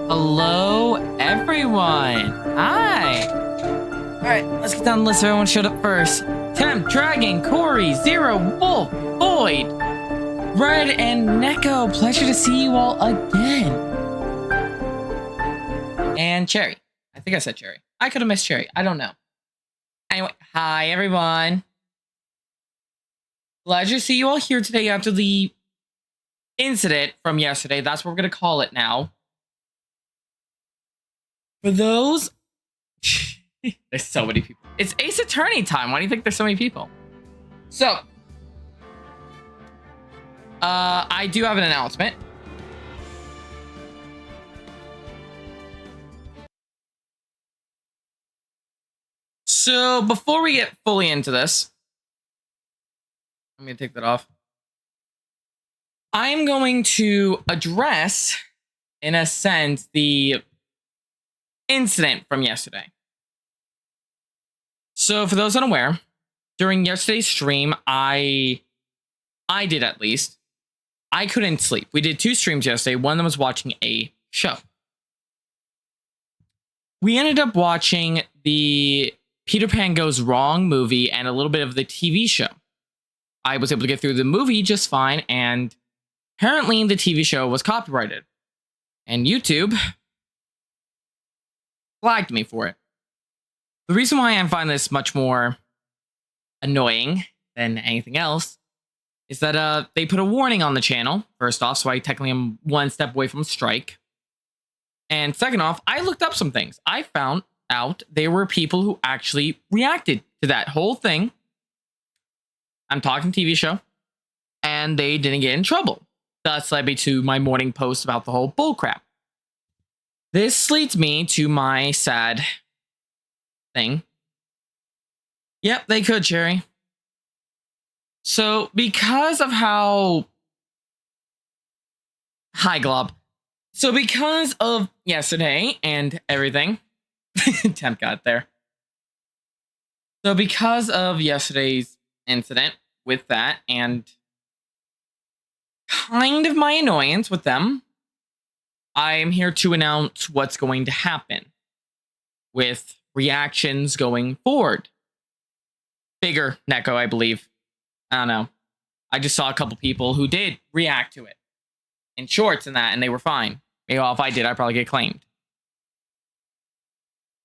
Hello, everyone. Hi. All right, let's get down the list. Everyone showed up first. Temp, Dragon, Corey, Zero, Wolf, Boyd, Red, and Neko. Pleasure to see you all again. And Cherry. I think I said Cherry. I could have missed Cherry. I don't know. Anyway, hi, everyone. Pleasure to see you all here today after the incident from yesterday. That's what we're going to call it now. For those... There's so many people. It's Ace Attorney time. Why do you think there's so many people? So, I do have an announcement. So, before we get fully into this, I'm going to take that off. I'm going to address, in a sense, the incident from yesterday. So, for those unaware, during yesterday's stream, I did at least, I couldn't sleep. We did 2 streams yesterday. One of them was watching a show. We ended up watching the Peter Pan Goes Wrong movie and a little bit of the TV show. I was able to get through the movie just fine, and apparently the TV show was copyrighted. And YouTube flagged me for it. The reason why I find this much more annoying than anything else is that they put a warning on the channel, first off, so I technically am one step away from a strike. And second off, I looked up some things. I found out there were people who actually reacted to that whole thing. I'm talking TV show. And they didn't get in trouble. Thus led me to my morning post about the whole bullcrap. This leads me to my sad thing. Yep, they could, Cherry. So, because of how... Hi, Glob. So, because of yesterday and everything... Temp got there. So, because of yesterday's incident with that and kind of my annoyance with them, I am here to announce what's going to happen with reactions going forward. Bigger Neko, I believe. I don't know. I just saw a couple people who did react to it in shorts and that, and they were fine. Maybe if I did, I'd probably get claimed.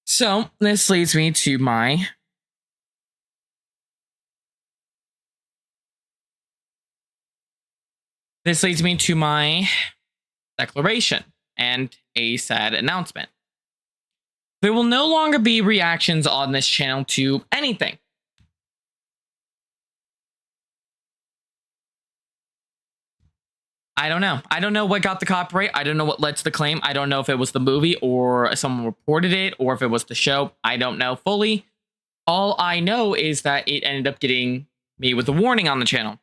So, this leads me to my... declaration and a sad announcement. There will no longer be reactions on this channel to anything. I don't know. I don't know what got the copyright. I don't know what led to the claim. I don't know if it was the movie or someone reported it or if it was the show. I don't know fully. All I know is that it ended up getting me with a warning on the channel.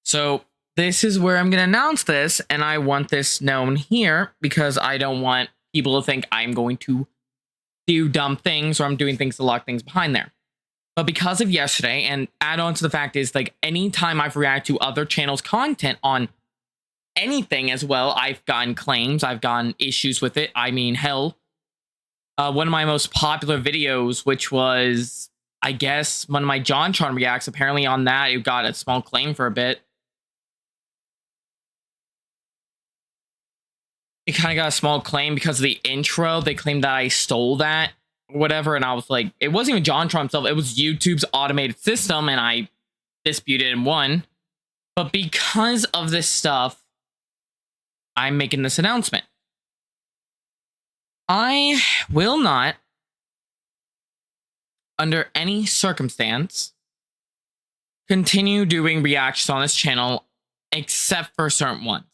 So this is where I'm going to announce this, and I want this known here because I don't want people to think I'm going to do dumb things or I'm doing things to lock things behind there. But because of yesterday, and add on to the fact is, like, anytime I've reacted to other channels' content on anything as well, I've gotten claims, I've gotten issues with it. I mean, hell, one of my most popular videos, which was, I guess, one of my JonTron reacts, apparently on that, it got a small claim for a bit. It kind of got a small claim because of the intro. They claimed that I stole that or whatever. And I was like, it wasn't even JonTron himself. It was YouTube's automated system. And I disputed and won. But because of this stuff, I'm making this announcement. I will not, under any circumstance, continue doing reactions on this channel except for certain ones.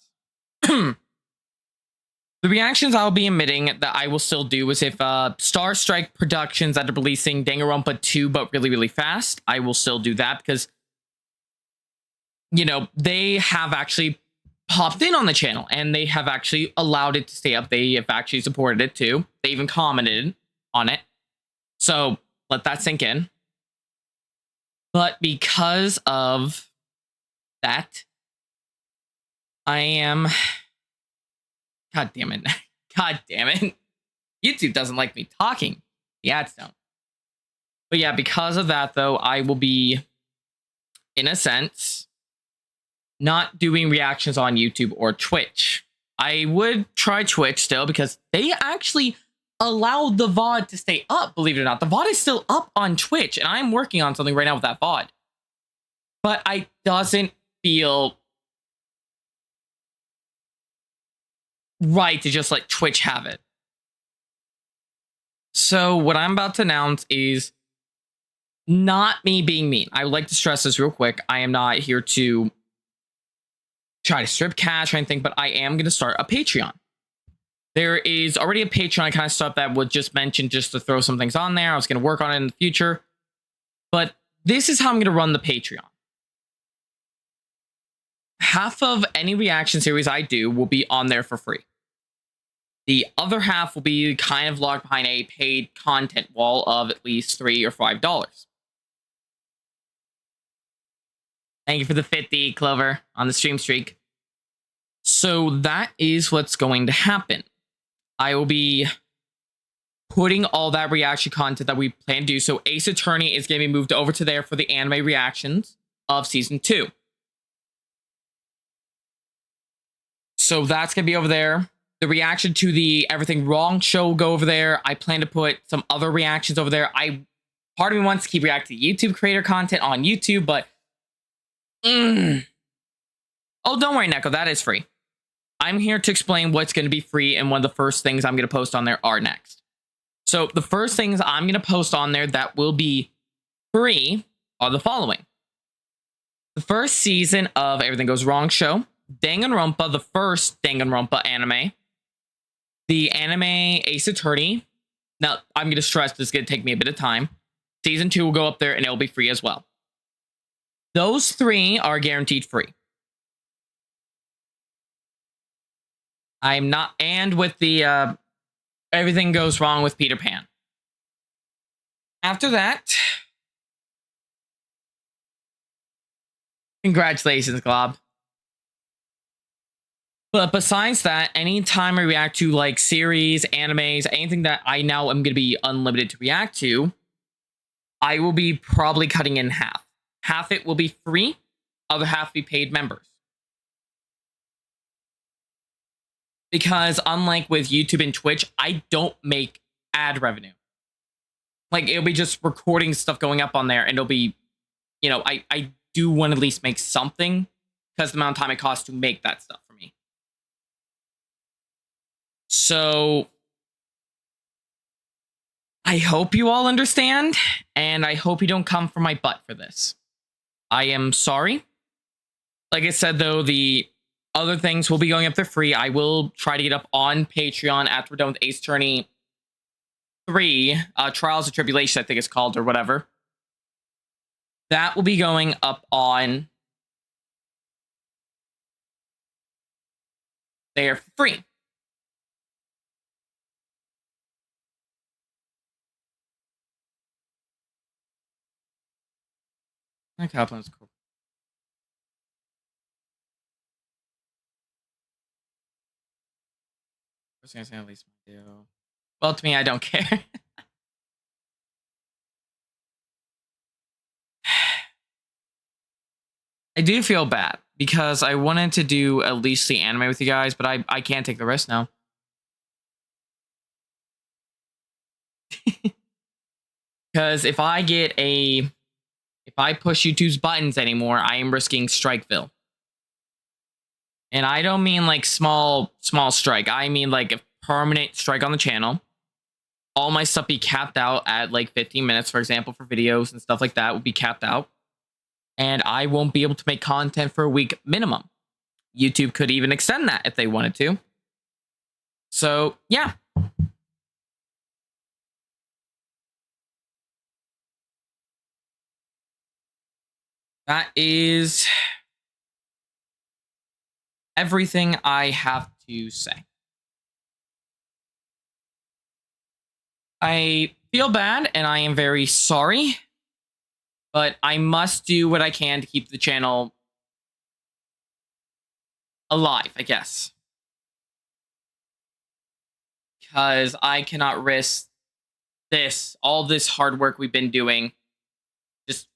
The reactions I'll be emitting that I will still do is if Star Strike Productions ended up releasing Danganronpa 2 but really, really fast, I will still do that because, you know, they have actually popped in on the channel and they have actually allowed it to stay up. They have actually supported it too. They even commented on it. So let that sink in. But because of that, I am... God damn it. God damn it. YouTube doesn't like me talking. The ads don't. But yeah, because of that, though, I will be, in a sense, not doing reactions on YouTube or Twitch. I would try Twitch still because they actually allowed the VOD to stay up, believe it or not. The VOD is still up on Twitch, and I'm working on something right now with that VOD. But I doesn't feel right to just let Twitch have it. So what I'm about to announce is not me being mean. I would like to stress this real quick. I am not here to try to strip cash or anything, but I am going to start a Patreon. There is already a Patreon kind of stuff that was just mentioned just to throw some things on there. I was going to work on it in the future. But this is how I'm going to run the Patreon. Half of any reaction series I do will be on there for free. The other half will be kind of locked behind a paid content wall of at least $3 or $5. Thank you for the 50, Clover, on the stream streak. So that is what's going to happen. I will be putting all that reaction content that we plan to do. So Ace Attorney is going to be moved over to there for the anime reactions of Season 2. So that's going to be over there. The reaction to the Everything Wrong show will go over there. I plan to put some other reactions over there. Part of me wants to keep reacting to YouTube creator content on YouTube, but... Oh, don't worry, Neko. That is free. I'm here to explain what's going to be free, and one of the first things I'm going to post on there are next. So the first things I'm going to post on there that will be free are the following. The first season of Everything Goes Wrong show, Danganronpa, the first Danganronpa anime, the anime Ace Attorney. Now, I'm going to stress this is going to take me a bit of time. Season 2 will go up there, and it will be free as well. Those 3 are guaranteed free. I'm not... And with the Everything Goes Wrong with Peter Pan. After that... Congratulations, Glob. But besides that, anytime I react to like series, animes, anything that I now am going to be unlimited to react to, I will be probably cutting in half. Half it will be free, other half be paid members. Because unlike with YouTube and Twitch, I don't make ad revenue. Like, it'll be just recording stuff going up on there, and it'll be, you know, I do want to at least make something because the amount of time it costs to make that stuff for me. So I hope you all understand, and I hope you don't come for my butt for this. I am sorry. Like I said, though, the other things will be going up there free. I will try to get up on Patreon after we're done with Ace Attorney 3, Trials of Tribulations, I think it's called, or whatever. That will be going up on there for free. Okay, that's cool. First thing I say, at least my deal. Well, to me, I don't care. I do feel bad because I wanted to do at least the anime with you guys, but I can't take the risk now. Because if I push YouTube's buttons anymore, I am risking Strikeville. And I don't mean like small strike. I mean like a permanent strike on the channel. All my stuff be capped out at like 15 minutes, for example, for videos and stuff like that will be capped out. And I won't be able to make content for a week minimum. YouTube could even extend that if they wanted to. So, yeah. That is everything I have to say. I feel bad and I am very sorry, but I must do what I can to keep the channel alive, I guess. Because I cannot risk all this hard work we've been doing, just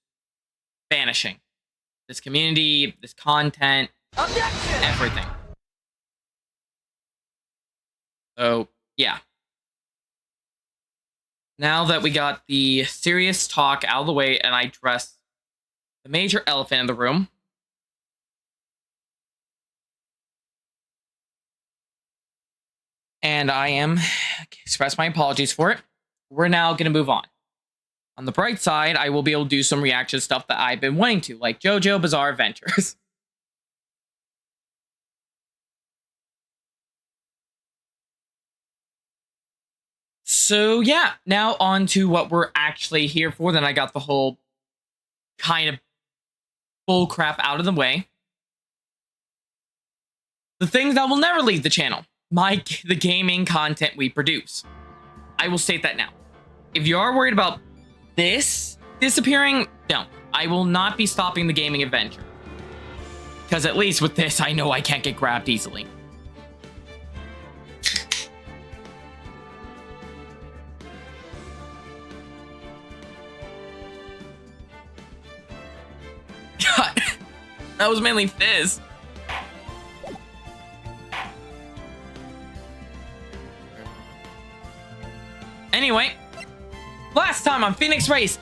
vanishing. This community, this content, Objection! everything. So, yeah. Now that we got the serious talk out of the way and I addressed the major elephant in the room, and I am express my apologies for it, we're now going to move on. On the bright side, I will be able to do some reaction stuff that I've been wanting to, like JoJo Bizarre Adventures. So yeah, now on to what we're actually here for. Then I got the whole kind of bull crap out of the way. The things that will never leave the channel. The gaming content we produce. I will state that now. If you are worried about this disappearing, no. I will not be stopping the gaming adventure. Because at least with this, I know I can't get grabbed easily. God, that was mainly Fizz. Anyway, last time on Phoenix Wright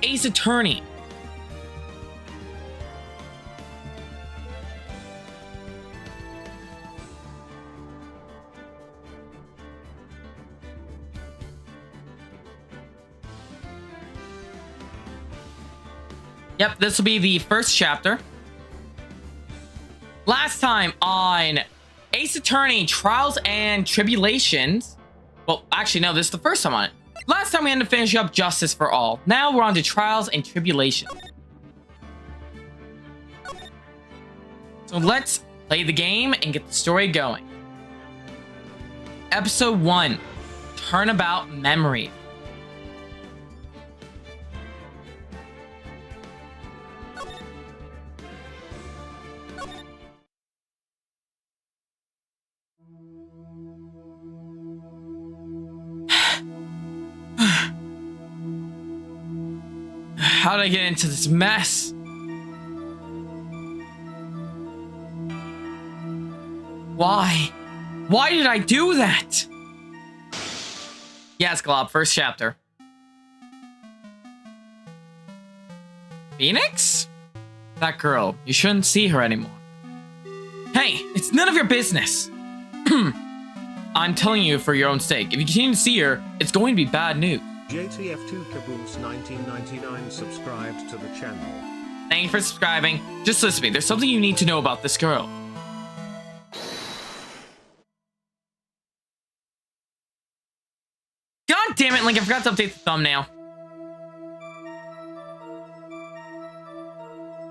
Ace Attorney. Yep, this will be the first chapter. Last time on Ace Attorney Trials and Tribulations. Well, actually, no, this is the first time on it. Last time we ended up finishing up Justice for All. Now we're on to Trials and Tribulations. So let's play the game and get the story going. Episode 1, Turnabout Memory. How did I get into this mess? Why? Why did I do that? Yes, Glob, first chapter. Phoenix? That girl. You shouldn't see her anymore. Hey, it's none of your business. I'm telling you for your own sake. If you continue to see her, it's going to be bad news. JTF2 Caboose 1999 subscribed to the channel. Thank you for subscribing. Just listen to me. There's something you need to know about this girl. God damn it, Link, I forgot to update the thumbnail.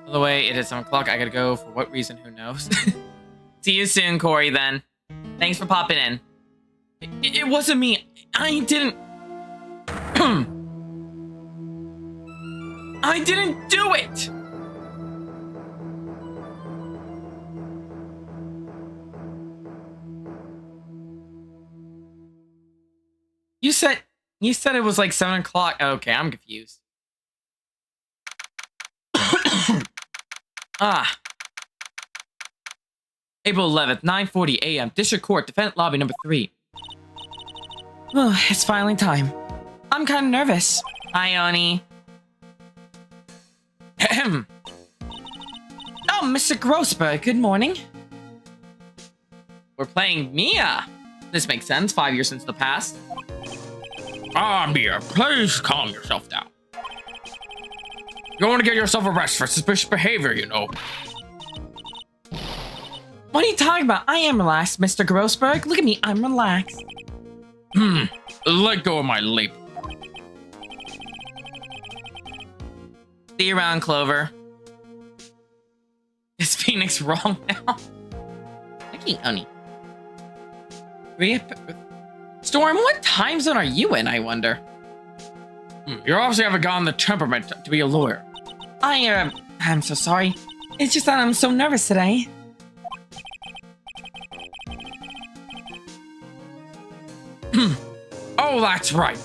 By the way, it is 7 o'clock. I gotta go. For what reason, who knows? See you soon, Corey, then. Thanks for popping in. It wasn't me. I didn't... I didn't do it! You said it was like 7 o'clock. Okay, I'm confused. April 11th, 9:40 a.m. District Court, Defendant Lobby number 3. Oh, it's finally time. I'm kind of nervous. Hi, Oni. Oh, Mr. Grossberg, good morning. We're playing Mia. This makes sense. 5 years since the past. Mia, please calm yourself down. You want to get yourself arrested for suspicious behavior, you know. What are you talking about? I am relaxed, Mr. Grossberg. Look at me, I'm relaxed. Let go of my lip. See you around, Clover. Is Phoenix wrong now? Lucky Oni. Storm, what time zone are you in, I wonder? You obviously haven't gotten the temperament to be a lawyer. I'm so sorry. It's just that I'm so nervous today. Oh, that's right.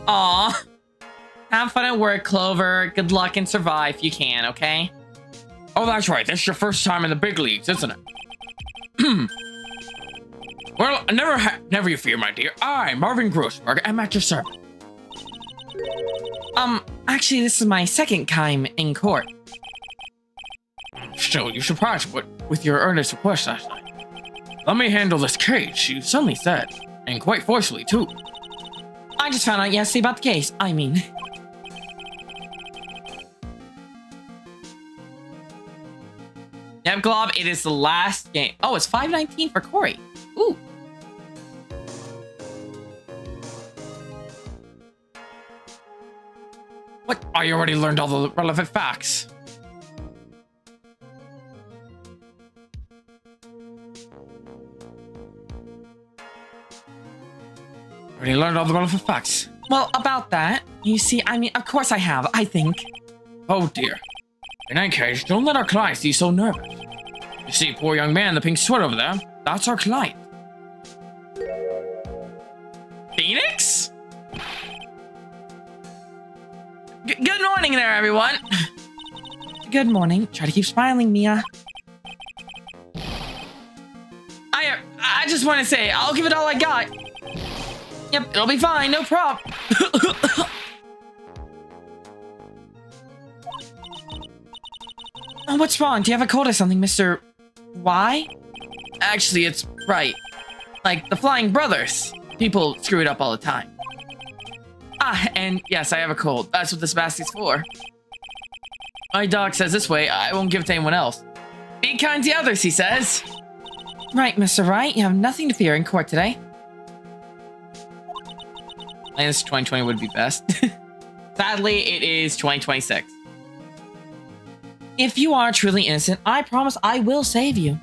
Aw. Have fun at work, Clover. Good luck and survive if you can, okay? Oh, that's right. This is your first time in the big leagues, isn't it? Well, never you fear, my dear. I, Marvin Grossberg, am at your service. Actually, this is my second time in court. Still, you surprised with your earnest request last night. Let me handle this case, you suddenly said. And quite forcefully, too. I just found out yesterday about the case. I mean... Yep, Glob, it is the last game. Oh, it's 5:19 for Corey. Ooh. What? I already learned all the relevant facts. Already learned all the relevant facts. Well, about that, you see, I mean, of course I have, I think. Oh dear. In any case, don't let our client be so nervous. You see, poor young man in the pink sweater over there, that's our client. Phoenix? Good morning there, everyone. Good morning. Try to keep smiling, Mia. I just want to say, I'll give it all I got. Yep, it'll be fine, no problem. Oh, what's wrong? Do you have a cold or something, Mr. Y? Actually, it's Wright. Like the Flying Brothers. People screw it up all the time. Ah, and yes, I have a cold. That's what this basket's for. My dog says this way, I won't give it to anyone else. Be kind to others, he says. Right, Mr. Wright, you have nothing to fear in court today. I guess 2020 would be best. Sadly, it is 2026. If you are truly innocent, I promise I will save you.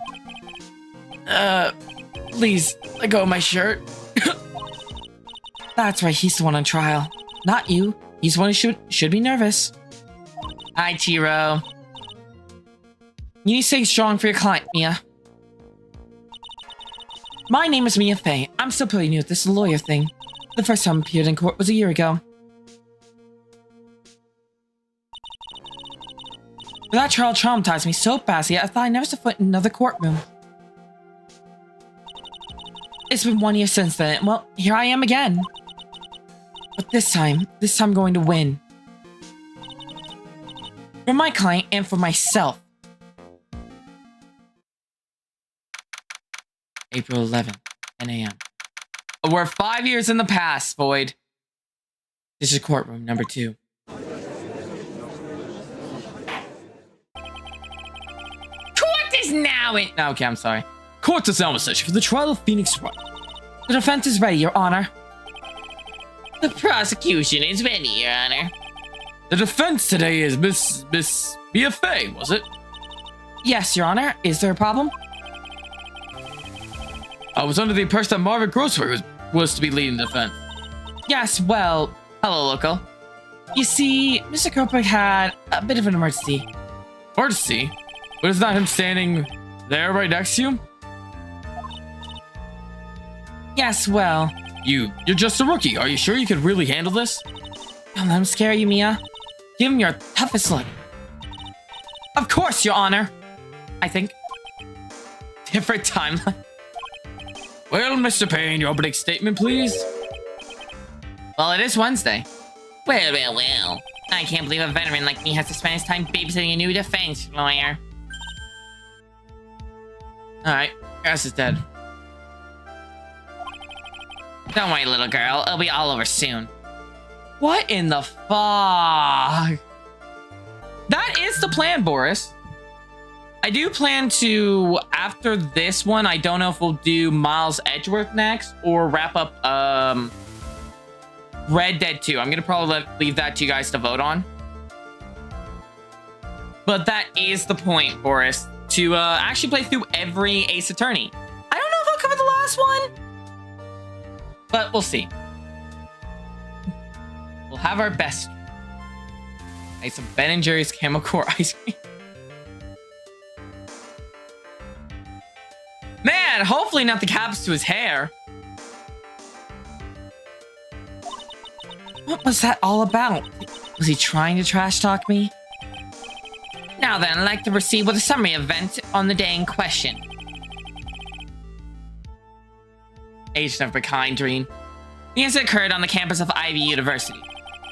Please, let go of my shirt. That's right, he's the one on trial. Not you. He's the one who should be nervous. Hi, Chiro. You need to stay strong for your client, Mia. My name is Mia Fey. I'm still pretty new at this lawyer thing. The first time I appeared in court was a year ago. But that trial traumatized me so badly, I thought I'd never set foot in another courtroom. It's been 1 year since then. Well, here I am again. But this time I'm going to win. For my client and for myself. April 11th, 10 a.m. We're 5 years in the past, Void. This is courtroom number 2. Court is now in... Okay, I'm sorry. Court is now in session for the trial of Phoenix Wright. The defense is ready, Your Honor. The prosecution is ready, Your Honor. The defense today is Miss Mia Fey, was it? Yes, Your Honor. Is there a problem? I was under the impression that Marvin Grossberg was to be leading the defense. Yes, well, hello, local. You see, Mr. Grossberg had a bit of an emergency. Emergency? But is not him standing there right next to you? Yes, well... You're just a rookie. Are you sure you could really handle this? Don't let him scare you, Mia. Give him your toughest look. Of course, Your Honor. I think. Different timeline. Well, Mr. Payne, your opening statement, please. Well, it is Wednesday. Well. I can't believe a veteran like me has to spend his time babysitting a new defense lawyer. Alright, Grass is dead. Don't worry, little girl. It'll be all over soon. What in the fuck? That is the plan, Boris. I do plan to, after this one, I don't know if we'll do Miles Edgeworth next or wrap up Red Dead 2. I'm going to probably leave that to you guys to vote on. But that is the point, Boris, to actually play through every Ace Attorney. I don't know if I'll cover the last one, but we'll see. We'll have our best. I ate some Ben & Jerry's Camel Core ice cream. Man, hopefully not the caps to his hair. What was that all about? Was he trying to trash talk me? Now then, I'd like to proceed with a summary event on the day in question. Agent of Bekind. The incident occurred on the campus of Ivy University.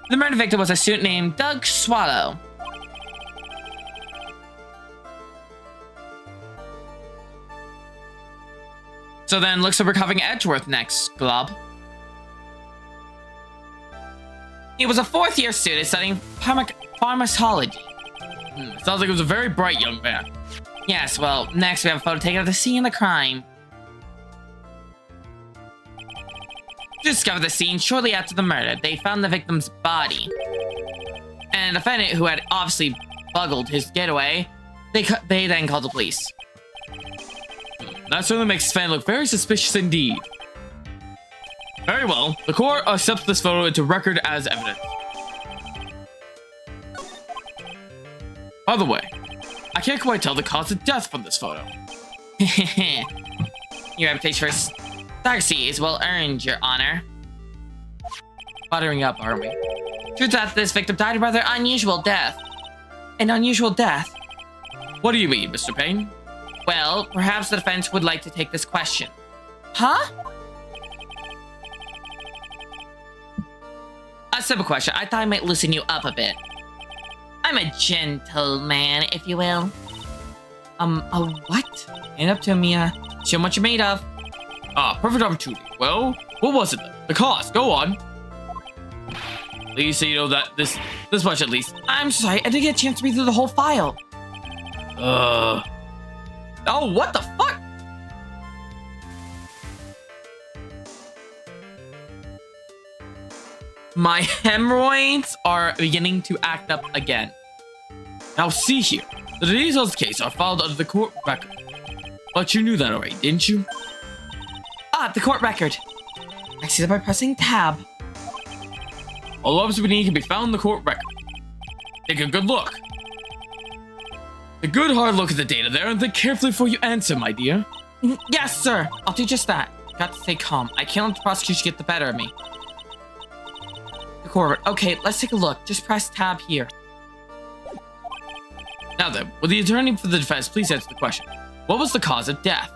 The murder victim was a student named Doug Swallow. So then, looks like we're covering Edgeworth next, Glob. He was a fourth-year student studying pharmacology. Sounds like he was a very bright young man. Yes, well, next we have a photo taken of the scene of the crime. To discover the scene shortly after the murder, they found the victim's body. And the defendant, who had obviously buggled his getaway, they then called the police. That certainly makes Sven look very suspicious indeed. Very well, the court accepts this photo into record as evidence. By the way, I can't quite tell the cause of death from this photo. Your reputation for secrecy is well earned, Your Honor. Buttering up, aren't we? Turns out this victim died a rather unusual death. An unusual death? What do you mean, Mr. Payne? Well, perhaps the defense would like to take this question. Huh? A simple question. I thought I might loosen you up a bit. I'm a gentleman, if you will. A what? Hand up to Mia. Show him what you're made of. Ah, perfect opportunity. Well, what was it then? The cause, go on. At least so you know that this much at least. I'm sorry, I didn't get a chance to read through the whole file. Oh, what the fuck? My hemorrhoids are beginning to act up again. Now see here, the details of the case are filed under the court record. But you knew that already, didn't you? Ah, the court record. I see that by pressing tab. All the evidence we need can be found in the court record. Take a good look. A good hard look at the data there and think carefully before you answer, my dear. Yes, sir. I'll do just that. Got to stay calm. I can't let the prosecution get the better of me. The court. Okay, let's take a look. Just press tab here. Now then, will the attorney for the defense please answer the question? What was the cause of death?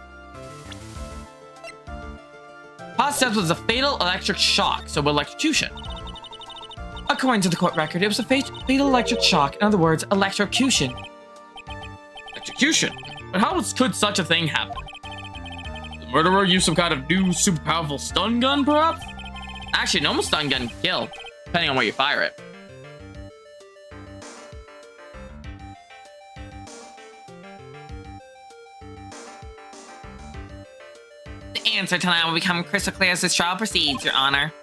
Cause of death was a fatal electric shock, so electrocution. According to the court record, it was a fatal electric shock. In other words, electrocution. Execution? But how could such a thing happen? The murderer used some kind of new super powerful stun gun, perhaps? Actually, normal stun gun can kill, depending on where you fire it. The answer tonight will become crystal clear as this trial proceeds, Your Honor.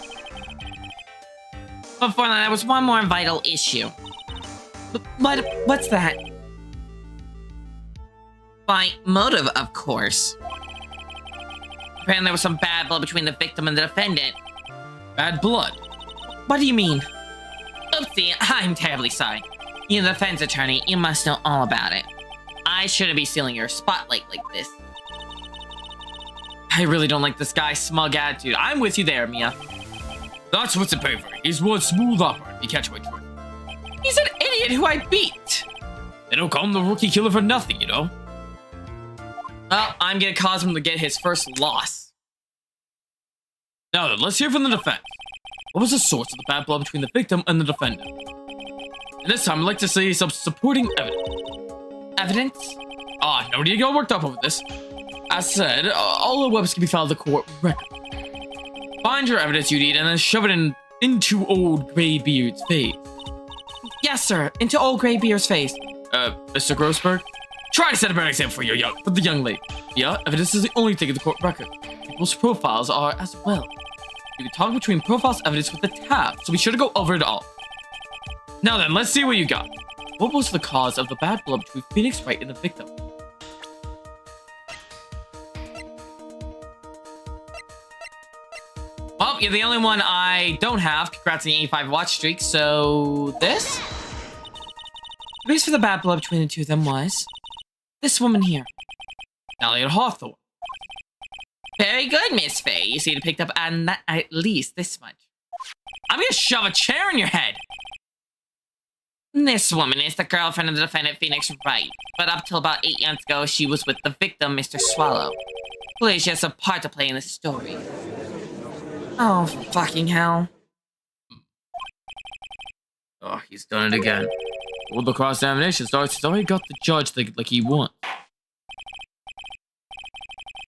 But before that, there was one more vital issue. What's that? By motive, of course. Apparently there was some bad blood between the victim and the defendant. Bad blood? What do you mean? Oopsie, I'm terribly sorry. You're the defense attorney, you must know all about it. I shouldn't be stealing your spotlight like this. I really don't like this guy's smug attitude. I'm with you there, Mia. That's what's in paper. He's one smooth operator, if you catch my drift. He's an idiot who I beat! They don't call him the rookie killer for nothing, you know? Well, I'm gonna cause him to get his first loss. Now then, let's hear from the defense. What was the source of the bad blood between the victim and the defendant? And this time, I'd like to see some supporting evidence. Evidence? Ah, no need to get worked up over this. As said, all the weapons can be filed in the court record. Find your evidence you need and then shove it into old Greybeard's face. Yes, sir. Into old Greybeard's face. Mr. Grossberg? Try to set a better example for the young lady. Yeah, evidence is the only thing in the court record. People's profiles are as well. You can toggle between profiles evidence with the tab, so be sure to go over it all. Now then, let's see what you got. What was the cause of the bad blood between Phoenix Wright and the victim? Well, you're the only one I don't have. Congrats on the 85 watch streak. So, this? The reason for the bad blood between the two of them was this woman here. Elliot Hawthorne. Very good, Miss Faye. You seem to picked up on that, at least this much. I'm gonna shove a chair in your head. This woman is the girlfriend of the defendant, Phoenix Wright. But up till about 8 months ago, she was with the victim, Mr. Swallow. Clearly, she has a part to play in this story. Oh, fucking hell. Oh, he's done it again. Well, the cross-examination starts. He's already got the judge like he wants.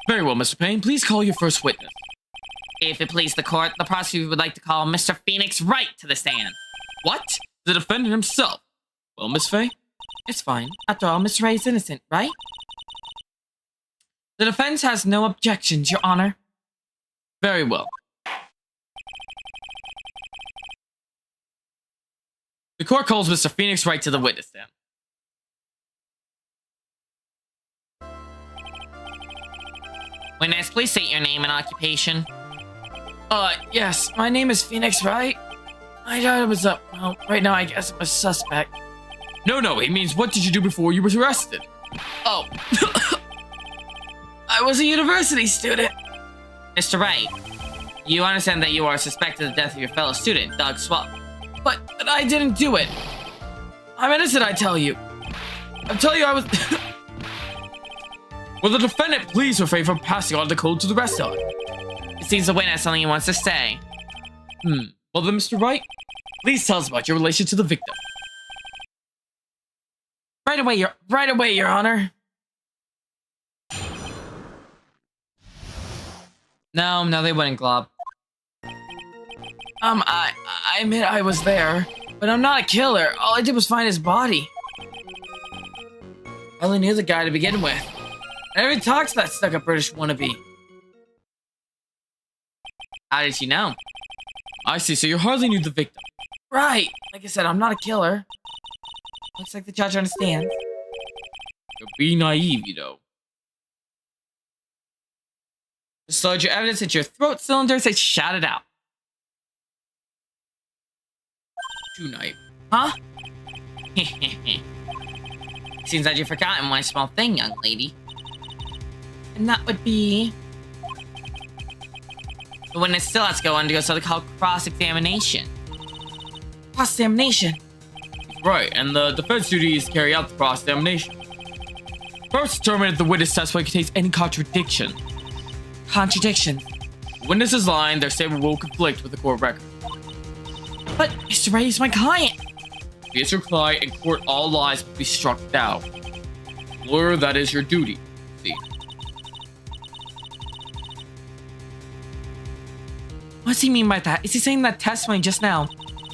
Very well, Mr. Payne. Please call your first witness. If it pleases the court, the prosecutor would like to call Mr. Phoenix Wright to the stand. What? The defendant himself. Well, Miss Faye? It's fine. After all, Mr. Wright is innocent, right? The defense has no objections, Your Honor. Very well. The court calls Mr. Phoenix Wright to the witness stand. Witness, please state your name and occupation. Yes, my name is Phoenix Wright. I thought it was well, right now I guess I'm a suspect. No, he means what did you do before you were arrested? Oh. I was a university student. Mr. Wright, you understand that you are suspected of the death of your fellow student, Doug Swallow. But I didn't do it. I'm innocent, I tell you. I tell you I was... Will the defendant please refrain from passing on the code to the rest of it? It seems the witness has something he wants to say. Well then, Mr. Wright, please tell us about your relation to the victim. Right away, Your Honor. No, they wouldn't, Glob. I admit I was there, but I'm not a killer. All I did was find his body. I only knew the guy to begin with. I never talked to that stuck-up British wannabe. How did you know? I see, so you hardly knew the victim. Right. Like I said, I'm not a killer. Looks like the judge understands. You're being naive, you know. Just load your evidence into your throat cylinders and shout it out. Too naive. Huh? Seems that you've forgotten one small thing, young lady. And that would be... the witness still has to go undergo something called cross-examination. Cross-examination? Right, and the defense duty is to carry out the cross-examination. First, determine if the witness testimony contains any contradiction. Contradiction? The witness is lying, their statement will conflict with the court record. But Mr. Wright is my client. He is your client, in court all lies must be struck down. Lawyer, that is your duty. See. What does he mean by that? Is he saying that testimony just now?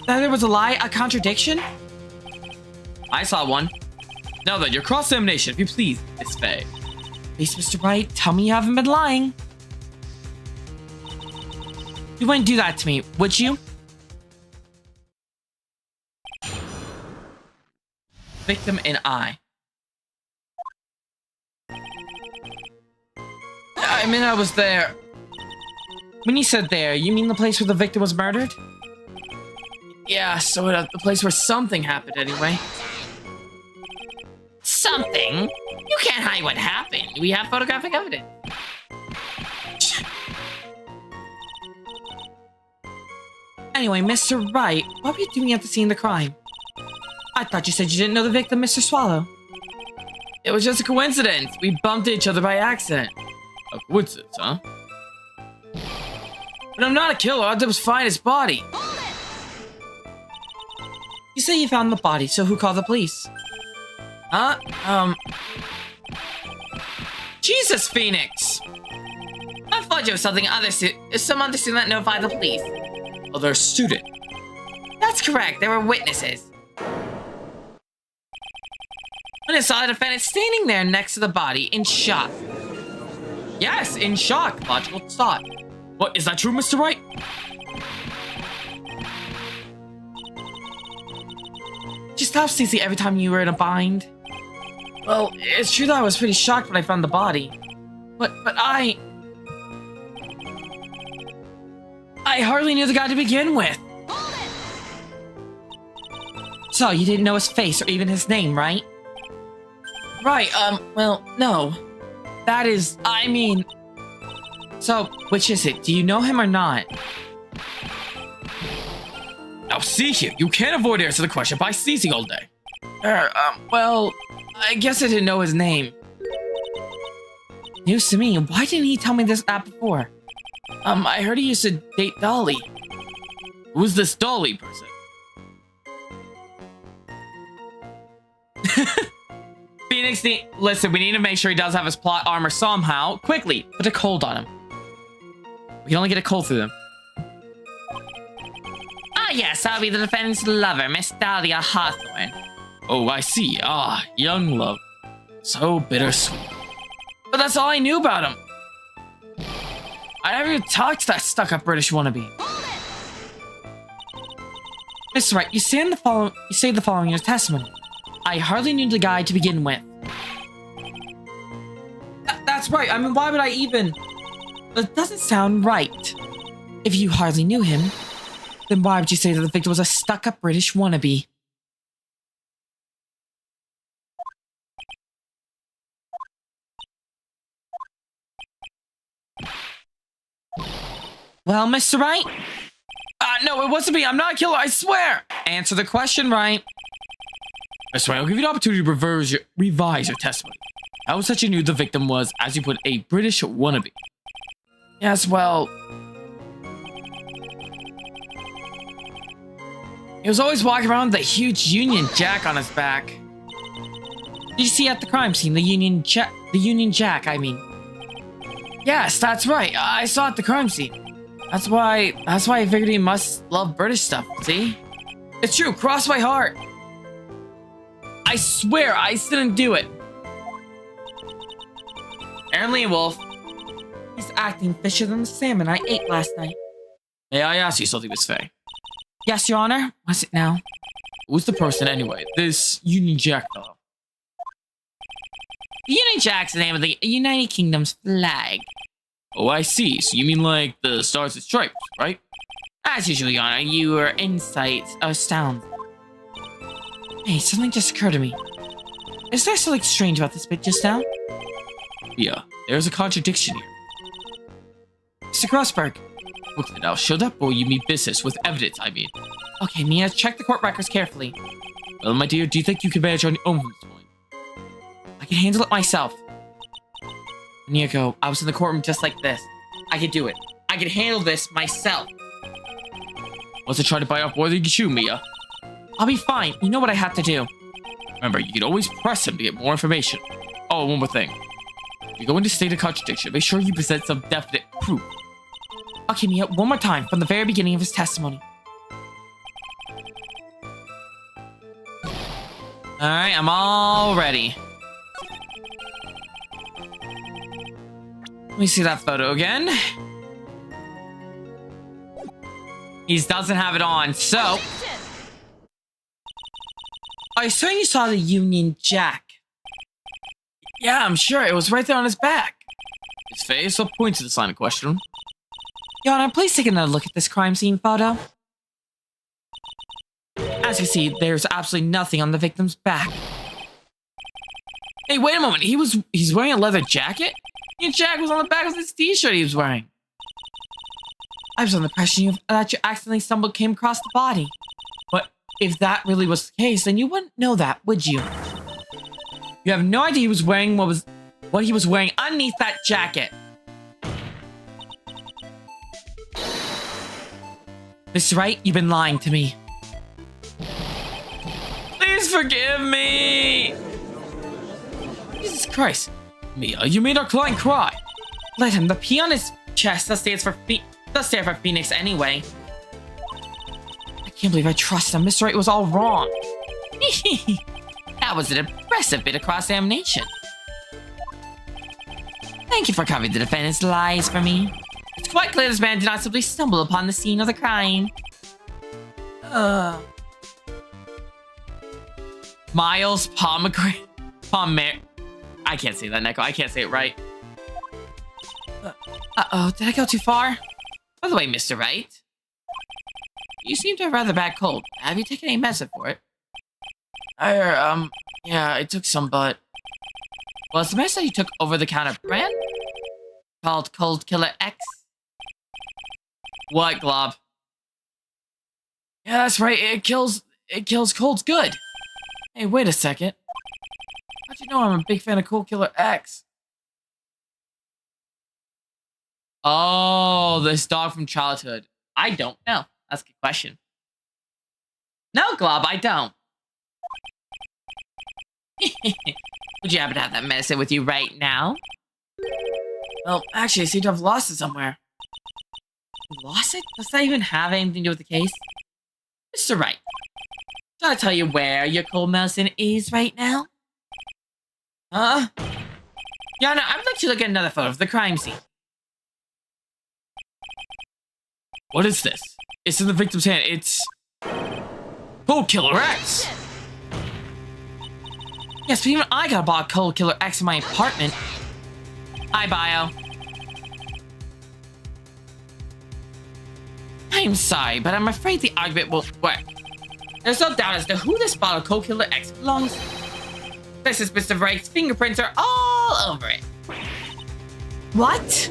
That there was a lie, a contradiction? I saw one. Now then, your cross-examination, if you please, Miss Faye. Please, Mr. Wright, tell me you haven't been lying. You wouldn't do that to me, would you? Victim and I. I mean, I was there. When you said there, you mean the place where the victim was murdered? Yeah, sort of. The place where something happened anyway. Something? You can't hide what happened. We have photographic evidence. Anyway, Mr. Wright, what were you doing at the scene of the crime? I thought you said you didn't know the victim, Mr. Swallow. It was just a coincidence. We bumped each other by accident. A coincidence, huh? But I'm not a killer. All I did was find his body. You say you found the body, so who called the police? Huh? Jesus, Phoenix! I thought you was some other student that notified the police. Other student. That's correct. There were witnesses. When I saw the defendant standing there next to the body in shock. Yes, in shock. Logical thought. What, is that true, Mr. Wright? Just stop, Cece, every time you were in a bind. Well, it's true that I was pretty shocked when I found the body. But I hardly knew the guy to begin with. So, you didn't know his face or even his name, right? Right, well, no. That is, I mean... So, which is it? Do you know him or not? Now see here, you can't avoid answering the question by sneezing all day. Well, I guess I didn't know his name. News to me. Why didn't he tell me this before? I heard he used to date Dolly. Who's this Dolly person? Phoenix, listen, we need to make sure he does have his plot armor somehow. Quickly, put a cold on him. We can only get a cold through them. Ah, yes, I'll be the defendant's lover, Miss Dahlia Hawthorne. Oh, I see. Ah, young love. So bittersweet. But that's all I knew about him. I never even talked to that stuck-up British wannabe. Mr. Wright, you say the following in your testimony. I hardly knew the guy to begin with. That's right. I mean, why would I even... That doesn't sound right. If you hardly knew him, then why would you say that the victim was a stuck-up British wannabe? Well, Mr. Wright? No, it wasn't me. I'm not a killer, I swear! Answer the question, Wright. That's right, I'll give you an opportunity to revise your testimony. How was that you knew the victim was, as you put, a British wannabe? Yes, well... He was always walking around with a huge Union Jack on his back. Did you see at the crime scene, the Union Jack, I mean? Yes, that's right. I saw it at the crime scene. That's why I figured he must love British stuff, see? It's true, cross my heart. I swear, I didn't do it. Aaron Lee Wolf. He's acting fishier than the salmon I ate last night. May I ask you something, Miss Faye? Yes, Your Honor. What's it now? Who's the person anyway? This Union Jack fellow. The Union Jack's the name of the United Kingdom's flag. Oh, I see. So you mean like the Stars and Stripes, right? As usual, Your Honor, your insights astound. Hey, something just occurred to me. Is there something strange about this bit just now? Yeah, there's a contradiction here. Mr. Grossberg. Okay, now shut up or you mean business with evidence, I mean. Okay, Mia, check the court records carefully. Well, my dear, do you think you can manage on your own from this point? I can handle it myself. A year ago, I was in the courtroom just like this. I could do it. I could handle this myself. Wants to try to bite off more than you chew, Mia? I'll be fine. You know what I have to do. Remember, you can always press him to get more information. Oh, one more thing. If you go into state of contradiction, make sure you present some definite proof. Okay, Mia, one more time from the very beginning of his testimony. Alright, I'm all ready. Let me see that photo again. He doesn't have it on, so... Are you certain you saw the Union Jack? Yeah, I'm sure. It was right there on his back. His face will point to the sign in question. Your Honor, please take another look at this crime scene photo. As you see, there's absolutely nothing on the victim's back. Hey, wait a moment. He's wearing a leather jacket? Your jacket was on the back of this t-shirt he was wearing. I was under the impression that you accidentally came across the body. But if that really was the case, then you wouldn't know that, would you? You have no idea he was wearing what he was wearing underneath that jacket. Mr. Wright, you've been lying to me. Please forgive me! Jesus Christ. Mia, you made our client cry. Let him. The P on his chest does stand for Phoenix anyway. I can't believe I trust him. Mr. Wright was all wrong. That was an impressive bit of cross-examination. Thank you for covering the defendant's lies for me. It's quite clear this man did not simply stumble upon the scene of the crime. Miles Pomegranate. I can't say that, Neko. I can't say it right. Uh-oh, did I go too far? By the way, Mr. Wright, you seem to have a rather bad cold. Have you taken any medicine for it? Yeah, I took some, but... Well, it's the medicine you took over-the-counter brand? Called Cold Killer X? What, Glob? Yeah, that's right. It kills colds good. Hey, wait a second. How'd you know I'm a big fan of Cold Killer X? Oh, this dog from childhood. I don't know. That's a good question. No, Glob, I don't. Would you happen to have that medicine with you right now? Well, actually, I seem to have lost it somewhere. You lost it? Does that even have anything to do with the case? Mr. Wright, should I tell you where your cold medicine is right now? Huh? Yana, I'd like to look at another photo of the crime scene. What is this? It's in the victim's hand. It's Cold Killer X. Yes, but even I got a bottle of Cold Killer X in my apartment. Hi, Bio. I'm sorry, but I'm afraid the argument won't work. There's no doubt as to who this bottle of Cold Killer X belongs to. This is Mr. Wright's fingerprints are all over it. What?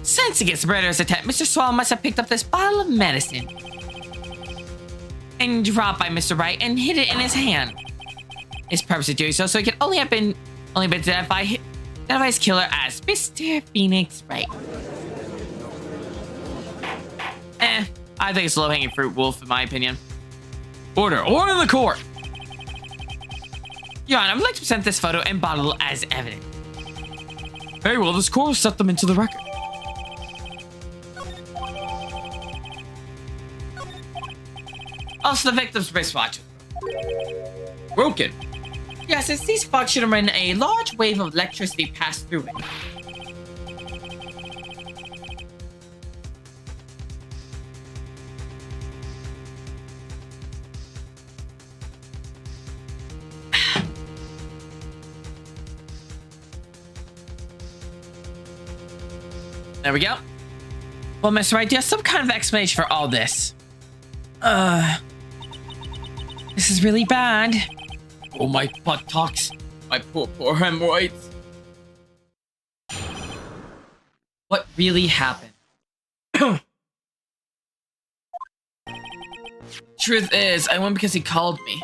Sensing its murderous intent, Mr. Swallow must have picked up this bottle of medicine and dropped by Mr. Wright and hid it in his hand. His purpose of doing so he could only been identify his killer as Mr. Phoenix Wright. I think it's low-hanging fruit, Wolf, in my opinion. Order in the court. Your Honor, I would like to present this photo and bottle as evidence. Very well, this court will set them into the record. Also, the victim's wristwatch. Broken. Yes, it's these function when a large wave of electricity passed through it. There we go. Well, Mr. Wright, do you have some kind of explanation for all this? This is really bad. Oh, my buttocks. My poor hemorrhoids. What really happened? Truth is, I went because he called me.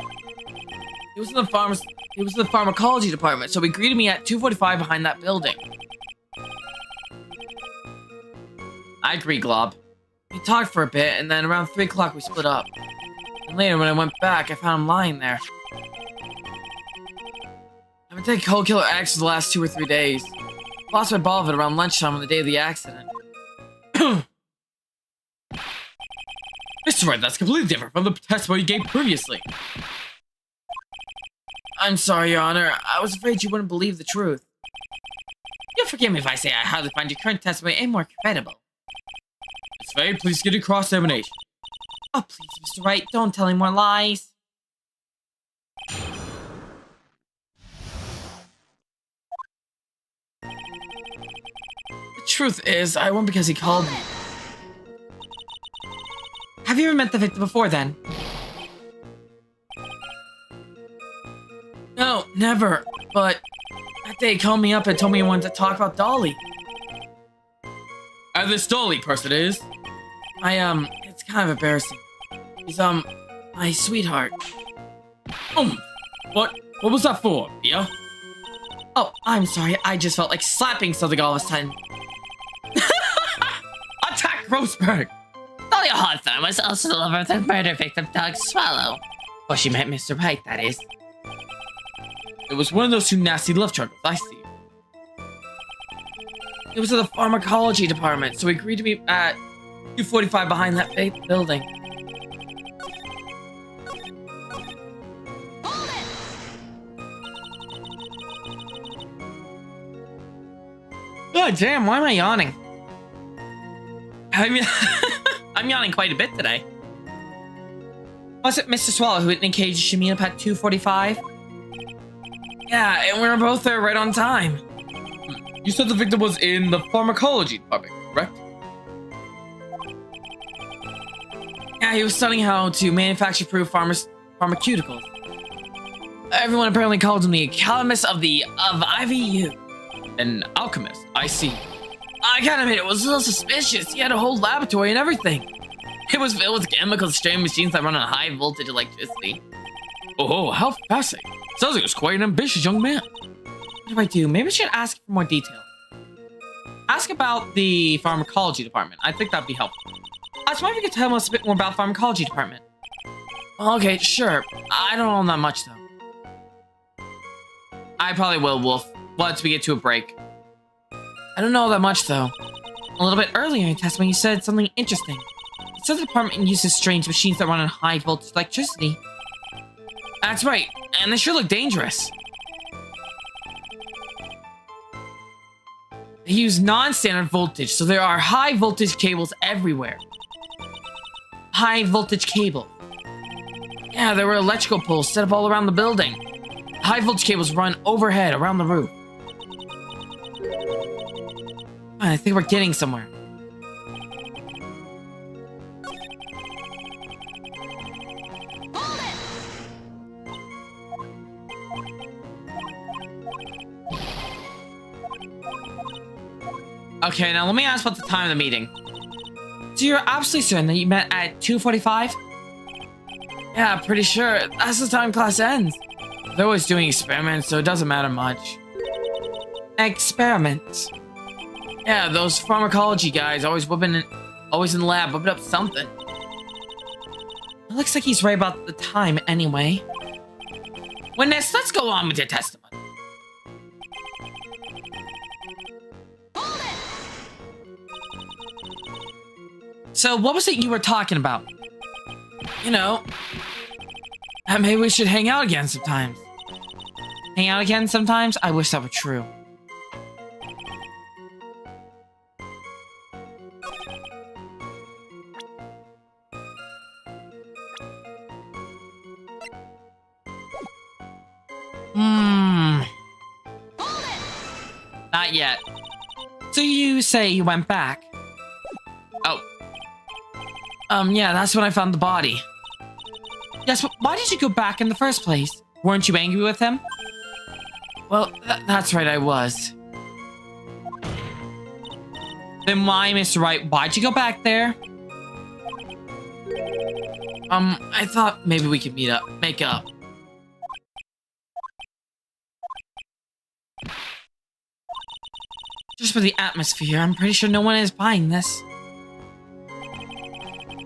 He was in the pharmacology department, so he greeted me at 2:45 behind that building. I agree, Glob. We talked for a bit, and then around 3 o'clock we split up. And later, when I went back, I found him lying there. I've been taking Cold Killer X for the last 2 or 3 days. Lost my ball of it around lunchtime on the day of the accident. Mr. Wright, that's completely different from the testimony you gave previously. I'm sorry, Your Honor. I was afraid you wouldn't believe the truth. You'll forgive me if I say I hardly find your current testimony any more credible. It's very please get a cross-examination. Oh, please, Mr. Wright, don't tell any more lies. The truth is, I went because he called me. Have you ever met the victim before, then? No, never. But that day he called me up and told me he wanted to talk about Dolly. And this Dolly person is? It's kind of embarrassing. He's, my sweetheart. What was that for, yeah? Oh, I'm sorry. I just felt like slapping something all of a sudden. Attack Roseberg! Dolly Hawthorne was also the lover of the murder victim, Doug Swallow. Well, she met Mr. Wright, that is. It was one of those two nasty love triangles, I see. It was in the pharmacology department, so he agreed to meet at 2:45 behind that fake building. God damn, why am I yawning? I'm yawning quite a bit today. Was it Mr. Swallow who indicated you should meet up at 2:45? Yeah, and we were both there right on time. You said the victim was in the pharmacology department, correct? Yeah, he was studying how to manufacture proof pharmaceuticals. Everyone apparently called him the alchemist of IVU. An alchemist, I see. I gotta admit, it was a little suspicious. He had a whole laboratory and everything. It was filled with chemicals, strained machines that run on high voltage electricity. Oh, how fascinating. Sounds like he was quite an ambitious young man. What do I do? Maybe I should ask for more detail. Ask about the pharmacology department. I think that'd be helpful. I was wondering if you could tell us a bit more about pharmacology department. Okay, sure. I don't know that much, though. I probably will, Wolf, once we get to a break. I don't know that much, though. A little bit earlier in your testimony, you said something interesting. It said the department uses strange machines that run on high voltage electricity. That's right, and they sure look dangerous. They use non-standard voltage, so there are high voltage cables everywhere. High voltage cable. Yeah, there were electrical poles set up all around the building. High voltage cables run overhead around the roof. I think we're getting somewhere. Okay, now let me ask about the time of the meeting. So you're absolutely certain that you met at 2:45? Yeah, pretty sure. That's the time class ends. They're always doing experiments, so it doesn't matter much. Experiments? Yeah, those pharmacology guys always in the lab whipping up something. It looks like he's right about the time anyway. Witness, let's go on with your testimony. So what was it you were talking about? You know, maybe we should hang out again sometimes. Hang out again sometimes? I wish that were true. Not yet. So you say you went back? Oh. Yeah, that's when I found the body. Yes, but why did you go back in the first place? Weren't you angry with him? Well, that's right, I was. Then why, Mr. Wright, why'd you go back there? I thought maybe we could make up. Just for the atmosphere, I'm pretty sure no one is buying this.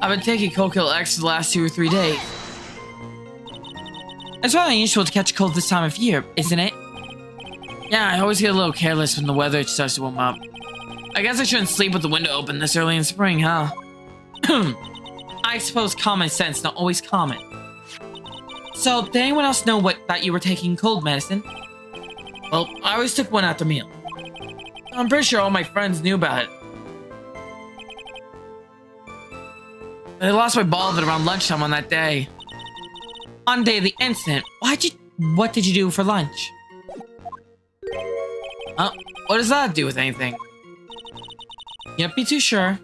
I've been taking Cold X the last 2 or 3 days. It's rather unusual to catch a cold this time of year, isn't it? Yeah, I always get a little careless when the weather starts to warm up. I guess I shouldn't sleep with the window open this early in spring, huh? I suppose common sense not always common. So, did anyone else know that you were taking cold medicine? Well, I always took one after meal. I'm pretty sure all my friends knew about it. I lost my ball of it around lunchtime on that day. On the day of the incident, what did you do for lunch? What does that have to do with anything? You can't be too sure.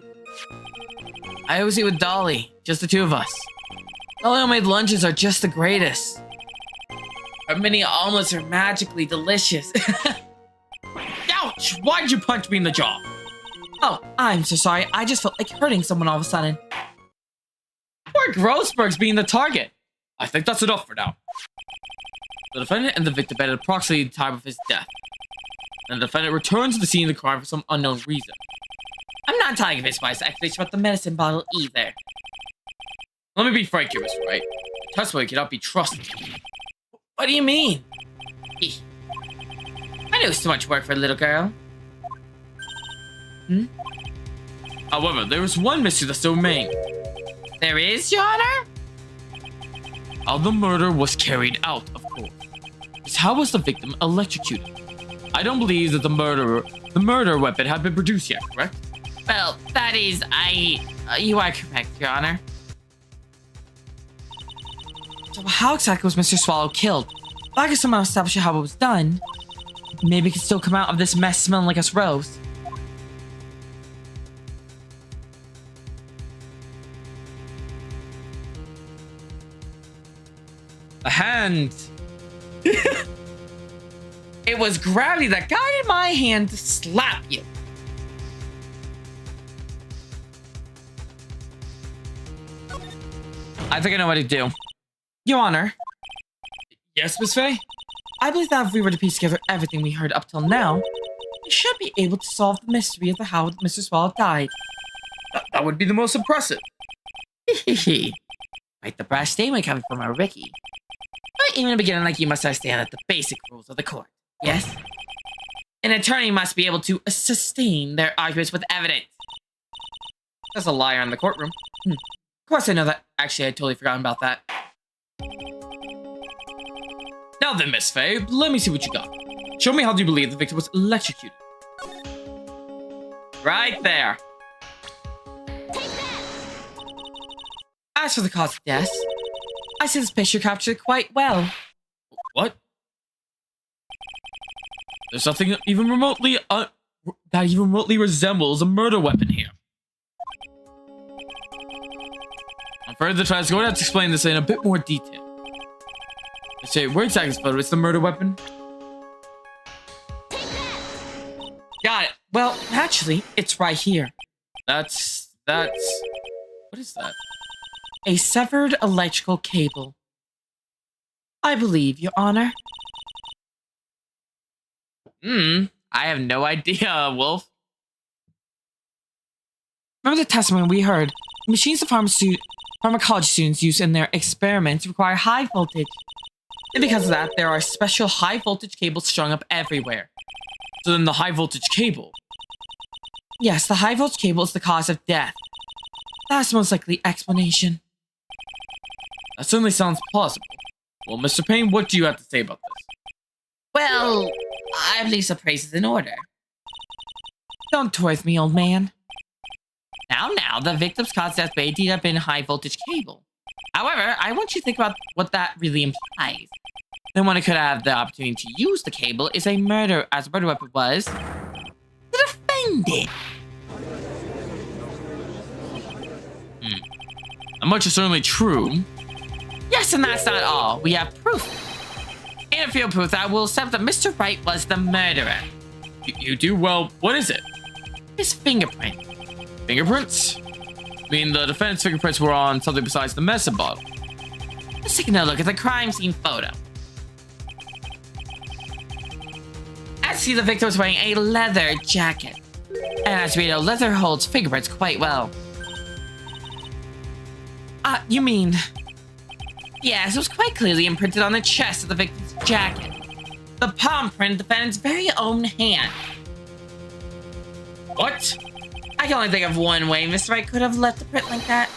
I always eat with Dolly, just the two of us. Dolly homemade lunches are just the greatest. Our mini omelets are magically delicious. Ouch! Why'd you punch me in the jaw? Oh, I'm so sorry. I just felt like hurting someone all of a sudden. Poor Grossberg's being the target. I think that's enough for now. The defendant and the victim met at approximately the time of his death. And the defendant returns to the scene of the crime for some unknown reason. I'm not talking about spice activation about the medicine bottle either. Let me be frank here, Mr. Wright. Testimony cannot be trusted. What do you mean? I know it's too much work for a little girl. However, there is one mystery that still remains. There is, Your Honor? How the murder was carried out, of course. Just how was the victim electrocuted? I don't believe that the murder weapon had been produced yet, correct? Well, that is, you are correct, Your Honor. So how exactly was Mr. Swallow killed? If I could somehow establish how it was done, maybe it could still come out of this mess smelling like a rose. A hand! It was gravity that guided my hand to slap you. I think I know what to do. Your Honor, Yes, Miss Faye? I believe that if we were to piece together everything we heard up till now, we should be able to solve the mystery of how Mr. Swallow died. That would be the most impressive. Right, the brass statement coming from our Ricky. But even in the beginning, like you must understand that the basic rules of the court. Yes? An attorney must be able to sustain their arguments with evidence. There's a liar in the courtroom. Of course I know that. Actually, I totally forgot about that. Now then, Miss Faye, let me see what you got. Show me how you believe the victim was electrocuted. Right there. As for the cause of death, I see this picture captured quite well. What? There's nothing even remotely that even remotely resembles a murder weapon here. I'm afraid the trial's going to have to explain this in a bit more detail. Let's say, where exactly is the photo? It's the murder weapon? Got it. Well, actually, it's right here. That's... What is that? A severed electrical cable. I believe, Your Honor. I have no idea, Wolf. Remember the testimony we heard? The machines the pharmacology students use in their experiments require high voltage. And because of that, there are special high voltage cables strung up everywhere. So then the high voltage cable. Yes, the high voltage cable is the cause of death. That's the most likely explanation. That certainly sounds plausible. Well, Mr. Payne, what do you have to say about this? Well, I believe some praise is in order. Don't toy with me, old man. Now, the victim's caused death by ending up in high voltage cable. However, I want you to think about what that really implies. Then one could have the opportunity to use the cable as a murder weapon was to defend it. That much is certainly true. Yes, and that's not all. We have proof. In a field proof that will accept that Mr. Wright was the murderer. You do? Well, what is it? His fingerprint. Fingerprints? I mean, the defendant's fingerprints were on something besides the medicine bottle. Let's take another look at the crime scene photo. I see the victim was wearing a leather jacket. And as we know, leather holds fingerprints quite well. You mean... Yes, it was quite clearly imprinted on the chest of the victim's jacket. The palm print of the defendant's very own hand. What? I can only think of one way Mr. Wright could have left the print like that.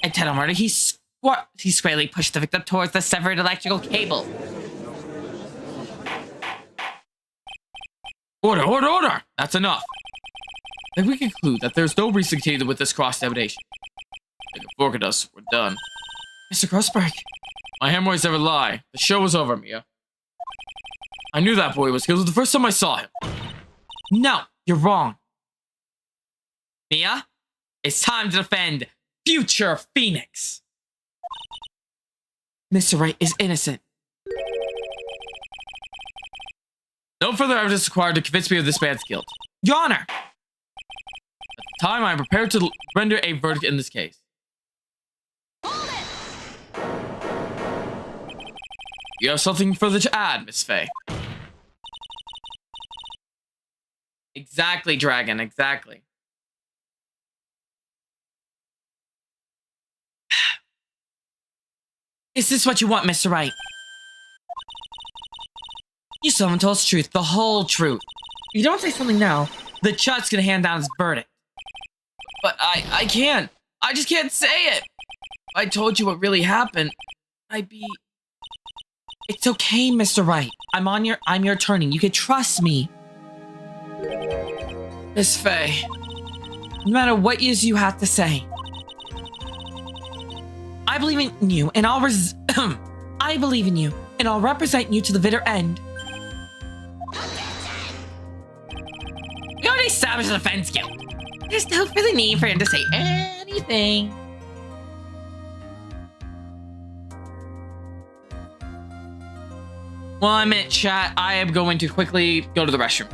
At Ted murder, he squarely pushed the victim towards the severed electrical cable. Order! That's enough. I think we conclude that there's no reason to continue with this cross-examination. Take a fork at us. We're done. Mr. Grossberg. My hemorrhoids never lie. The show was over, Mia. I knew that boy was killed the first time I saw him. No, you're wrong. Mia, it's time to defend future Phoenix. Mr. Wright is innocent. No further evidence required to convince me of this man's guilt. Your Honor. At the time, I am prepared to render a verdict in this case. You have something further to add, Miss Faye? Exactly, Dragon, exactly. Is this what you want, Mr. Wright? You still haven't told us the truth, the whole truth. If you don't say something now, the judge's gonna hand down his verdict. But I can't. I just can't say it. If I told you what really happened, I'd be... It's okay, Mr. Wright. I'm your attorney. You can trust me. Miss Faye. No matter what it is you have to say. I believe in you, and I believe in you, and I'll represent you to the bitter end. We already established the defense guilt. There's no further need for him to say anything. One minute, chat. I am going to quickly go to the restroom.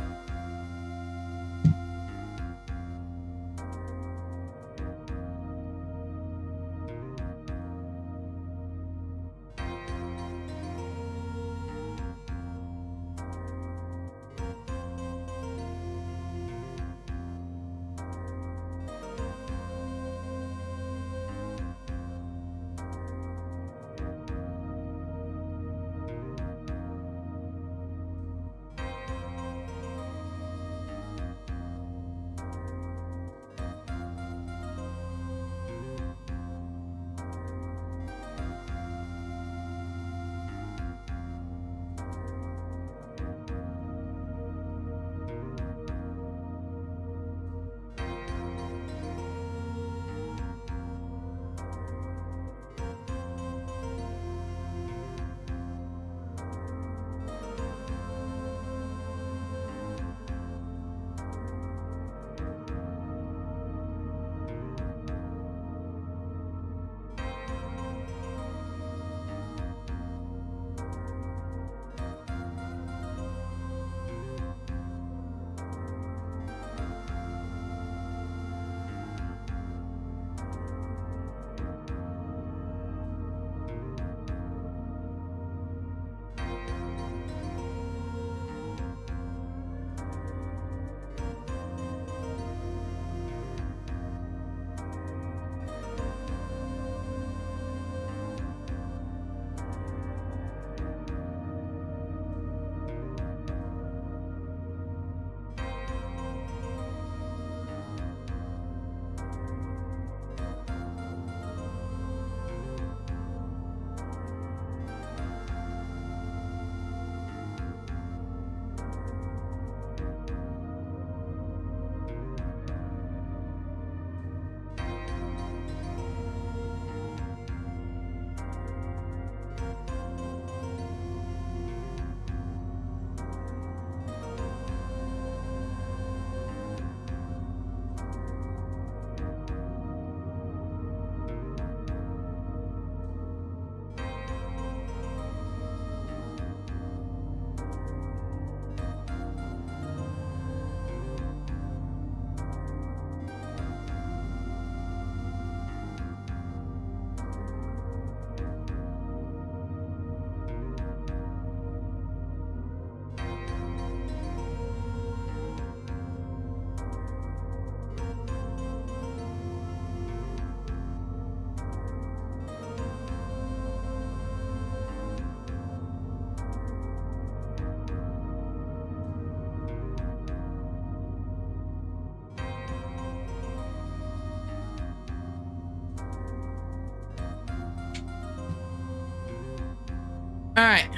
Alright.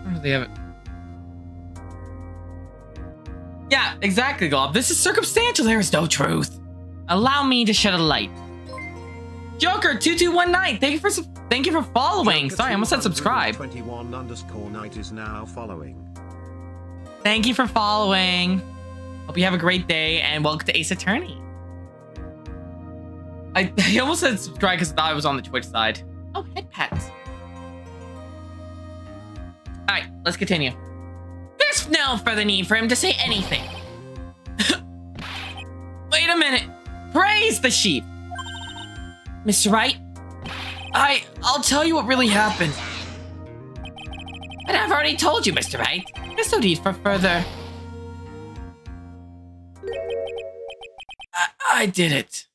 Where do they have it? Yeah, exactly, Glob. This is circumstantial. There is no truth. Allow me to shed a light. Joker2219, thank you for following. Sorry, I almost said subscribe. 21_night is now following. Thank you for following. Hope you have a great day and welcome to Ace Attorney. I almost said subscribe because I thought I was on the Twitch side. Oh, head pats. Alright, let's continue. There's no further need for him to say anything. Wait a minute. Praise the sheep. Mr. Wright? I'll tell you what really happened. But I've already told you, Mr. Wright. There's no need for further. I did it.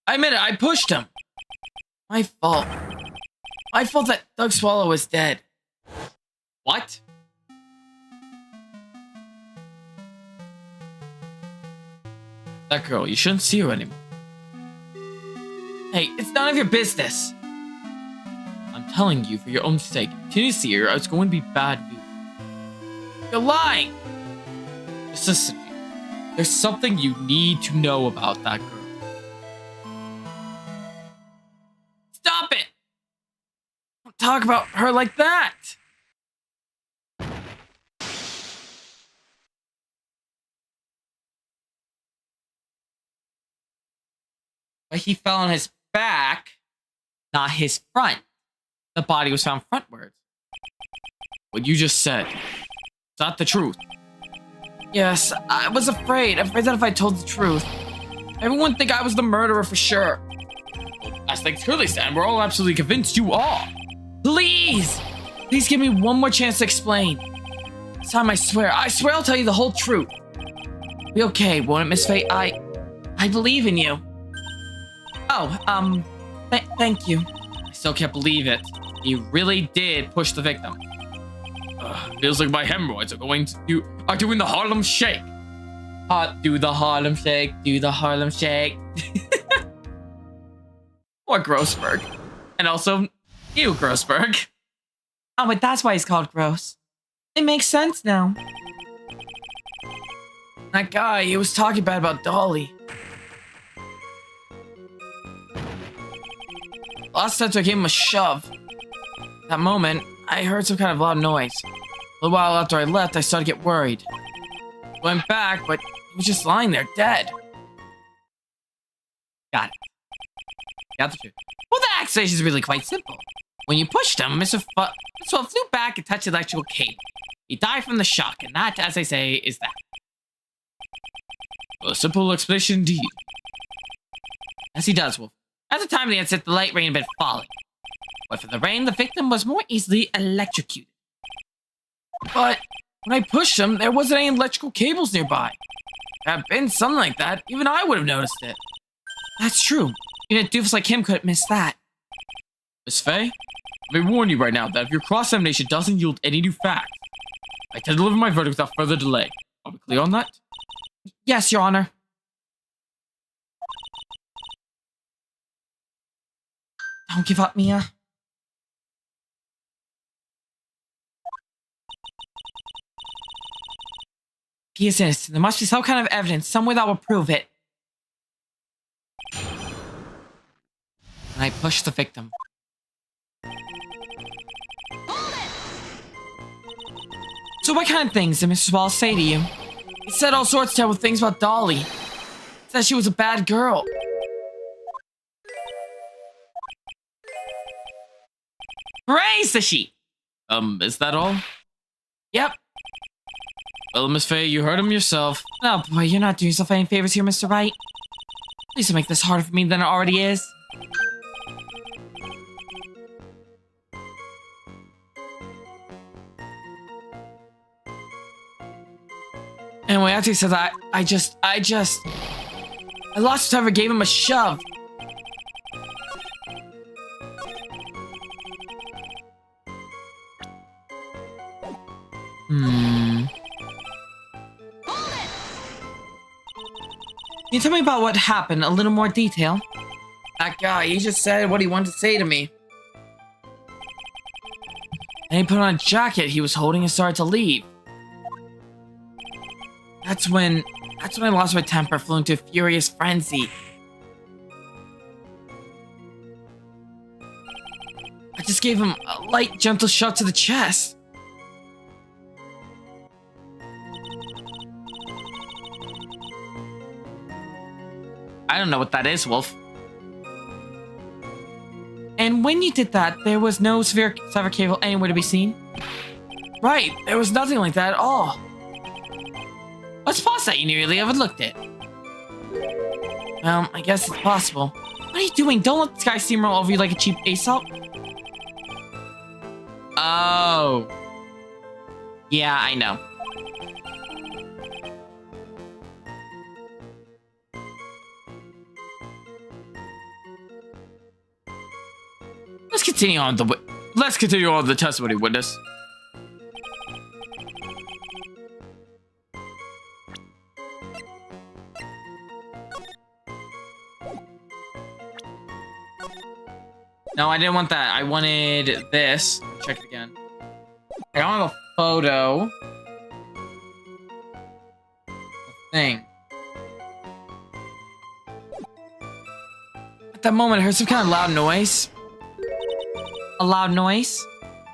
I admit it, I pushed him. My fault. My fault that Doug Swallow was dead. What? That girl, you shouldn't see her anymore. Hey, it's none of your business. I'm telling you, for your own sake, continue to see her, it's going to be bad news. You're lying. Just listen to me. There's something you need to know about that girl. Stop it. Don't talk about her like that. But he fell on his back, not his front. The body was found frontwards. What you just said, is that the truth? Yes, I was afraid. Afraid that if I told the truth, everyone would think I was the murderer for sure. As things currently stand, we're all absolutely convinced you are. Please! Please give me one more chance to explain. This time I swear I'll tell you the whole truth. Be okay, won't it, Miss Fate? I believe in you. Oh, thank you. I still can't believe it. You really did push the victim. Feels like my hemorrhoids are doing the Harlem Shake. Do the Harlem Shake, do the Harlem Shake. Or Grossberg. And also, you, Grossberg. Oh, but that's why he's called Gross. It makes sense now. That guy, he was talking bad about Dolly. Last time I gave him a shove. That moment, I heard some kind of loud noise. A little while after I left, I started to get worried. Went back, but he was just lying there, dead. Got it. Got the truth. Well, the accusation is really quite simple. When you pushed him, Mr. Flew back and touched the electrical cable. He died from the shock, and that, as they say, is that. A simple explanation indeed. As he does, Wolf. At the time of the incident, the light rain had been falling. But for the rain, the victim was more easily electrocuted. But when I pushed him, there wasn't any electrical cables nearby. If there had been something like that, even I would have noticed it. That's true. Even a doofus like him couldn't miss that. Miss Faye, let me warn you right now that if your cross-examination doesn't yield any new facts, I can deliver my verdict without further delay. Are we clear on that? Yes, Your Honor. Don't give up, Mia. He is innocent. There must be some kind of evidence, somewhere that will prove it. And I pushed the victim. So what kind of things did Mr. Wallace say to you? He said all sorts of terrible things about Dolly. He said she was a bad girl. Praise the sheep. Is that all? Yep. Well, Miss Faye, you heard him yourself. Oh boy, you're not doing yourself any favors here, Mr. Wright. Please don't make this harder for me than it already is. Anyway, after he said that, I lost whoever gave him a shove. Can you tell me about what happened? A little more detail. That God, he just said what he wanted to say to me. And he put on a jacket he was holding and started to leave. That's when I lost my temper, flew into a furious frenzy. I just gave him a light, gentle shot to the chest. I don't know what that is, Wolf. And when you did that, there was no severe cable anywhere to be seen? Right, there was nothing like that at all. What's past that you nearly overlooked it? Well, I guess it's possible. What are you doing? Don't let this guy steamroll over you like a cheap assault. Oh. Yeah, I know. Let's continue on the testimony, witness. No, I didn't want that. I wanted this. Check it again. I don't have a photo. Thing. At that moment, I heard some kind of loud noise. A loud noise?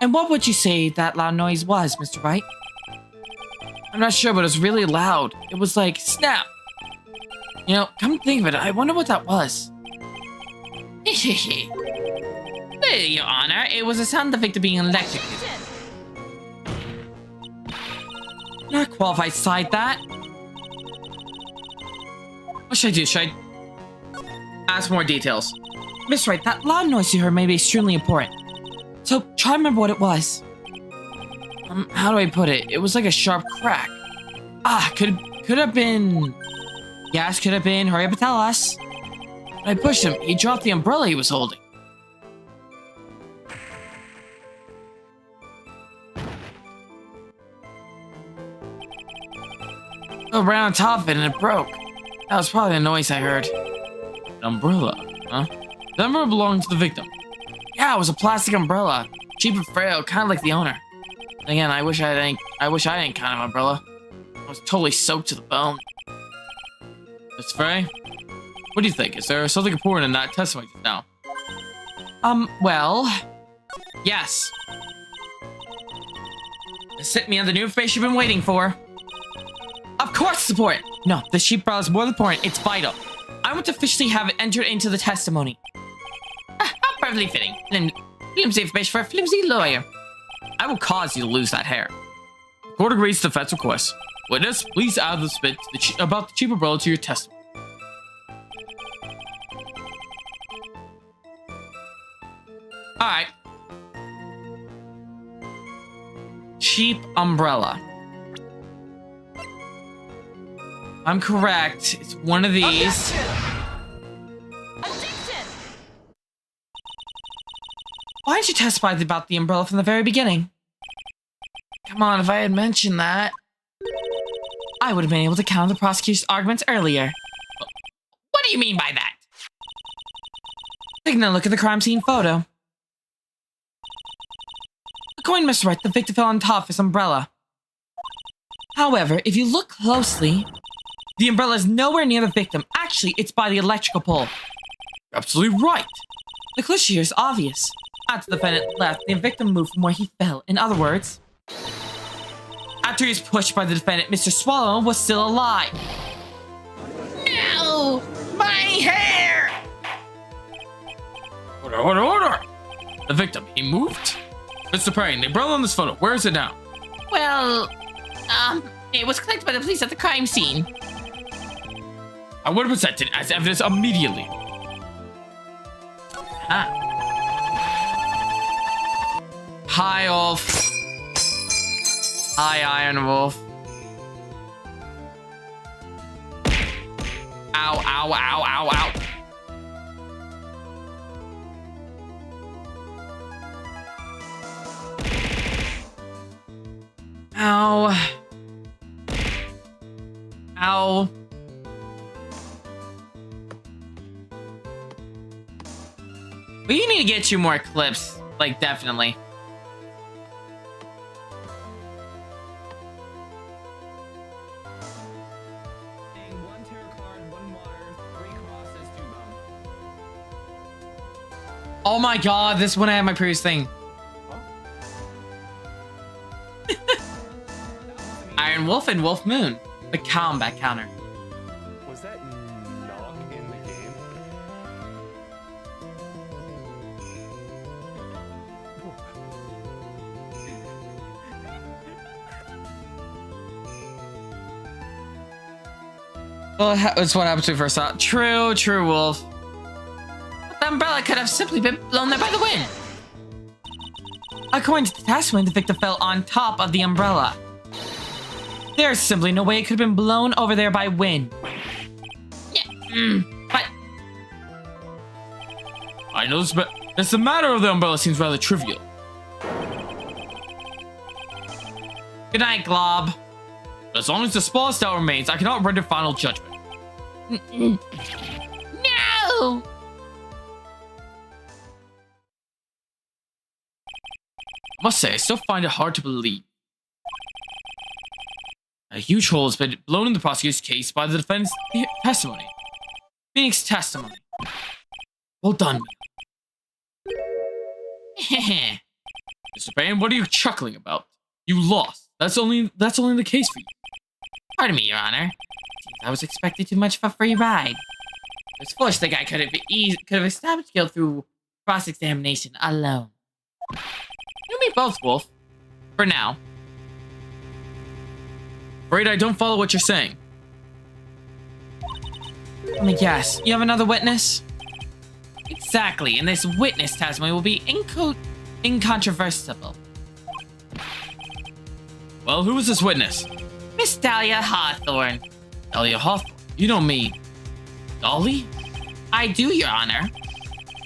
And what would you say that loud noise was, Mr. Wright? I'm not sure, but it was really loud. It was like, snap! You know, come to think of it, I wonder what that was. Your Honor, it was a sound of the victim being electrocuted. Not qualified to cite that. What should I do? Should I ask more details? Miss Wright, that loud noise you heard may be extremely important. So, try to remember what it was. How do I put it? It was like a sharp crack. Ah, could have been... Yes, could have been. Hurry up and tell us. When I pushed him, he dropped the umbrella he was holding. Right on top of it, and it broke. That was probably the noise I heard. An umbrella, huh? The umbrella belonged to the victim. Yeah, it was a plastic umbrella, cheap and frail, kind of like the owner. And again, I wish I had any kind of umbrella. I was totally soaked to the bone. Miss Frey, what do you think? Is there something important in that testimony just now? Well, Yes. sent me on the new information you've been waiting for. Of course it's important. No, the sheep umbrella is more than important. It's vital. I want to officially have it entered into the testimony. How perfectly fitting. Flimsy information for a flimsy lawyer. I will cause you to lose that hair. The court agrees to the defense request. Witness, please add the bit about the cheap umbrella to your testimony. Alright. Cheap umbrella. I'm correct. It's one of these. Why didn't you testify about the umbrella from the very beginning? Come on, if I had mentioned that, I would have been able to counter the prosecution's arguments earlier. What do you mean by that? Taking a look at the crime scene photo. According to Mr. Wright, the victim fell on top of his umbrella. However, if you look closely, the umbrella is nowhere near the victim. Actually, it's by the electrical pole. You're absolutely right. The clue here is obvious. After the defendant left, the victim moved from where he fell. In other words, after he was pushed by the defendant, Mr. Swallow was still alive. No! My hair! Order! The victim, he moved? Mr. Perrin, the umbrella on this photo, where is it now? Well, it was collected by the police at the crime scene. I would have presented it as evidence immediately. Hi, Wolf. Hi, Iron Wolf. Ow, ow, ow, ow, ow. Ow. Ow. We need to get you more clips. Like, definitely. One tarot card, one water, 3 crosses, 2 bone. Oh my god, this one I had my previous thing. Iron Wolf and Wolf Moon. The combat counter. Was that knock in the game? Well, that's what happened to me first thought. True, true, Wolf. But the umbrella could have simply been blown there by the wind. According to the testimony, the victim fell on top of the umbrella. There's simply no way it could have been blown over there by wind. Yeah, but I know this, but the matter of the umbrella seems rather trivial. good night, Glob. As long as the small star remains, I cannot render final judgment. No! I must say, I still find it hard to believe. A huge hole has been blown in the prosecutor's case by the defense testimony. Phoenix testimony. Well done. Mr. Bain, what are you chuckling about? You lost. That's only the case for you. Pardon me, Your Honor. I was expecting too much of a free ride. It's foolish the guy could have established guilt through cross-examination alone. You and me both, Wolf. For now. Afraid I don't follow what you're saying. Let me guess. You have another witness? Exactly, and this witness testimony will be incontrovertible. Well, who is this witness? Miss Dahlia Hawthorne. Dahlia Hawthorne. You don't mean... Dolly? I do, Your Honor.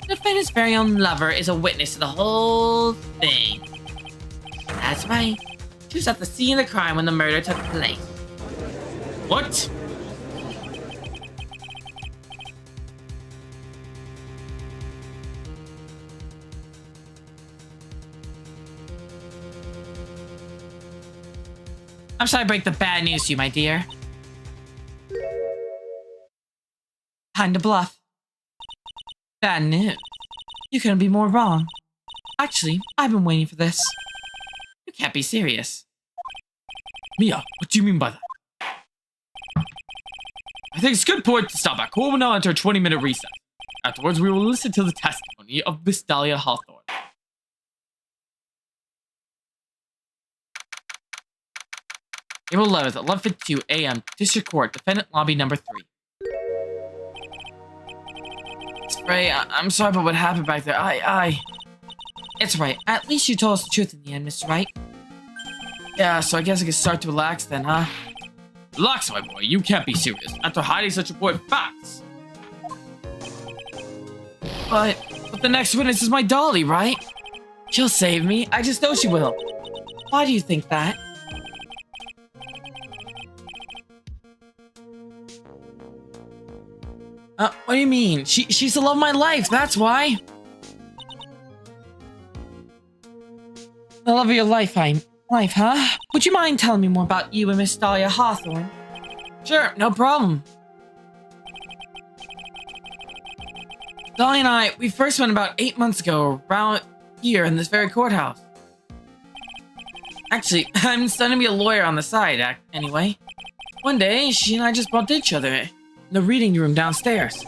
The defendant's very own lover is a witness to the whole thing. That's right. She was at the scene of the crime when the murder took place. What? I'm sorry to break the bad news to you, my dear. Time to bluff. Bad news. You couldn't be more wrong. Actually, I've been waiting for this. You can't be serious. Mia, what do you mean by that? I think it's a good point to stop at. We'll now enter a 20-minute recess. Afterwards, we will listen to the testimony of Miss Dahlia Hawthorne. April 11th, 11:52 a.m. District Court, Defendant Lobby Number 3. Spray, I'm sorry about what happened back there. It's right. At least you told us the truth in the end, Mr. Wright. Yeah, so I guess I can start to relax then, huh? Relax, my boy. You can't be serious. After hiding such important facts. But the next witness is my Dolly, right? She'll save me. I just know she will. Why do you think that? What do you mean? She's the love of my life, that's why. The love of your life, huh? Would you mind telling me more about you and Miss Dahlia Hawthorne? Sure, no problem. Dolly and I, we first met about 8 months ago, around here in this very courthouse. Actually, I'm studying to be a lawyer on the side, anyway. One day, she and I just bumped into each other in the reading room downstairs.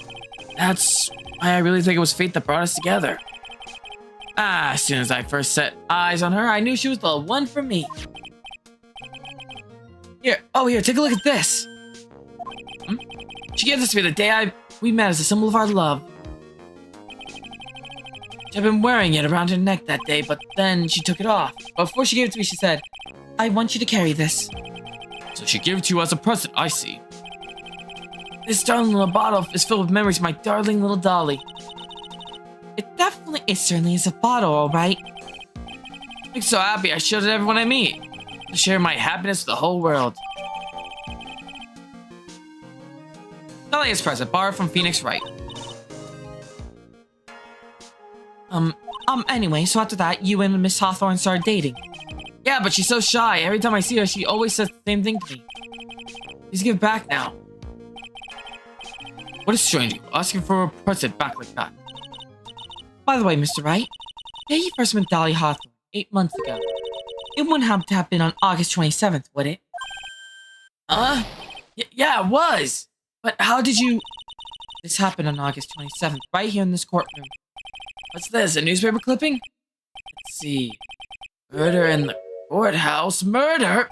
That's why I really think it was fate that brought us together. As soon as I first set eyes on her, I knew she was the one for me. Here, take a look at this. She gave this to me the day we met as a symbol of our love. She'd been wearing it around her neck that day, but then she took it off. But before she gave it to me, she said, I want you to carry this. So she gave it to you as a present, I see. This darling little bottle is filled with memories of my darling little Dolly. It certainly is a bottle, alright. I'm so happy I showed it to everyone I meet. To share my happiness with the whole world. Dahlia's present, borrowed from Phoenix Wright. Anyway, so after that, you and Miss Hawthorne started dating. Yeah, but she's so shy. Every time I see her, she always says the same thing to me. Please give back now. What is strange? Asking for a present back like that. By the way, Mr. Wright, yeah, you first met Dolly Hawthorne 8 months ago. It wouldn't have to happen on August 27th, would it? Yeah, it was. But how did you... This happened on August 27th, right here in this courtroom. What's this? A newspaper clipping? Let's see. Murder in the courthouse. Murder?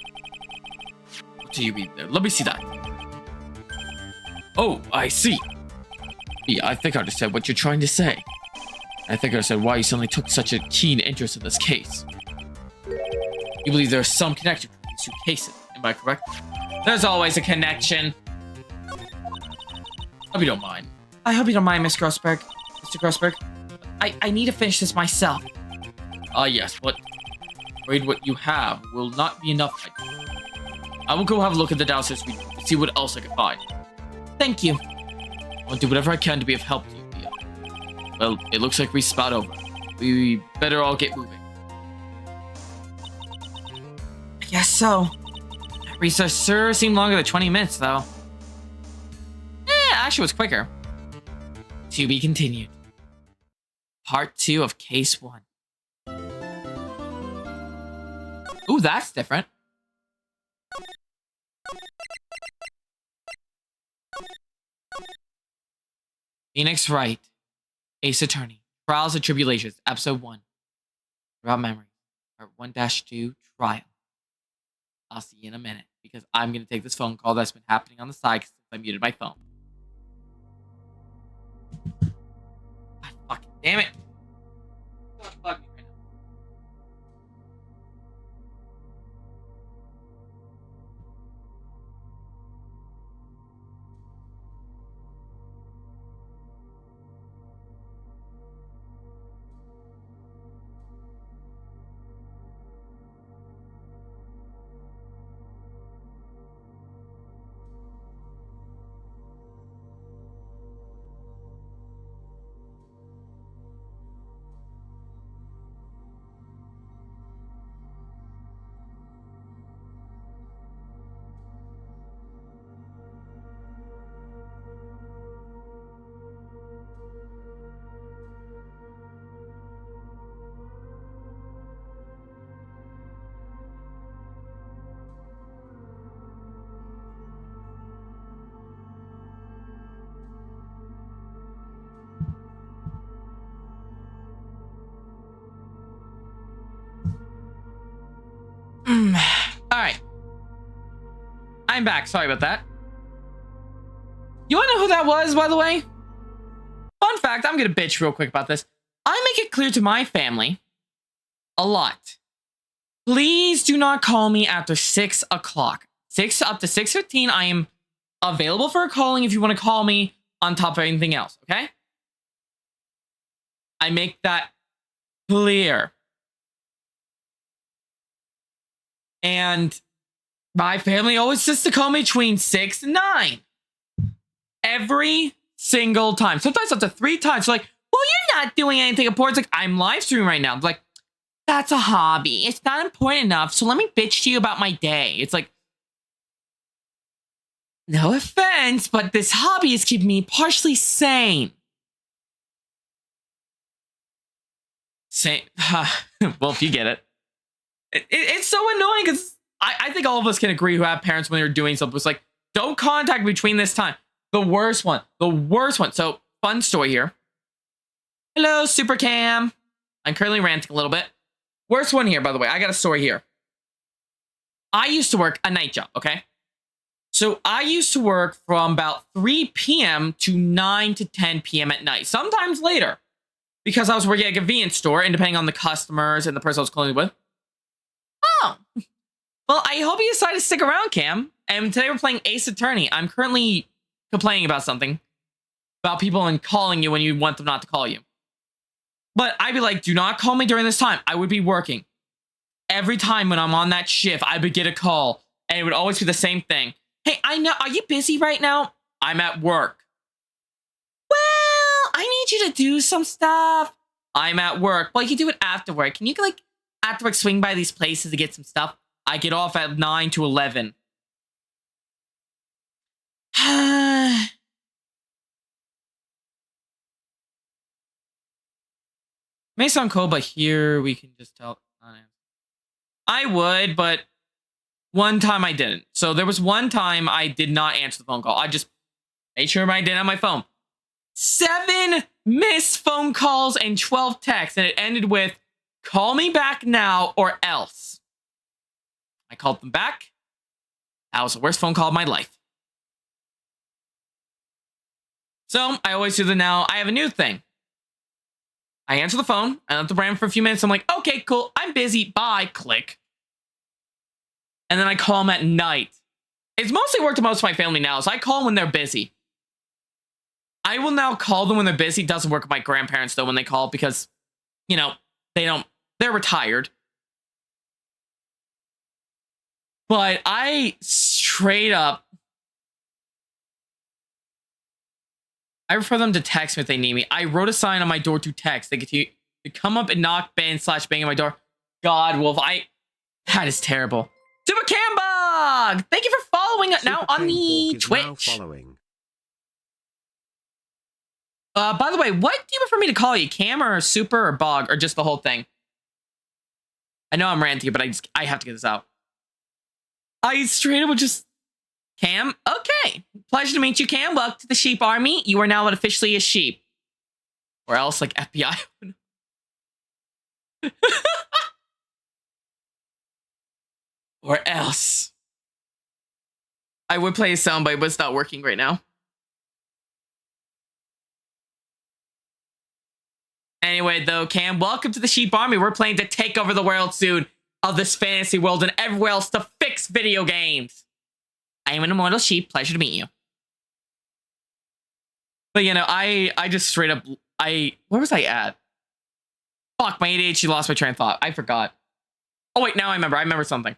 What do you read there? Let me see that. Oh, I see. Yeah, I think I understand what you're trying to say. I think I understand why you suddenly took such a keen interest in this case. You believe there's some connection between these two cases, am I correct? There's always a connection. Hope you don't mind. I hope you don't mind, Miss Grossberg. Mr. Grossberg. I need to finish this myself. Yes, but afraid what you have will not be enough. I will go have a look at the downstairs suite to see what else I can find. Thank you. I'll do whatever I can to be of help to you, Leah. Well, it looks like we spout over. We better all get moving. I guess so. Research sure seemed longer than 20 minutes, though. Actually was quicker. To be continued. Part 2 of Case 1. Ooh, that's different. Phoenix Wright, Ace Attorney, Trials and Tribulations, Episode 1. About Memory, Part 1-2, Trial. I'll see you in a minute, because I'm going to take this phone call that's been happening on the side since I muted my phone. God fucking damn it. God fuck me right now. Alright. I'm back. Sorry about that. You wanna know who that was, by the way? Fun fact, I'm gonna bitch real quick about this. I make it clear to my family a lot. Please do not call me after 6 o'clock. Up to 6:15, I am available for a calling if you want to call me on top of anything else, okay? I make that clear. And my family always says to call me between 6 and 9. Every single time. Sometimes up to 3 times. Like, well, you're not doing anything important. It's like, I'm live streaming right now. I'm like, that's a hobby. It's not important enough. So let me bitch to you about my day. It's like, no offense, but this hobby is keeping me partially sane. Sane. Well, if you get it. It's so annoying because I think all of us can agree who have parents when they're doing something. It's like, don't contact me between this time. The worst one. The worst one. So, fun story here. Hello, Super Cam. I'm currently ranting a little bit. Worst one here, by the way. I got a story here. I used to work a night job, okay? So, I used to work from about 3 p.m. to 9 to 10 p.m. at night. Sometimes later. Because I was working at a convenience store, and depending on the customers and the person I was closing with. Oh. Well, I hope you decided to stick around, Cam. And today we're playing Ace Attorney. I'm currently complaining about something. About people and calling you when you want them not to call you. But I'd be like, do not call me during this time. I would be working. Every time when I'm on that shift, I would get a call. And it would always be the same thing. Hey, I know, are you busy right now? I'm at work. Well, I need you to do some stuff. I'm at work. Well, you can do it after work. Can you, like, after work swing by these places to get some stuff? I get off at 9 to 11. May sound cold, but here we can just tell. I would, but one time I didn't. So there was one time I did not answer the phone call. I just made sure I didn't have my phone. 7 missed phone calls and 12 texts, and it ended with, call me back now or else. I called them back. That was the worst phone call of my life. So I always do that now. I have a new thing. I answer the phone. I let the brand for a few minutes. I'm like, okay, cool. I'm busy. Bye. Click. And then I call them at night. It's mostly worked to most of my family now, so I call them when they're busy. I will now call them when they're busy. Doesn't work with my grandparents, though, when they call, because, you know, they're retired. But I straight up, I prefer them to text me if they need me. I wrote a sign on my door to text. They get to come up and knock, bang, / bang on my door. God, Wolf, that is terrible. Super Cambog! Thank you for following us now on the Twitch. By the way, what do you prefer me to call you? Cam or Super or Bog or just the whole thing? I know I'm ranting, but I have to get this out. I straight up would just... Cam? Okay. Pleasure to meet you, Cam. Welcome to the Sheep Army. You are now officially a sheep. Or else, like, FBI. Or else. I would play a soundbite, but it's not working right now. Anyway, though, Cam, welcome to the Sheep Army. We're planning to take over the world soon of this fantasy world and everywhere else to fix video games. I am an immortal sheep. Pleasure to meet you. But, you know, I just straight up... where was I at? Fuck, my ADHD lost my train of thought. I forgot. Oh, wait, now I remember. I remember something.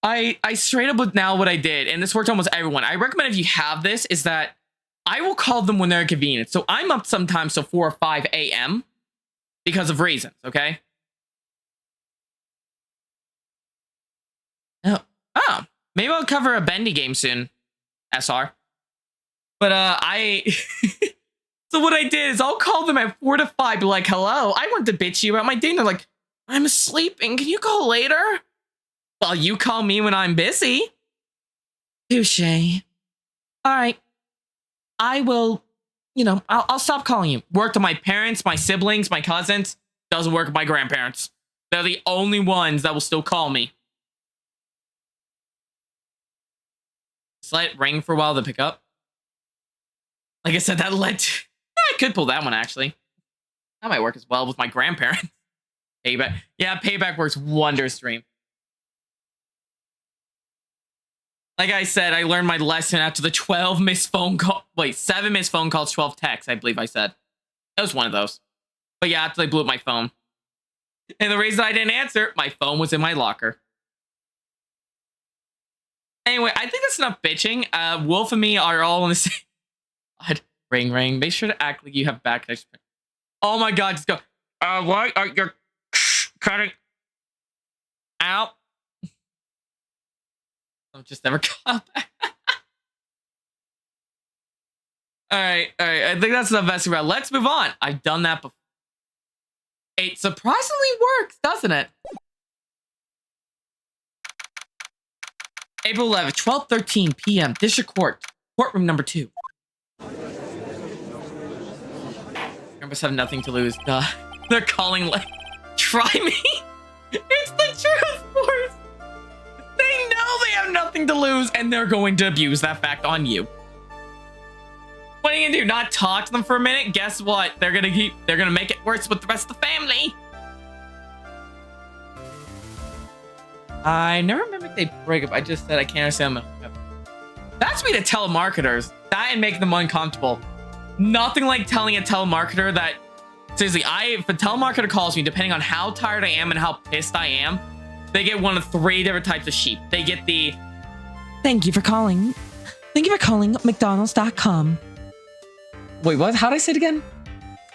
I straight up with now what I did, and this worked almost everyone. I recommend if you have this, is that I will call them when they're convenient. So I'm up sometimes till 4 or 5 a.m. because of reasons, okay? Oh, maybe I'll cover a Bendy game soon, SR. But so what I did is I'll call them at 4 to 5, be like, hello, I want to bitch you about my day. And they're like, I'm sleeping. Can you call later? Well, you call me when I'm busy. Touche. All right. I will, you know, I'll stop calling you. Worked with my parents, my siblings, my cousins. Doesn't work with my grandparents. They're the only ones that will still call me. Just let it ring for a while to pick up. Like I said, that led to... I could pull that one, actually. That might work as well with my grandparents. Payback. Yeah, Payback works wonders, stream. Like I said, I learned my lesson after the 12 missed phone call. Wait, 7 missed phone calls, 12 texts, I believe I said. It was one of those. But yeah, after they blew up my phone. And the reason I didn't answer, my phone was in my locker. Anyway, I think that's enough bitching. Wolf and me are all on the same... God. Ring, ring. Make sure to act like you have back connection. Oh my God, just go. Why are you cutting out? I'll just never call back. Alright. I think that's enough messing around. Let's move on. I've done that before. It surprisingly works, doesn't it? April 11th, 12:13 p.m. District Court. Courtroom number 2. Members have nothing to lose. They're calling like, try me? It's the truth, Force. They know they have nothing to lose, and they're going to abuse that fact on you. What are you gonna do? Not talk to them for a minute? Guess what? They're gonna make it worse with the rest of the family. I never remember if they break up. I just said I can't understand them. That's me to telemarketers. That and make them uncomfortable. Nothing like telling a telemarketer that, seriously, if a telemarketer calls me, depending on how tired I am and how pissed I am, they get one of 3 different types of sheep. They get the, Thank you for calling McDonald's.com. wait, what? How did I say it again?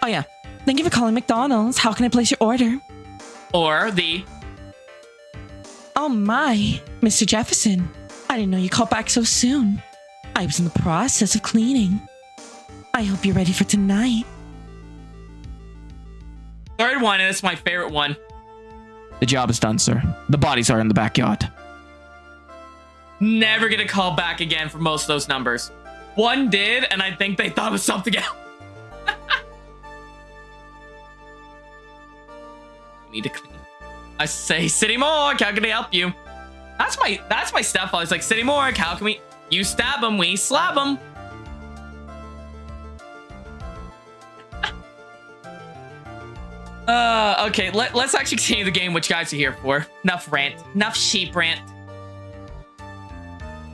Oh, yeah. Thank you for calling McDonald's. How can I place your order? Or the Oh my, Mr. Jefferson. I didn't know you called back so soon. I was in the process of cleaning. I hope you're ready for tonight. third one, and it's my favorite one. The job is done, sir. The bodies are in the backyard. Never get a call back again for most of those numbers. One did, and I think they thought it was something else. We need to clean. I say, City Morgue, how can I help you? That's my stepfather. It's like, City Morgue, how can we? You stab him, we slap him. Okay, let's actually continue the game, which guys are here for. Enough rant. Enough sheep rant.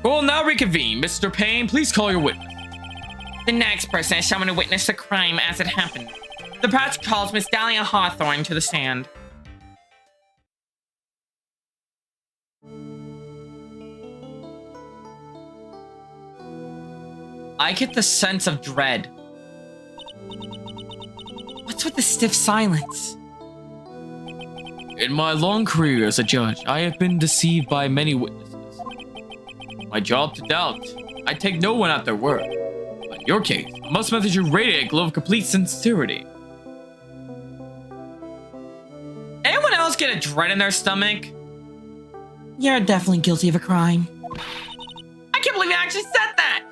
We'll now reconvene. Mr. Payne, please call your witness. The next person is someone who witnessed the crime as it happened. The patch calls Miss Dahlia Hawthorne to the stand. I get the sense of dread. What's with the stiff silence? In my long career as a judge, I have been deceived by many witnesses. My job to doubt. I take no one at their word. But in your case, I must admit that you radiate a glow of complete sincerity. Anyone else get a dread in their stomach? You're definitely guilty of a crime. I can't believe you actually said that!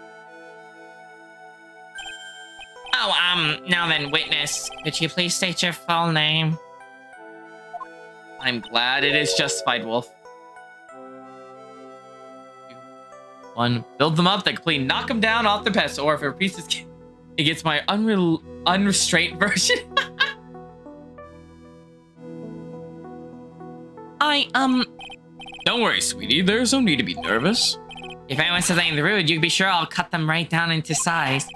Oh, now then, witness, could you please state your full name? I'm glad it is justified, Wolf. 1, build them up, then complete knock them down off their pedestal, or if it repeats it gets my unrestrained version. Don't worry, sweetie. There's no need to be nervous. If anyone says anything rude, you can be sure I'll cut them right down into size.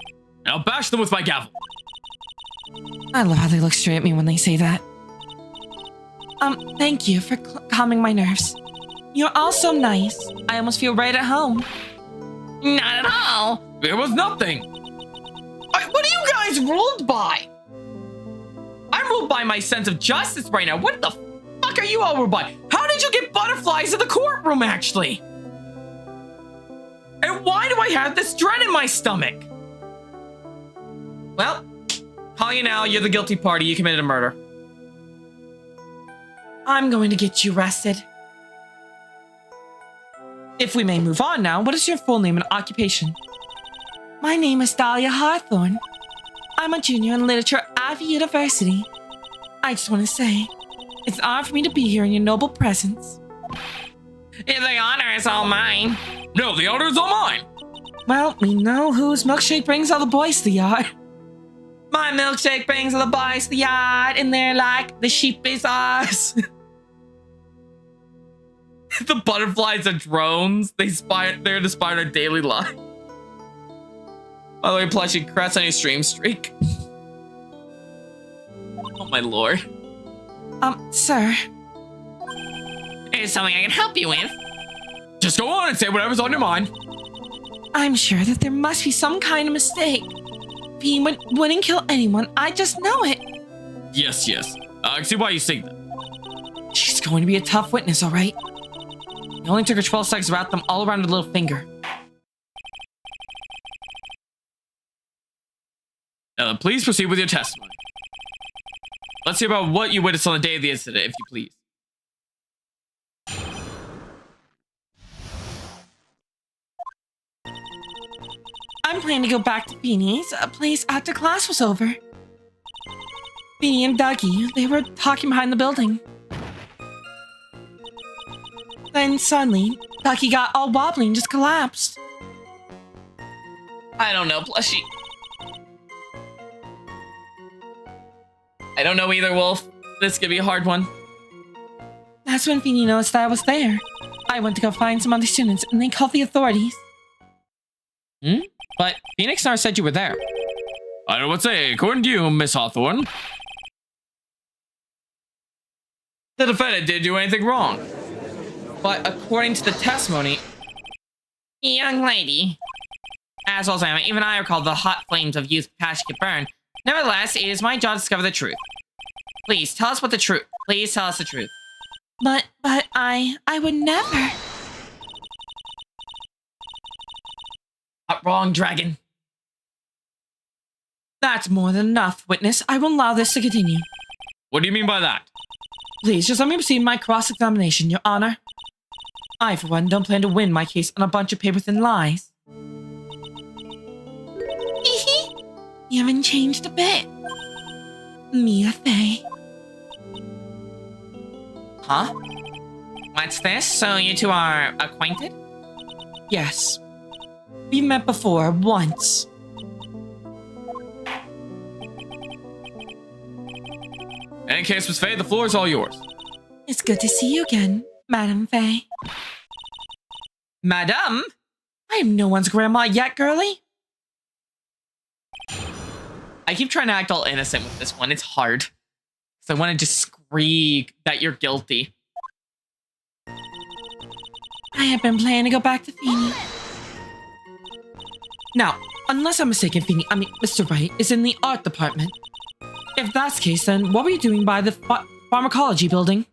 And I'll bash them with my gavel. I love how they look straight at me when they say that. Thank you for calming my nerves. You're all so nice. I almost feel right at home. Not at all. There was nothing. What are you guys ruled by? I'm ruled by my sense of justice right now. What the fuck are you all ruled by? How did you get butterflies in the courtroom, actually? And why do I have this dread in my stomach? Well, call you now. You're the guilty party. You committed a murder. I'm going to get you arrested. If we may move on now, what is your full name and occupation? My name is Dahlia Hawthorne. I'm a junior in literature at Ivy University. I just want to say, it's an honor for me to be here in your noble presence. The honor is all mine. No, the honor is all mine. Well, we know whose milkshake brings all the boys to the yard. My milkshake brings all the boys to the yard, and they're like, the sheep is ours. The butterflies are drones. They're to spy on our daily life. By the way, Plushie, congrats on your stream streak. Oh my lord. Sir. There's something I can help you with. Just go on and say whatever's on your mind. I'm sure that there must be some kind of mistake. He wouldn't kill anyone. I just know it. Yes. I can see why you say that. She's going to be a tough witness, all right? It only took her 12 seconds to wrap them all around her little finger. Now then, please proceed with your testimony. Let's hear about what you witnessed on the day of the incident, if you please. I'm planning to go back to Beanie's place after class was over. Beanie and Dougie, they were talking behind the building. Then suddenly, Dougie got all wobbly and just collapsed. I don't know, Plushie. I don't know either, Wolf. This could be a hard one. That's when Beanie noticed that I was there. I went to go find some other students, and they called the authorities. But Phoenix Star said you were there. I don't know what to say. According to you, Miss Hawthorne, the defendant didn't do anything wrong. But according to the testimony, young lady, as also even I recall the hot flames of youth passion could burn. Nevertheless, it is my job to discover the truth. Please, tell us what the truth. Please tell us the truth. But I would never. Wrong, dragon. That's more than enough, witness. I won't allow this to continue. What do you mean by that? Please, just let me proceed my cross-examination, Your Honor. I, for one, don't plan to win my case on a bunch of paper-thin lies. You haven't changed a bit. Mia Fey. Huh? What's this? So you two are acquainted? Yes. We've met before, once. In any case, Miss Faye, the floor is all yours. It's good to see you again, Madame Fay. Madame? I am no one's grandma yet, girlie. I keep trying to act all innocent with this one. It's hard. So I want to just scream that you're guilty. I have been planning to go back to Feeny. Now, unless I'm mistaken, Mr. Wright is in the art department. If that's the case, then what were you doing by the pharmacology building?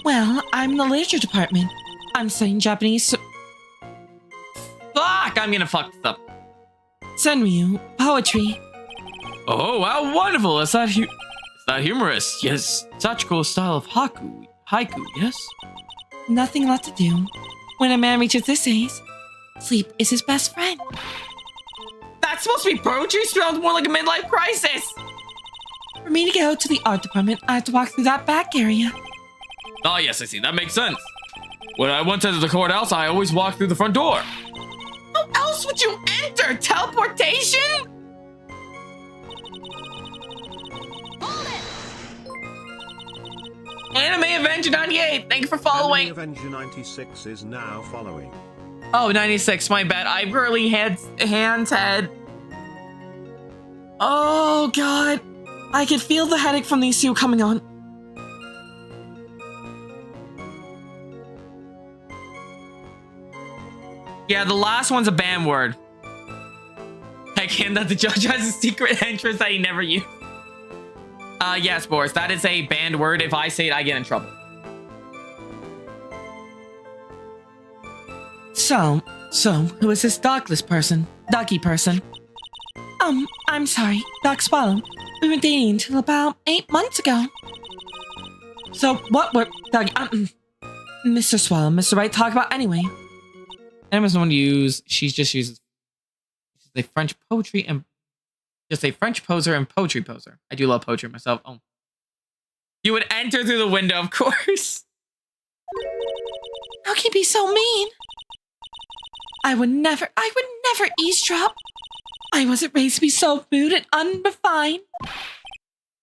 Well, I'm in the literature department. I'm studying Japanese. Fuck! I'm gonna fuck this up. Senryu, poetry. Oh, how wonderful! Is that humorous? Yes, such cool style of haiku, yes? Nothing left to do. When a man reaches this age, sleep is his best friend. That's supposed to be poetry? Sounds more like a midlife crisis. For me to go to the art department, I have to walk through that back area. Oh, yes, I see. That makes sense. When I went to the courthouse, I always walked through the front door. How else would you enter? Teleportation? Anime Avenger 98, thank you for following. Anime Avenger 96 is now following. Oh, 96, my bad. I really had hands head. Oh, God. I could feel the headache from these two coming on. Yeah, the last one's a banned word. I can't that the judge has a secret entrance that he never used. Yes, Boris, that is a banned word. If I say it, I get in trouble. So, who is this dockless person? Ducky person? I'm sorry, Doc Swallow. We were dating until about 8 months ago. So, what were, Doug, Mr. Swallow, Mr. Wright talk about anyway? Anyone someone to use, she just uses a French poetry and just a French poser and poetry poser. I do love poetry myself. Oh. You would enter through the window, of course. How can you be so mean? I would never eavesdrop. I wasn't raised to be so rude and unrefined.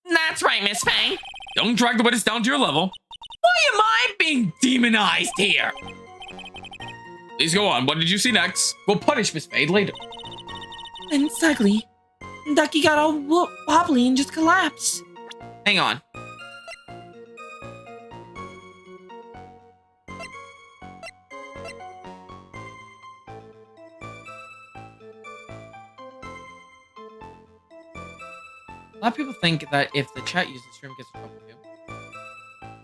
That's right, Miss Fang. Don't drag the witness down to your level. Why am I being demonized here? Please go on. What did you see next? We'll punish Miss Fade later. And suddenly, Ducky got all wobbly and just collapsed. Hang on. A lot of people think that if the chat uses the stream, it gets in trouble too.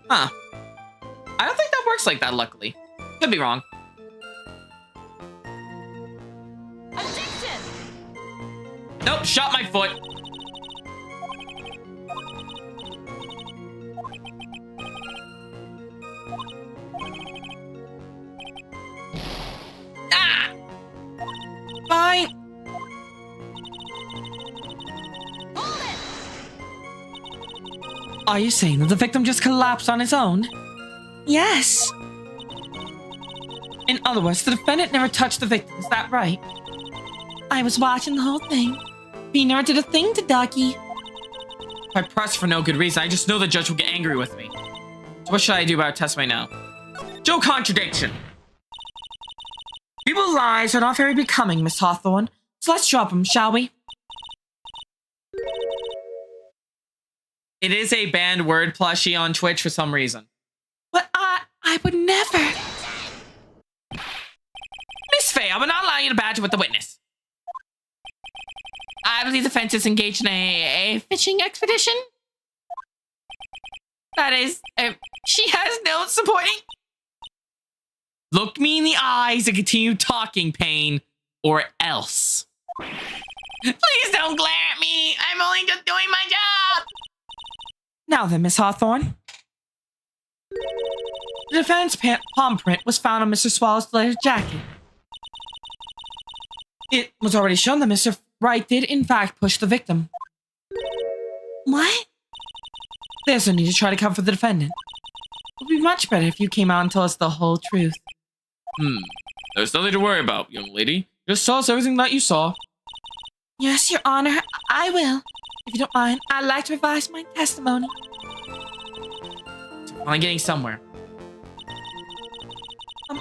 Huh. I don't think that works like that, luckily. Could be wrong. Objection! Nope, shot my foot. Ah! Fine. Are you saying that the victim just collapsed on his own? Yes. In other words, the defendant never touched the victim, is that right? I was watching the whole thing. He never did a thing to Ducky. If I press for no good reason, I just know the judge will get angry with me. So what should I do about a testimony now? Joe contradiction. People's lies are not very becoming, Miss Hawthorne. So let's drop them, shall we? It is a banned word plushie on Twitch for some reason. But I would never. Miss Faye, I will not allow you to badger with the witness. I believe the fence is engaged in a fishing expedition. That is, she has no supporting. Look me in the eyes and continue talking, Pain, or else. Please don't glare at me. I'm only just doing my job. Now then, Miss Hawthorne. The defendant's palm print was found on Mr. Swallow's leather jacket. It was already shown that Mr. Wright did, in fact, push the victim. What? There's no need to try to cover for the defendant. It would be much better if you came out and told us the whole truth. There's nothing to worry about, young lady. Just tell us everything that you saw. Yes, Your Honor, I will. If you don't mind, I'd like to revise my testimony. I'm getting somewhere.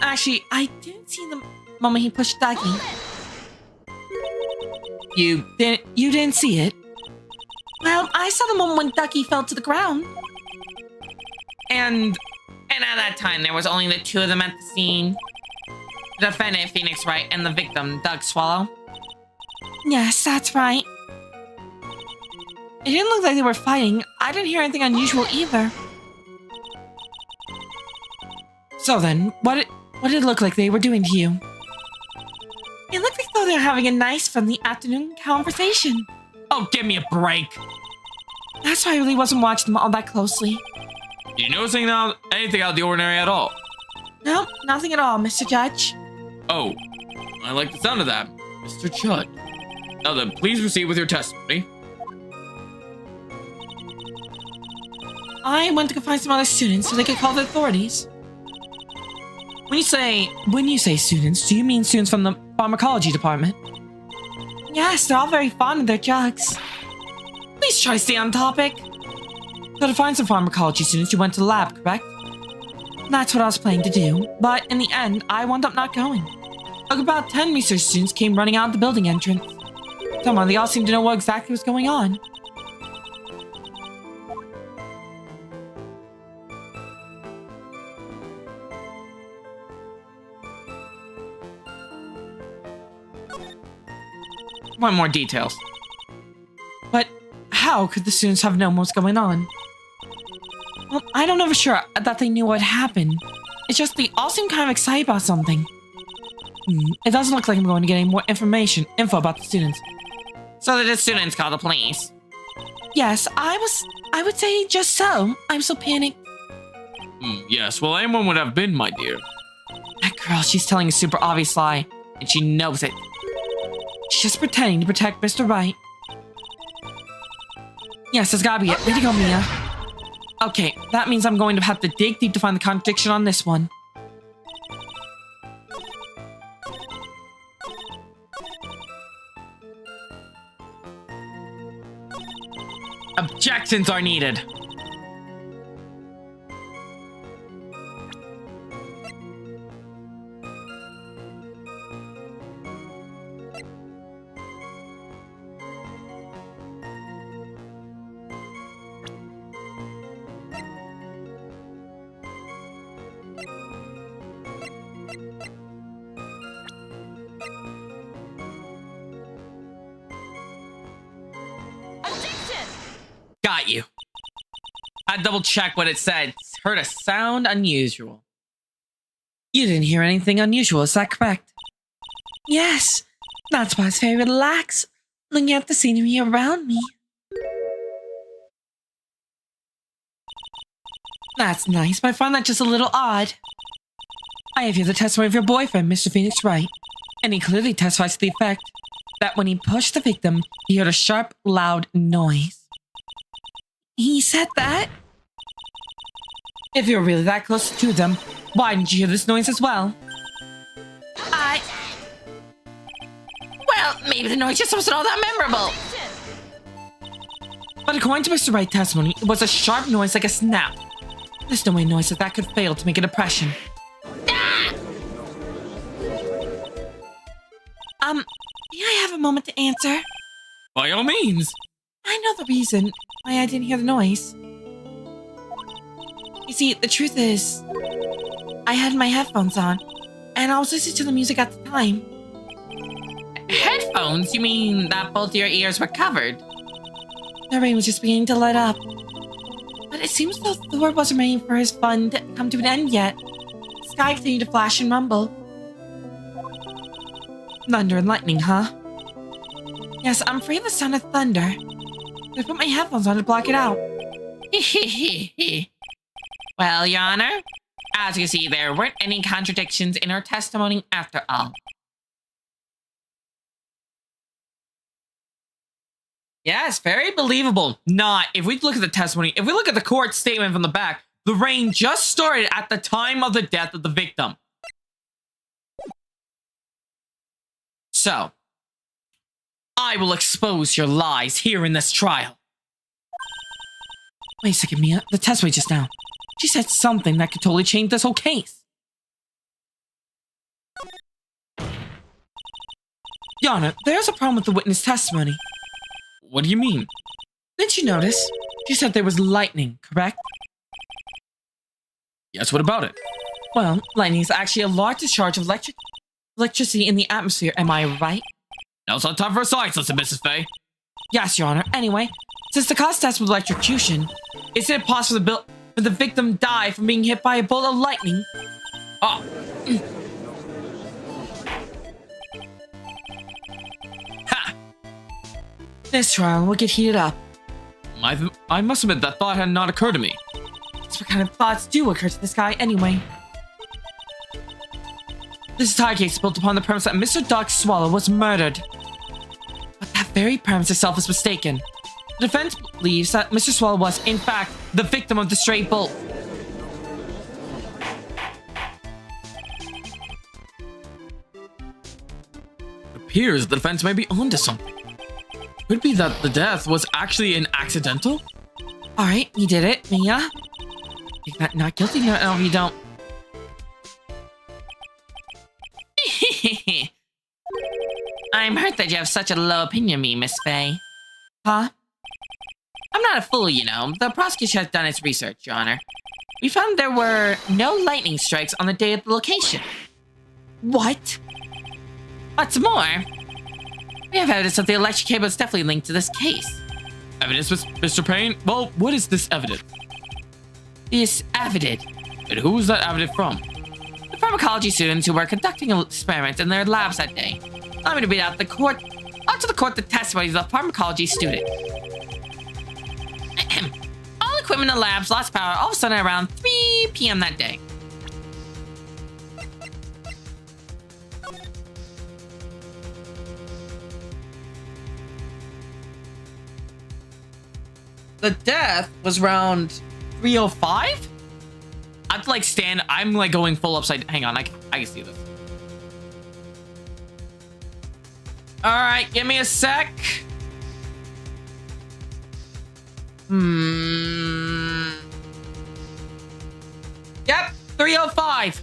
Actually, I didn't see the moment he pushed Dougie. You didn't see it? Well, I saw the moment when Ducky fell to the ground. And at that time, there was only the two of them at the scene. The defendant, Phoenix Wright, and the victim, Doug Swallow. Yes, that's right. It didn't look like they were fighting. I didn't hear anything unusual either. So then, what did it look like they were doing to you? It looked like though they were having a nice, friendly afternoon conversation. Oh, give me a break. That's why I really wasn't watching them all that closely. Did you notice anything out of the ordinary at all? Nope, nothing at all, Mr. Judge. Oh, I like the sound of that, Mr. Judd. Now then, please proceed with your testimony. I went to go find some other students so they could call the authorities. When you say students, do you mean students from the pharmacology department? Yes, they're all very fond of their drugs. Please try to stay on topic. So to find some pharmacology students, you went to the lab, correct? That's what I was planning to do, but in the end, I wound up not going. Like about 10 research students came running out of the building entrance. Somehow they all seemed to know what exactly was going on. Want more details? But how could the students have known what's going on? Well, I don't know for sure that they knew what happened. It's just they all seem kind of excited about something. It doesn't look like I'm going to get any more info about the students. So did the students call the police? Yes, I would say just so. I'm so panicked. Yes, well, anyone would have been, my dear. That girl, she's telling a super obvious lie, and she knows it. She's just pretending to protect Mr. Wright. Yes, that's gotta be it. Way to go, Mia. Okay, that means I'm going to have to dig deep to find the contradiction on this one. Objections are needed. Got you. I double checked what it said. Heard a sound unusual. You didn't hear anything unusual, is that correct? Yes, that's why I was very relaxed, looking at the scenery around me. That's nice, but I find that just a little odd. I have here the testimony of your boyfriend, Mr. Phoenix Wright, and he clearly testifies to the effect that when he pushed the victim, he heard a sharp, loud noise. He said that? If you're really that close to them, why didn't you hear this noise as well? Well, maybe the noise just wasn't all that memorable. But according to Mr. Wright's testimony, it was a sharp noise like a snap. There's no way noise like that could fail to make an impression. May I have a moment to answer? By all means. I know the reason why I didn't hear the noise. You see, the truth is, I had my headphones on, and I was listening to the music at the time. Headphones? You mean that both your ears were covered? The rain was just beginning to let up. But it seems though Thor wasn't ready for his fun to come to an end yet. The sky continued to flash and rumble. Thunder and lightning, huh? Yes, I'm afraid of the sound of thunder. I put my headphones on to block it out. Well, Your Honor, as you see, there weren't any contradictions in her testimony after all. Yes, very believable. Not. If we look at the testimony, if we look at the court statement from the back, the rain just started at the time of the death of the victim. So, I will expose your lies here in this trial. Wait a second, Mia. The testimony just now. She said something that could totally change this whole case. Yana, there's a problem with the witness testimony. What do you mean? Didn't you notice? She said there was lightning, correct? Yes, what about it? Well, lightning is actually a large discharge of electricity in the atmosphere, am I right? Now it's not time for a science lesson, Mrs. Faye. Yes, Your Honor. Anyway, since the cause test was electrocution, is it possible for the victim die from being hit by a bolt of lightning? Ah. Ha! This trial will get heated up. I must admit that thought had not occurred to me. That's what kind of thoughts do occur to this guy anyway. This entire case is built upon the premise that Mr. Doc Swallow was murdered. But that very premise itself is mistaken. The defense believes that Mr. Swallow was, in fact, the victim of the stray bolt. It appears the defense may be onto something. Could it be that the death was actually an accidental? Alright, you did it, Mia. You're not guilty, no, you don't. I'm hurt that you have such a low opinion of me, Miss Faye. Huh? I'm not a fool, you know. The prosecution has done its research, Your Honor. We found there were no lightning strikes on the day of the location. What? What's more, we have evidence that the electric cable is definitely linked to this case. Evidence, Mr. Payne? Well, what is this evidence? This evidence. And who was that evidence from? The pharmacology students who were conducting experiments in their labs that day. Allow me to read out to the court the testimonies of the pharmacology student. All equipment in the labs lost power all of a sudden around 3 p.m. that day. The death was around 3:05? I'd like stand. I'm like going full upside. Hang on, I can see this. All right, give me a sec. Yep, 3:05.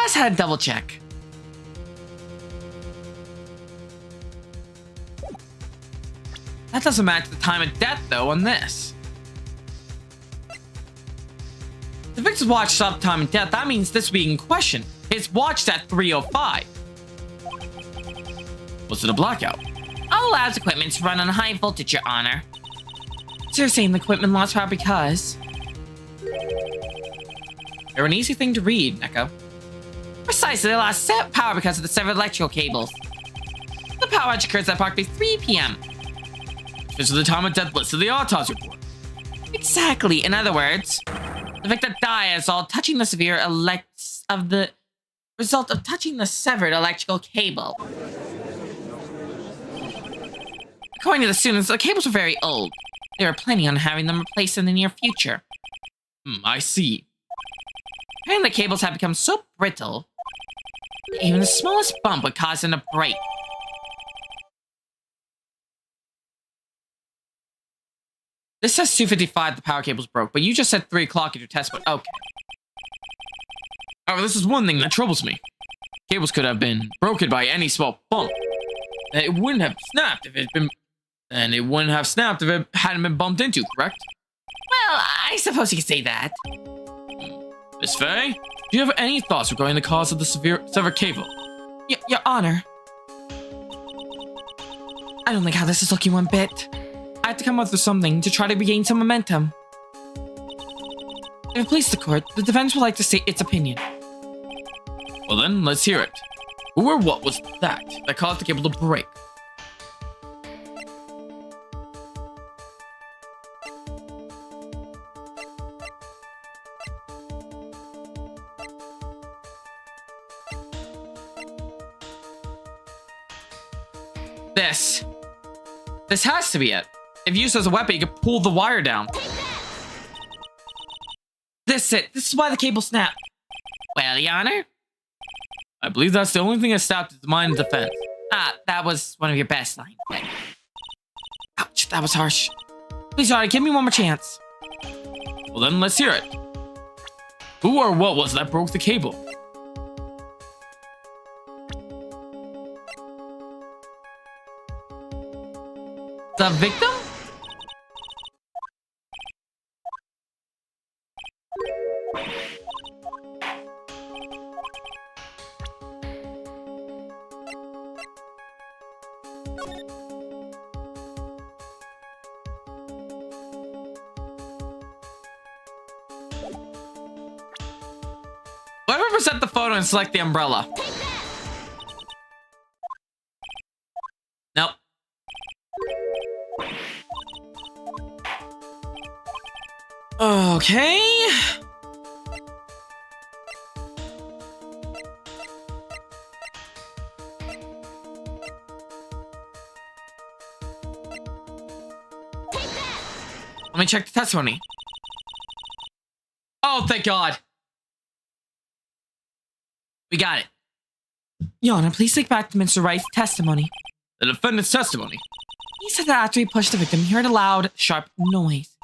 Just had to double check. That doesn't match the time of death, though, on this. The victim's watch stopped time of death. That means this being questioned. It's watched at 3:05. Was it a blackout? All labs equipment's run on high voltage, Your Honor. So you're saying the equipment lost power because... They're an easy thing to read, Neko. Precisely, they lost power because of the severed electrical cables. The power outage occurs at approximately 3 p.m. This is the time of death listed in the autopsy report. Exactly. In other words, the victim died as all touching the result of touching the severed electrical cable. According to the students, the cables were very old. They were planning on having them replaced in the near future. I see. Apparently the cables had become so brittle, even the smallest bump would cause them to break. This says 2:55 the power cables broke, but you just said 3 o'clock in your test, but okay. However, this is one thing that troubles me. Cables could have been broken by any small bump. It wouldn't have snapped if it had been And it wouldn't have snapped if it hadn't been bumped into, correct? Well, I suppose you could say that. Miss Faye, do you have any thoughts regarding the cause of the severed cable? Your Honor. I don't like how this is looking one bit. I have to come up with something to try to regain some momentum. If it pleases the court, the defense would like to state its opinion. Well then, let's hear it. Who or what was that caused the cable to break? This has to be it. If used as a weapon, you could pull the wire down. This is why the cable snapped. Well, Your Honor? I believe that's the only thing that stopped its mine defense. Ah, that was one of your best lines. Ouch, that was harsh. Please, Your Honor, give me one more chance. Well then, let's hear it. Who or what was that broke the cable? The victim? Whoever present the photo and select the umbrella. Nope. Okay. Let me check the testimony. Oh, thank God. We got it. Your Honor, please take back Mr. Wright's testimony. The defendant's testimony. He said that after he pushed the victim, he heard a loud, sharp noise.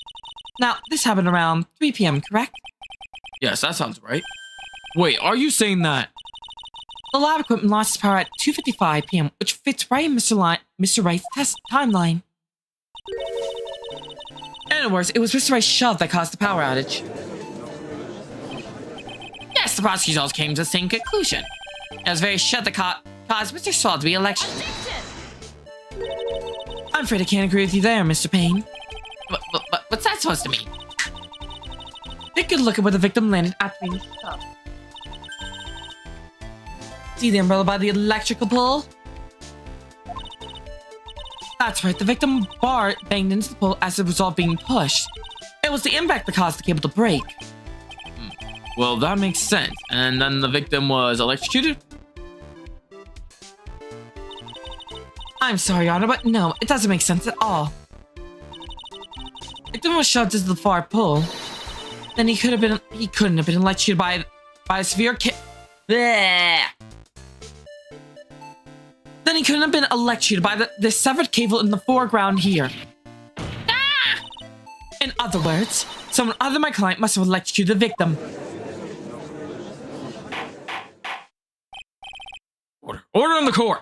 Now, this happened around 3 p.m., correct? Yes, that sounds right. Wait, are you saying that? The lab equipment lost its power at 2:55 p.m., which fits right in Mr. Wright's test timeline. In other words, it was Mr. Wright's shove that caused the power outage. Yes, the prosecutors came to the same conclusion. It was very shut that caused Mr. Saul to be electrocuted. I'm afraid I can't agree with you there, Mr. Payne. What's that supposed to mean? Take a good look at where the victim landed after being shoved. See the umbrella by the electrical pole? That's right, the victim bar banged into the pole as it was all being pushed. It was the impact that caused the cable to break. Well, that makes sense. And then the victim was electrocuted? I'm sorry, Your Honor, but no, it doesn't make sense at all. The victim was shoved into the far pole. Then he couldn't have been electrocuted by a severe Then he couldn't have been electrocuted by the severed cable in the foreground here. Ah! In other words, someone other than my client must have electrocuted the victim. Order in the court!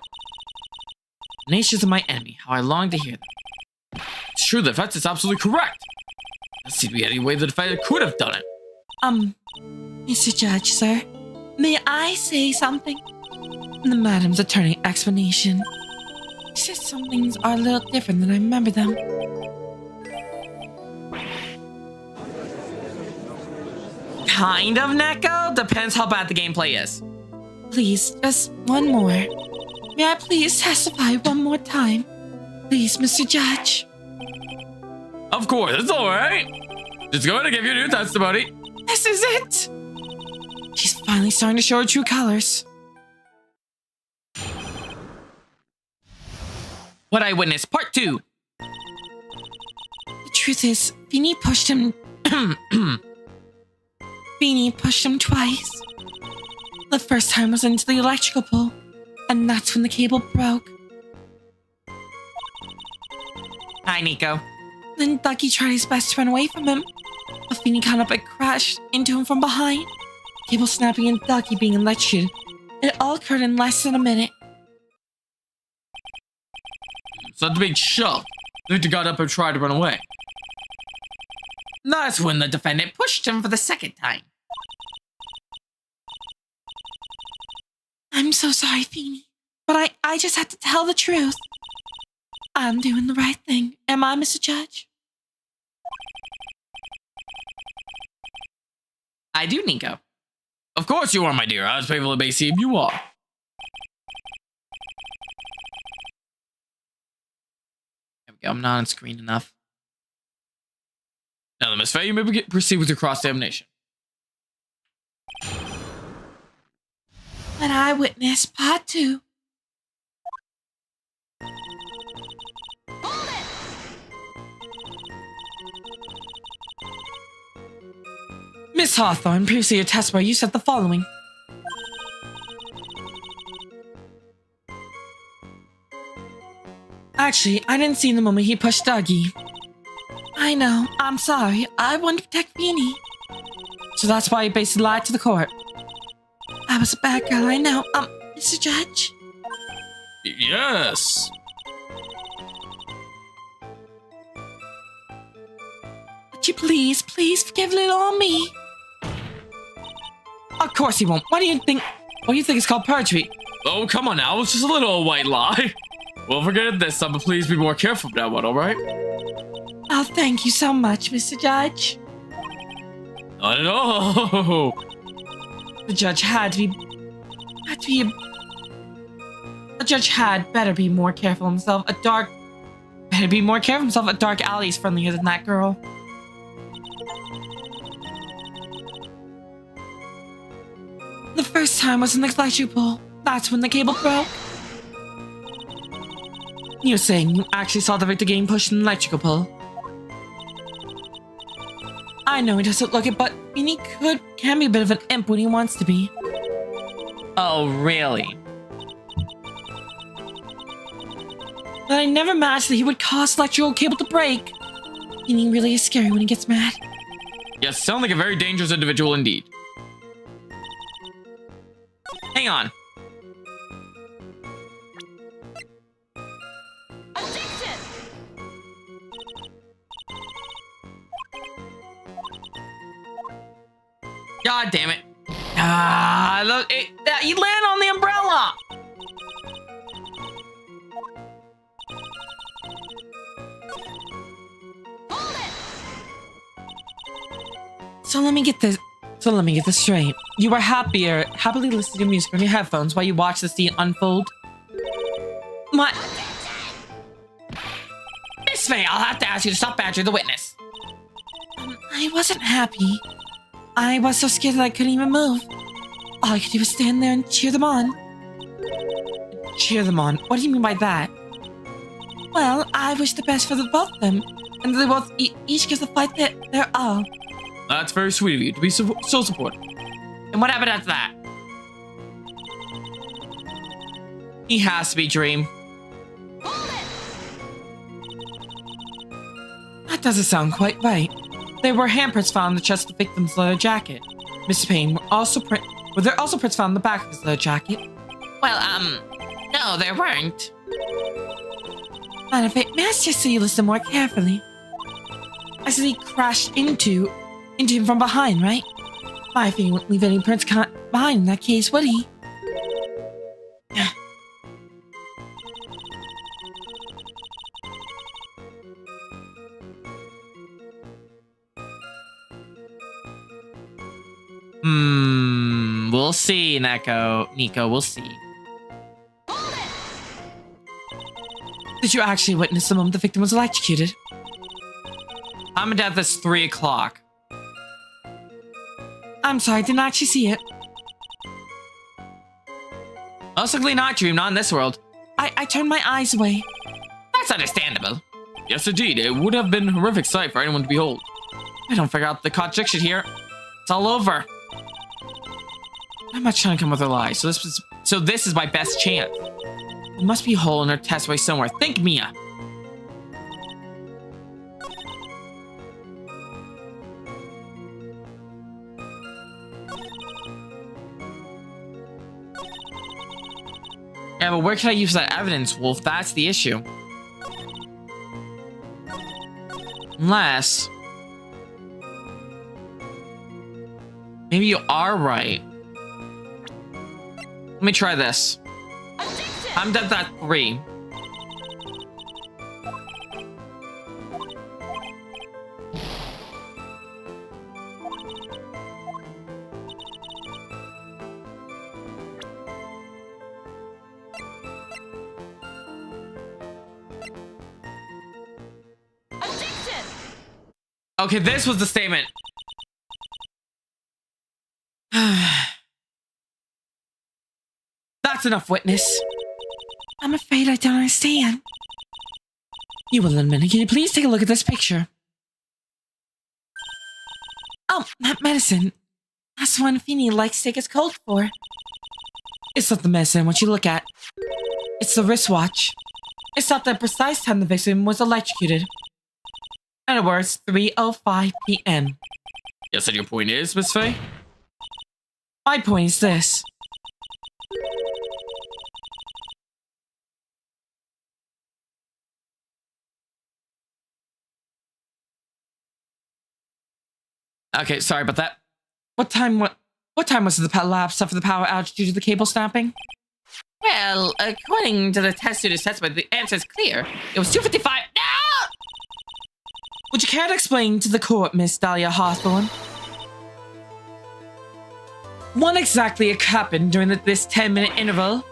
Nations of my enemy, how I long to hear them. It's true, the defense is absolutely correct. There seems to be any way the defendant could have done it. Mr. Judge, sir, may I say something? The madam's attorney explanation. She said some things are a little different than I remember them. Kind of, Neko? Depends how bad the gameplay is. Please, just one more. May I please testify one more time? Please, Mr. Judge. Of course, it's alright. Just going to give you new testimony. This is it! She's finally starting to show her true colors. What I witnessed, part 2. The truth is, Beanie pushed him... Beanie pushed him twice. The first time was into the electrical pole, and that's when the cable broke. Hi, Nico. Then Ducky tried his best to run away from him, but Beanie caught up and crashed into him from behind. Cable snapping and Ducky being electrocuted. It all occurred in less than a minute. So the big shove. The victim got up and tried to run away. That's when the defendant pushed him for the second time. I'm so sorry, Feeny, but I just had to tell the truth. I'm doing the right thing. Am I, Mr. Judge? I do, Nico. Of course you are, my dear. I was painfully may seem you are. There we go. I'm not on screen enough. Now, Miss Faye, you may proceed with your cross-examination. An eyewitness, part 2. Miss Hawthorne, previously your test where you said the following. Actually, I didn't see in the moment he pushed Dougie. I know, I'm sorry. I wanted to protect Beanie. So that's why you basically lied to the court. I was a bad girl, I know. Mr. Judge? Yes. Would you please forgive little old me? Of course he won't. What do you think it's called perjury? Oh, come on now. It's just a little white lie. Well, forget this time, but please be more careful from now on, alright? Oh, thank you so much, Mr. Judge. Not at all. The judge had better be more careful himself. Better be more careful himself. A dark alley is friendlier than that girl. The first time was in the electric pool. That's when the cable broke. You're saying you actually saw the victim getting pushed in the electrical pole? I know he doesn't look it, but Beanie can be a bit of an imp when he wants to be. Oh, really? But I never imagined that he would cause the electrical cable to break. Beanie really is scary when he gets mad. Yes, sound like a very dangerous individual indeed. Hang on. Objection! God damn it. You land on the umbrella! Hold it! So let me get this straight. You were happily listening to music on your headphones while you watched the scene unfold? Miss Faye, I'll have to ask you to stop badgering the witness. I wasn't happy. I was so scared that I couldn't even move. All I could do was stand there and cheer them on. Cheer them on? What do you mean by that? Well, I wish the best for the both of them. And they both each give the fight their all. That's very sweet of you to be so supportive. And what happened after that? He has to be Dream. That doesn't sound quite right. There were handprints found in the chest of the victim's leather jacket. Mr. Payne, were there also prints found in the back of his leather jacket? Well, no, there weren't. Matter of fact, may I suggest that you listen more carefully? I said he crashed into him from behind, right? I think he wouldn't leave any prints behind in that case, would he? We'll see, Nico, we'll see. Did you actually witness the moment the victim was electrocuted? I'm and Dad, this 3 o'clock. I'm sorry, I didn't actually see it. Most likely not, Dream, not in this world. I turned my eyes away. That's understandable. Yes, indeed. It would have been a horrific sight for anyone to behold. I don't figure out the contradiction here. It's all over. I'm not trying to come with a lie, So this is my best chance. there must be a hole in her test way somewhere. Think, Mia. Yeah, but where can I use that evidence, Wolf? That's the issue. Unless... maybe you are right. Let me try this. Objection! I'm dead at 3. Objection! Okay, this was the statement. That's enough, witness. I'm afraid I don't understand. You will admit it. Can you please take a look at this picture? Oh, that medicine. That's the one Feeny likes to take his cold for. It's not the medicine what you look at. It's the wristwatch. It's not the precise time the victim was electrocuted. In other words, 3:05 p.m. Yes, and your point is, Miss Faye? My point is this. Okay, sorry about that. What time was the lab suffer the power outage due to the cable snapping? Well, according to the test student's testament, the answer is clear. It was 2:55. No! Would you care to explain to the court, Miss Dahlia Hawthorne? What exactly happened during this 10-minute interval?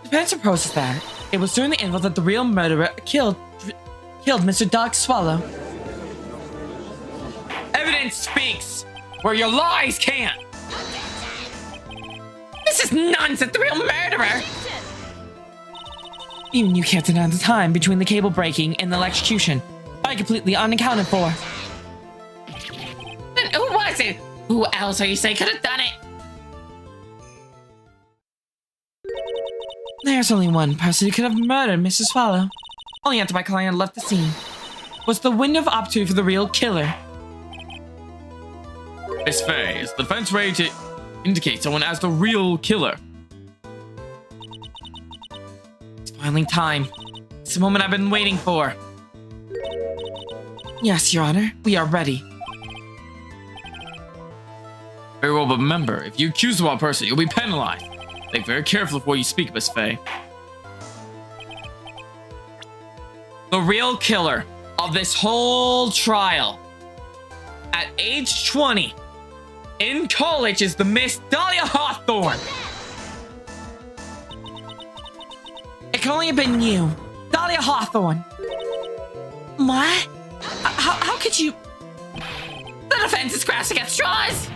The parents proposes that it was during the interval that the real murderer killed Mr. Dog Swallow. Evidence speaks where your lies can't. This is nonsense. The real murderer. Objection! Even you can't deny the time between the cable breaking and the electrocution. Are completely unaccounted for. Then who was it? Who else are you saying could have done it? There's only one person who could have murdered Mr. Swallow. Only after my client left the scene. Was the window of opportunity for the real killer. Miss Faye, is the defense ready to indicate someone as the real killer? It's finally time. It's the moment I've been waiting for. Yes, Your Honor, we are ready. Very well, but remember, if you accuse the wrong person, you'll be penalized. Think very carefully before you speak, Miss Faye. The real killer of this whole trial, at age 20, in college, is the Miss Dahlia Hawthorne. It can only have been you, Dahlia Hawthorne. What? How could you? The defense is grasping at straws.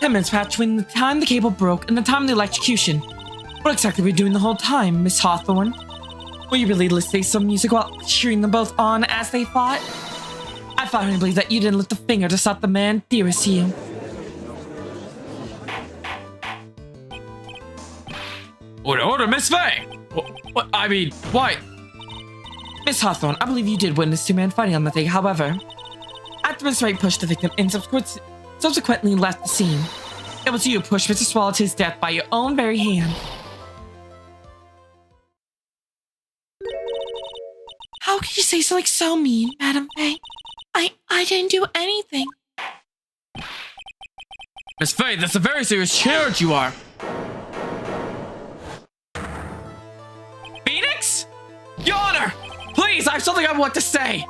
10 minutes passed between the time the cable broke and the time of the electrocution. What exactly were you doing the whole time, Miss Hawthorne? Were you really listening to some music while cheering them both on as they fought? I finally believe that you didn't lift a finger to stop the man dearest to you. Order, Miss Faye. What? I mean, why? Miss Hawthorne, I believe you did witness two men fighting on the thing. However, after Miss Wright pushed the victim and subsequently left the scene, it was you who pushed Mr. Swallow to his death by your own very hand. How could you say something so mean, Madam Faye? I didn't do anything. Miss Faye, that's a very serious charge you are. Phoenix? Your Honor! Please, I have something I want to say.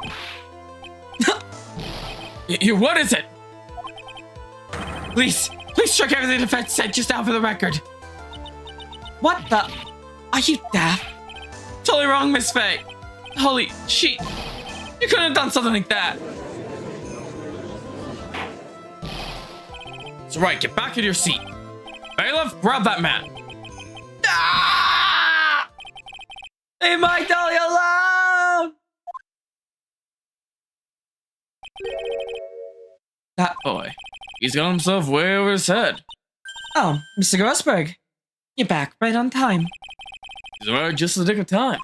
What is it? Please check everything the defense said just now for the record. What the? Are you deaf? Totally wrong, Miss Faye. Holy shit. You couldn't have done something like that. It's right, get back in your seat. Bailiff, grab that man. Ah! Leave my Dahlia alone! That boy. He's got himself way over his head. Oh, Mr. Grossberg. You're back right on time. He's arrived just in the nick of time.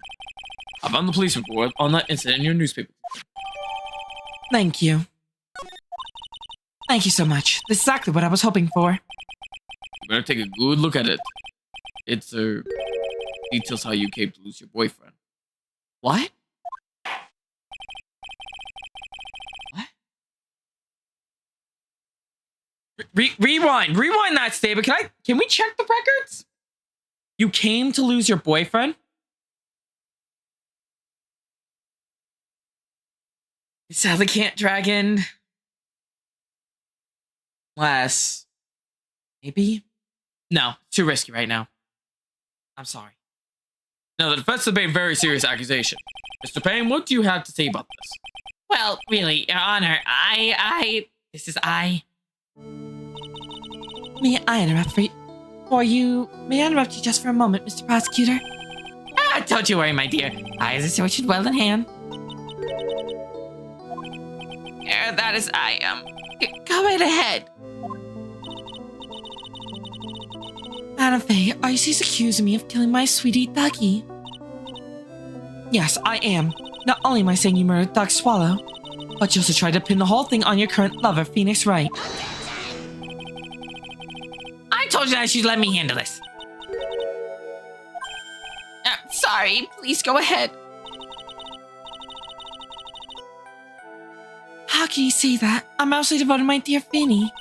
I found the police report on that incident in your newspaper. Thank you. Thank you so much. This is exactly what I was hoping for. You better take a good look at it. It's details how you came to lose your boyfriend. What? Rewind that statement. Can we check the records? You came to lose your boyfriend? You sadly can't drag in less. Maybe? No, too risky right now. I'm sorry. Now, the defense has made a very serious accusation. Mr. Payne, what do you have to say about this? Well, really, Your Honor, this is I. May I interrupt for you? May I interrupt you just for a moment, Mr. Prosecutor? Don't you worry, my dear. I have the situation well in hand. That is I am. Go right ahead. Madam Faye, are you accusing me of killing my sweetie Ducky? Yes, I am. Not only am I saying you murdered Doug Swallow, but you also tried to pin the whole thing on your current lover, Phoenix Wright. I told you that she'd let me handle this. Sorry, please go ahead. How can you say that? I'm absolutely devoted to my dear Finny.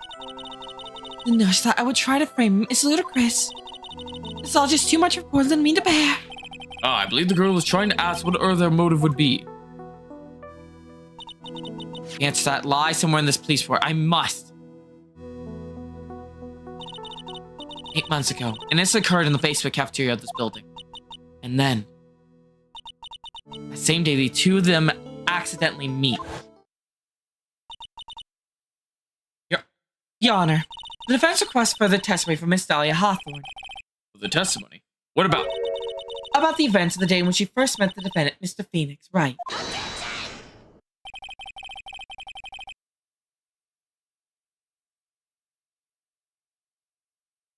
The notion that I would try to frame him is ludicrous. It's all just too much for poor little me to bear. I believe the girl is trying to ask what their motive would be. The answer to that lies somewhere in this police report. I must. 8 months ago, an incident occurred in the basement cafeteria of this building. And then, that same day, the two of them accidentally meet. Your Honor, the defense requests further testimony from Miss Dahlia Hawthorne. The testimony? What about? About the events of the day when she first met the defendant, Mr. Phoenix Wright.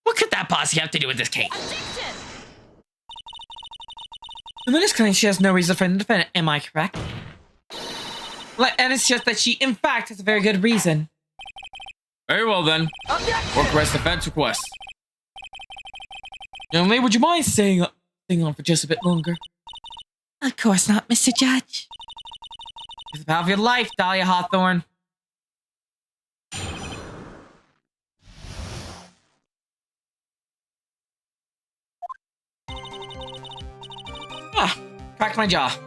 What could that possibly have to do with this case? Objection! The witness claims she has no reason to defend the defendant. Am I correct? And it's just that she, in fact, has a very good reason. Very well then. Court request defense request. Young lady, would you mind staying on for just a bit longer? Of course not, Mr. Judge. It's the power of your life, Dahlia Hawthorne. Cracked my jaw.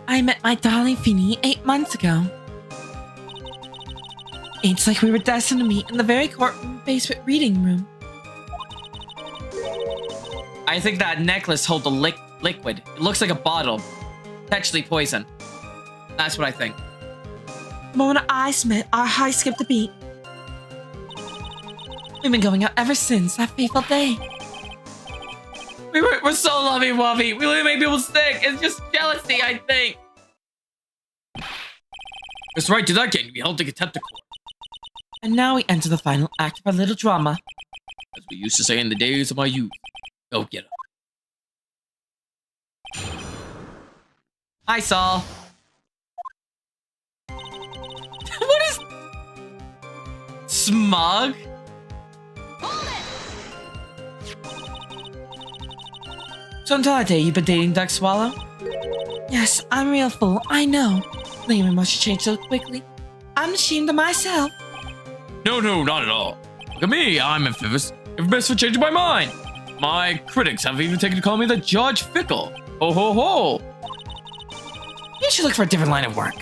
I met my darling Finny 8 months ago. It's like we were destined to meet in the very courtroom basement reading room. I think that necklace holds a liquid. It looks like a bottle. Potentially poison. That's what I think. The moment our eyes met, our hearts skipped a beat. We've been going out ever since that fateful day. We're so lovey-wovey. We really make people sick. It's just jealousy, I think. Mr. Wright did not get to be held to contempt of court. And now we enter the final act of our little drama. As we used to say in the days of my youth. Go get him. Hi, Saul. What is... Smug? Hold it! So until that day, you've been dating Doug Swallow? Yes, I'm a real fool, I know. Letting my emotions change so quickly. I'm ashamed of myself. No, not at all. Look at me, I'm infamous for changing my mind. My critics have even taken to call me the Judge Fickle. Ho ho ho! You should look for a different line of work.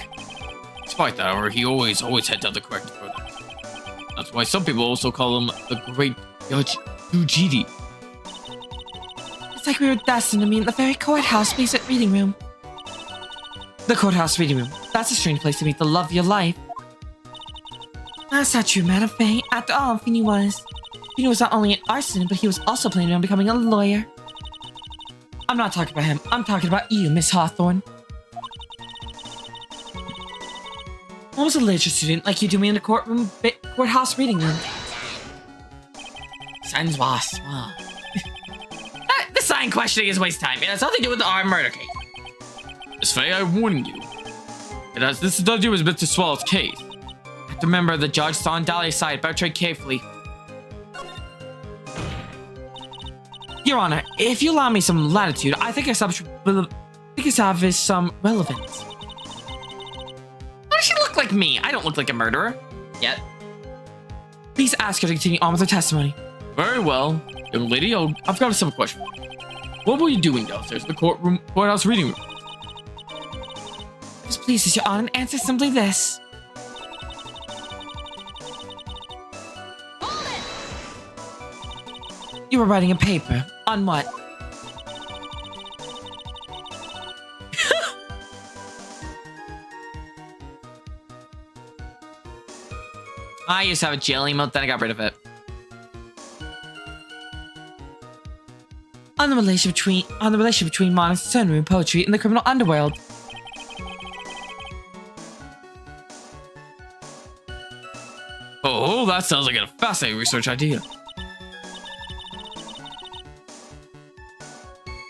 Despite that, however, he always heads out the correct verdict. That's why some people also call him the Great Judge Ujidi. It's like we were destined to meet in the very courthouse basement reading room. The courthouse reading room. That's a strange place to meet the love of your life. That's not true, Madam Faye. After all, Finny was not only an arson, but he was also planning on becoming a lawyer. I'm not talking about him. I'm talking about you, Miss Hawthorne. I was a literature student like you do me in the courthouse reading room. Sounds was. Wow. The sign questioning is waste time. It has nothing to do with the armed murder case. Miss Faye, I'm warning you. It has this to do with Mr. Swallow's case. I have to remember the judge saw on Dahlia's side, but tread carefully. Your Honor, if you allow me some latitude, I think it's have some relevance. Why does she look like me? I don't look like a murderer. Yet. Please ask her to continue on with her testimony. Very well. Young lady, I've got a simple question. What were you doing downstairs in the courthouse reading room? Just please, Your Honor, answer simply this. Hold it! You were writing a paper. On what? I used to have a jail emote, then I got rid of it. On the relationship between modern sunroom poetry and the criminal underworld. Oh, that sounds like a fascinating research idea.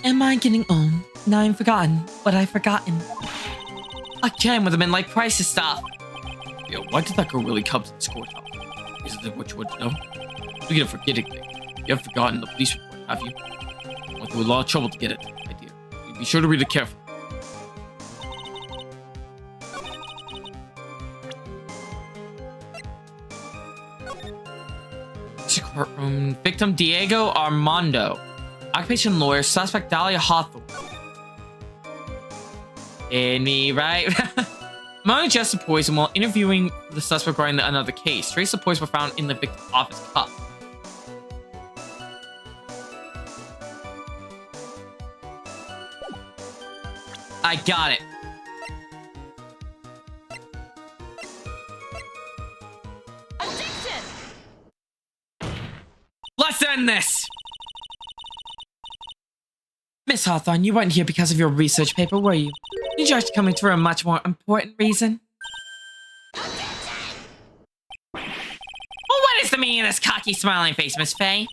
Am I getting old? Now I'm forgotten what I've forgotten. Again with the midlife crisis stuff. Yeah, why did that girl really come to this courthouse? Is it what you want to know? Speaking of forgetting things, you haven't forgotten the police report, have you? Went through a lot of trouble to get it, my dear. Be sure to read it carefully. Courtroom. Victim Diego Armando. Occupation lawyer. Suspect Dahlia Hawthorne. In me, right? Among ingested poison while interviewing the suspect regarding another case. Traces of poison were found in the victim's office cup. I got it. Addiction! Let's end this. Miss Hawthorne, you weren't here because of your research paper, were you? Did you actually come here for a much more important reason? Well, what is the meaning of this cocky smiling face, Miss Faye?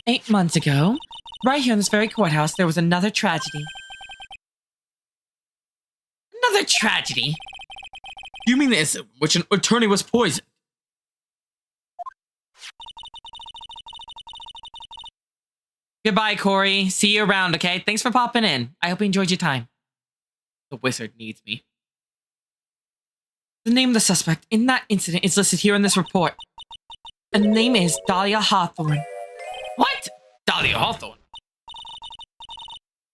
8 months ago, right here in this very courthouse, there was another tragedy. Another tragedy? You mean the incident in which an attorney was poisoned? Goodbye, Corey. See you around, okay? Thanks for popping in. I hope you enjoyed your time. The wizard needs me. The name of the suspect in that incident is listed here in this report. And the name is Dahlia Hawthorne. What? Dahlia Hawthorne.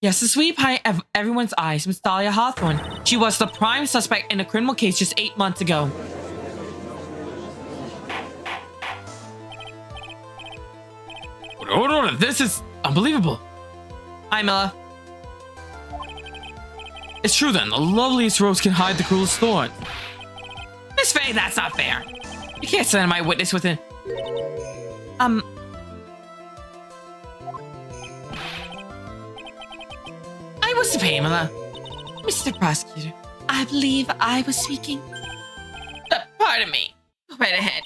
Yes, the sweet pie of everyone's eyes was Dahlia Hawthorne. She was the prime suspect in a criminal case just 8 months ago. Hold on, this is unbelievable. Hi, Milla. It's true then, the loveliest rose can hide the cruelest thorn. Miss Faye, that's not fair. You can't send my witness with a... I was Pamela. Mr. Prosecutor, I believe I was speaking. Pardon me. Go right ahead.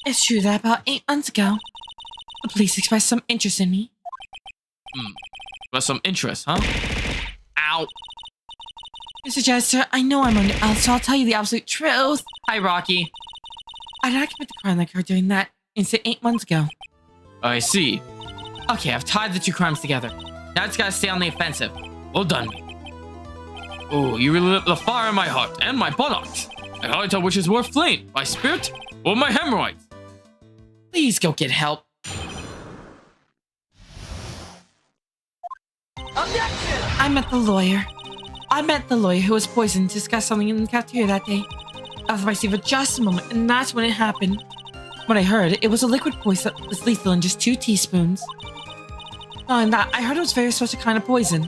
It's true that about 8 months ago, the police expressed some interest in me. Got some interest, huh? Ow. Mr. Jester, I know I'm under oath, so I'll tell you the absolute truth. Hi, Rocky. I did not commit the crime like her doing that incident 8 months ago. I see. Okay, I've tied the two crimes together. Now it's gotta stay on the offensive. Well done. Oh, you really lit the fire in my heart and my buttocks. I hardly tell which is more flame, my spirit or my hemorrhoids. Please go get help. I met the lawyer. Who was poisoned to discuss something in the cafeteria that day. I was myself for just a moment, and that's when it happened. When I heard, it was a liquid poison that was lethal in just 2 teaspoons. Knowing that, I heard it was very special kind of poison.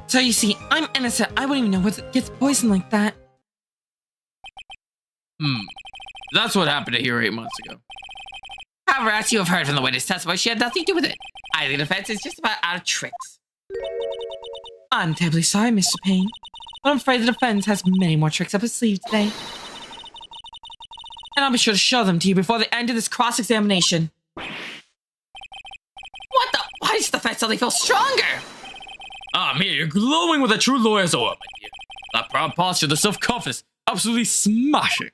So you see, I'm innocent. I wouldn't even know what gets poisoned like that. That's what happened to here 8 months ago. However, as you have heard from the witness testimony, she had nothing to do with it. I think the defense is just about out of tricks. I'm terribly sorry, Mr. Payne, but I'm afraid the defense has many more tricks up its sleeve today. And I'll be sure to show them to you before the end of this cross-examination. What the? Why does the defense suddenly feel stronger? Ah, Mia, you're glowing with a true lawyer's aura, my dear. That proud posture, the self-confidence, absolutely smashing.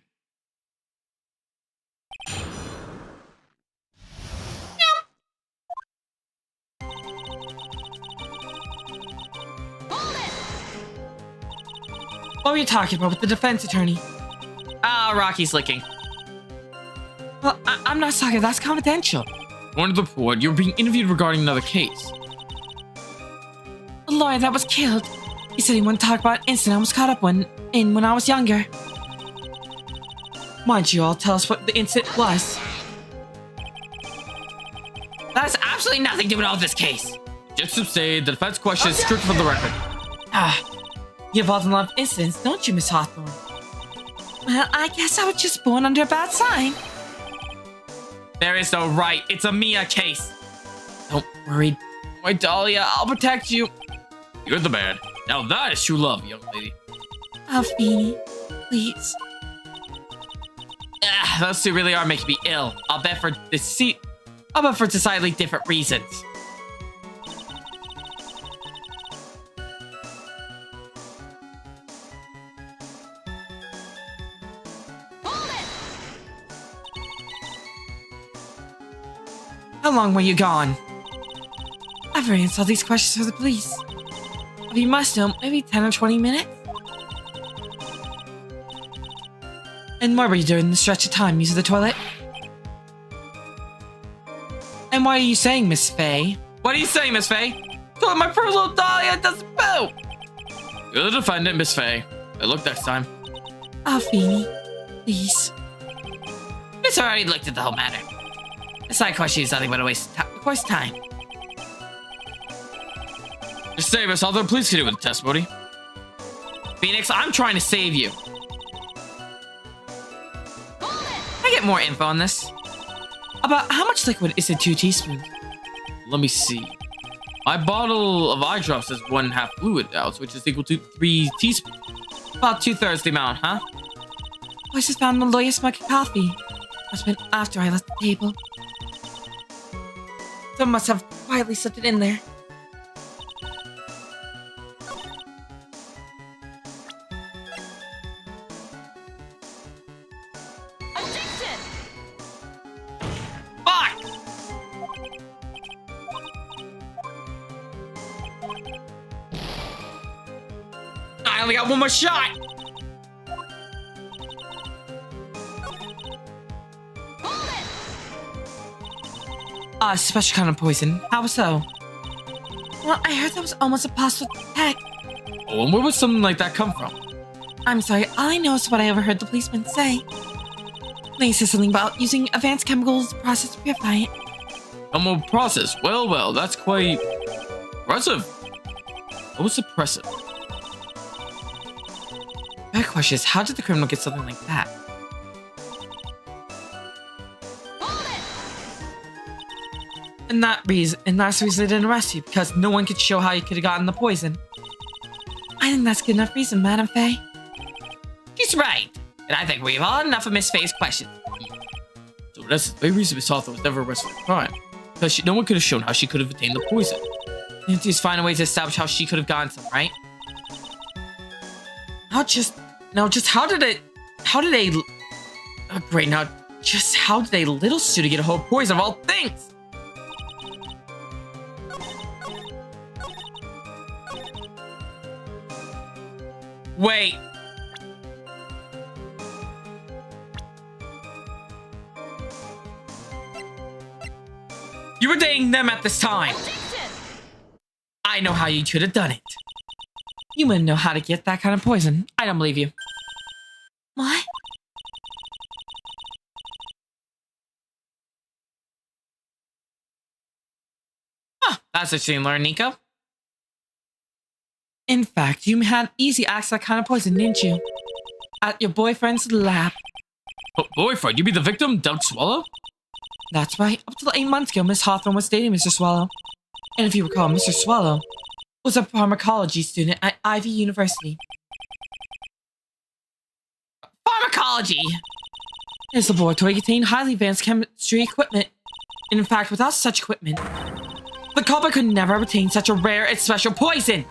What were you talking about with the defense attorney? Rocky's licking. Well, I'm not sorry. That's confidential. According to the report, you're being interviewed regarding another case. The lawyer that was killed. He said he wouldn't talk about an incident I was caught up when I was younger. Mind you, all tell us what the incident was. That has absolutely nothing to do with all this case. Just to say, the defense question is strict for the record. You involved in a lot of incidents, don't you, Miss Hawthorne? Well, I guess I was just born under a bad sign. There is no right. It's a Mia case. Don't worry. My Dahlia, I'll protect you. You're the man. Now that is true love, young lady. Alfie, please. Those two really are making me ill. I'll bet for decidedly different reasons. How long were you gone? I've already answered all these questions for the police. If you must know, maybe 10 or 20 minutes? And where were you during the stretch of time using the toilet? And why are you saying, Miss Faye? What are you saying, Miss Faye? Told my personal Dahlia doesn't boo. You're the defendant, Miss Faye. Good luck next time. Alfie, please. It's already looked at the whole matter. The side question is nothing but a waste of time. Just say, Miss Hawthorne, please continue with the testimony. Phoenix, I'm trying to save you. Can I get more info on this? About how much liquid is in 2 teaspoons? Let me see. My bottle of eye drops has 1/2 fluid ounce, which is equal to 3 teaspoons. About 2/3 the amount, huh? Voices found in the lawyer smoking coffee. Must have been after I left the table. Someone must have quietly slipped it in there. Objection! Fuck! I only got one more shot! A special kind of poison. How so? Well, I heard that was almost impossible to detect. Oh, and where would something like that come from? I'm sorry, all I know is what I overheard the policeman say. They said something about using advanced chemicals process to purify it. Chemical process. Well, that's quite impressive. What was impressive? My question is, how did the criminal get something like that? And that's the reason they didn't arrest you, because no one could show how you could have gotten the poison. I think that's good enough reason, Madam Faye. She's right. And I think we've all enough of Miss Faye's questions. So that's the very reason Miss Hawthorne was never arrested for the crime. Because no one could have shown how she could have obtained the poison. You have to just find a way to establish how she could have gotten some, right? How did they little Sue to get a hold of poison of all things? Wait. You were dating them at this time. I know how you could have done it. You wouldn't know how to get that kind of poison. I don't believe you. What? That's what you learn, Nico. In fact, you had easy access to that kind of poison, didn't you? At your boyfriend's lab. Boyfriend? You be the victim, Doug Swallow? That's right. Up till 8 months ago, Miss Hawthorne was dating Mr. Swallow. And if you recall, Mr. Swallow was a pharmacology student at Ivy University. Pharmacology! His laboratory contained highly advanced chemistry equipment. And in fact, without such equipment, the culprit could never obtain such a rare and special poison.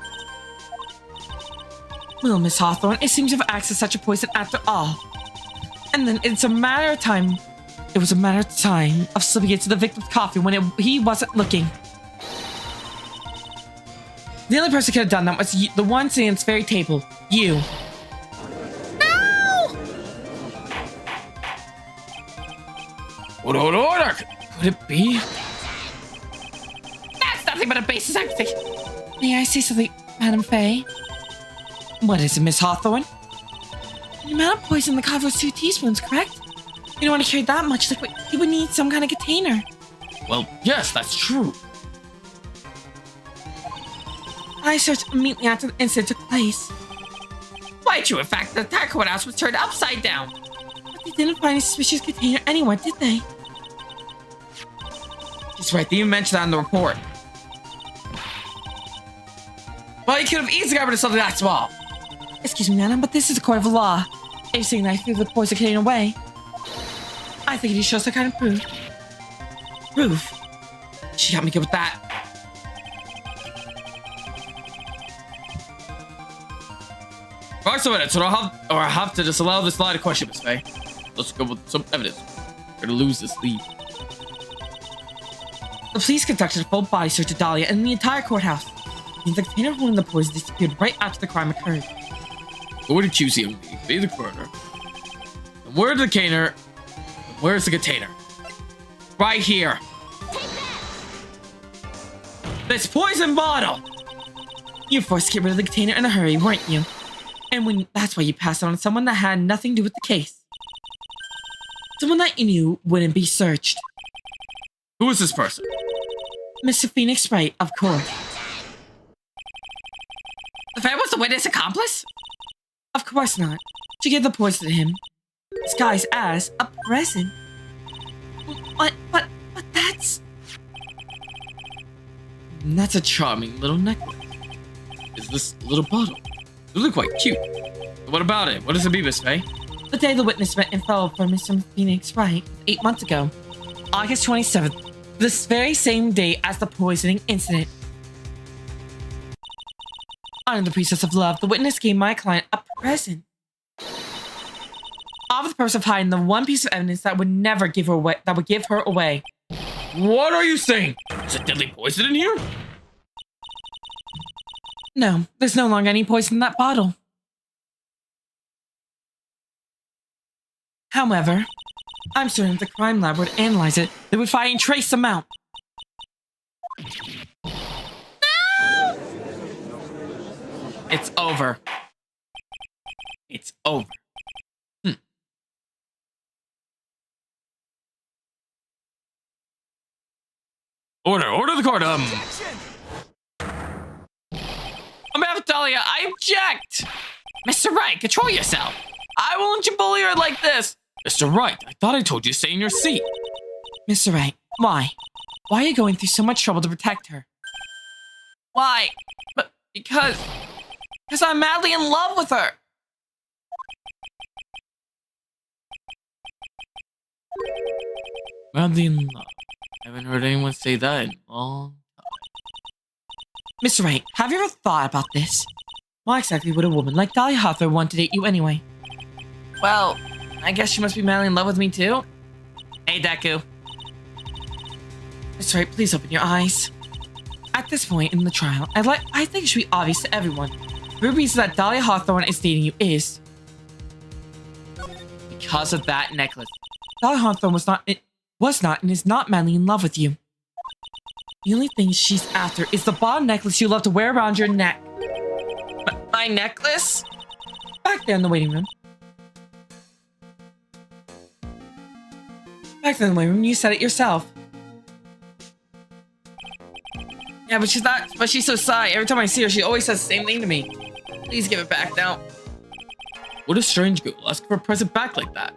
Well, Miss Hawthorne, it seems you have access to such a poison after all. And then it was a matter of time of slipping into the victim's coffee when he wasn't looking. The only person who could have done that was the one sitting at this very table. You. No! Order! Could it be? That's nothing but a baseless accusation. May I say something, Madam Faye? What is it, Miss Hawthorne? The amount of poison in the coffee was 2 teaspoons, correct? You don't want to carry that much liquid. You would need some kind of container. Well, yes, that's true. I searched immediately after the incident took place. Quite true, in fact, the entire courthouse was turned upside down. But they didn't find a suspicious container anywhere, did they? She's right, they even mentioned that in the report. Well, you could have easily gotten rid of something that small. Excuse me, madam, but this is a court of law. If you're saying that I threw the poison container away, I think it shows some kind of proof. Proof? She got me good with that. Alright, so minutes, I have to disallow this line of question, Miss Faye. Let's go with some evidence. We're gonna lose this lead. The police conducted a full body search of Dahlia and the entire courthouse. The container holding the poison disappeared right after the crime occurred. Go to QC be the coroner. And where's the container? Where's the container? Right here. This poison bottle! You forced to get rid of the container in a hurry, weren't you? And that's why you passed it on to someone that had nothing to do with the case. Someone that you knew wouldn't be searched. Who is this person? Mr. Phoenix Wright, of course. The fan was the witness accomplice? Of course not. She gave the poison to him, disguised as a present. But that's... That's a charming little necklace. Is this little bottle? It's really quite cute. What about it? What does it be, Miss Faye? The day the witness met and fell for Mr. Phoenix Wright 8 months ago, August 27th, this very same day as the poisoning incident. Under the pretense of love, the witness gave my client a present. All for the purpose of hiding the one piece of evidence that would never give her away, that would give her away. What are you saying? Is it deadly poison in here? No, there's no longer any poison in that bottle. However, I'm certain if the crime lab would analyze it, they would find a trace amount. No! It's over. It's over. Order the court. On behalf of Dahlia, I object. Mr. Wright, control yourself. I won't you bully her like this. Mr. Wright, I thought I told you to stay in your seat. Mr. Wright, why? Why are you going through so much trouble to protect her? Why? But because I'm madly in love with her. Madly in love. I haven't heard anyone say that in a long time. Mr. Wright, have you ever thought about this? Why exactly would a woman like Dahlia Hawthorne want to date you anyway? Well, I guess she must be madly in love with me too. Hey, Deku. Mr. Wright, please open your eyes. At this point in the trial, I think it should be obvious to everyone. The reason that Dahlia Hawthorne is dating you is Because of that necklace. Dahlia Hawthorne was not and is not madly in love with you. The only thing she's after is the bottom necklace you love to wear around your neck. My necklace? Back there in the waiting room. Back there in the waiting room, you said it yourself. Yeah, but she's so shy. Every time I see her, she always says the same thing to me. Please give it back now. What a strange girl. Ask for a present back like that.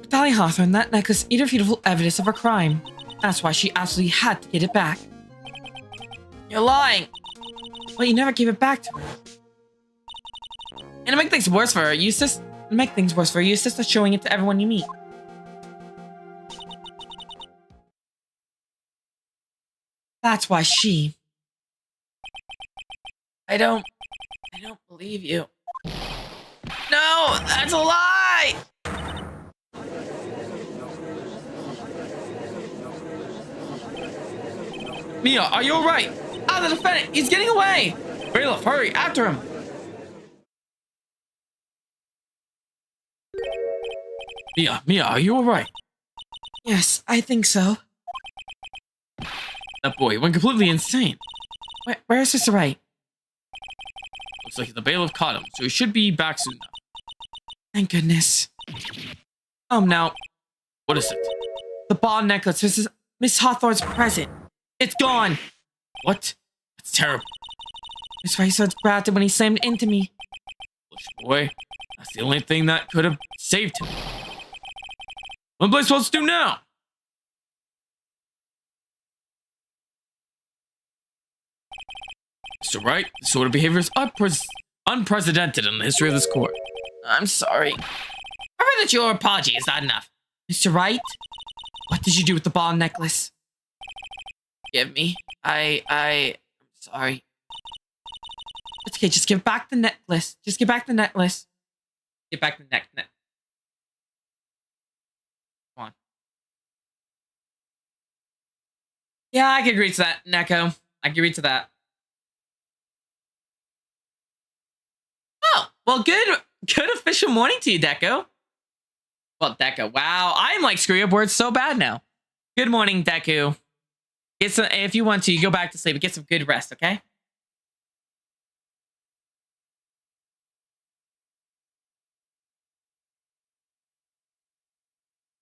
Dahlia Hawthorne, that necklace is irrefutable evidence of her crime. That's why she absolutely had to get it back. You're lying. But you never gave it back to her. And to make things worse for her, you insist on showing it to everyone you meet. That's why she... I don't believe you. No, that's a lie! Mia, are you alright? Ah, the defendant! He's getting away! Bailiff, hurry, after him! Mia, are you alright? Yes, I think so. That boy went completely insane. Where's Mr. Wright? Looks like the bailiff caught him, so he should be back soon now. Thank goodness. Now, What is it? the ball necklace, Miss Hawthorne's present. It's gone. What? That's terrible. Miss Wright starts grabbed it when he slammed into me. Foolish boy. That's the only thing that could have saved him. What am I supposed to do now? Mr. Wright, this sort of behavior is unprecedented in the history of this court. I'm sorry. I heard that your apology is not enough. Mr. Wright? What did you do with the ball necklace? Forgive me. I'm sorry. It's okay, just give back the necklace. Just give back the necklace. Get back the neck. Come on. Yeah, I can agree to that, Neko. I can agree to that. Oh, well, good official morning to you, Deco. Well, Deco, wow, I'm like screwing up words so bad now. Good morning, Deku. Get some, if you want to, you go back to sleep, but get some good rest, okay?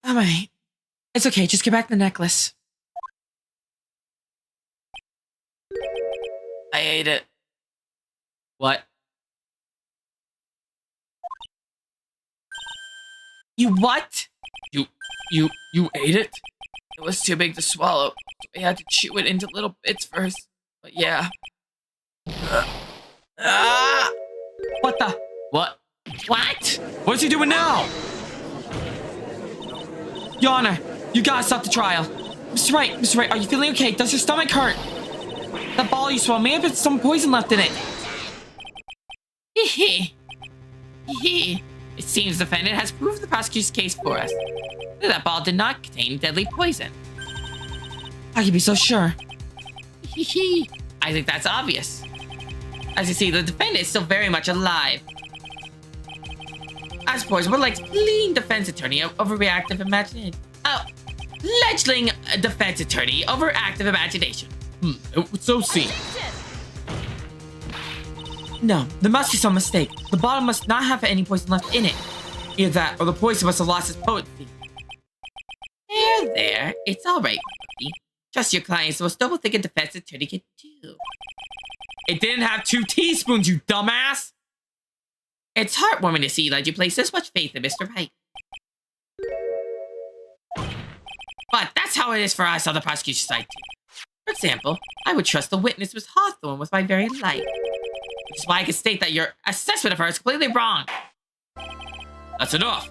Alright. It's okay, just give back the necklace. I ate it. What? You what? You ate it? It was too big to swallow. So I had to chew it into little bits first. But yeah. What the? What? What? What's he doing now? Your Honor, you gotta stop the trial. Mr. Wright, are you feeling okay? Does your stomach hurt? That ball you swallowed may have been some poison left in it. Hee hee. It seems the defendant has proved the prosecution's case for us. That ball did not contain deadly poison. I can be so sure. Hee. I think that's obvious. As you see, the defendant is still very much alive. As poison, we're like fleeing defense attorney overreactive imagination. Oh, fledgling defense attorney overactive imagination. It would so seem. No, there must be some mistake. The bottle must not have any poison left in it. Either that, or the poison must have lost its potency. There. It's all right, buddy. Trust your client is the most double-think a defense attorney can do. It didn't have 2 teaspoons, you dumbass! It's heartwarming to see that you place this much faith in Mr. Wright. But that's how it is for us on the prosecution side, too. For example, I would trust the witness was Hawthorne with my very life. Which is why I can state that your assessment of her is completely wrong. That's enough.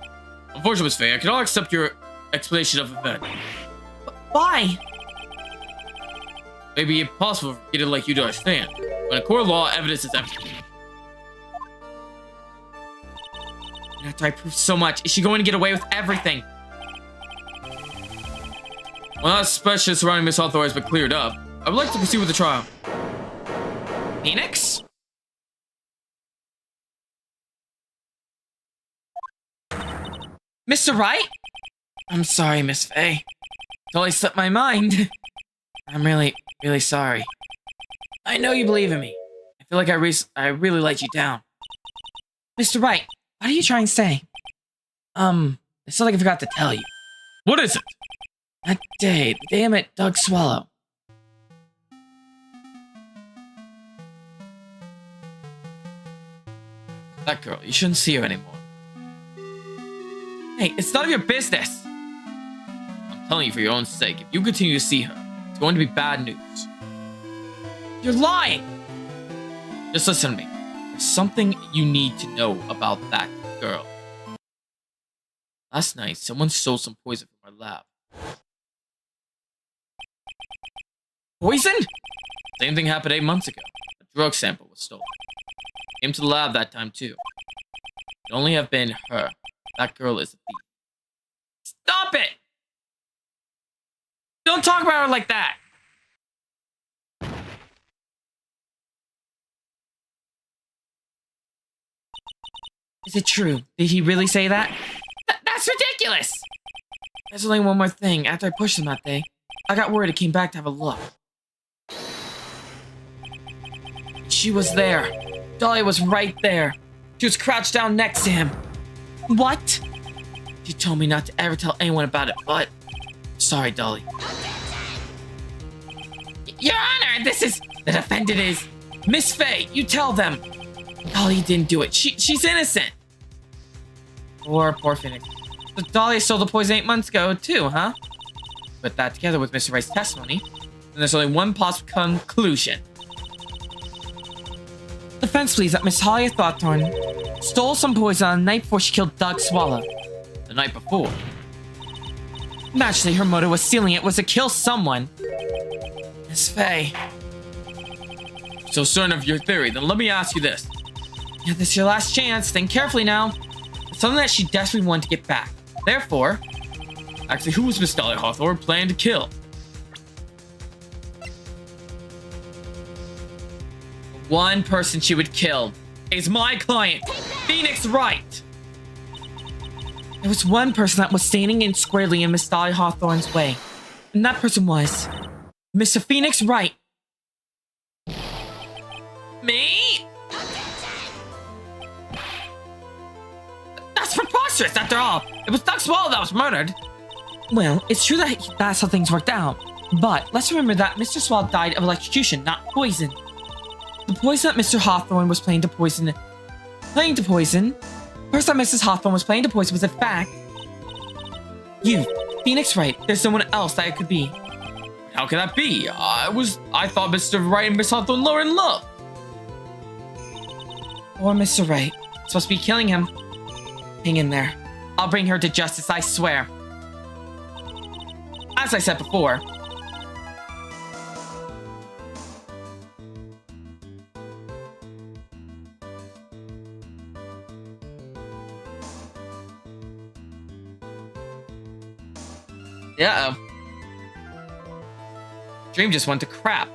Unfortunately, Miss Faye, I cannot accept your explanation of event. Why? Maybe impossible for it like you to understand. When a court of law, evidence is everything. And after I prove so much, is she going to get away with everything? Well, that suspicion surrounding Miss Hawthorne has been cleared up. I would like to proceed with the trial. Phoenix? Mr. Wright? I'm sorry, Miss Faye. Totally slipped my mind. I'm really sorry. I know you believe in me. I feel like I really let you down. Mr. Wright, what are you trying to say? It's something I forgot to tell you. What is it? That day, the day I met Doug Swallow. That girl, you shouldn't see her anymore. Hey, it's none of your business. I'm telling you for your own sake, if you continue to see her, it's going to be bad news. You're lying. Just listen to me. There's something you need to know about that girl. Last night, someone stole some poison from our lab. Poison? Same thing happened 8 months ago. A drug sample was stolen. Came to the lab that time too. It only have been her. That girl is a thief. Stop it! Don't talk about her like that. Is it true? Did he really say that? That's ridiculous! There's only one more thing. After I pushed him that day, I got worried and came back to have a look. She was there. Dolly was right there. She was crouched down next to him. What? She told me not to ever tell anyone about it, but... Sorry, Dolly. Your Honor, this is... The defendant is... Miss Faye, you tell them. Dolly didn't do it. She's innocent. Poor Phoenix. So Dolly stole the poison 8 months ago, too, huh? Put that together with Mr. Wright's testimony, and there's only one possible conclusion. Defense believes that Miss Holly Thoughthorn stole some poison on the night before she killed Doug Swallow. The night before? Naturally, her motive was stealing it was to kill someone. Miss Faye. So certain of your theory, then let me ask you this. Yeah, this is your last chance. Think carefully now. It's something that she desperately wanted to get back. Therefore... Actually, who was Miss Dolly Hawthorne planning to kill? One person she would kill is my client, Phoenix Wright. There was one person that was standing in squarely in Miss Dolly Hawthorne's way. And that person was... Mr. Phoenix Wright. Me? That's preposterous, after all. It was Doug Swallow that was murdered. Well, it's true that that's how things worked out. But let's remember that Mr. Swallow died of electrocution, not poison. The poison that Mr. Hawthorne was planning to poison... The person that Mrs. Hawthorne was planning to poison was in fact... You, Phoenix Wright. There's someone else that it could be. How can that be? I thought Mr. Wright and Miss Hawthorne were in love. Or Mr. Wright. Supposed to be killing him. Hang in there. I'll bring her to justice, I swear. As I said before. Uh-oh. Dream just went to crap.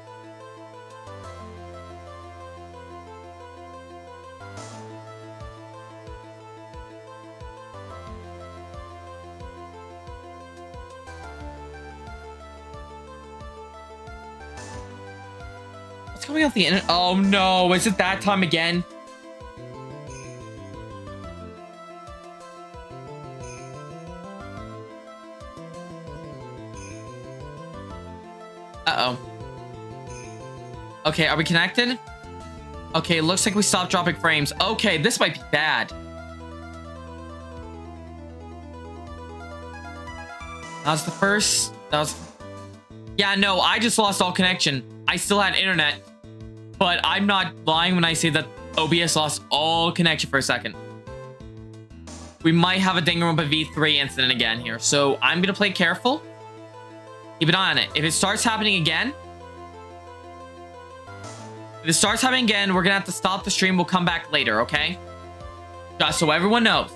What's going on the internet? Oh no, is it that time again? Uh-oh. Okay, are we connected? Okay, looks like we stopped dropping frames. Okay, this might be bad. That was the first... Yeah, no, I just lost all connection. I still had internet. But I'm not lying when I say that OBS lost all connection for a second. We might have a Danganronpa V3 incident again here. So I'm going to play careful. Keep an eye on it. If it starts happening again... we're going to have to stop the stream. We'll come back later, okay? Just so everyone knows.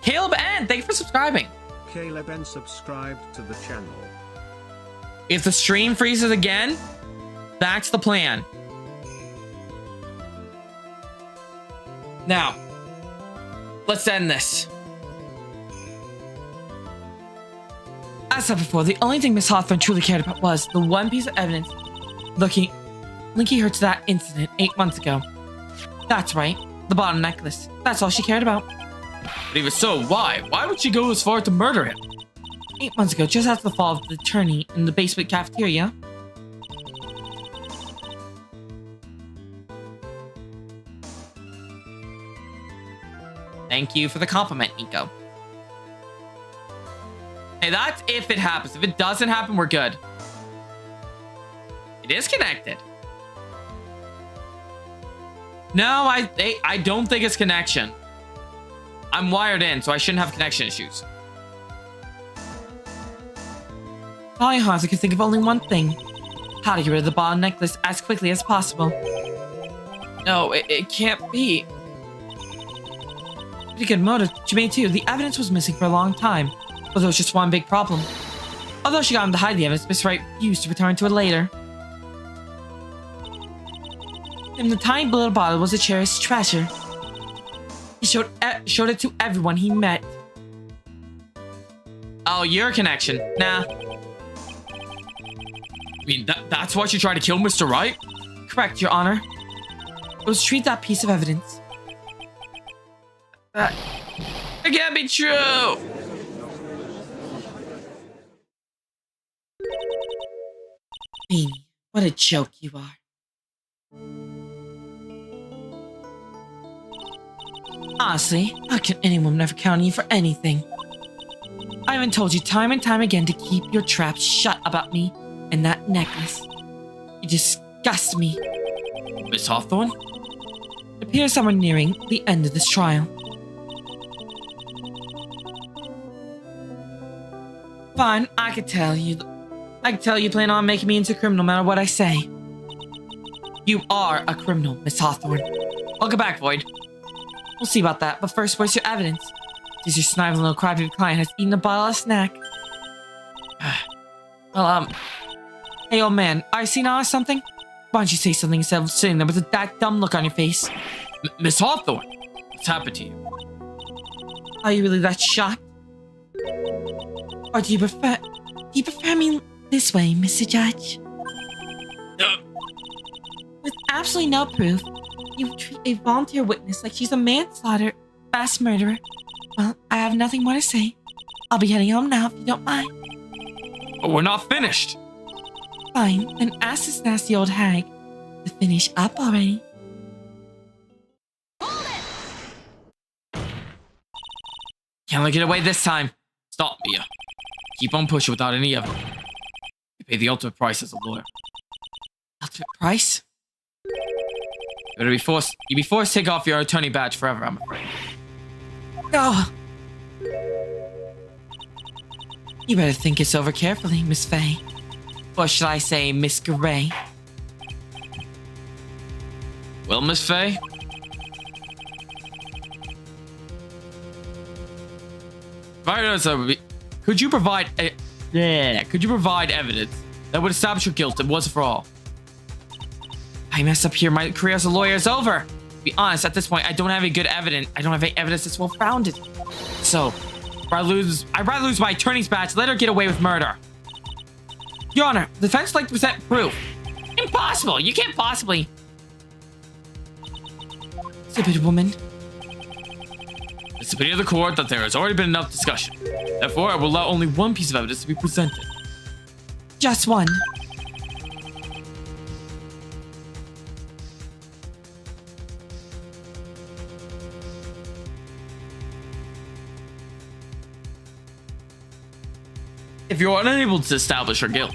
Caleb N, thank you for subscribing. Caleb N subscribed to the channel. If the stream freezes again, that's the plan. Now, let's end this. As I said before, the only thing Miss Hawthorne truly cared about was the one piece of evidence linking her to that incident 8 months ago. That's right, the bottom necklace. That's all she cared about. But even so, why? Why would she go as far to murder him? 8 months ago, just after the fall of the attorney in the basement cafeteria. Thank you for the compliment, Nico. Hey, that's if it happens. If it doesn't happen, we're good. It is connected. No, I don't think it's connection. I'm wired in, so I shouldn't have connection issues. Dolly Hawthorne can think of only one thing. How to get rid of the ball necklace as quickly as possible. No, it can't be. Pretty good motive she made too. The evidence was missing for a long time, but there was just one big problem. Although she got him to hide the evidence, Miss Wright refused to return to it later. And the tiny little bottle was a cherished treasure. He showed it to everyone he met. Oh, your connection. Nah. I mean, that's why she tried to kill Mr. Wright? Correct, Your Honor. Let's treat that piece of evidence. That it can't be true! Amy, what a joke you are. Honestly, how can anyone ever count on you for anything? I haven't told you time and time again to keep your trap shut about me and that necklace. You disgust me. Miss Hawthorne? It appears that we're nearing the end of this trial. Fine, I can tell you plan on making me into a criminal no matter what I say. You are a criminal, Miss Hawthorne. Welcome back, Void. We'll see about that, but first, where's your evidence? Does your sniveling little crybaby client has eaten a bottle of snack? Well, hey old man, are you seeing or something? Why don't you say something instead of sitting there with that dumb look on your face? Miss Hawthorne, what's happened to you? Are you really that shocked? Or do you prefer me this way, Mr. Judge? With absolutely no proof, you treat a volunteer witness like she's a manslaughter, mass murderer. Well, I have nothing more to say. I'll be heading home now if you don't mind. But we're not finished. Fine, then ask this nasty old hag to finish up already. Can't let it get away this time. Stop, Mia. Keep on pushing without any evidence. You pay the ultimate price as a lawyer. Ultimate price? You'd be forced to take off your attorney badge forever, I'm afraid. No. You better think this over carefully, Miss Faye. Or should I say, Miss Gray? Well, Miss Faye? Could you provide evidence that would establish your guilt once and for all? I mess up here, my career as a lawyer is over. To be honest, at this point, I don't have any good evidence. I don't have any evidence that's well-founded. So, I'd rather lose my attorney's badge, let her get away with murder. Your Honor, the defense would like to present proof. Impossible! You can't possibly... Stupid woman. It's the opinion of the court that there has already been enough discussion. Therefore, I will allow only one piece of evidence to be presented. Just one. If you are unable to establish her guilt,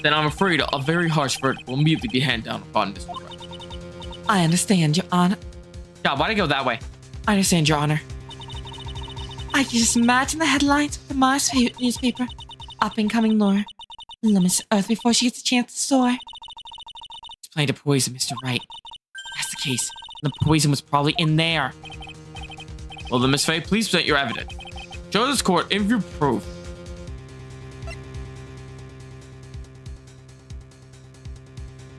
then I'm afraid a very harsh verdict will immediately be handed down upon Mr. Wright. I understand, Your Honor. God, why'd I go that way? I understand, Your Honor. I can just imagine the headlines of the Mars newspaper. Up-and-coming lawyer limits Earth before she gets a chance to soar. He's planning to poison Mr. Wright. That's the case. The poison was probably in there. Well then, Miss Faye, please present your evidence. Show this court if you proof.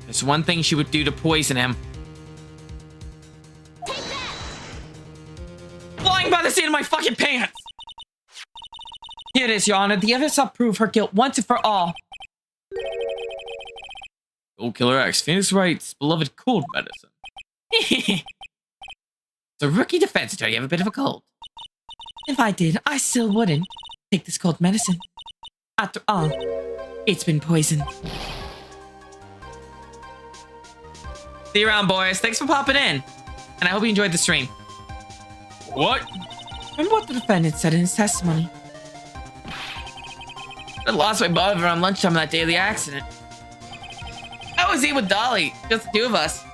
There's one thing she would do to poison him. Flying by the seat of my fucking pants! Here it is, Your Honor. The evidence will prove her guilt once and for all. Old Killer X, Phoenix Wright's beloved cold medicine. The rookie defense attorney have a bit of a cold. If I did, I still wouldn't take this cold medicine. After all, it's been poisoned. See you around, boys. Thanks for popping in. And I hope you enjoyed the stream. What? Remember what the defendant said in his testimony? I lost my brother around lunchtime that day of the accident. I was eating with Dolly, just the two of us.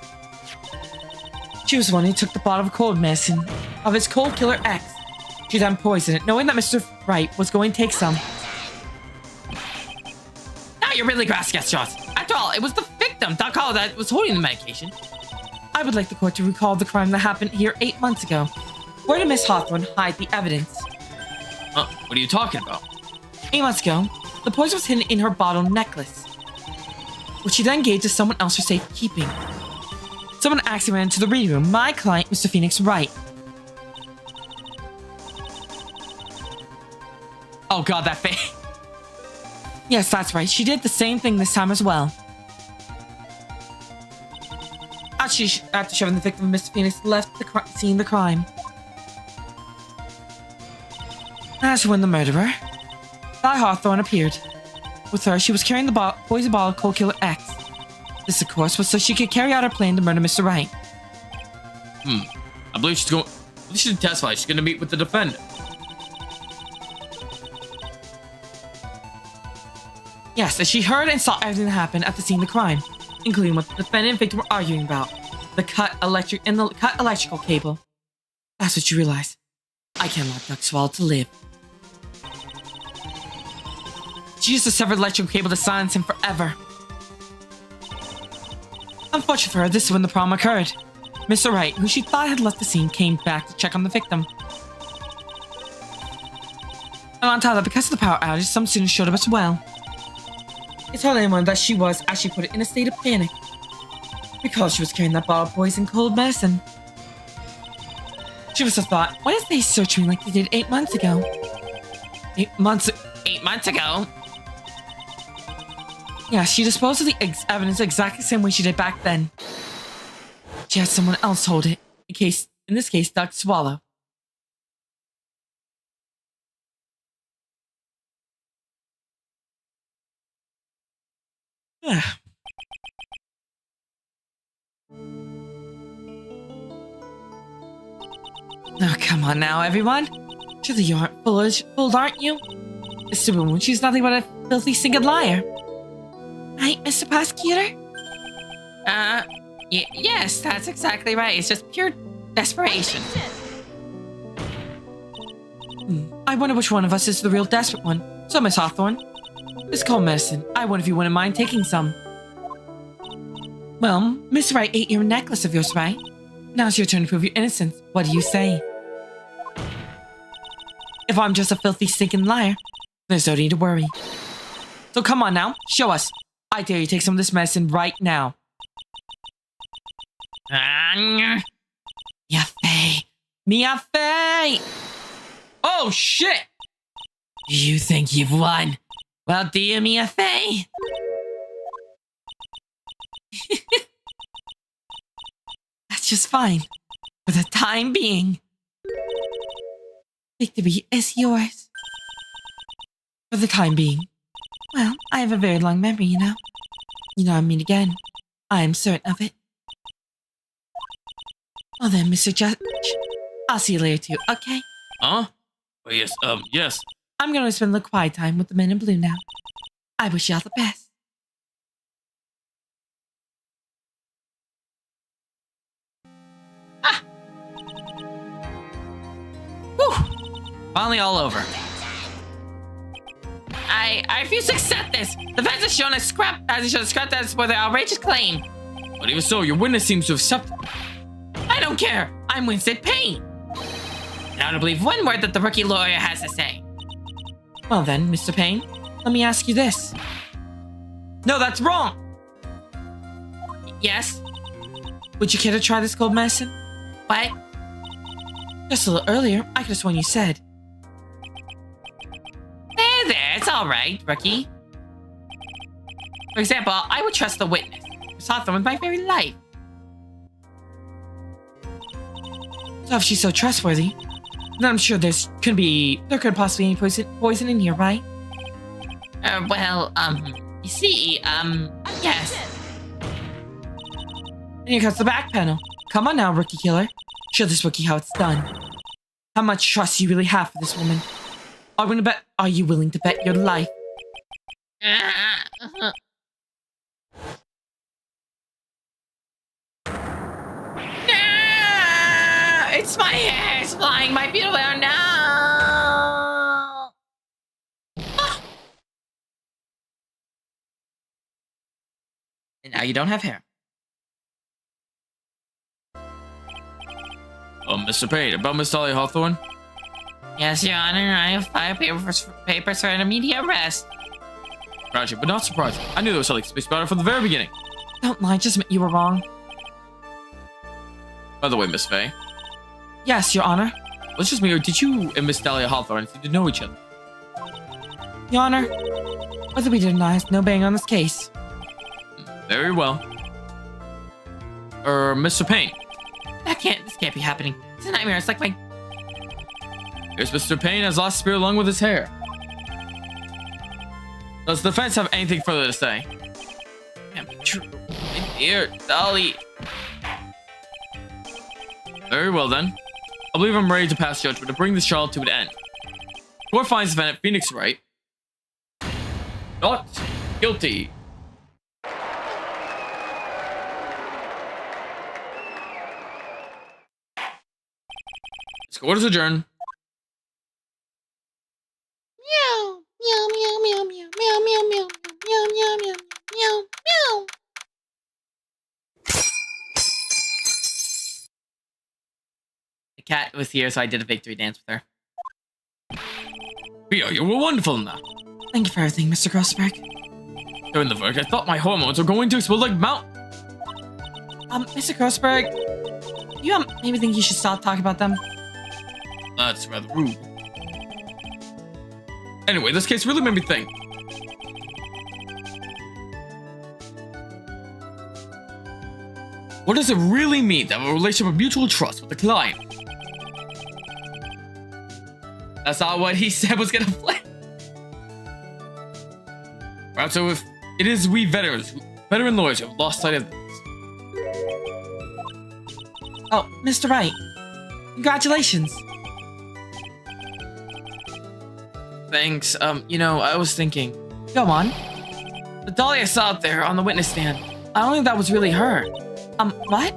She was the one who took the bottle of cold medicine of his cold killer X. She then poisoned it, knowing that Mr. Wright was going to take some. Now you're really grasping at straws. After all, it was the victim, Doc Hollow, that was holding the medication. I would like the court to recall the crime that happened here 8 months ago. Where did Miss Hawthorne hide the evidence? What are you talking about? 8 months ago, the poison was hidden in her bottle necklace, which she then gave to someone else for safekeeping. Someone accidentally ran into the reading room. My client, Mr. Phoenix Wright. Oh god, that face. Yes, that's right. She did the same thing this time as well. After shoving the victim, Mr. Phoenix left the scene of the crime. As when the murderer, Sally Hawthorne, appeared. With her, she was carrying the poison bottle of Cold Killer X. This, of course, was so she could carry out her plan to murder Mr. Wright. I believe she should testify. She's going to meet with the defendant. Yes, as she heard and saw everything that happened at the scene of the crime, including what the defendant and victim were arguing about, the cut electrical cable. That's what you realize. I can't allow Duck Swallow to live. She used the severed electrical cable to silence him forever. Unfortunately for her, this is when the problem occurred. Mr. Wright, who she thought had left the scene, came back to check on the victim. And on top of that, because of the power outage, some students showed up as well. It told anyone that she was, as she put it, in a state of panic. Because she was carrying that bottle of poison cold medicine. She must have thought, why did they search me like they did 8 months ago? 8 months ago? Yeah, she disposed of the evidence exactly the same way she did back then. She had someone else hold it. In this case, Duck Swallow. Oh, come on now, everyone. Surely you aren't fooled, aren't you? The stupid woman, she's nothing but a filthy, stinking liar. Right, Mr. Prosecutor? Yes, that's exactly right. It's just pure desperation. I wonder which one of us is the real desperate one. So, Miss Hawthorne, it's cold medicine. I wonder if you wouldn't mind taking some. Well, Miss Wright ate your necklace of yours, right? Now it's your turn to prove your innocence. What do you say? If I'm just a filthy, stinking liar, there's no need to worry. So come on now, show us. I dare you take some of this medicine right now. Mia Fey! Mia Fey! Oh shit! You think you've won? Well, do you, Mia Fey? That's just fine. For the time being. Victory is yours. For the time being. Well, I have a very long memory, you know. You know I mean again. I am certain of it. Well then, Mr. Judge, I'll see you later too, okay? Huh? Oh, yes. I'm gonna spend a little quiet time with the men in blue now. I wish you all the best. Finally all over. I refuse to accept this. The defense has shown scrap that for their outrageous claim. But even so, your witness seems to accept it. I don't care. I'm Winston Payne. Now to believe one word that the rookie lawyer has to say. Well then, Mr. Payne, let me ask you this. No, that's wrong! Yes? Would you care to try this cold medicine? What? Just a little earlier, I could have sworn you said. There, it's alright, rookie. For example, I would trust the witness. Miss Hawthorne with my very life. So if she's so trustworthy, then I'm sure there could possibly be any poison in here, right? You see, yes. And here comes the back panel. Come on now, rookie killer. Show this rookie how it's done. How much trust you really have for this woman. Are you willing to bet your life? It's my hair! It's flying! My beautiful hair! No! And now you don't have hair. Mr. Payne, about Miss Sally Hawthorne? Yes, Your Honor. I have filed papers for an immediate arrest. Tragic, but not surprising. I knew there was something space about her from the very beginning. Don't lie, just admit you were wrong. By the way, Miss Faye, Yes, Your Honor. let's just meet her. Did you and Miss Dahlia Hawthorne seem to know each other? Your Honor, whether we did or not has no bearing on this case. Very well. Mr. Payne. This can't be happening. It's a nightmare. It's like my... Here's Mr. Payne has lost spirit along with his hair. Does the defense have anything further to say? Can't be true. My dear Dolly. Very well then. I believe I'm ready to pass judgment to bring this trial to an end. Court finds defendant Phoenix Wright not guilty. This court is adjourned. Meow. Meow, meow, meow, meow, meow, meow, meow, meow, meow, meow, meow, meow. The cat was here, so I did a victory dance with her. Pia, you were wonderful in that. Thank you for everything, Mr. Grossberg. During the work, I thought my hormones were going to explode like Mount. Mr. Grossberg, you maybe think you should stop talking about them? That's rather rude. Anyway, this case really made me think. What does it really mean to have a relationship of mutual trust with the client? That's not what he said was gonna play. Perhaps so if it is we veteran lawyers who have lost sight of this. Oh, Mr. Wright. Congratulations. Thanks. I was thinking. Go on. The dolly I saw out there on the witness stand, I don't think that was really her. What?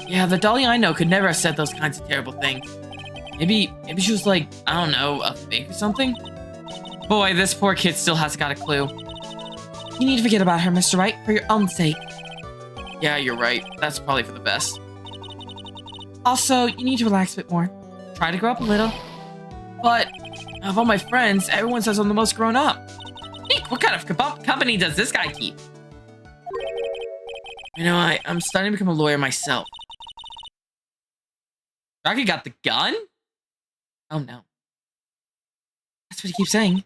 Yeah, the dolly I know could never have said those kinds of terrible things. Maybe she was like, I don't know, a fake or something? Boy, this poor kid still hasn't got a clue. You need to forget about her, Mr. Wright, for your own sake. Yeah, you're right. That's probably for the best. Also, you need to relax a bit more. Try to grow up a little. But, of all my friends, everyone says I'm the most grown up. Eek, what kind of company does this guy keep? I'm starting to become a lawyer myself. Rocky got the gun? Oh no. That's what he keeps saying.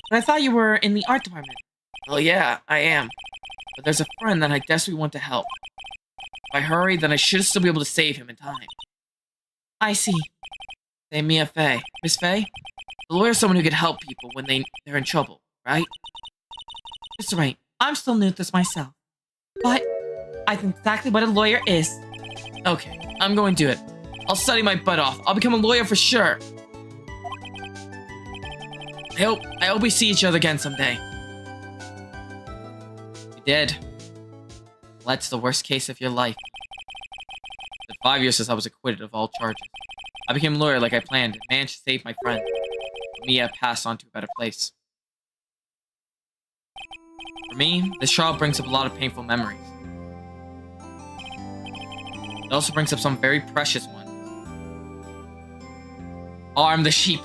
But I thought you were in the art department. Well, yeah, I am. But there's a friend that I desperately want to help. If I hurry, then I should still be able to save him in time. I see. Say Mia Fey. Miss Fey? The lawyer's someone who could help people when they're in trouble, right? Mr. Wright, I'm still new to this myself. But I think exactly what a lawyer is. Okay, I'm going to do it. I'll study my butt off. I'll become a lawyer for sure. I hope we see each other again someday. You did. That's the worst case of your life. It's been 5 years since I was acquitted of all charges. I became a lawyer like I planned and managed to save my friend. Mia passed on to a better place. For me, this trial brings up a lot of painful memories. It also brings up some very precious ones. Arm the sheep.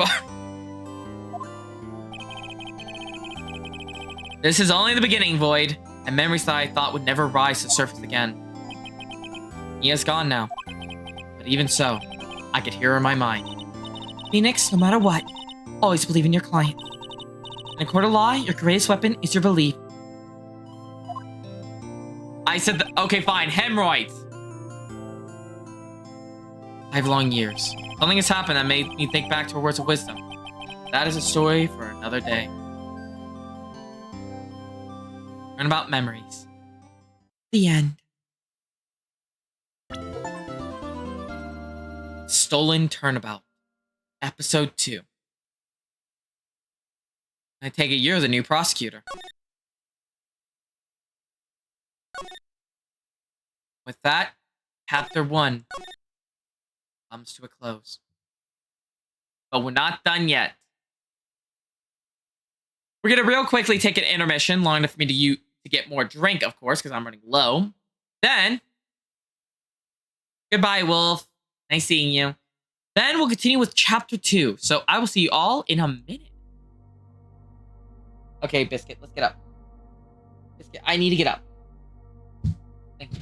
This is only the beginning, Void, and memories that I thought would never rise to the surface again. Mia's gone now. But even so, I could hear her in my mind. Phoenix, no matter what, always believe in your client. In a court of law, your greatest weapon is your belief. I said okay, fine, hemorrhoids. 5 long years. Something has happened that made me think back to her words of wisdom. That is a story for another day. Learn about memories. The end. Stolen Turnabout. Episode 2. I take it you're the new prosecutor. With that, Chapter 1 comes to a close. But we're not done yet. We're gonna real quickly take an intermission, long enough for me to get more drink, of course, because I'm running low. Then, goodbye, Wolf. Nice seeing you. Then we'll continue with Chapter 2. So I will see you all in a minute. Okay, Biscuit, let's get up. Biscuit, I need to get up. Thank you.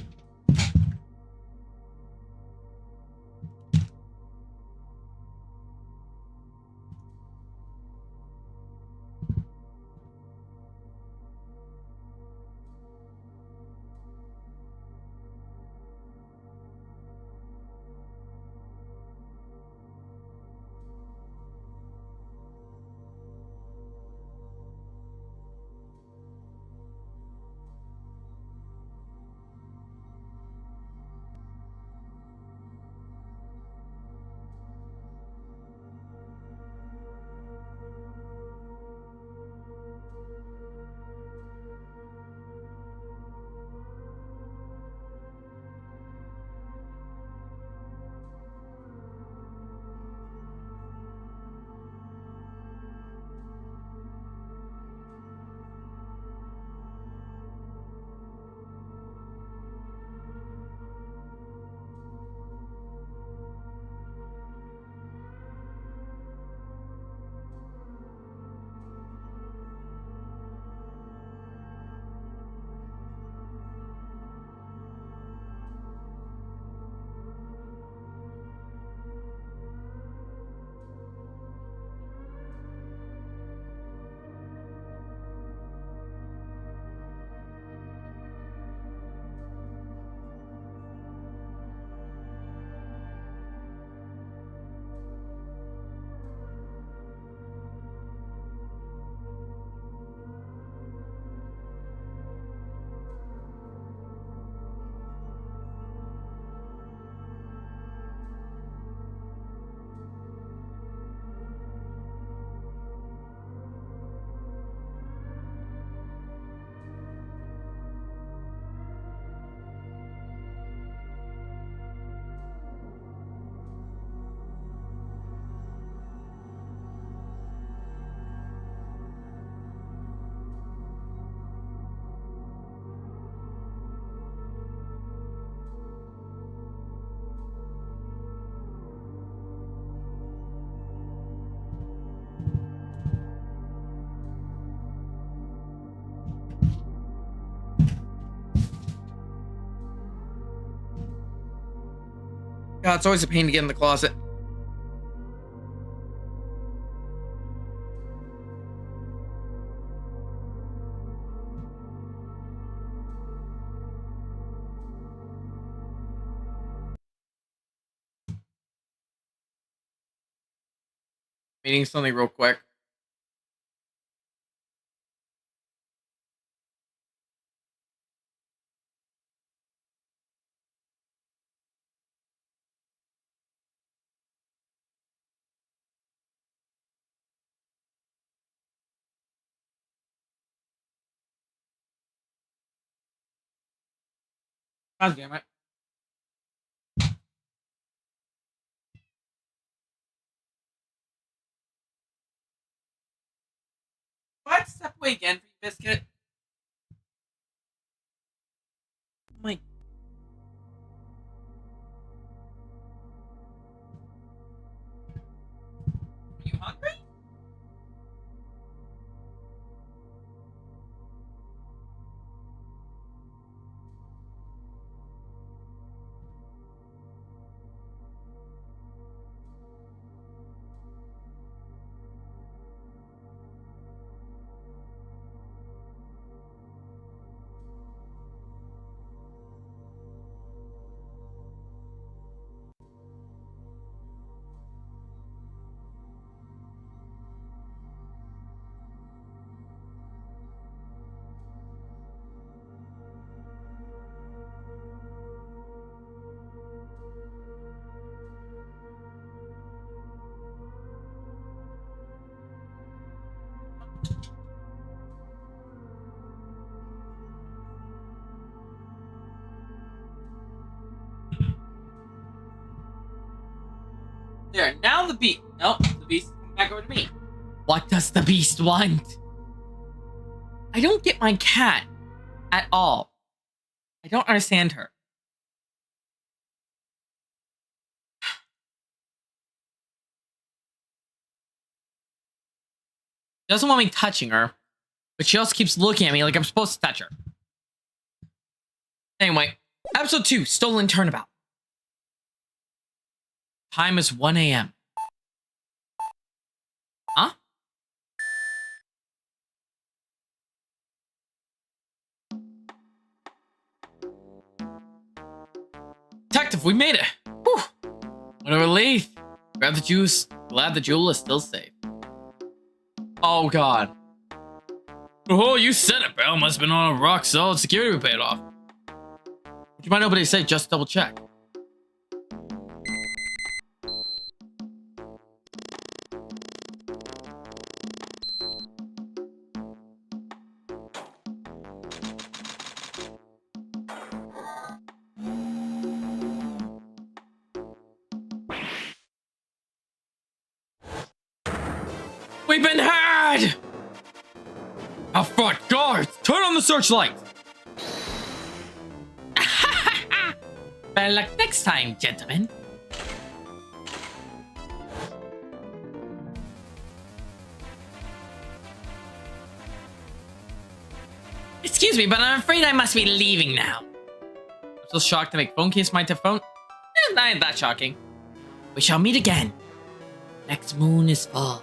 God, it's always a pain to get in the closet. Meeting something real quick. God damn it. What? Step away again for you, Biscuit? My. Are you hungry? There, now the beast. Nope, the beast coming back over to me. What does the beast want? I don't get my cat at all. I don't understand her. She doesn't want me touching her, but she also keeps looking at me like I'm supposed to touch her. Anyway, episode 2, Stolen Turnabout. Time is 1 a.m. Huh? Detective, we made it. Whew. What a relief. Grab the juice. Glad the jewel is still safe. Oh, God. Oh, you said it, bro. Must have been on a rock solid security we paid off. Would you mind nobody say just double check? We've been had! Out front, guards! Turn on the searchlight! Better luck next time, gentlemen. Excuse me, but I'm afraid I must be leaving now. I'm so shocked to make phone case my phone. Not ain't that shocking. We shall meet again. Next moon is full.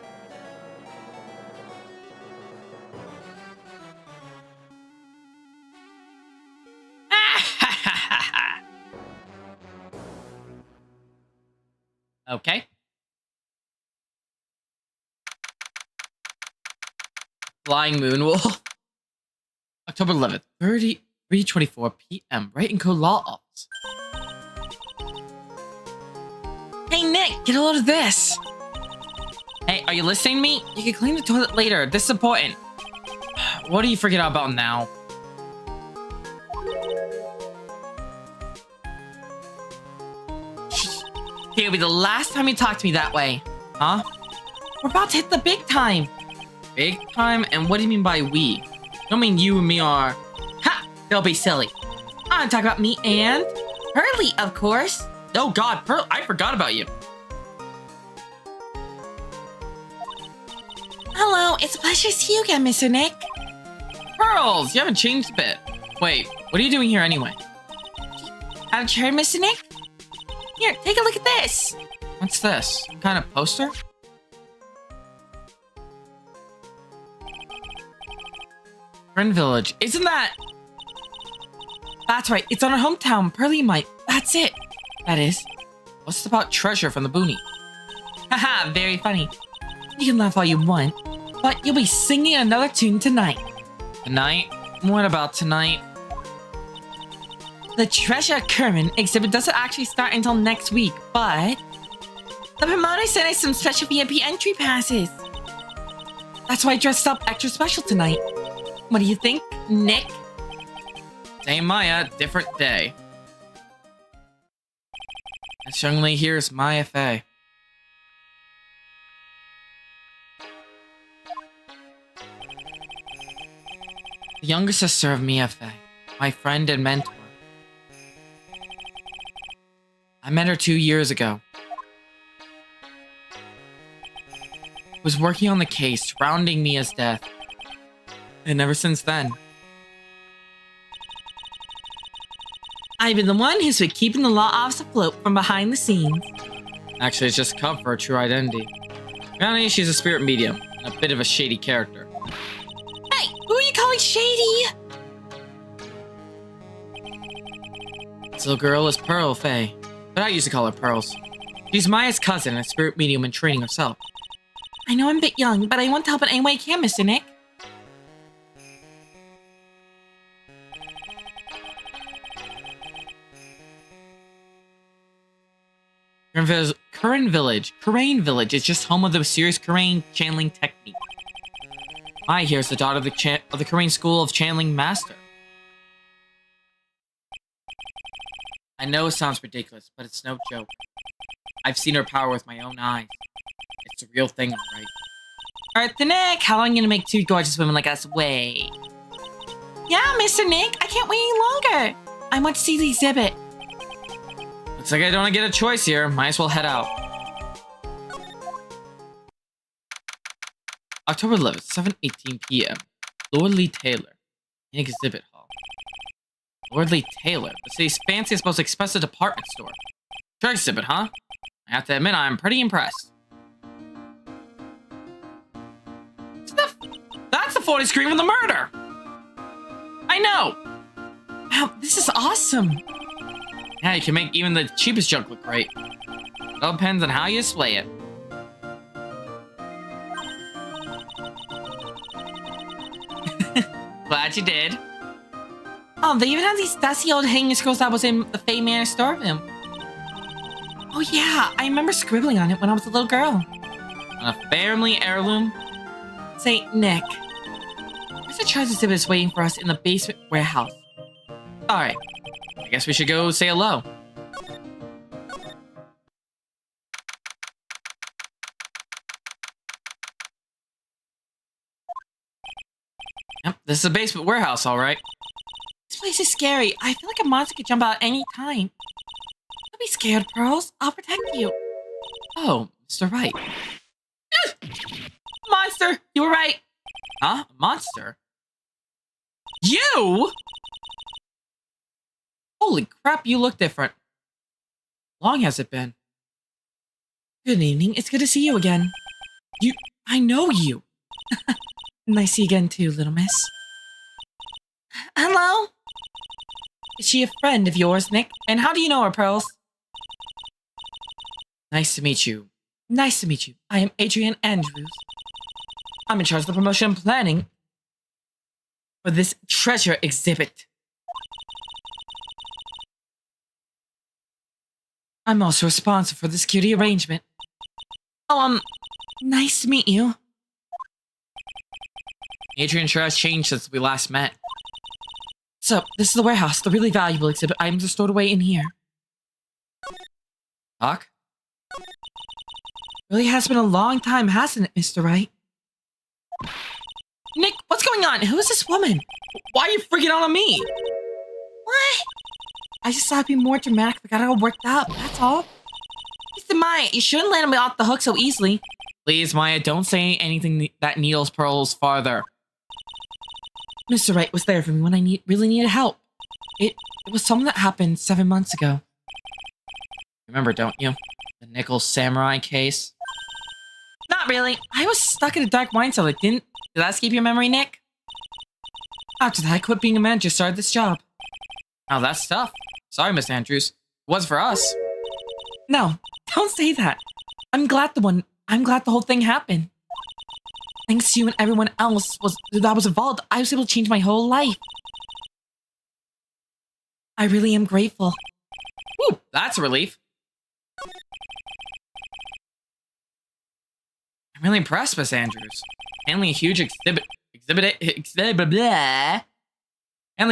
Okay. Flying Moonwolf. October 11th, 3:24 p.m. Wright and Co. Law Office. Hey, Nick, get a load of this. Hey, are you listening to me? You can clean the toilet later. This is important. What do you forget about now? It'll be the last time you talk to me that way. Huh? We're about to hit the big time. Big time? And what do you mean by we? I don't mean you and me are... Ha! Don't be silly. I'm talking about me and... Pearly, of course. Oh God, Pearl, I forgot about you. Hello, it's a pleasure to see you again, Mr. Nick. Pearls, you haven't changed a bit. Wait, what are you doing here anyway? Haven't you heard, Mr. Nick? Here, take a look at this. What's this? Some kind of poster? Friend Village. Isn't that... That's right. It's on our hometown, Pearly Mite. That's it. That is. What's about treasure from the boonies? Haha, very funny. You can laugh all you want, but you'll be singing another tune tonight. Tonight? What about tonight? The Treasure Current exhibit doesn't actually start until next week, but the promoter sent us some special VIP entry passes. That's why I dressed up extra special tonight. What do you think, Nick? Same Maya, different day. This young lady here is Maya Fey. The younger sister of Mia Fey, my friend and mentor. I met her 2 years ago. I was working on the case surrounding Mia's death. And ever since then, I've been the one who's been keeping the law office afloat from behind the scenes. actually it's just cover for her true identity. Apparently she's a spirit medium, and a bit of a shady character. Hey, who are you calling shady? This little girl is Pearl Fey, but I used to call her Pearls. She's Maya's cousin and a spirit medium in training herself. I know I'm a bit young, but I want to help in any way I can, Mr. Nick. Kurain Village is just home of the mysterious Kurain channeling technique. Maya here is the daughter of the Kurain School of Channeling Master. I know it sounds ridiculous, but it's no joke. I've seen her power with my own eyes. It's a real thing, alright? Alright, then Nick, how long are you gonna make two gorgeous women like us wait? Yeah, Mr. Nick, I can't wait any longer. I want to see the exhibit. Looks like I don't get a choice here. Might as well head out. October 11th, 7:18 p.m. Lord Lee Taylor, in exhibit hall. Lord Lee Taylor, the city's fanciest, most expensive department store. Sure exhibit, huh? I have to admit, I'm pretty impressed. That's the 40 screen from the murder! I know! Wow, this is awesome. Yeah, you can make even the cheapest junk look great. It all depends on how you display it. Glad you did. Oh, they even have these dusty old hanging scrolls that was in the Fey Manor storeroom. Oh yeah, I remember scribbling on it when I was a little girl. On a family heirloom? Say, Nick, there's a treasure exhibit is waiting for us in the basement warehouse. Alright, I guess we should go say hello. Yep, this is the basement warehouse, alright. This place is scary. I feel like a monster could jump out any time. Don't be scared, Pearls. I'll protect you. Oh, Mr. Wright. Monster, you were right. Huh? A monster? You? Holy crap, you look different. How long has it been? Good evening. It's good to see you again. I know you. Nice to see you again too, little miss. Hello? Is she a friend of yours, Nick? And how do you know her, Pearls? Nice to meet you. Nice to meet you. I am Adrian Andrews. I'm in charge of the promotion and planning for this treasure exhibit. I'm also responsible for the security arrangement. Oh, nice to meet you. Adrian sure has changed since we last met. So, this is the warehouse, the really valuable exhibit items are stored away in here. Doc? Really has been a long time, hasn't it, Mr. Wright? Nick, what's going on? Who is this woman? Why are you freaking out on me? What? I just thought I'd be more dramatic, but got it all worked up, that's all. Mr. Maya, you shouldn't let him off the hook so easily. Please, Maya, don't say anything that needles Pearls farther. Mr. Wright was there for me when I really needed help. It was something that happened 7 months ago. Remember, don't you? The nickel samurai case. Not really. I was stuck in a dark wine cellar. Did that escape your memory, Nick? After that, I quit being a manager, started this job. Oh, that's tough. Sorry, Miss Andrews. It was for us. No, don't say that. I'm glad the whole thing happened. Thanks to you and everyone else that was involved, I was able to change my whole life. I really am grateful. Whew, that's a relief. I'm really impressed, Miss Andrews. Handling a huge exhibit. Handling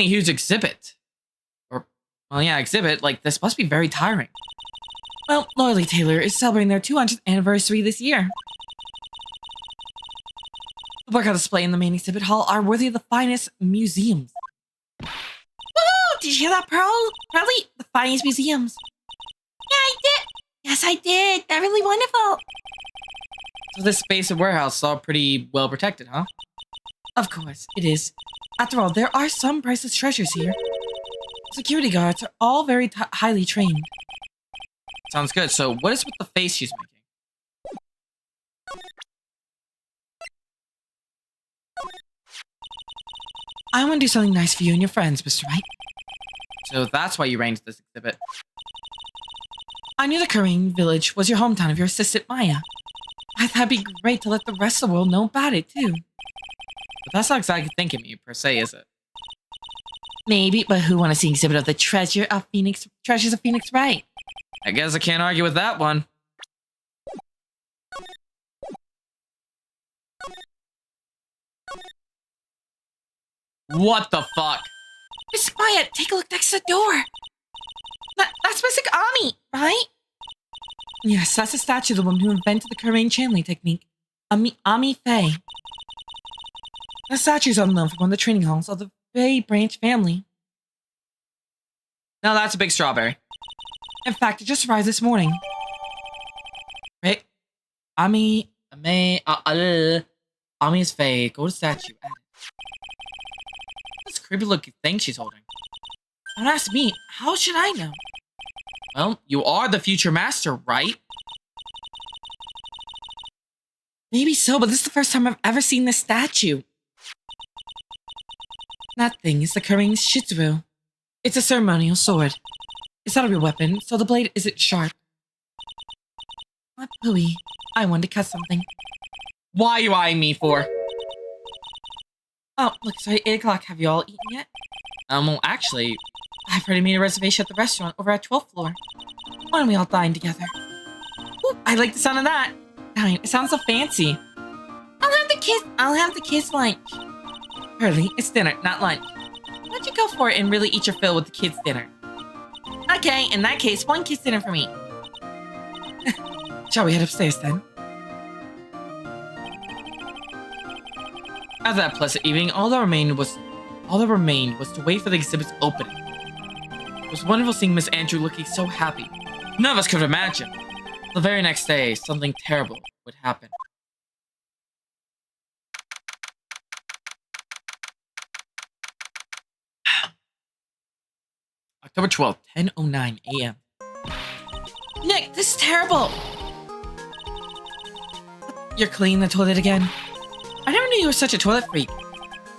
a huge exhibit. Exhibit like this must be very tiring. Well, Loyalty Taylor is celebrating their 200th anniversary this year. The work on display in the main exhibit hall are worthy of the finest museums. Woohoo! Did you hear that, Pearl? Really? The finest museums. Yeah, I did. Yes, I did. They're really wonderful. So this space and warehouse is all pretty well protected, huh? Of course, it is. After all, there are some priceless treasures here. Security guards are all very highly trained. Sounds good. So what is with the face she's making? I want to do something nice for you and your friends, Mr. Wright. So that's why you arranged this exhibit. I knew the Korean village was your hometown of your assistant, Maya. I thought it'd be great to let the rest of the world know about it, too. But that's not exactly thinking me, per se, is it? Maybe, but who want to see an exhibit of the treasures of Phoenix Wright? I guess I can't argue with that one. What the fuck? Miss Maya, take a look next to the door. That's Mystic Ami, right? Yes, that's a statue of the woman who invented the Korean channeling technique. Ami Faye. The statue is unknown from one of the training halls of the Faye branch family. Now that's a big strawberry. In fact, it just arrived this morning. Right? Ami is Faye. Go to statue. This creepy looking thing she's holding. Don't ask me. How should I know? Well, you are the future master, right? Maybe so, but this is the first time I've ever seen this statue. That thing is the Korean Shitsu. It's a ceremonial sword. It's not a real weapon, so the blade isn't sharp. What pooey. I wanted to cut something. Why are you eyeing me for? Oh, look, sorry, 8 o'clock. Have you all eaten yet? Well, actually, I've already made a reservation at the restaurant over at 12th floor. Why don't we all dine together? Ooh, I like the sound of that. Dine, it sounds so fancy. I'll have the kids' lunch. Hurley, it's dinner, not lunch. Why don't you go for it and really eat your fill with the kids' dinner? Okay, in that case, one kid's dinner for me. Shall we head upstairs then? after that pleasant evening, all that remained was to wait for the exhibit's opening. It was wonderful seeing Miss Andrew looking so happy. None of us could imagine. The very next day, something terrible would happen. October 12th, 10:09 a.m. Nick, this is terrible! You're cleaning the toilet again? I never knew you were such a toilet freak.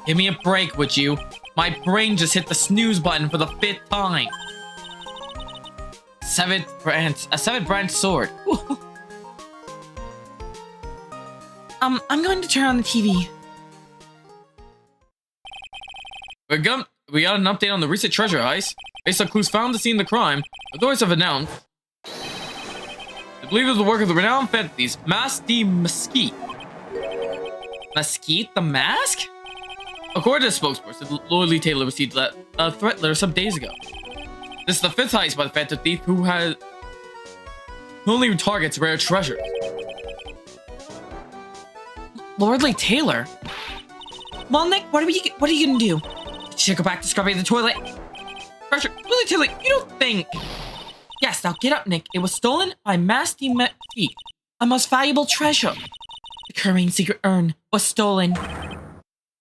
Give me a break, would you? My brain just hit the snooze button for the 5th time. A 7th branch sword. I'm going to turn on the TV. We got an update on the recent treasure heist. Based on clues found at the scene of the crime, authorities have announced they believe it was the work of the renowned fantasies Mask de Mesquite. Mesquite the Mask? According to the spokesperson, Loyalty Taylor received a threat letter some days ago. This is the 5th heist by the Phantom Thief who only targets rare treasures. Lordly Taylor? Well, Nick, what are you gonna do? You should go back to scrubbing the toilet. Treasure, Lordly Taylor, you don't think... Yes, now get up, Nick. It was stolen by Mask de Mesquite, a most valuable treasure. The Korean secret urn was stolen.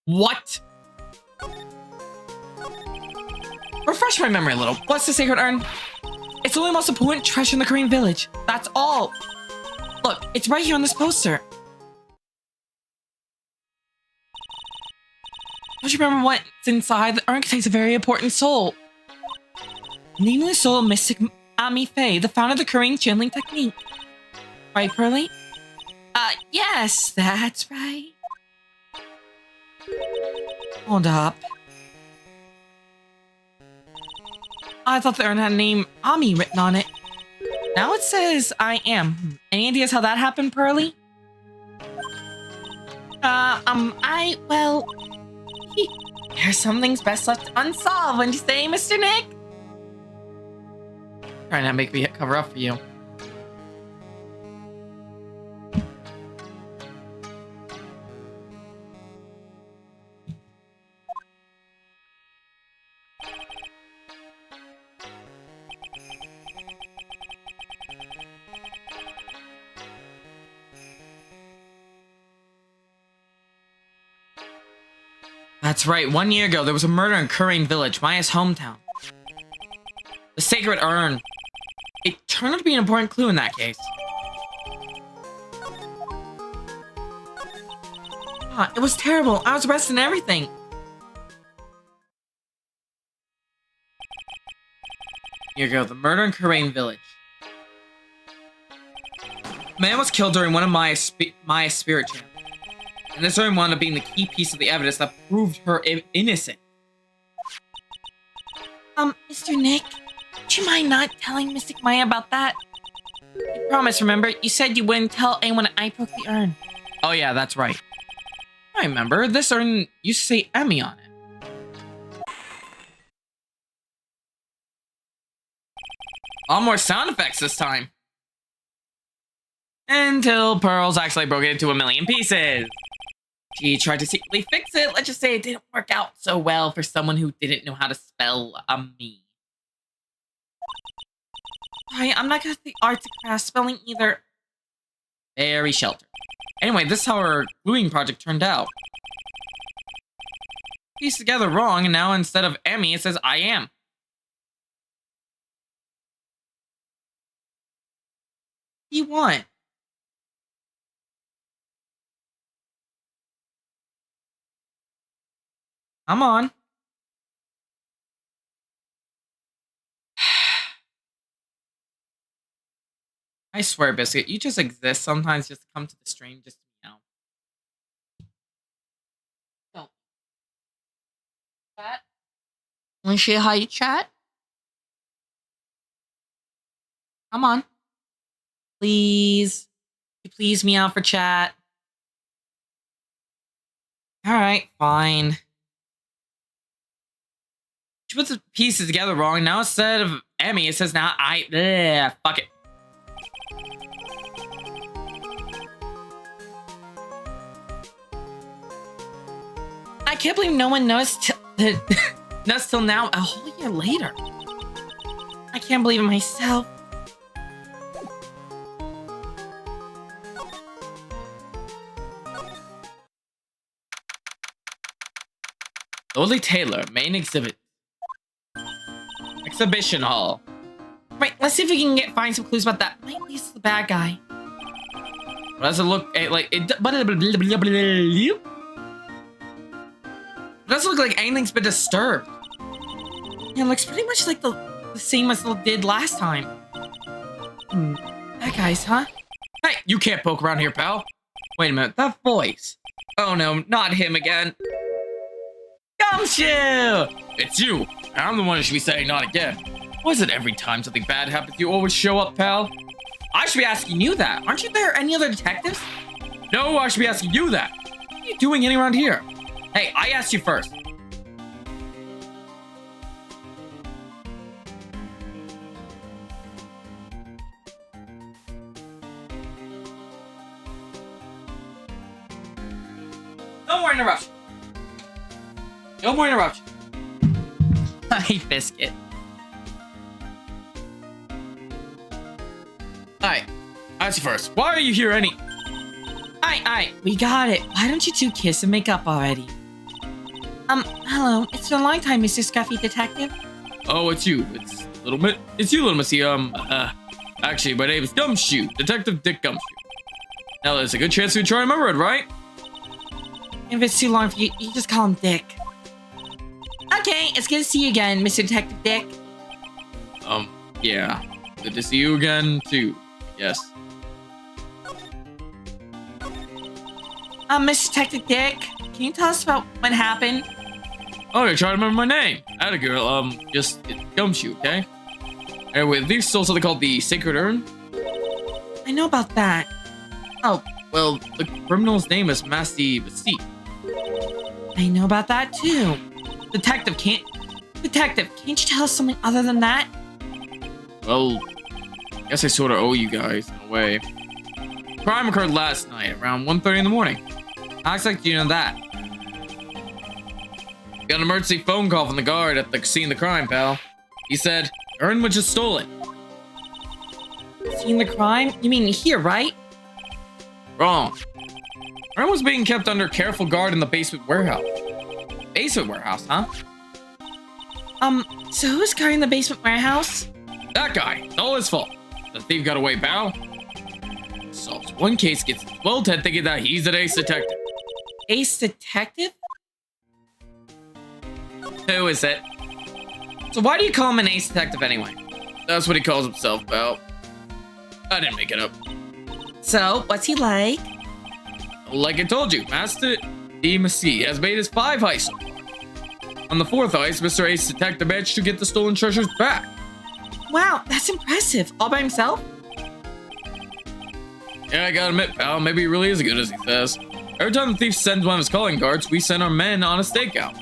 What? Refresh my memory a little. What's the secret urn? It's It's only the most important treasure in the Korean village. That's all. Look, it's right here on this poster. Don't you remember what's inside? The urn contains a very important soul. Namely the soul of Mystic Ami Faye, the founder of the Korean channeling technique. Right, Pearly? Yes, that's right. Hold up. I thought the urn had a name Ami written on it. Now it says I am. Any ideas how that happened, Pearly? Well... There's some things best left unsolved, wouldn't you say, Mr. Nick? Trying to make me cover up for you. That's right, 1 year ago, there was a murder in Korean village, Maya's hometown. The sacred urn. It turned out to be an important clue in that case. It was terrible. I was arrested and everything. Here you go, the murder in Korean village. Man was killed during one of Maya's spirit channels. And this urn wound up being the key piece of the evidence that proved her innocent. Mr. Nick, would you mind not telling Mystic Maya about that? You promised, remember? You said you wouldn't tell anyone I broke the urn. Oh yeah, that's right. I remember, this urn used to say Emmy on it. All more sound effects this time. Until Pearls actually broke it into a million pieces. She tried to secretly fix it. Let's just say it didn't work out so well for someone who didn't know how to spell me. Sorry, I'm not good at the arts and crafts spelling either. Very sheltered. Anyway, this is how our gluing project turned out. Pieced together wrong, and now instead of Emmy, it says I am. What do you want? Come on. I swear, Biscuit, you just exist sometimes just to come to the stream just to meow. Don't. Chat? Want to say hi to chat? Come on. Please. Please meow for chat. Alright, fine. She puts the pieces together wrong. Now instead of Emmy, it says now fuck it. I can't believe no one noticed till now, a whole year later. I can't believe it myself. Lowly Taylor, main exhibit. Exhibition hall. Right, let's see if we can find some clues about that. Might lead to the bad guy. What does it look like? It doesn't look like anything's been disturbed. Yeah, it looks pretty much like the same as it did last time. That guy's, huh? Hey, you can't poke around here, pal. Wait a minute, that voice. Oh no, not him again. Gumshoe! It's you. I'm the one who should be saying not again. Why is it every time something bad happens, you always show up, pal? I should be asking you that. Aren't you there any other detectives? No, I should be asking you that. What are you doing getting around here? Hey, I asked you first. No more interruption. No more interruption. Hi, Biscuit. Alright, that's first. Why are you here Alright, we got it. Why don't you two kiss and make up already? Hello. It's been a long time, Mr. Scruffy Detective. Oh, it's you. It's It's you, Little Missy. Actually, my name is Gumshoe, Detective Dick Gumshoe. Now, there's a good chance we try to remember it, right? If it's too long for you, you just call him Dick. Okay, it's good to see you again, Mr. Detective Dick. Yeah. Good to see you again, too. Yes. Mr. Detective Dick, can you tell us about what happened? Oh, you're trying to remember my name. Atta girl, it's Gumshoe, okay? Anyway, these stole something called the Sacred Urn. I know about that. Oh, well, the criminal's name is Masty Mystique. I know about that too. Detective, can't you tell us something other than that? Well, I guess I sort of owe you guys, in a way. Crime occurred last night, around 1:30 in the morning. How exactly do you know that? Got an emergency phone call from the guard at the scene of the crime, pal. He said, Urn was just stolen. Seen the crime? You mean here, right? Wrong. Urn was being kept under careful guard in the basement warehouse. Basement warehouse, huh? So who's guarding the basement warehouse? That guy. It's all his fault. The thief got away, pal. Solves one case, gets well Ted thinking that he's an ace detective. Ace Detective? Who is it? So why do you call him an ace detective anyway? That's what he calls himself, pal. I didn't make it up. So, what's he like? Like I told you, Master D. has made his 5 heists so far. On the 4th heist, Mr. Ace Detective managed to get the stolen treasures back. Wow, that's impressive. All by himself? Yeah, I gotta admit, pal, maybe he really is as good as he says. Every time the thief sends one of his calling cards, we send our men on a stakeout.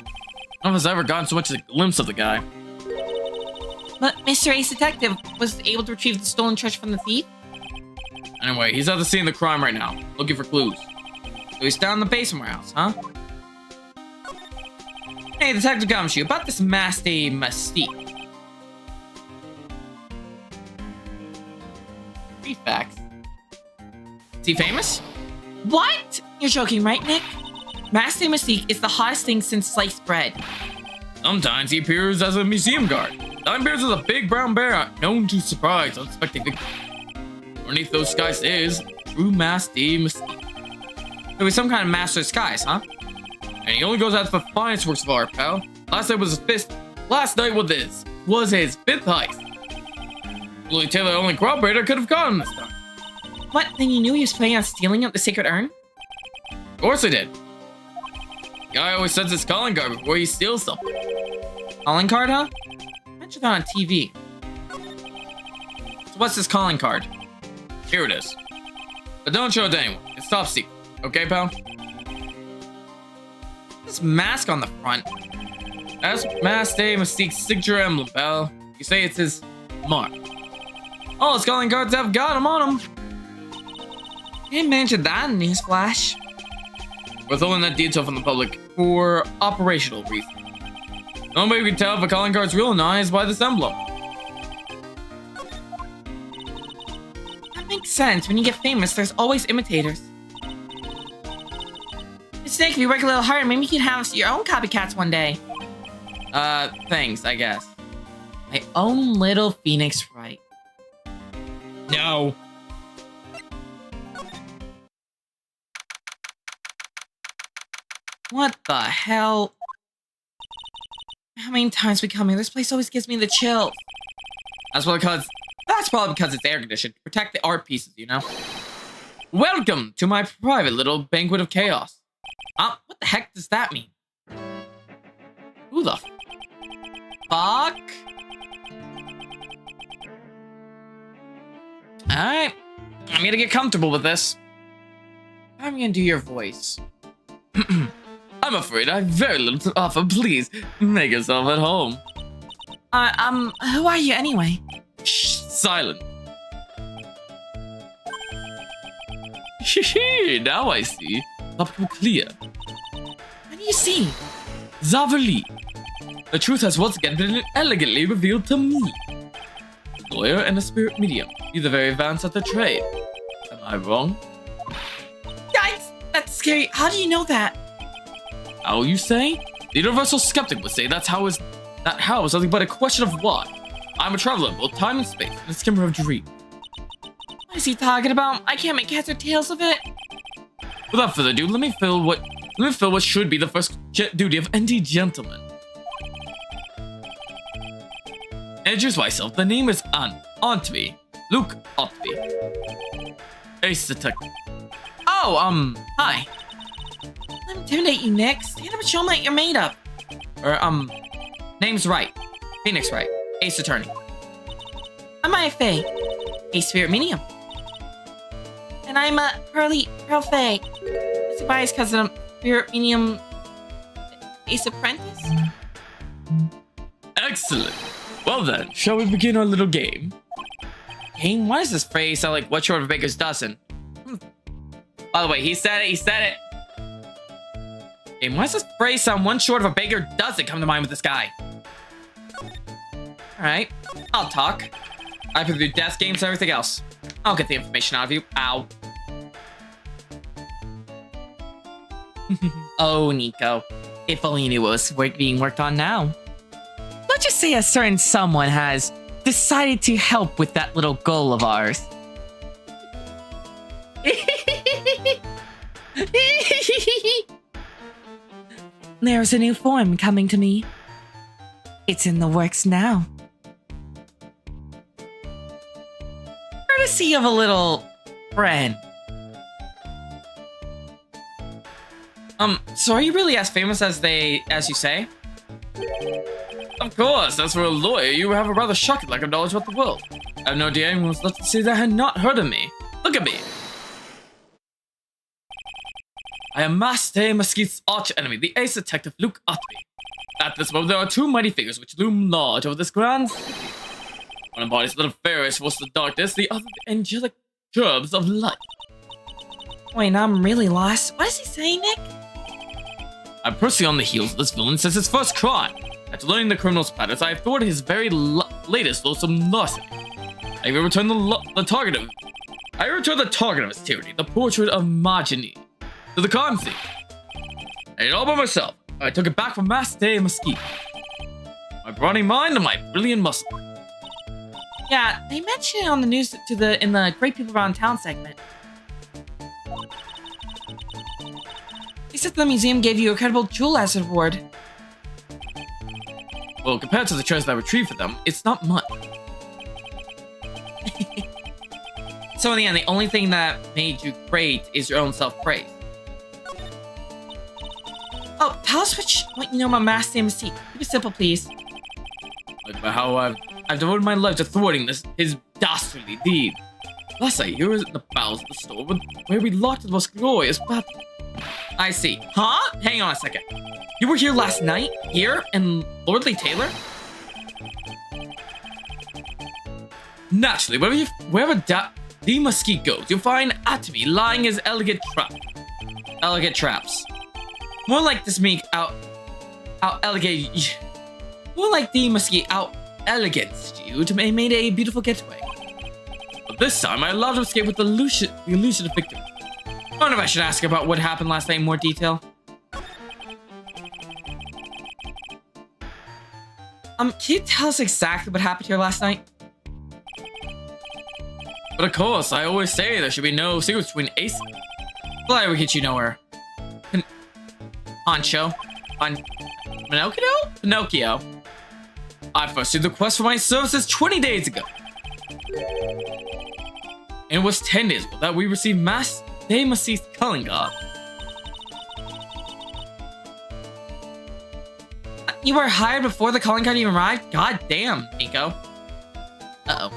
None of us ever gotten so much as a glimpse of the guy. But Mr. Ace Detective was able to retrieve the stolen treasure from the thief? Anyway, he's at the scene of the crime right now, looking for clues. So he's down in the basement warehouse, huh? Hey, Detective Gumshoe, about this Masty Mystique. 3 facts. Is he famous? What? You're joking, right, Nick? Masty Mystique is the hottest thing since sliced bread. Sometimes he appears as a museum guard. Sometimes appears as a big brown bear known to surprise unsuspecting victims. Underneath those skies is true Masty Mystique. So he's some kind of master of disguise, huh? And he only goes after the finest works of art, pal. Last night was his 5th heist. Willie Taylor, the only corroborator, could have caught him this time. What? Then you knew he was planning on stealing up the sacred urn? Of course I did. The guy always sends his calling card before he steals something. Calling card, huh? Mentioned that on TV. So what's this calling card? Here it is. But don't show it to anyone. It's top secret. Okay, pal? This mask on the front. That's Masty Mystique's signature emblem, pal. You say it's his mark. All his calling cards have got him on them. You didn't mention that in Newsflash. We're withholding that detail from the public for operational reasons. The only way we can tell if a calling card's real or not is by this emblem. That makes sense. When you get famous, there's always imitators. Snake, if you work a little harder, maybe you can have your own copycats one day. Thanks, I guess. My own little Phoenix Wright. No. What the hell? How many times we come here? This place always gives me the chills. That's probably because it's air conditioned to protect the art pieces, you know? Welcome to my private little banquet of chaos. What the heck does that mean? Who the Fuck? Alright. I'm gonna get comfortable with this. I'm gonna do your voice. I'm afraid I have very little to offer. Please, make yourself at home. Who are you anyway? Shh, silent. Now I see. Up clear. What do you see? Zavali. The truth has once again been elegantly revealed to me. Lawyer and a spirit medium. You're the very advanced at the trade. Am I wrong? Yikes! That's scary. How do you know that? How you say? The universal skeptic would say that how is nothing but a question of what. I'm a traveler, both time and space, and a skimmer of dreams. What is he talking about? I can't make heads or tails of it. Without further ado, let me fill what should be the first duty of any gentleman. Introduce myself. The name is Antby. Luke Antby. Ace detective. Oh, hi. Don't intimidate you, Nick. Stand up and show me what you're made of. Name's Wright. Phoenix Wright. Ace Attorney. I'm IFA. A Spirit Medium. And I'm a Pearl Faye. Is it biased because I'm Spirit Medium Ace Apprentice? Excellent. Well then, shall we begin our little game? Game? Why does this phrase sound like what short of a baker's dozen? By the way, he said it. Game, why does this phrase sound one short of a baker dozen come to mind with this guy? Alright, I'll talk. I can do death games and everything else. I'll get the information out of you. Ow. Oh, Nico. If only you knew what was being worked on now. Let's just say a certain someone has decided to help with that little goal of ours. There's a new form coming to me. It's in the works now. Courtesy of a little friend. So are you really as famous as you say? Of course, as for a lawyer, you have a rather shocking lack of knowledge about the world. I have no idea anyone was left to say that had not heard of me. Look at me. I am Master Mesquite's arch enemy, the ace detective Luke Utby. At this moment, there are two mighty figures which loom large over this grand city. One embodies the nefarious force of darkness, the other the angelic gerbs of light. Wait, now I'm really lost. What does he say, Nick? I'm personally on the heels of this villain since his first crime. After learning the criminal's patterns, I have thwarted his very latest loathsome larceny. I even returned the target of his tyranny, the portrait of Marginy, to the crime scene. I did it all by myself. I took it back from Master Mesquite. My brawny mind and my brilliant muscle. Yeah, they mentioned it on the news in the Great People Around Town segment. They said the museum gave you a credible jewel as a reward. Well, compared to the treasure I retrieved for them, it's not much. So in the end, the only thing that made you great is your own self-praise. Oh, tell us what you know about Master Mesquite. Keep it simple, please. Like about how I've devoted my life to thwarting his dastardly deed. Last night, here was the bowels of the store where we locked the most glorious battle. I see. Huh? Hang on a second. You were here last night? Here? In Lordly Taylor? Naturally, wherever the Mesquite goes, you'll find Atomy lying his elegant traps. More like this meek out elegant. More like the Mesquite out eleganced you to made a beautiful getaway. But this time, I allowed him to escape with the illusion of victory. I wonder if I should ask about what happened last night in more detail. Can you tell us exactly what happened here last night? But of course, I always say there should be no secrets between aces. Well, I would get you nowhere. Pinocchio? Pinocchio? I first did the quest for my services 20 days ago. And it was 10 days ago that we received Master Mesquite's calling card. You were hired before the calling card even arrived? God damn, Nico. Uh-oh.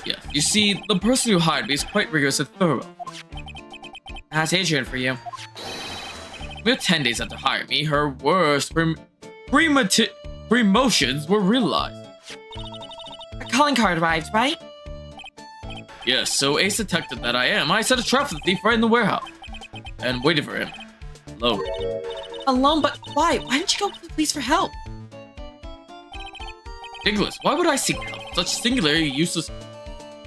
Yes, you see, the person who hired me is quite rigorous and thorough. That's Adrian for you. Mere 10 days after hiring me, her worst promotions were realized. A calling card arrived, right? Yes, so ace detective that I am, I set a trap for the thief right in the warehouse. And waited for him. Alone. Alone, but why? Why didn't you go to the police for help? Nicholas, why would I seek help? Such singularly useless.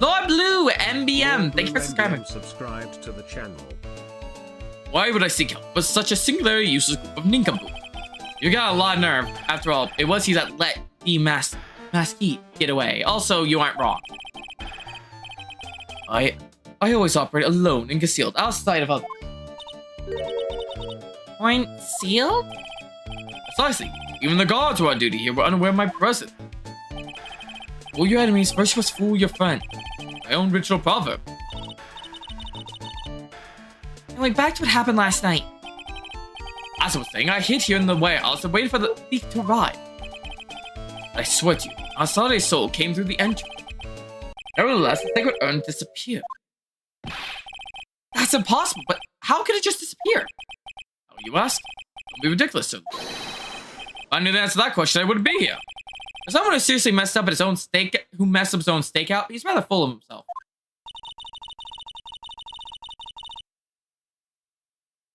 Lord Blue, MBM, thank you for subscribing. Subscribed to the channel. Why would I seek help but such a singularly useless group of nincompoops? You got a lot of nerve. After all, it was he that let the master Mask Heat, get away. Also, you aren't wrong. I always operate alone and concealed, outside of others. Point sealed? Precisely. Even the guards who are on duty here were unaware of my presence. Fool your enemies, first you must fool your friend. My own ritual proverb. Anyway, back to what happened last night. As I was saying, I hid here in the warehouse and waited for the thief to arrive. But I swear to you, our Saturday's soul came through the entrance. Nevertheless, the sacred urn disappeared. That's impossible, but how could it just disappear? How you ask? Don't be ridiculous, sir. If I knew the answer to that question, I wouldn't be here. For someone who seriously messed up his own stakeout, he's rather full of himself.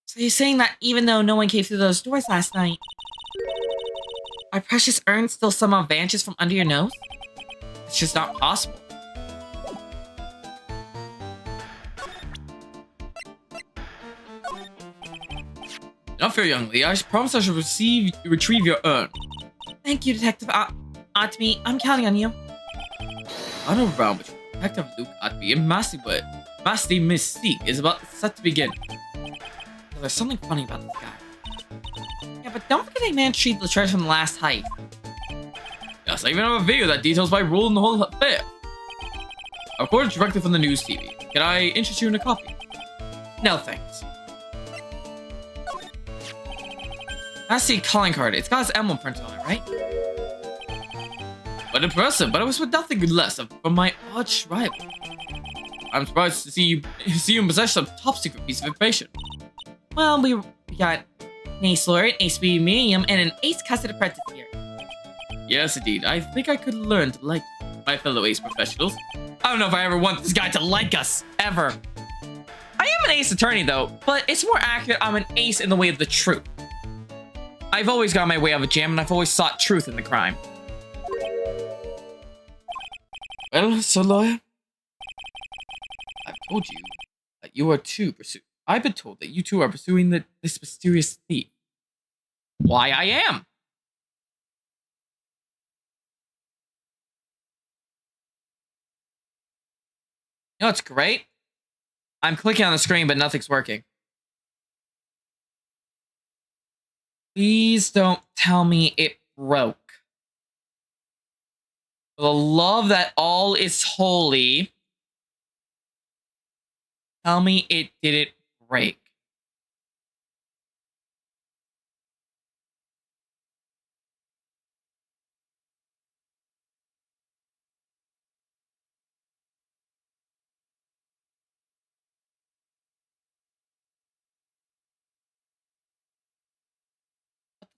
So you're saying that even though no one came through those doors last night, our precious urn still somehow vanishes from under your nose? It's just not possible. Not fair, young lady. I promise I shall retrieve your urn. Thank you, Detective Otby. I'm counting on you. I know around between Detective Luke Otby and Master Mystique is about set to begin. There's something funny about this guy. Yeah, but don't forget I managed to retrieve the treasure from the last heist. Yes, I even have a video that details my role in the whole affair. I recorded directly from the news TV. Can I interest you in a copy? No thanks. That's the calling card. It's got his emblem printed on it, right? But impressive, but it was with nothing less from my arch rival. I'm surprised to see you in possession of a top secret piece of information. Well, we got an ace laureate, an ace medium, and an ace custard apprentice here. Yes, indeed. I think I could learn to like my fellow ace professionals. I don't know if I ever want this guy to like us, ever. I am an ace attorney, though, but it's more accurate I'm an ace in the way of the truth. I've always gone my way out of a jam, and I've always sought truth in the crime. Well, so lawyer, I've told you that you are I've been told that you two are pursuing this mysterious thief. Why, I am. You know what's great? I'm clicking on the screen, but nothing's working. Please don't tell me it broke. For the love that all is holy, tell me it didn't break.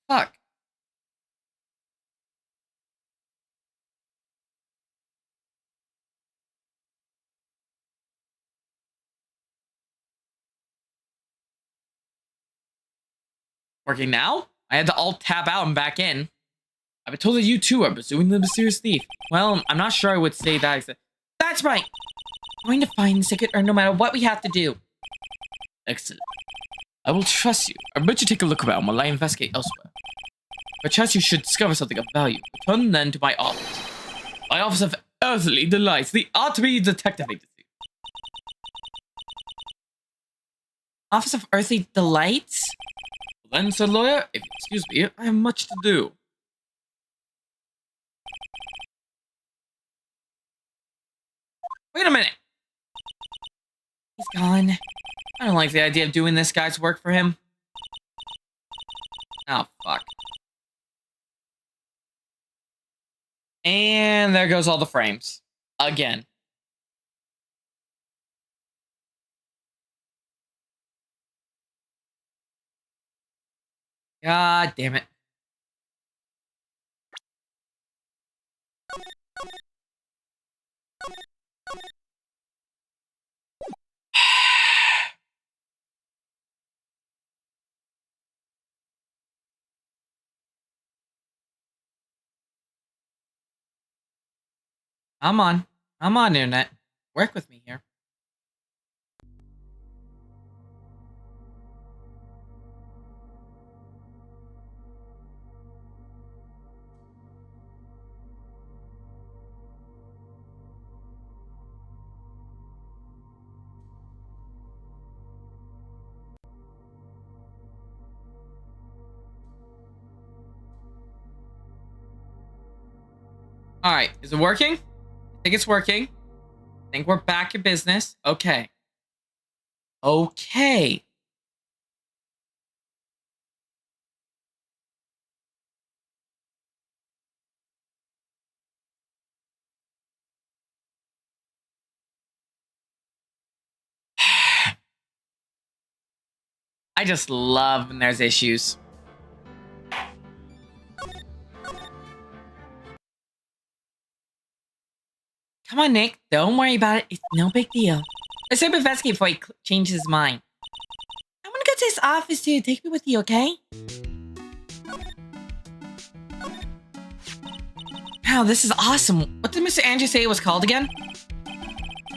Fuck. Working now? I had to alt tab out and back in. I've been told that you two are pursuing the mysterious thief. Well, I'm not sure I would say that. That's right. We're going to find the secret urn no matter what we have to do. Excellent. I will trust you. I bet you take a look around while I investigate elsewhere. Perchance you should discover something of value. Return then to my office. My office of earthly delights, the Otby Detective Agency. Office of Earthly Delights? Well then, sir lawyer, if you excuse me, I have much to do. Wait a minute. He's gone. I don't like the idea of doing this guy's work for him. Oh, fuck. And there goes all the frames. Again. God damn it. I'm on. I'm on, internet. Work with me here. All right, is it working? I think it's working. I think we're back in business. Okay. Okay. I just love when there's issues. Come on, Nick. Don't worry about it. It's no big deal. Let's hope investigate before he changes his mind. I want to go to his office too. Take me with you, okay? Wow, this is awesome. What did Mr. Andrew say it was called again?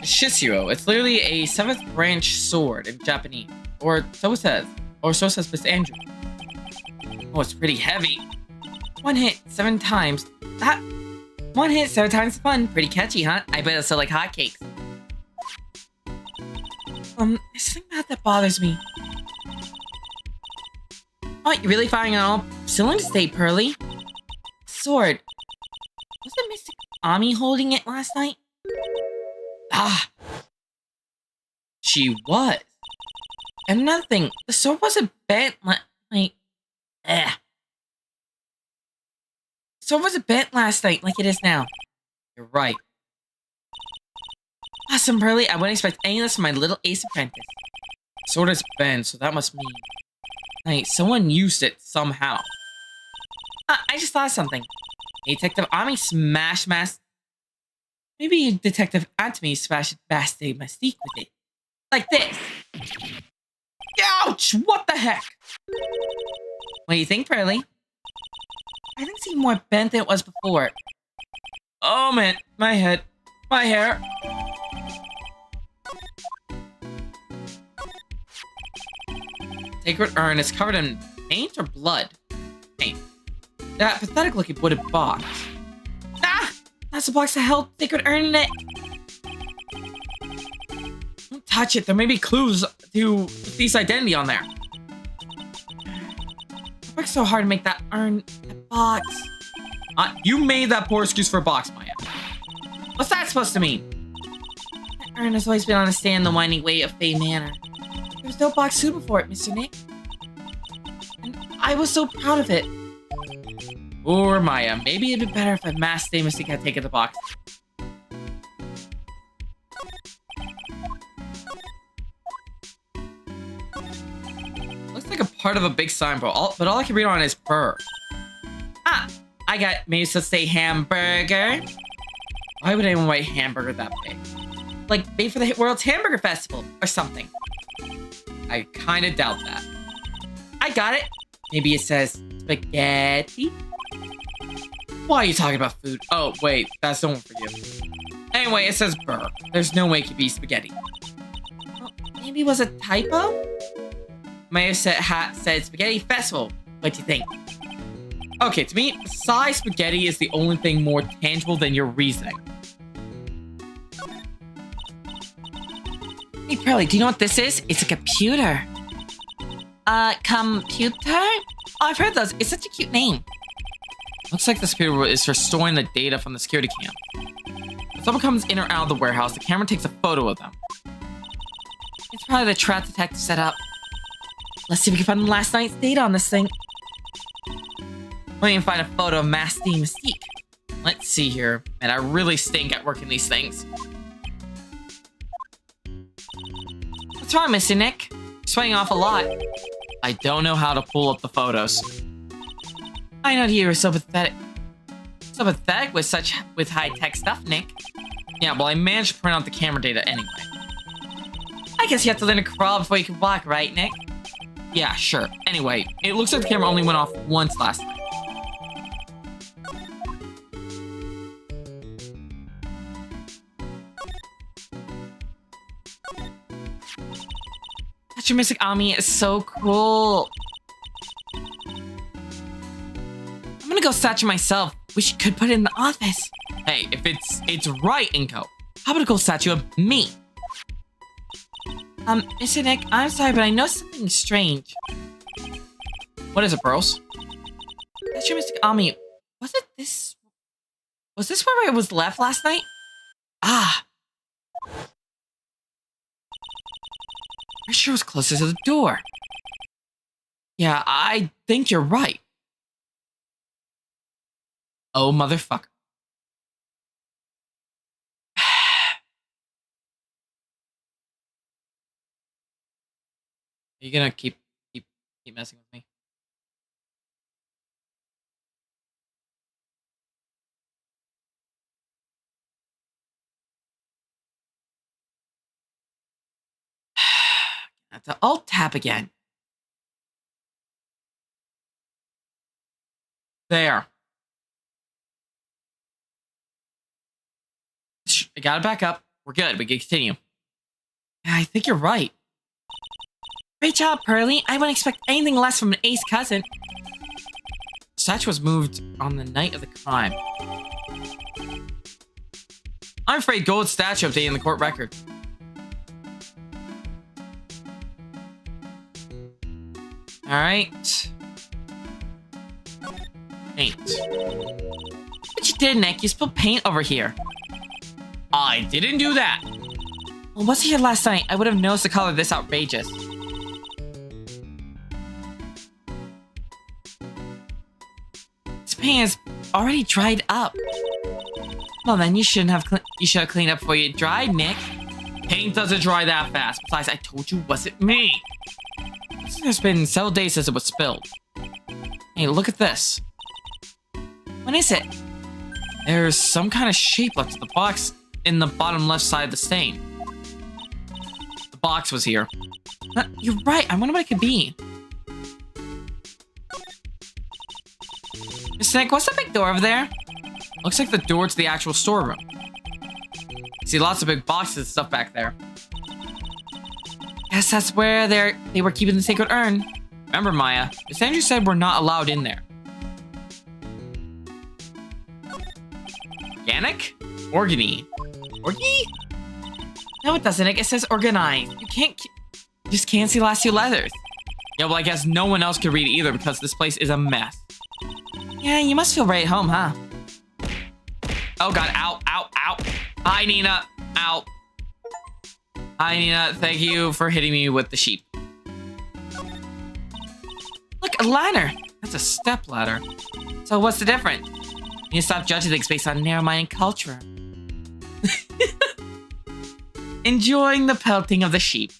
Shishiro. It's literally a 7th branch sword in Japanese. Or so it says. Or so says Mr. Andrew. Oh, it's pretty heavy. One hit 7 times. That one hit 7 times fun. Pretty catchy, huh? I bet it's so like hotcakes. There's something about that bothers me. Oh, you're really firing on all cylinders today, Pearly. Sword. Wasn't Mr. Ami holding it last night? Ah. She was. And another thing, the sword wasn't bent like The sword wasn't bent last night like it is now. You're right. Awesome, Pearly. I wouldn't expect any of this from my little ace apprentice. Sword is bent, so that must mean... Hey, someone used it somehow. I just thought of something. Detective Ami smash mask. Maybe Detective Anthony smashed Bastard Mystique with it. Like this. Ouch! What the heck? What do you think, Pearly? I think it's even more bent than it was before. Oh man, my head. My hair. Sacred urn is covered in paint or blood? Paint. That pathetic looking wooden box. Ah! That's a box that held Sacred Urn in it. Don't touch it. There may be clues to Thief's identity on there. I worked so hard to make that urn a box. You made that poor excuse for a box, Maya. What's that supposed to mean? That urn has always been on a stand the winding way of Fey Manor. There was no box suitable for it, Mr. Nick. And I was so proud of it. Or Maya, maybe it'd be better if a masked Mystique had taken the box. Looks like a part of a big signboard, but all I can read on it is "burr." Ah, I got maybe it's supposed to say hamburger. Why would anyone write hamburger that big? Like made for the World's Hamburger Festival or something. I kind of doubt that. I got it. Maybe it says spaghetti. Why are you talking about food? Oh, wait, that's the one for you. Anyway, it says burr. There's no way it could be spaghetti. Well, maybe it was a typo? May have said spaghetti festival. What do you think? Okay, to me, size spaghetti is the only thing more tangible than your reasoning. Hey, Pearly, do you know what this is? It's a computer. Computer? Oh, I've heard those. It's such a cute name. Looks like this computer is for storing the data from the security cam. If someone comes in or out of the warehouse, the camera takes a photo of them. It's probably the trap detective set up. Let's see if we can find last night's data on this thing. We can find a photo of Masked Mystique. Let's see here. Man, I really stink at working these things. What's wrong, Mr. Nick? You're sweating off a lot. I don't know how to pull up the photos. I know you were so pathetic. So pathetic with high-tech stuff, Nick. Yeah, well, I managed to print out the camera data anyway. I guess you have to learn to crawl before you can walk, right, Nick? Yeah, sure. Anyway, it looks like the camera only went off once last night. Your Mystic Ami is so cool. I'm gonna go statue myself. Wish you could put it in the office. Hey, if it's right, Inko. How about a gold statue of me? Mr. Nick, I'm sorry, but I know something strange. What is it, bros? That's your Mystic Ami. Was Was this where I was left last night? Ah. I'm sure it was closer to the door. Yeah, I think you're right. Oh, motherfucker. Are you gonna keep messing with me? I have to alt tab again. There. I got it back up. We're good. We can continue. Yeah, I think you're right. Great job, Pearly. I wouldn't expect anything less from an ace cousin. The statue was moved on the night of the crime. I'm afraid gold statue updating the court record. Alright. Paint. What you did, Nick? You spilled paint over here. I didn't do that. Well, was he here last night? I would have noticed the color this outrageous. This paint is already dried up. Well, then you should have cleaned up before you dried, Nick. Paint doesn't dry that fast. Besides, I told you it wasn't me. It's been several days since it was spilled. Hey, look at this. What is it? There's some kind of shape left to the box in the bottom left side of the stain. The box was here. You're right. I wonder what it could be. Mr. Nick, what's that big door over there? Looks like the door to the actual storeroom. See lots of big boxes and stuff back there. Guess that's where they were keeping the sacred urn. Remember, Maya, Miss Andrews said we're not allowed in there. Organic? Organy. Orgy? No, it doesn't. It says organized. You just can't see the last two letters. Yeah, well, I guess no one else could read it either because this place is a mess. Yeah, you must feel right at home, huh? Oh god, ow, ow, ow. Hi, Nina. Ow. Hi, Nina. Thank you for hitting me with the sheep. Look, a ladder. That's a step ladder. So what's the difference? You need to stop judging things based on narrow-minded culture. Enjoying the pelting of the sheep.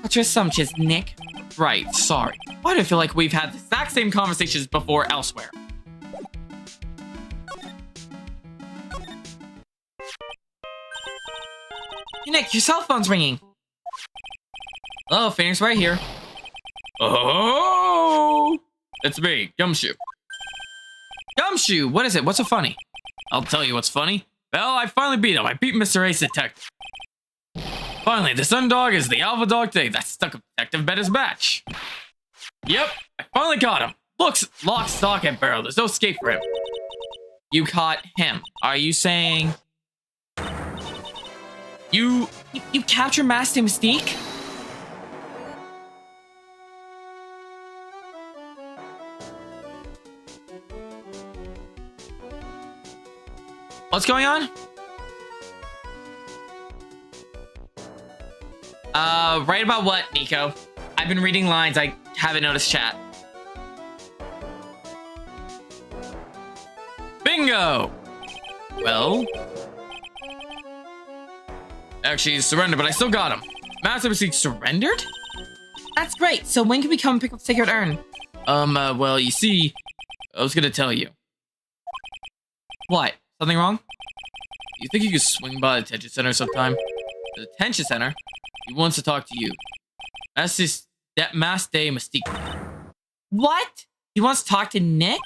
What's your assumptions, Nick? Right, sorry. Why do I feel like we've had the exact same conversations before elsewhere? Hey, Nick, your cell phone's ringing. Hello, Phoenix, right here. Oh, it's me, Gumshoe. Gumshoe, what is it? What's so funny? I'll tell you what's funny. Well, I finally beat him. I beat Mr. Ace Detective. Finally, the Sun Dog is the alpha dog today. That stuck a detective bet his match. Yep, I finally got him. Looks lock, stock, and barrel. There's no escape for him. You caught him. Are you saying... You captured Master Mystique? What's going on? Right about what, Nico? I've been reading lines. I haven't noticed chat. Bingo! Well... Actually, he's surrendered, but I still got him. Master Mystique surrendered? That's great. So when can we come pick up the sacred urn? Well, you see... I was gonna tell you. What? Something wrong? You think you could swing by the detention center sometime? The detention center? He wants to talk to you. That's his... that Master Mystique. What? He wants to talk to Nick?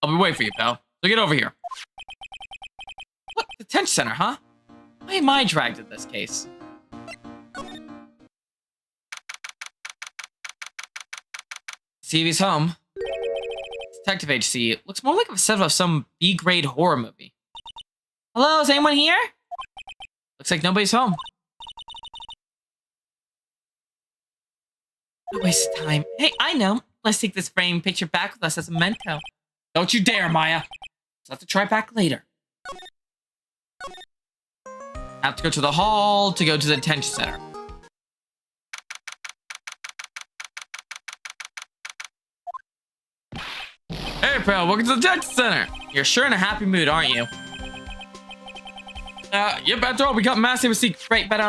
I'll be waiting for you, pal. So get over here. What? Detention center, huh? Why am I dragged in this case? See if he's home. Detective agency. It looks more like a set of some B-grade horror movie. Hello, is anyone here? Looks like nobody's home. No waste of time. Hey, I know. Let's take this framed picture back with us as a memento. Don't you dare, Maya. So I have to try back later. Have to go to the hall to go to the detention center. Hey, pal, welcome to the detention center. You're sure in a happy mood, aren't you? Yep, after all, we got massive secret. Right, but,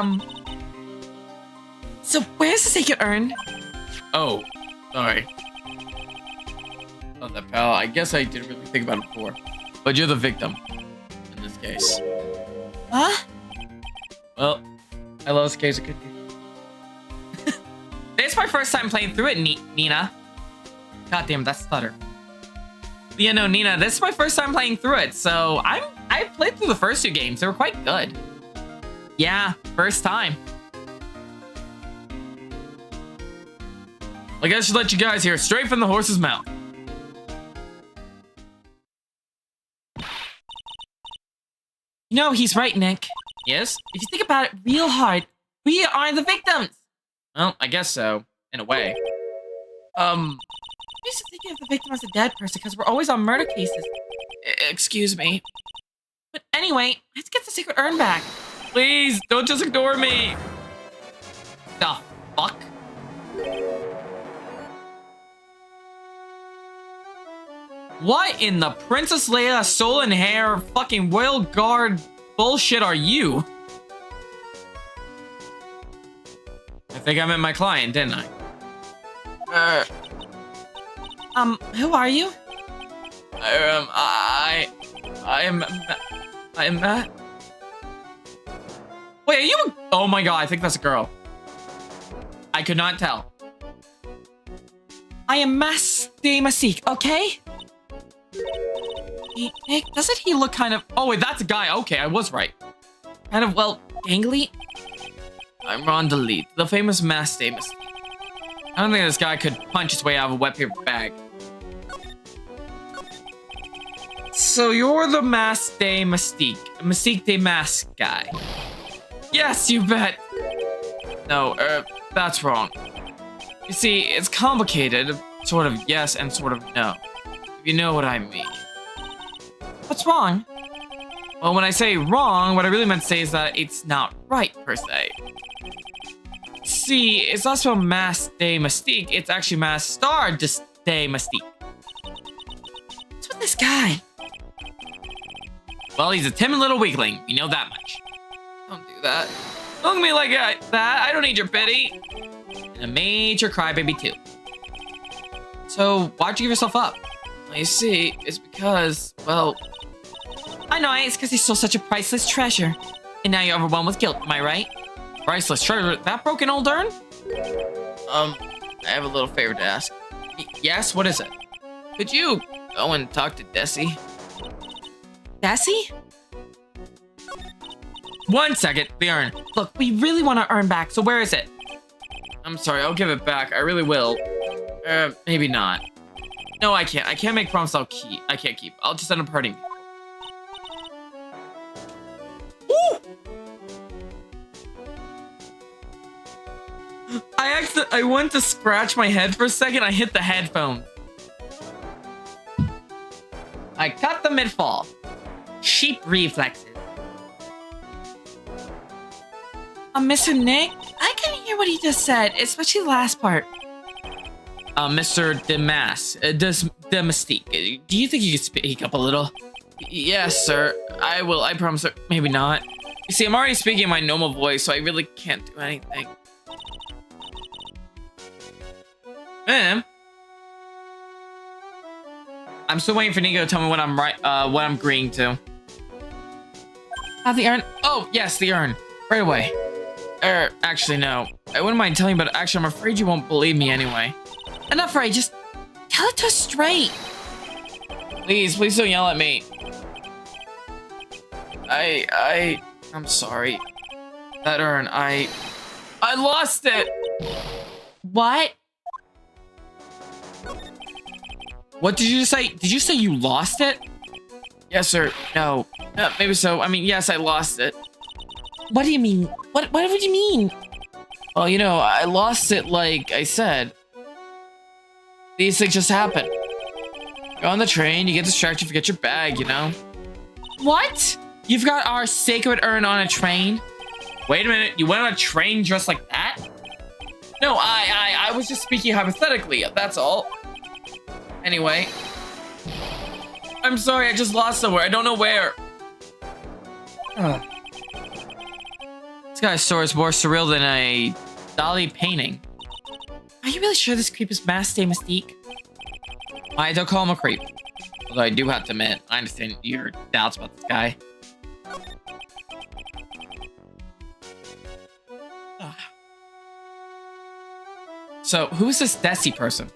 So where's the secret urn? Oh, sorry. Oh, that pal. I guess I didn't really think about it before. But you're the victim in this case. Huh? Well, I lost the case of cookie. It's my first time playing through it, Nina. God damn, that stutter. Yeah, no, Nina, this is my first time playing through it, so I played through the first 2 games. They were quite good. Yeah, first time. I guess I should let you guys hear it straight from the horse's mouth. You know, he's right, Nick. Yes? If you think about it real hard, we are the victims. Well, I guess so, in a way. We used to think of the victim as a dead person because we're always on murder cases. Excuse me. But anyway, let's get the secret urn back. Please, don't just ignore me. The fuck? What in the Princess Leia soul and hair fucking royal guard bullshit are you? I think I met my client, didn't I? Who are you? I am Matt. Wait, are you a... Oh my god, I think that's a girl. I could not tell. I am Master Masik, okay? Hey, Nick, doesn't he look kind of... Oh wait, that's a guy. Okay, I was right. kind of, well, gangly? I'm Ron Delete, the famous Mass Damus. I don't think this guy could punch his way out of a wet paper bag. So you're the Mass Day Mystique Day Mask guy. Yes, you bet. No, that's wrong. You see, it's complicated. Sort of yes and sort of no. If you know what I mean. What's wrong? Well, when I say wrong, what I really meant to say is that it's not right, per se. See, it's not spelled Mass Day Mystique, it's actually Mass Star Day Mystique. What's with this guy? Well, he's a timid little weakling, we know that much. Don't do that. Don't look at me like that, I don't need your pity. And a major crybaby too. So, why'd you give yourself up? Well, you see, it's because, well... I know, it's because he's still such a priceless treasure. And now you're overwhelmed with guilt, am I right? Priceless treasure? That broken old urn? I have a little favor to ask. Yes, what is it? Could you go and talk to Desi? Desi? 1 second, the urn. Look, we really want our urn back, so where is it? I'm sorry, I'll give it back. I really will. Maybe not. No, I can't. I can't make promises I can't keep. I'll just end up hurting people. I went to scratch my head for a second. I hit the headphone. I cut the mid-fall. Sheep reflexes. Mr. Nick, I couldn't hear what he just said, especially the last part. Mr. Mystique, do you think you could speak up a little? Yes, sir. I will. I promise, sir. Maybe not. You see, I'm already speaking in my normal voice, so I really can't do anything. Ma'am? I'm still waiting for Nico to tell me what I'm what I'm agreeing to. Have the urn? Oh, yes, the urn. Right away. Actually, no. I wouldn't mind telling you, but actually, I'm afraid you won't believe me anyway. Enough, Ray. Just tell it to us straight. Please don't yell at me. I'm sorry. That urn, I lost it. What? What did you say? Did you say you lost it? Yes, sir. No. Maybe so. I mean, yes, I lost it. What do you mean? What would you mean? Well, you know, I lost it like I said. These things just happen. You're on the train, you get distracted, forget your bag, you know? What? You've got our sacred urn on a train? Wait a minute, you went on a train dressed like that? No, I was just speaking hypothetically, that's all. Anyway. I'm sorry, I just lost somewhere. I don't know where. This guy's story is more surreal than a Dali painting. Are you really sure this creep is Master Mystique? I don't call him a creep. Although I do have to admit, I understand your doubts about this guy. So, who is this Desi person?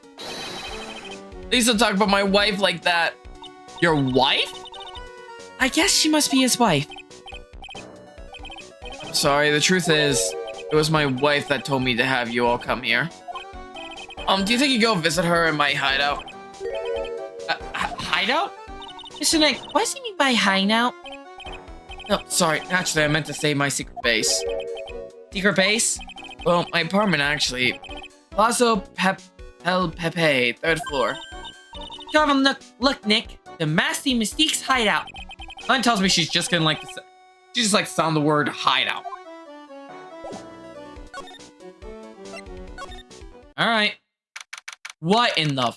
Please don't talk about my wife like that. Your wife? I guess she must be his wife. Sorry, the truth is, it was my wife that told me to have you all come here. Do you think you go visit her in my hideout? Hideout? Mr. Nick, what does he mean by hideout? No, sorry, actually, I meant to say my secret base. Secret base? Well, my apartment, actually. Palazzo El Pepe, 3rd floor. Go have a look, Nick. The Master Mystique's hideout. Mine tells me she's just gonna she just like sound the word hideout. Alright. What in the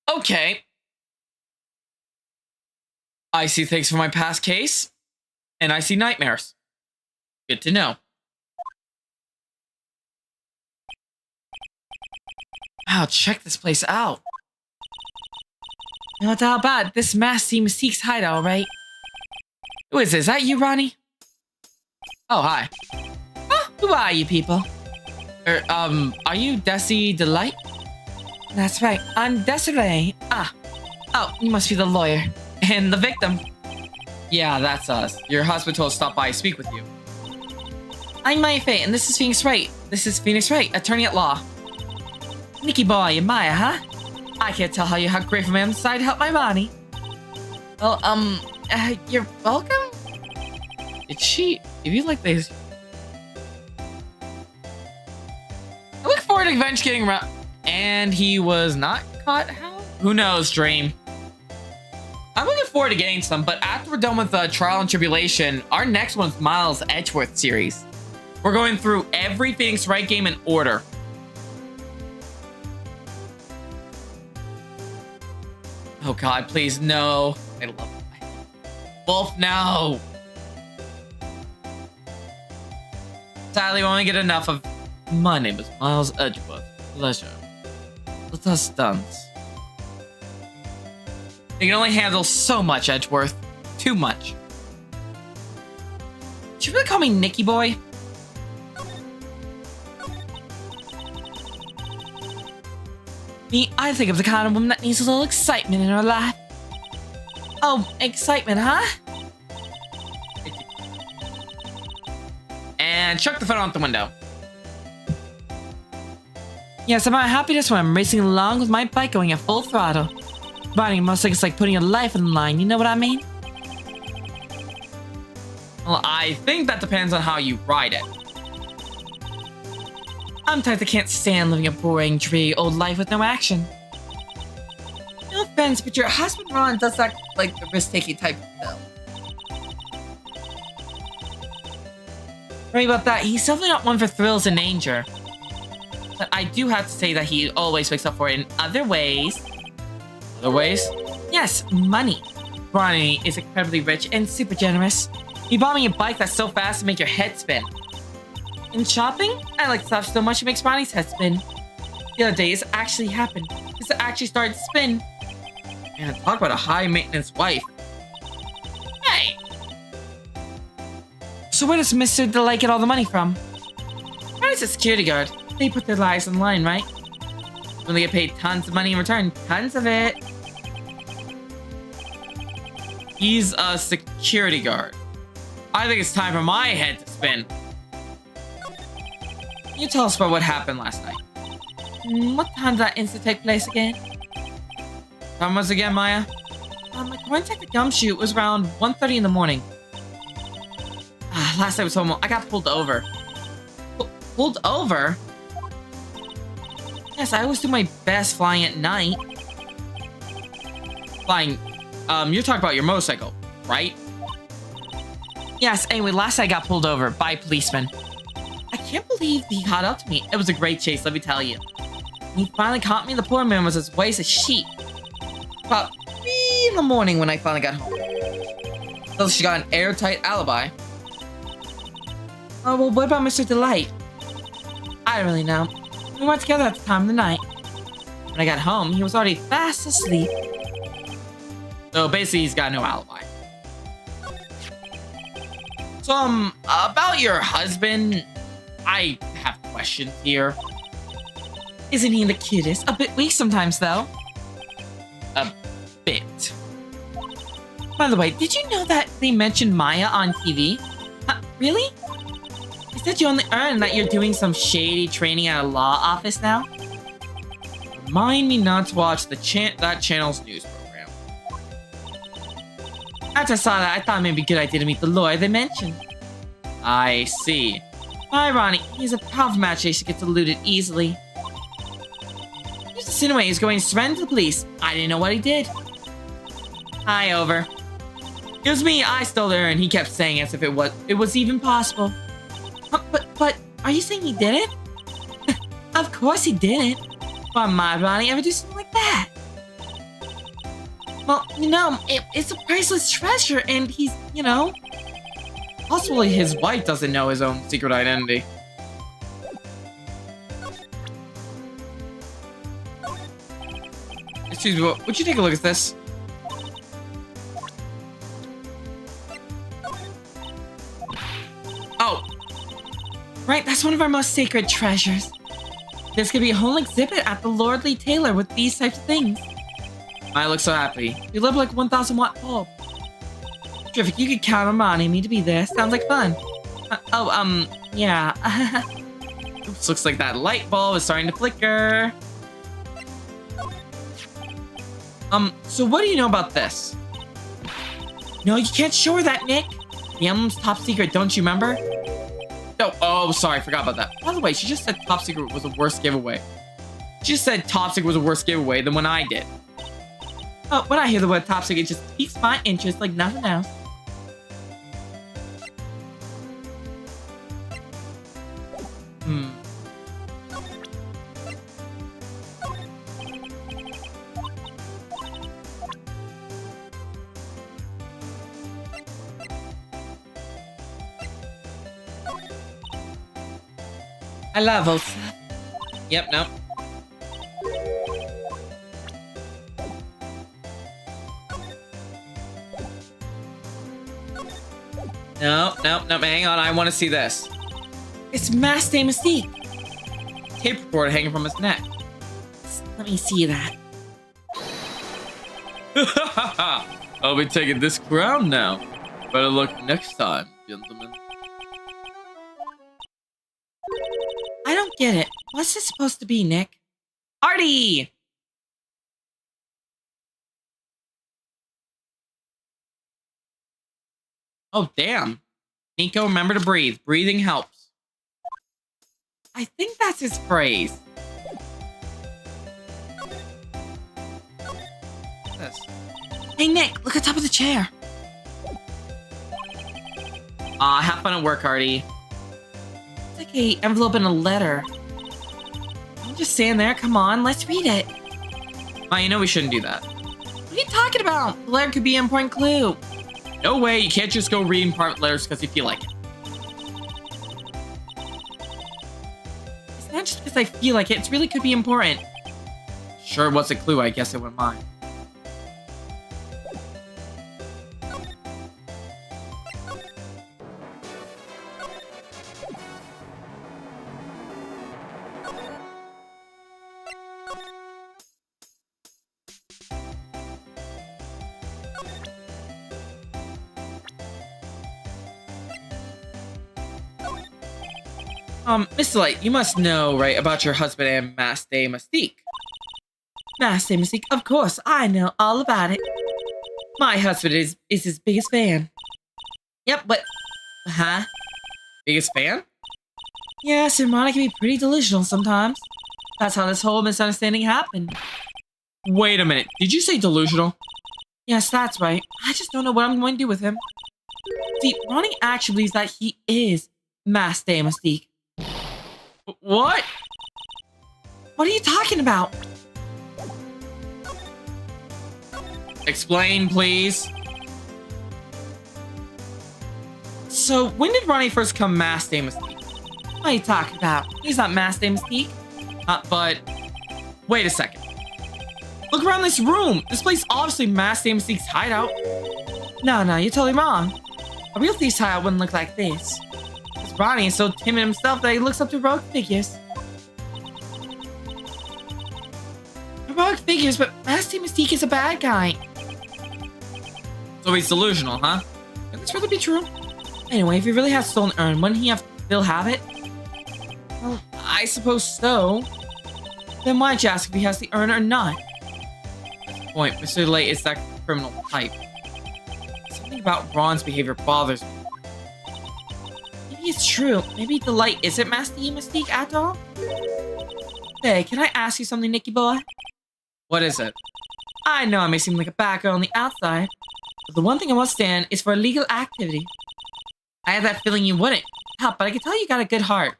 Okay. I see things from my past case, and I see nightmares. Good to know. Wow, check this place out. Not that bad. This Master Mystique's hideout, right? Who is this? Is that you, Ronnie? Oh, hi. Oh, who are you people? Are you Desi Delight? That's right. I'm Desiree. Oh, you must be the lawyer. And the victim. Yeah, that's us. Your husband told us to stop by and speak with you. I'm Maya Fate, and this is Phoenix Wright. This is Phoenix Wright, attorney at law. Nikki boy and Maya, huh? I can't tell you how grateful I am decided to help my Ronnie. Well, you're welcome? Did she give you like this? I look forward to eventually getting around. And he was not caught? How? Who knows, Dream? I'm looking forward to getting some, but after we're done with Trial and Tribulation, our next one's Miles Edgeworth series. We're going through every Phoenix Wright game in order. Oh god, please, no. I love it. Wolf, no. Sadly, we only get enough of... My name is Miles Edgeworth. Pleasure. Let us dance. They can only handle so much, Edgeworth. Too much. Should you really call me Nicky boy? Me, I think of the kind of woman that needs a little excitement in her life. Oh, excitement, huh? And chuck the phone out the window. Yes, I'm at happiness when I'm racing along with my bike going at full throttle. Riding a motorcycle is like putting your life on the line, you know what I mean? Well, I think that depends on how you ride it. I'm the type that can't stand living a boring, dreary old life with no action. No offense, but your husband Ron does that like the risk-taking type though. Sorry about that, he's definitely not one for thrills and danger. But I do have to say that he always wakes up for it in other ways. Other ways? Yes, money. Ronnie is incredibly rich and super generous. He bought me a bike that's so fast to make your head spin. In shopping, I like stuff so much it makes Ronnie's head spin. The other day, this actually happened. This actually started to spin. Man, talk about a high-maintenance wife. Hey! So where does Mr. Delight get all the money from? Ronnie's a security guard. They put their lives on the line, right? When they get paid tons of money in return. Tons of it. He's a security guard. I think it's time for my head to spin. Can you tell us about what happened last night? What time did that incident take place again? Time was again, Maya? My contact at Gumshoe was around 1:30 in the morning. last I was home, I got pulled over. Pulled over? Yes, I always do my best flying at night. Flying, you're talking about your motorcycle, right? Yes, anyway, last I got pulled over by a policeman. I can't believe he caught up to me. It was a great chase, let me tell you. When he finally caught me, the poor man was as white as a sheep. About 3 in the morning when I finally got home. So she got an airtight alibi. Oh, well, what about Mr. Delight? I don't really know. We weren't together at the time of the night. When I got home, he was already fast asleep. So basically, he's got no alibi. So, about your husband, I have questions here. Isn't he the cutest? A bit weak sometimes, though. A bit. By the way, did you know that they mentioned Maya on TV? Really? You said you only earned that you're doing some shady training at a law office now? Remind me not to watch that channel's news program. After I saw that, I thought it may be a good idea to meet the lawyer they mentioned. I see. Ironic, he's a powerful match ace who gets eluded easily. He just insinuated he's going to surrender to the police. I didn't know what he did. Hi, over. It was me, I stole her, and he kept saying as if it was even possible. But, are you saying he didn't? Of course he didn't. Why might Ronnie ever do something like that? Well, you know, it's a priceless treasure, and he's, you know... Possibly his wife doesn't know his own secret identity. Excuse me, would you take a look at this? Oh! Right, that's one of our most sacred treasures. There's gonna be a whole exhibit at the Lordly Taylor with these types of things. I look so happy. You live like 1,000-watt bulb. Terrific, you could count on Ronnie and me to be there. Sounds like fun. Yeah. Oops, looks like that light bulb is starting to flicker. So what do you know about this? No, you can't show her that, Nick. The emblem's top secret, don't you remember? Oh, sorry, forgot about that. By the way, she just said top secret was the worst giveaway. She just said top secret was a worse giveaway than when I did. Oh, when I hear the word top secret, it just piques my interest like nothing else. I love Elsa. Yep, nope. Nope, hang on, I want to see this. It's Mass Day Mystique. Tape recorder hanging from his neck. Let me see that. I'll be taking this crown now. Better luck next time, gentlemen. I don't get it. What's this supposed to be, Nick? Artie! Oh, damn. Nico, remember to breathe. Breathing helps. I think that's his phrase. What's this? Hey, Nick, look at the top of the chair. Have fun at work, Artie. It's like an envelope and a letter. Don't just stand there. Come on, let's read it. Oh, you know we shouldn't do that. What are you talking about? The letter could be an important clue. No way, you can't just go reading part letters because you feel like it. It's not just because I feel like it, it really could be important. Sure, what's a clue? I guess I wouldn't mind. Mr. Light, you must know, right, about your husband and Mass Day Mystique. Mass Day Mystique, of course, I know all about it. My husband is his biggest fan. Yep, but... Huh? Biggest fan? Yes, and Ronnie can be pretty delusional sometimes. That's how this whole misunderstanding happened. Wait a minute. Did you say delusional? Yes, that's right. I just don't know what I'm going to do with him. See, Ronnie actually believes that he is Master Mystique. What? What are you talking about? Explain, please. So, when did Ronnie first become Master Mystique? What are you talking about? He's not Master Mystique. But wait a second. Look around this room. This place is obviously Master Mystique's hideout. No, you're totally wrong. A real thief's hideout wouldn't look like this. Because Ronnie is so timid himself that he looks up to heroic figures. Heroic figures, but Master Mystique is a bad guy. So he's delusional, huh? Could this really be true? Anyway, if he really has stolen urn, wouldn't he still have it? Well, I suppose so. Then why'd you ask if he has the urn or not? Point, Mr. Late is that criminal type. Something about Ron's behavior bothers me. Maybe it's true. Maybe the light isn't Master Mystique after all? Hey, can I ask you something, Nicky boy? What is it? I know I may seem like a bad girl on the outside, but the one thing I won't stand is for illegal activity. I had that feeling you wouldn't. But I can tell you got a good heart.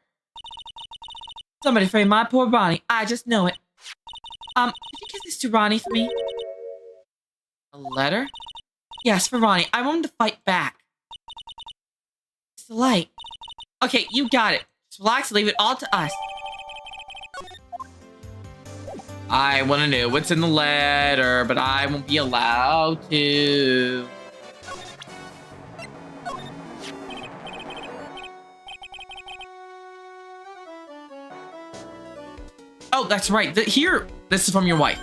Somebody framed my poor Ronnie. I just know it. Could you give this to Ronnie for me? A letter? Yes, for Ronnie. I want him to fight back. It's the light. Okay, you got it. Just relax and leave it all to us. I want to know what's in the letter, but I won't be allowed to. Oh, that's right. Here. This is from your wife.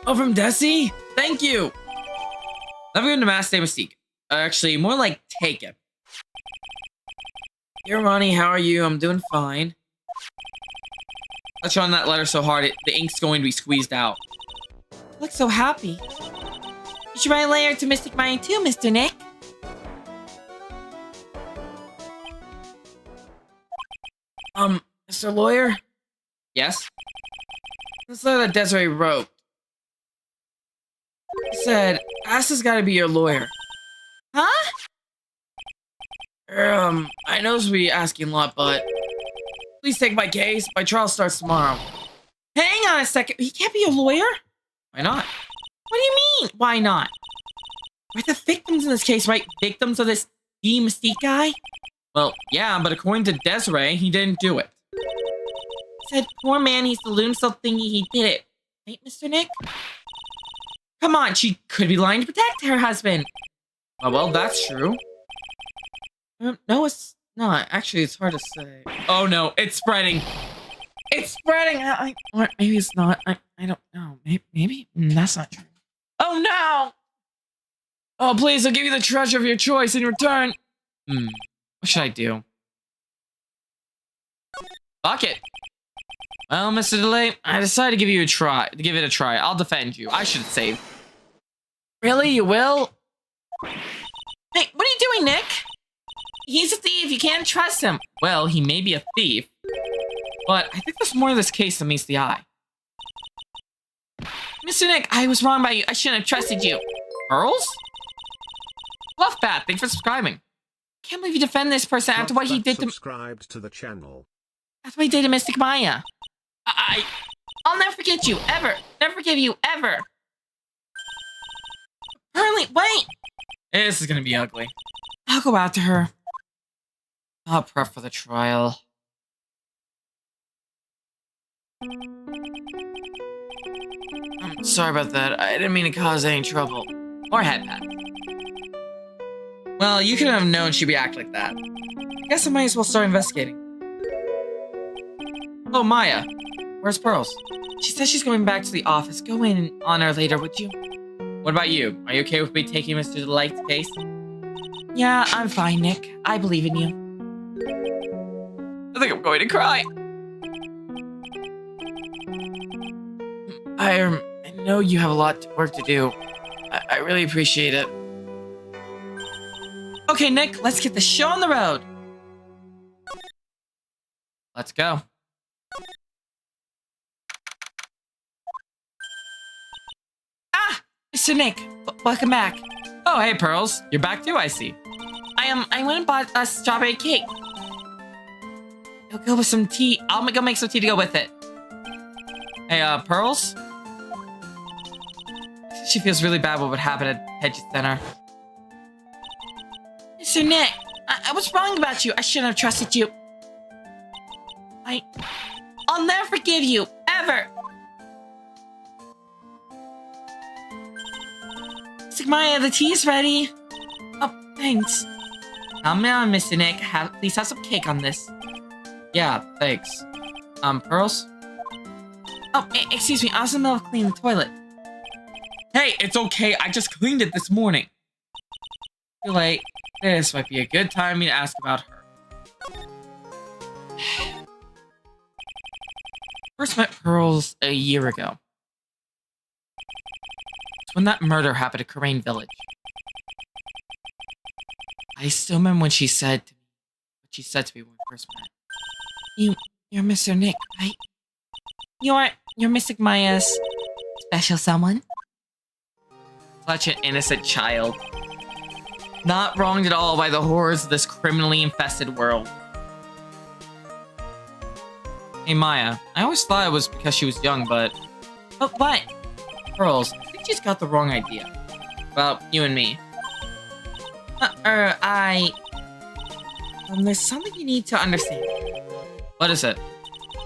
Oh, from Desi? Thank you. Never going to Master Mystique. Actually, more like take it. Dear Ronnie, how are you? I'm doing fine. Let's run that letter so hard, the ink's going to be squeezed out. You look so happy. You should write a letter to Mystic Mine too, Mr. Nick. Mr. Lawyer? Yes? This letter that Desiree wrote. He said, Asta's gotta be your lawyer. Huh? I know this will be asking a lot, but please take my case. My trial starts tomorrow. Hang on a second. He can't be your lawyer? Why not? What do you mean? Why not? We're the victims in this case, right? Victims of this Mystique guy? Well, yeah, but according to Desiree, he didn't do it. Said, poor man, he's the loon still thinking he did it. Right, Mr. Nick? Come on, she could be lying to protect her husband. Oh, well, that's true. No, it's not. Actually, it's hard to say. Oh no, it's spreading. It's spreading. Or maybe it's not. I don't know. Maybe that's not true. Oh no! Oh, please, I'll give you the treasure of your choice in return. What should I do? Fuck it. Well, Mr. Delay, I decided to give it a try. I'll defend you. I should save. Really? You will? Hey, what are you doing, Nick? He's a thief. You can't trust him. Well, he may be a thief, but I think there's more to this case than meets the eye. Mr. Nick, I was wrong by you. I shouldn't have trusted you. Pearls? Love Bat, thanks for subscribing. Can't believe you defend this person after what he did to... Subscribed to the channel. After what he did to Mystic Maya. I'll never forget you, ever. Never forgive you, ever. Hurley, wait! This is gonna be ugly. I'll go out to her. I'll prep for the trial. I'm sorry about that. I didn't mean to cause any trouble. Or head pat. Well, you could have known she'd react like that. I guess I might as well start investigating. Oh, Maya. Where's Pearls? She says she's going back to the office. Go in on her later, would you? What about you? Are you okay with me taking Mr. Delight's case? Yeah, I'm fine, Nick. I believe in you. I think I'm going to cry. I know you have a lot of work to do. I really appreciate it. Okay, Nick, let's get the show on the road. Let's go. Ah! Mr. Nick, welcome back. Oh, hey, Pearls. You're back too, I see. I went and bought a strawberry cake. It'll go with some tea. I'll go make some tea to go with it. Hey, Pearls? She feels really bad what would happen at Hedges Center. Mr. Nick, I was wrong about you. I shouldn't have trusted you. I'll never forgive you, ever. Maya, the tea's ready. Oh, thanks. Come on, Mr. Nick. Please have some cake on this. Yeah, thanks. Pearls? Oh, excuse me. I was in the middle of cleaning the toilet. Hey, it's okay. I just cleaned it this morning. Too late. This might be a good time to ask about her. First met Pearls a year ago. It's when that murder happened at Karain Village. I still remember when she said to me, what she said to me when we first met. You're Mr. Nick, right? You're Mystic Maya's special someone? Such an innocent child. Not wronged at all by the horrors of this criminally infested world. Hey, Maya. I always thought it was because she was young, but... Oh, what? Pearls, I think she's got the wrong idea. About you and me. There's something you need to understand. What is it?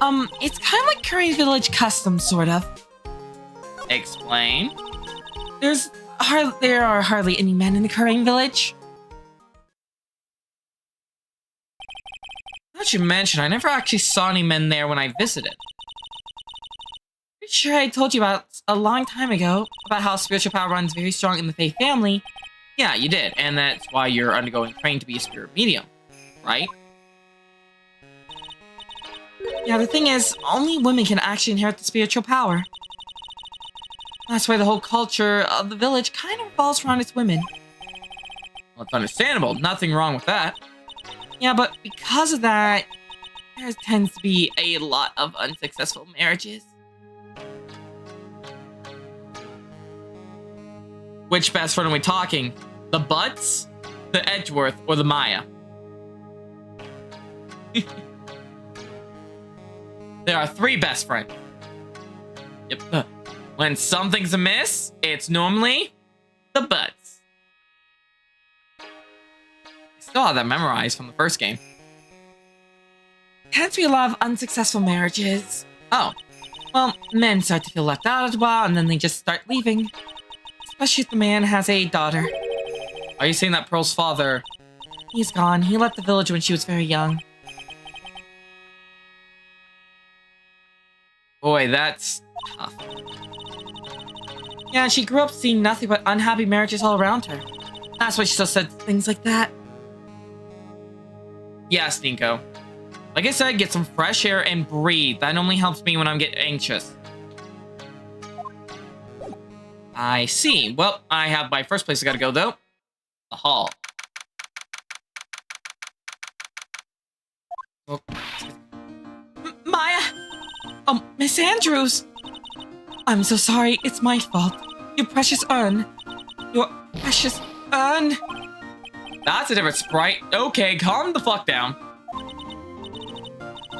It's kind of like Karain Village customs, sort of. Explain. There are hardly any men in the Karain Village. Now that you mention, I never actually saw any men there when I visited. Pretty sure I told you about a long time ago about how spiritual power runs very strong in the Fae family. Yeah, you did, and that's why you're undergoing training to be a spirit medium, right? Yeah, the thing is, only women can actually inherit the spiritual power. That's why the whole culture of the village kind of revolves around its women. Well, it's understandable. Nothing wrong with that. Yeah, but because of that, there tends to be a lot of unsuccessful marriages. Which best friend are we talking? The Butts, the Edgeworth, or the Maya? There are 3 best friends. Yep. When something's amiss, it's normally the Butts. I still have that memorized from the first game. Tends to be a lot of unsuccessful marriages. Oh, Well, men start to feel left out as well, and then they just start leaving. Especially if the man has a daughter. are you saying that Pearl's father... He's gone. He left the village when she was very young. Boy, that's tough. Yeah, she grew up seeing nothing but unhappy marriages all around her. That's why she still said things like that. Yeah, Stinko. Like I said, get some fresh air and breathe. That only helps me when I'm getting anxious. I see. Well, I have my first place I gotta go, though. The hall. Oh, Maya! Oh, Miss Andrews! I'm so sorry. It's my fault. Your precious urn. Your precious urn. that's a different sprite. Okay, calm the fuck down.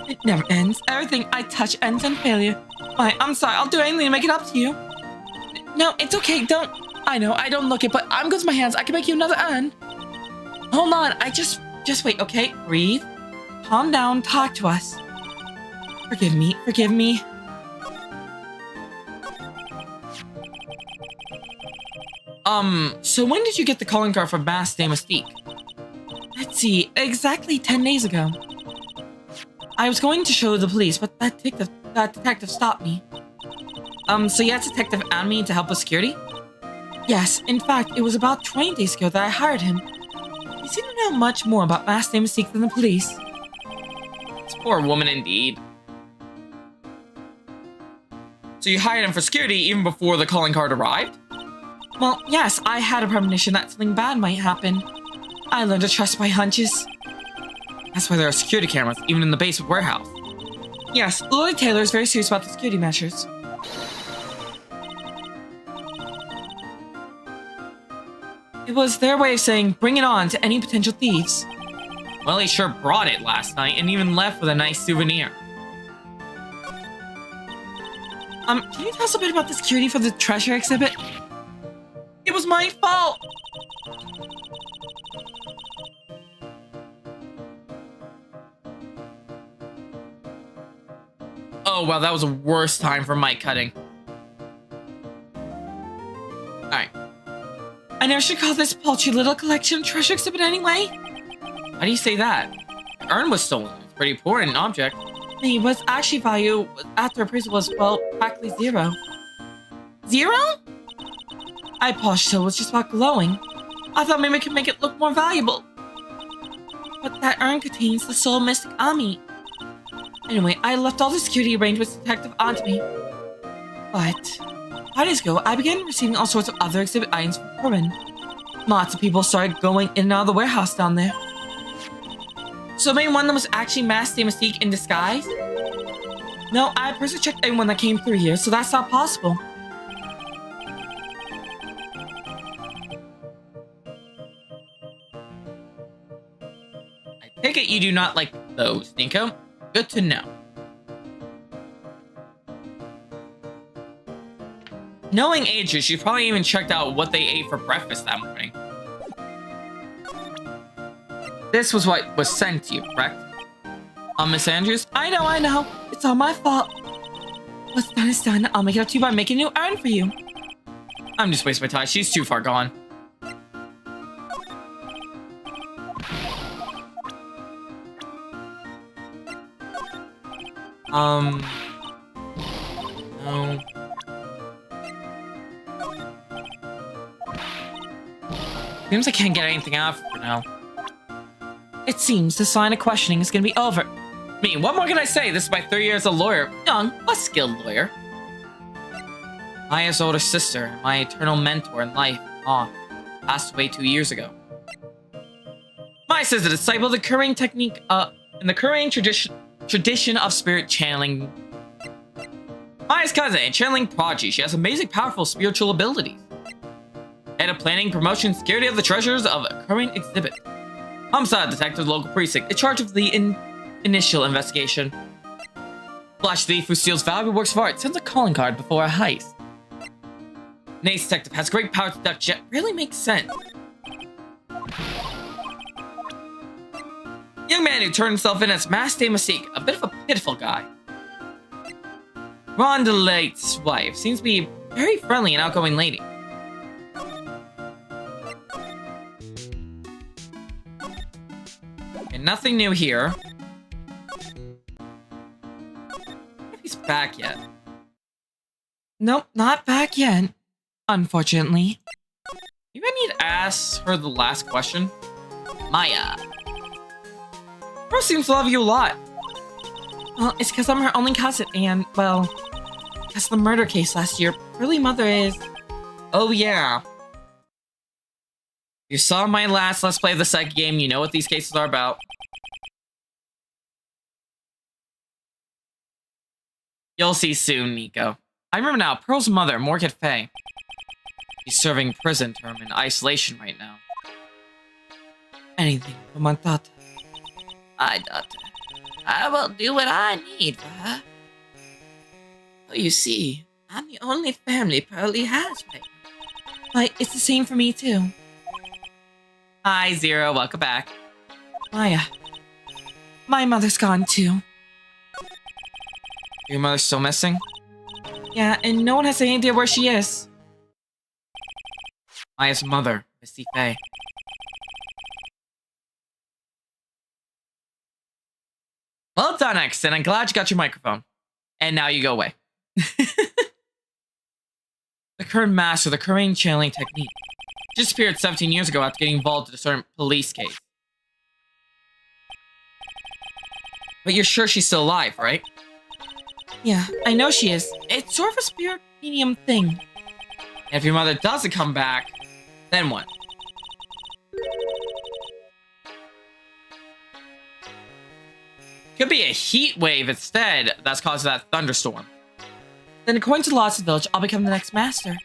It never ends. Everything I touch ends in failure. Maya, I'm sorry. I'll do anything to make it up to you. No, it's okay. Don't. I know. I don't look it, but I'm good with my hands. I can make you another urn. Hold on. Just wait, okay? Breathe. Calm down. Talk to us. Forgive me. Forgive me. So when did you get the calling card for Mass de Mystique? Let's see. Exactly 10 days ago. I was going to show the police, but that detective stopped me. So you had a detective on me to help with security? Yes, in fact, it was about 20 days ago that I hired him. He seemed to know much more about Mass de Mystique than the police. This poor woman indeed. So you hired him for security even before the calling card arrived? Well, yes, I had a premonition that something bad might happen. I learned to trust my hunches. That's why there are security cameras, even in the basement warehouse. Yes, Lord Taylor is very serious about the security measures. It was their way of saying, bring it on to any potential thieves. Well, he sure brought it last night and even left with a nice souvenir. Can you tell us a bit about the security for the treasure exhibit? It was my fault! Oh, wow, that was the worst time for mic cutting. Alright. I never should call this paltry little collection treasure exhibit anyway. How do you say that? The urn was stolen. It's a pretty important object. The was actually value after appraisal was, well, practically zero. Zero? I polished till it was just about glowing. I thought maybe I could make it look more valuable. But that urn contains the soul mystic Ami. Anyway, I left all the security arrangements detective onto me. But 5 days ago, I began receiving all sorts of other exhibit items from Corbin. Lots of people started going in and out of the warehouse down there. So maybe one of them was actually Master Mystique in disguise? No, I personally checked everyone that came through here, so that's not possible. I take it you do not like those, Nico. Good to know. Knowing Aegis, you probably even checked out what they ate for breakfast that morning. This was what was sent to you, correct? Miss Andrews? I know. It's all my fault. What's done is done. I'll make it up to you by making a new urn for you. I'm just wasting my time. She's too far gone. No. Seems I can't get anything out of it for now. It seems the line of questioning is gonna be over. Me, what more can I say? This is my 3 years as a lawyer. Young, but skilled lawyer. Maya's older sister, my eternal mentor in life, passed away 2 years ago. Maya is a disciple of the Kurain technique, in the Kurain tradition of spirit channeling. Maya's cousin, a channeling prodigy. She has amazing, powerful spiritual abilities. Head of planning, promotion, security of the treasures of a Kurain exhibit. Homicide detective, local precinct, in charge of the initial investigation. Flash thief who steals valuable works of art sends a calling card before a heist. Nace detective has great power to duck jet. Really makes sense. Young man who turned himself in as Master Mystique, a bit of a pitiful guy. Rondelette's wife seems to be a very friendly and outgoing lady. And nothing new here. If he's back yet. Nope, not back yet. Unfortunately. You might need to ask her the last question. Maya. Bro seems to love you a lot. Well, it's because I'm her only cousin, and, well, because of the murder case last year, really mother is... Oh yeah. You saw my last Let's Play of the second game, you know what these cases are about. You'll see soon, Nico. I remember now, Pearl's mother, Morgan Fay. She's serving prison term in isolation right now. Anything for my daughter. My daughter. I will do what I need for her. Oh, you see, I'm the only family Pearlie has right now. But it's the same for me, too. Hi, Zero. Welcome back. Maya. My mother's gone, too. Your mother's still missing? Yeah, and no one has any idea where she is. Maya's mother, Misty Fay. Well done, Exton. I'm glad you got your microphone. And now you go away. The current master of the Kurain channeling technique disappeared 17 years ago after getting involved in a certain police case. But you're sure she's still alive, right? Yeah, I know she is. It's sort of a spirit medium thing. And if your mother doesn't come back, then what? Could be a heat wave instead that's caused that thunderstorm. Then according to the laws of the village, I'll become the next master.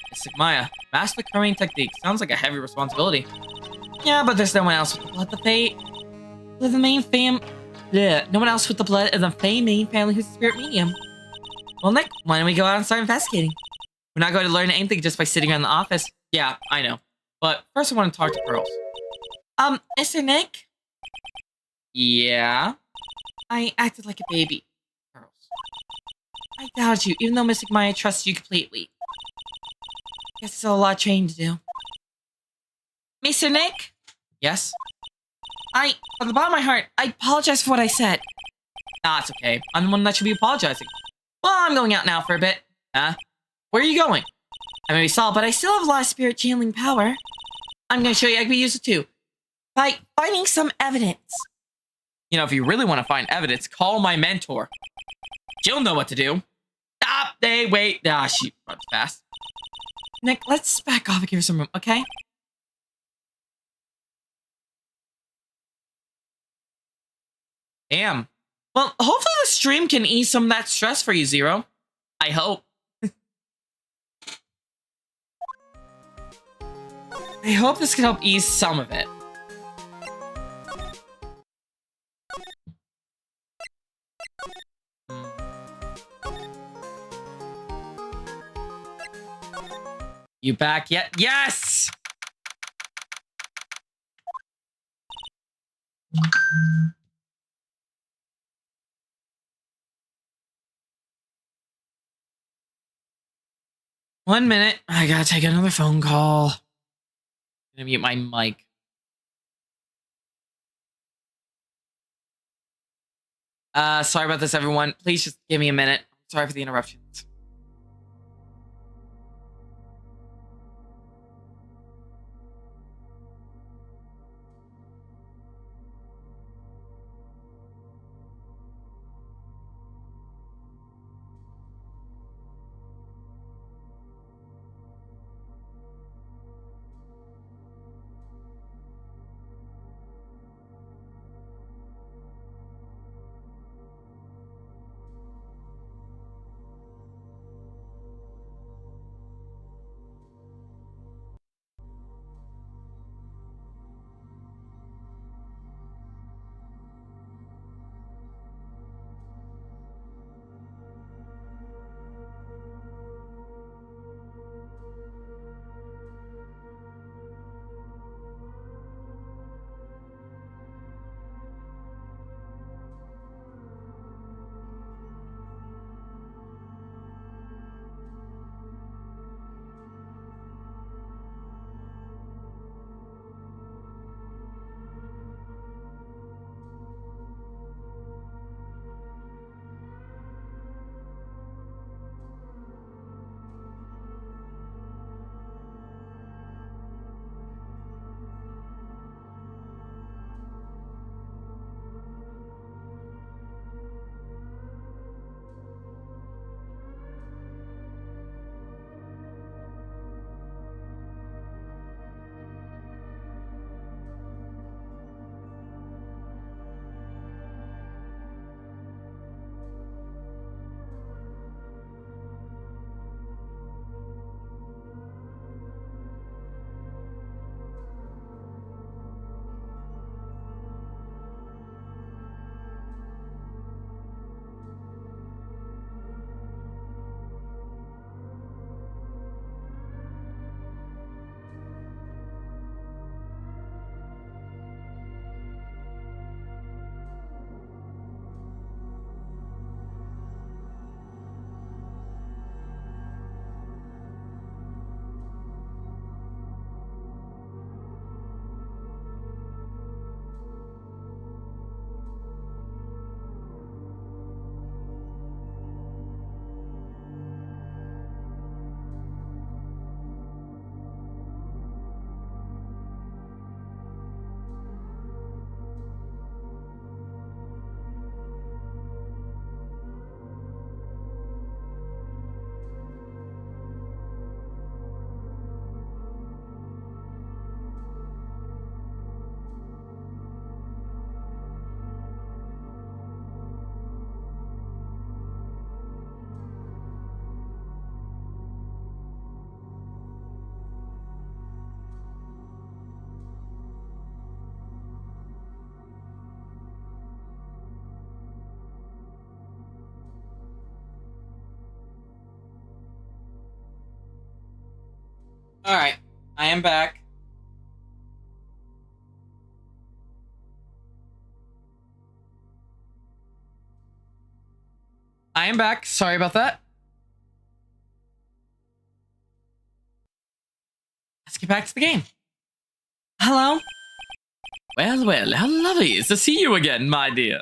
Mystic Maya, master the currying technique. Sounds like a heavy responsibility. Yeah, but there's no one else with the blood of the fate. With the main fam... Yeah, no one else with the blood of the Fey main family who's a spirit medium. Well, Nick, why don't we go out and start investigating? We're not going to learn anything just by sitting around the office. Yeah, I know. But first I want to talk to Pearls. Mr. Nick? Yeah? I acted like a baby. Pearls. I doubted you, even though Mystic Maya trusts you completely. Guess still a lot of training to do. Mr. Nick? Yes? From the bottom of my heart, I apologize for what I said. Nah, it's okay. I'm the one that should be apologizing. Well, I'm going out now for a bit. Huh? Where are you going? I may be solid, but I still have a lot of spirit channeling power. I'm going to show you I can use it too. By finding some evidence. You know, if you really want to find evidence, call my mentor. She'll know what to do. Stop! They wait. Ah, she runs fast. Nick, let's back off and give her some room, okay? Damn. Well, hopefully the stream can ease some of that stress for you, Zero. I hope. I hope this can help ease some of it. You back yet? Yes! One minute. I gotta take another phone call. I'm gonna mute my mic. Sorry about this, everyone. Please just give me a minute. Sorry for the interruptions. Alright, I am back. I am back. Sorry about that. Let's get back to the game. Hello? Well, well, how lovely it is to see you again, my dear.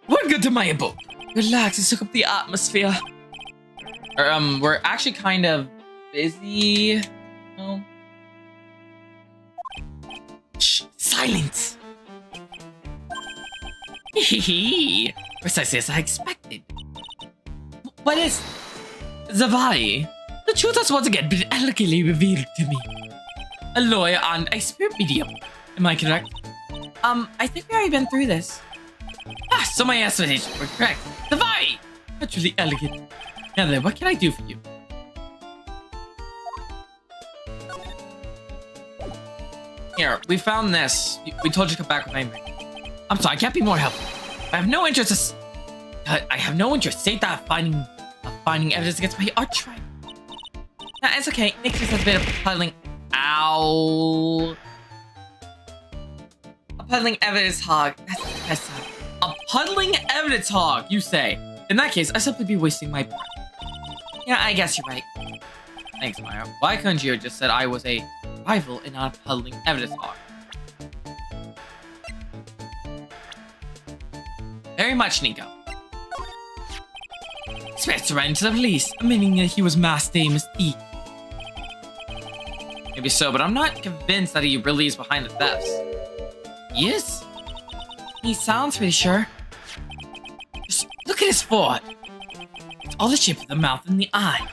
Welcome to my abode. Relax and soak up the atmosphere. We're actually kind of busy. Oh. Shh, silence. Hehehe. Precisely as I expected. What is... Zavai, the truth has once again been elegantly revealed to me. A lawyer and a spirit medium. Am I correct? I think we already been through this. Ah, so my explanations were correct. Zavai! That's really elegant. Now then, what can I do for you? Here, we found this. We told you to come back with Amy. I'm sorry, I can't be more helpful. I have no interest. I have no interest. Say that finding evidence against my arch rival. Nah, it's okay. Nick just has a bit of puddling. Ow. A puddling evidence hog. That's A puddling evidence hog, you say? In that case, I simply be wasting my. yeah, I guess you're right. Thanks, Maya. Why couldn't you have just said I was a rival and not a puddling evidence hog? Very much, Nico. Spence ran to the police, admitting that he was Mass Day Mystique. Maybe so, but I'm not convinced that he really is behind the thefts. He is? He sounds pretty sure. Just look at his forehead. It's all the shape of the mouth and the eye.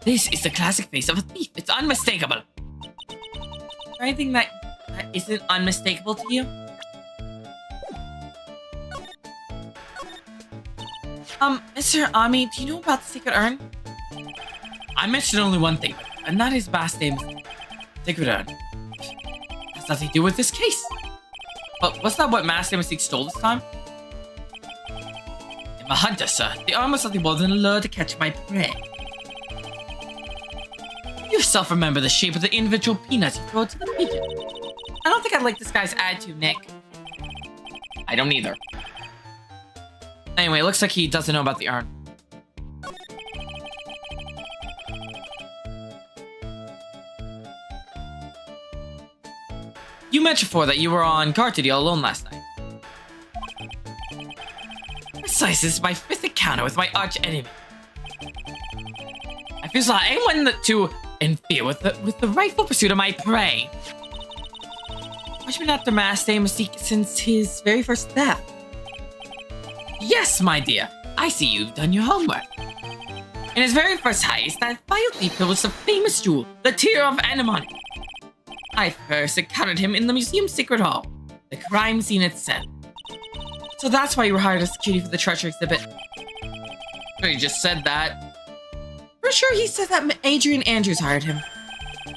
This is the classic face of a thief. It's unmistakable. Is there anything that isn't unmistakable to you? Mr. Ami, do you know about the secret urn? I mentioned only one thing, and that is Mass Day Mystique. Secret urn. Has nothing to do with this case. But was that what Mass Day Mystique stole this time? I'm a hunter, sir. The arm was nothing more than a lure to catch my prey. You yourself remember the shape of the individual peanuts you throw to the pigeon. I don't think I like this guy's attitude, Nick. I don't either. Anyway, it looks like he doesn't know about the urn. You mentioned before that you were on guard to deal alone last night. Besides, this is my 5th encounter with my arch enemy. I feel like anyone to interfere with the rightful pursuit of my prey. Why'd you been after Mass Day Mystique since his very first theft? Yes, my dear. I see you've done your homework. In his very first heist, that vile thief was the famous jewel, the Tear of Anemone. I first encountered him in the museum's secret hall, the crime scene itself. So that's why you were hired as security for the treasure exhibit. Sure, you just said that. For sure he said that Adrian Andrews hired him.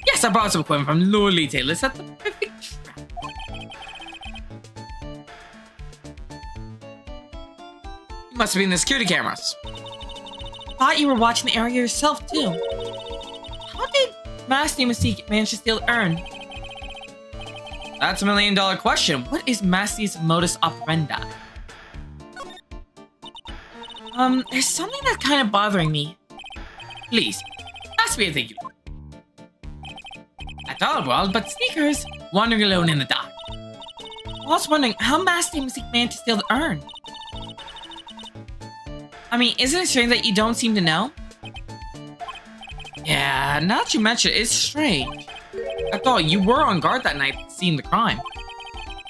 Yes, I brought some equipment from Lowly Taylor's at the perfect trap. You must have been in the security cameras. Thought you were watching the area yourself, too. How did Mass Day Mystique manage to steal the urn? That's $1 million question. What is Massey's modus operandi? There's something that's kind of bothering me. Please, ask me anything you want. At all, world, but sneakers. Wandering alone in the dark. I was wondering how Mass Day Mystique managed to steal the urn. I mean, isn't it strange that you don't seem to know? Yeah, now that you mention it, it's strange. After all, you were on guard that night seeing the crime.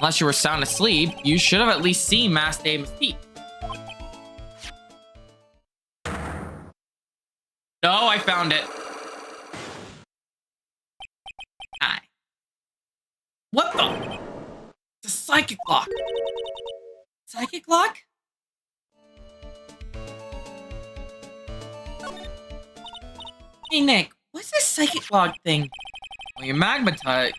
Unless you were sound asleep, you should have at least seen Mass Day Mystique. No, I found it. Hi. What the? It's a psychic lock. Psychic lock? Hey, Nick, what's this psychic log thing? Well, your magmatism.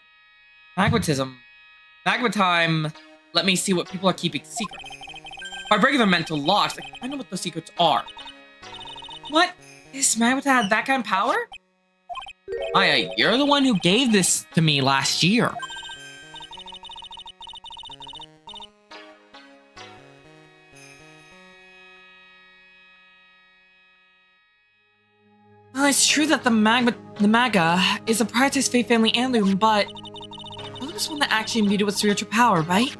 Magma time. Let me see what people are keeping secret. By breaking their mental locks, I know what those secrets are. What? This magma had that kind of power? Maya, you're the one who gave this to me last year. Well, it's true that the maga is a prized Fae family heirloom, but you're this one that actually imbued it with spiritual power, right?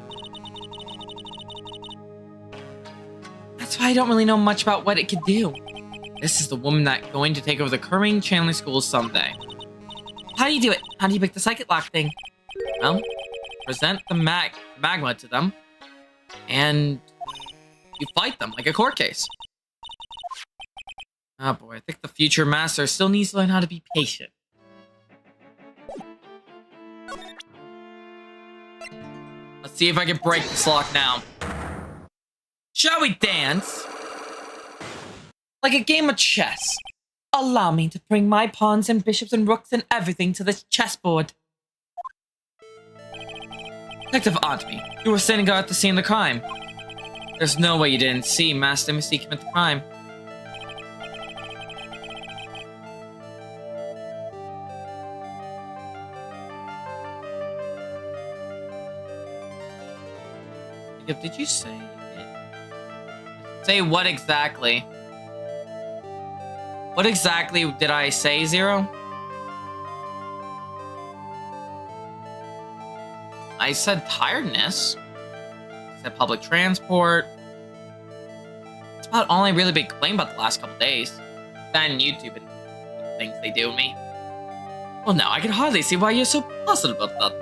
That's why I don't really know much about what it could do. This is the woman that's going to take over the Curving Channeling School someday. How do you do it? How do you pick the psychic lock thing? Well, present the magma to them, and you fight them like a court case. Oh boy, I think the future master still needs to learn how to be patient. Let's see if I can break this lock now. Shall we dance? Like a game of chess. Allow me to bring my pawns and bishops and rooks and everything to this chessboard. Detective Antby, you were standing guard at the scene of the crime. There's no way you didn't see Master Mystique commit the crime. Did you say it? Say what exactly? What exactly did I say, Zero? I said tiredness. I said public transport. That's about all I really been complaining about the last couple days. That and YouTube and things they do to me. Well, now I can hardly see why you're so positive about that.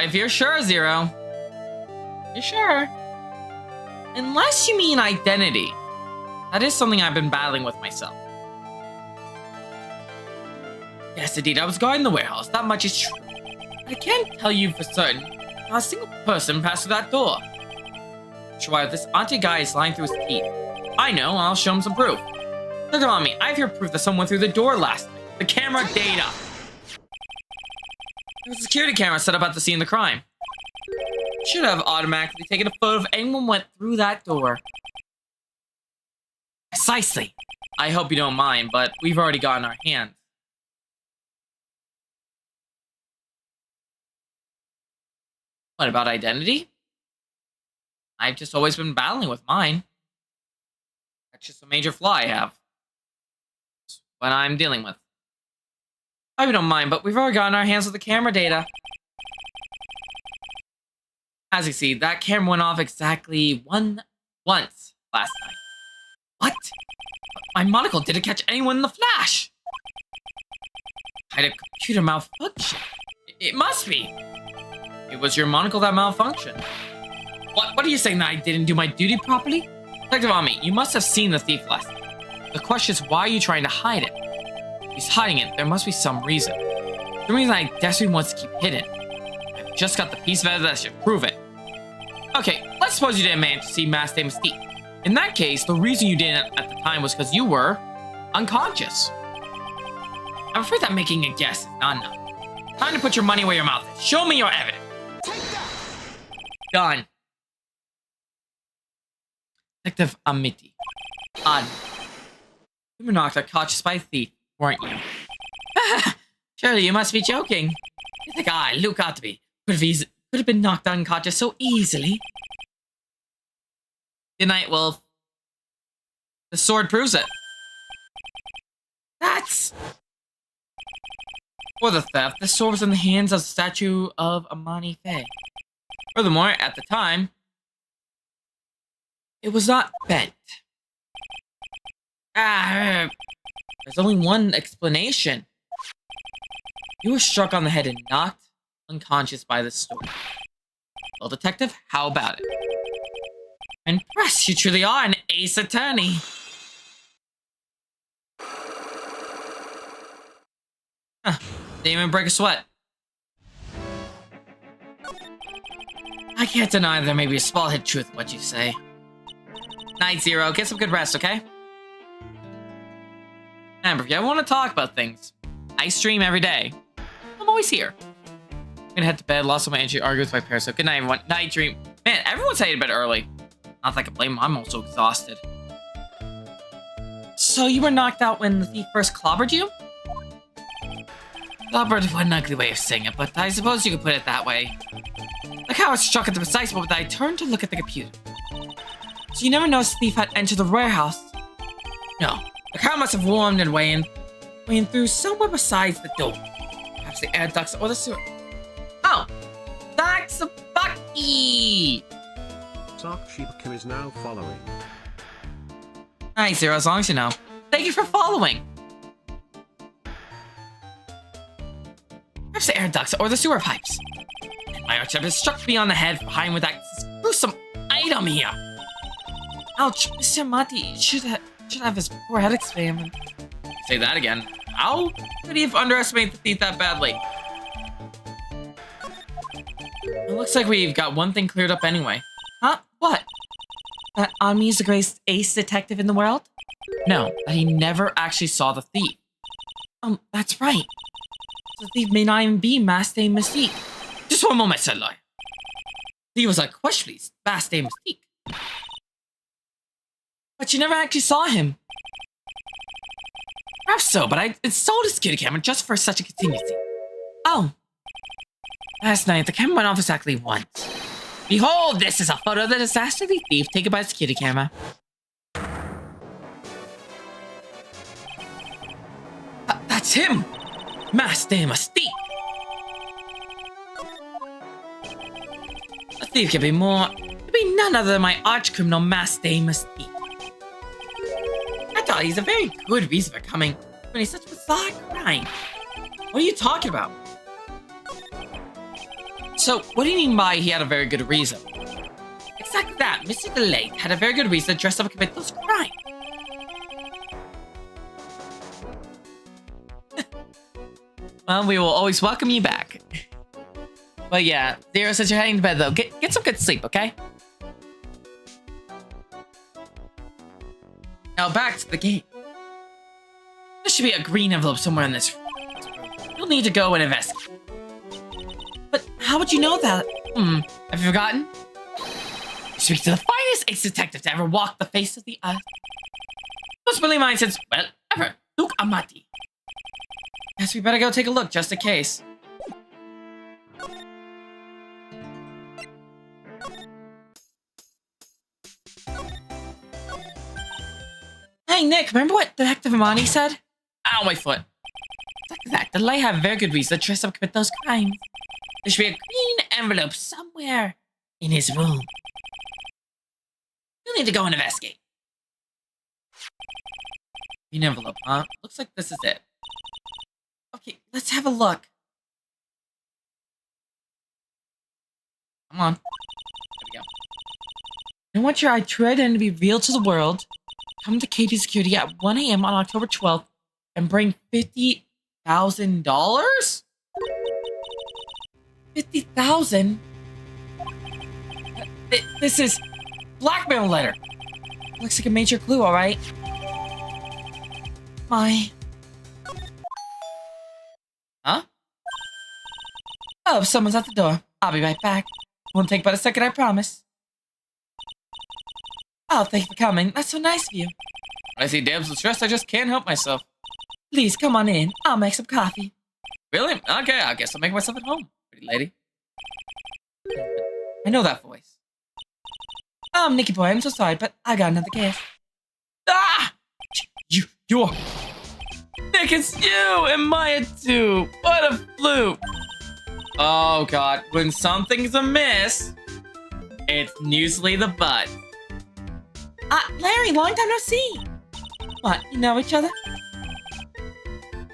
If you're sure, Zero. You're sure? Unless you mean identity. That is something I've been battling with myself. Yes, indeed, I was guarding the warehouse. That much is true. I can't tell you for certain. Not a single person passed through that door. Sure, why this auntie guy is lying through his teeth. I know, I'll show him some proof. Look on me, I have here proof that someone through the door last night. The camera data. There was a security camera set up at the scene of the crime. Should have automatically taken a photo if anyone went through that door. Precisely. I hope you don't mind, but we've already gotten our hands. What about identity? I've just always been battling with mine. That's just a major flaw I have. It's what I'm dealing with. I don't mind, but we've already gotten our hands on the camera data. As you see, that camera went off exactly once last night. What? My monocle didn't catch anyone in the flash. I had a computer malfunction. It must be. It was your monocle that malfunctioned. What are you saying, that I didn't do my duty properly? Detective Ami, you must have seen the thief last night. The question is, why are you trying to hide it? If he's hiding it, there must be some reason. The reason I desperately wants to keep hidden. I've just got the piece of evidence that should prove it. Okay, let's suppose you didn't manage to see Master Mystique. In that case, the reason you didn't at the time was because you were unconscious. I'm afraid that making a guess is not enough. Time to put your money where your mouth is. Show me your evidence. Done. Detective Amity. Odd. You were knocked unconscious by a thief, weren't you? Surely you must be joking. You think I, Luke Otby, could have been knocked unconscious so easily? Good night, Wolf. The sword proves it. That's... For the theft, the sword was in the hands of the statue of Amani Faye. Furthermore, at the time, it was not bent. There's only one explanation. You were struck on the head and knocked unconscious by the sword. Well, detective, how about it? Impressed, you truly are an ace attorney. Huh, didn't even break a sweat. I can't deny there may be a small hit truth in what you say. Night, Zero. Get some good rest, okay? Remember, if you ever want to talk about things, I stream every day. I'm always here. I'm gonna head to bed. Lost all my energy. Argue with my parents. So good night, everyone. Night, dream. Man, everyone's heading to bed early. Not that I can blame him, I'm also exhausted. So you were knocked out when the thief first clobbered you? Clobbered was an ugly way of saying it, but I suppose you could put it that way. The coward struck at the precise moment that I turned to look at the computer. So you never noticed the thief had entered the warehouse? No. The car must have warmed and weighing through somewhere besides the door. Perhaps the air ducts or the sewer. Oh! That's a Bucky! Sheep is now following. Nice, Zero, as long as you know. Thank you for following! Perhaps the air ducts or the sewer pipes. My arch nemesis struck me on the head behind with that gruesome item here. Ouch, Mr. Mati should have his poor head examined. Say that again. How could he have underestimated the thief that badly? It looks like we've got one thing cleared up anyway. Huh? What? That Ami is the greatest ace detective in the world? No, that he never actually saw the thief. That's right. The thief may not even be Master Mystique. Just one moment, said lawyer. He was like, question please, Master Mystique. But you never actually saw him. Perhaps so, but I installed his security camera just for such a contingency. Oh. Last night, the camera went off exactly once. Behold, this is a photo of the dastardly thief taken by the security camera. That's him! Master Mystique! The thief could be none other than my arch criminal, Master Mystique. I thought he's a very good reason for coming when he's such a bizarre crime. What are you talking about? So, what do you mean by he had a very good reason? Exactly that. Mr. DeLay had a very good reason to dress up and commit those crimes. Well, we will always welcome you back. But yeah, Zero, since you're heading to bed though, get some good sleep, okay? Now back to the game. There should be a green envelope somewhere in this room. You'll need to go and investigate. But how would you know that? Have you forgotten? You speak to the finest ace detective to ever walk the face of the earth. Most believe mine since, well, ever, Luke Amati. Guess we better go take a look, just in case. Hey, Nick, remember what Detective Amani said? Ow, my foot. Exactly that. The Lay have very good reason to dress up and commit those crimes. There should be a green envelope somewhere in his room. You'll need to go and investigate. Green envelope, huh? Looks like this is it. Okay, let's have a look. Come on. There we go. I want your true identity to be revealed to the world. Come to KP Security at 1 a.m. on October 12th and bring $50,000? 50,000? This is blackmail letter. Looks like a major clue, all right. Huh? Oh, someone's at the door. I'll be right back. Won't take but a second, I promise. Oh, thank you for coming. That's so nice of you. When I see damsels stressed, I just can't help myself. Please, come on in. I'll make some coffee. Really? Okay, I guess I'll make myself at home, pretty lady. I know that voice. Nicky boy, I'm so sorry, but I got another guest. Ah! You're... Nick, it's you and Maya too. What a fluke. Oh, God. When something's amiss, it's usually the butt. Larry, long time no see. What, you know each other?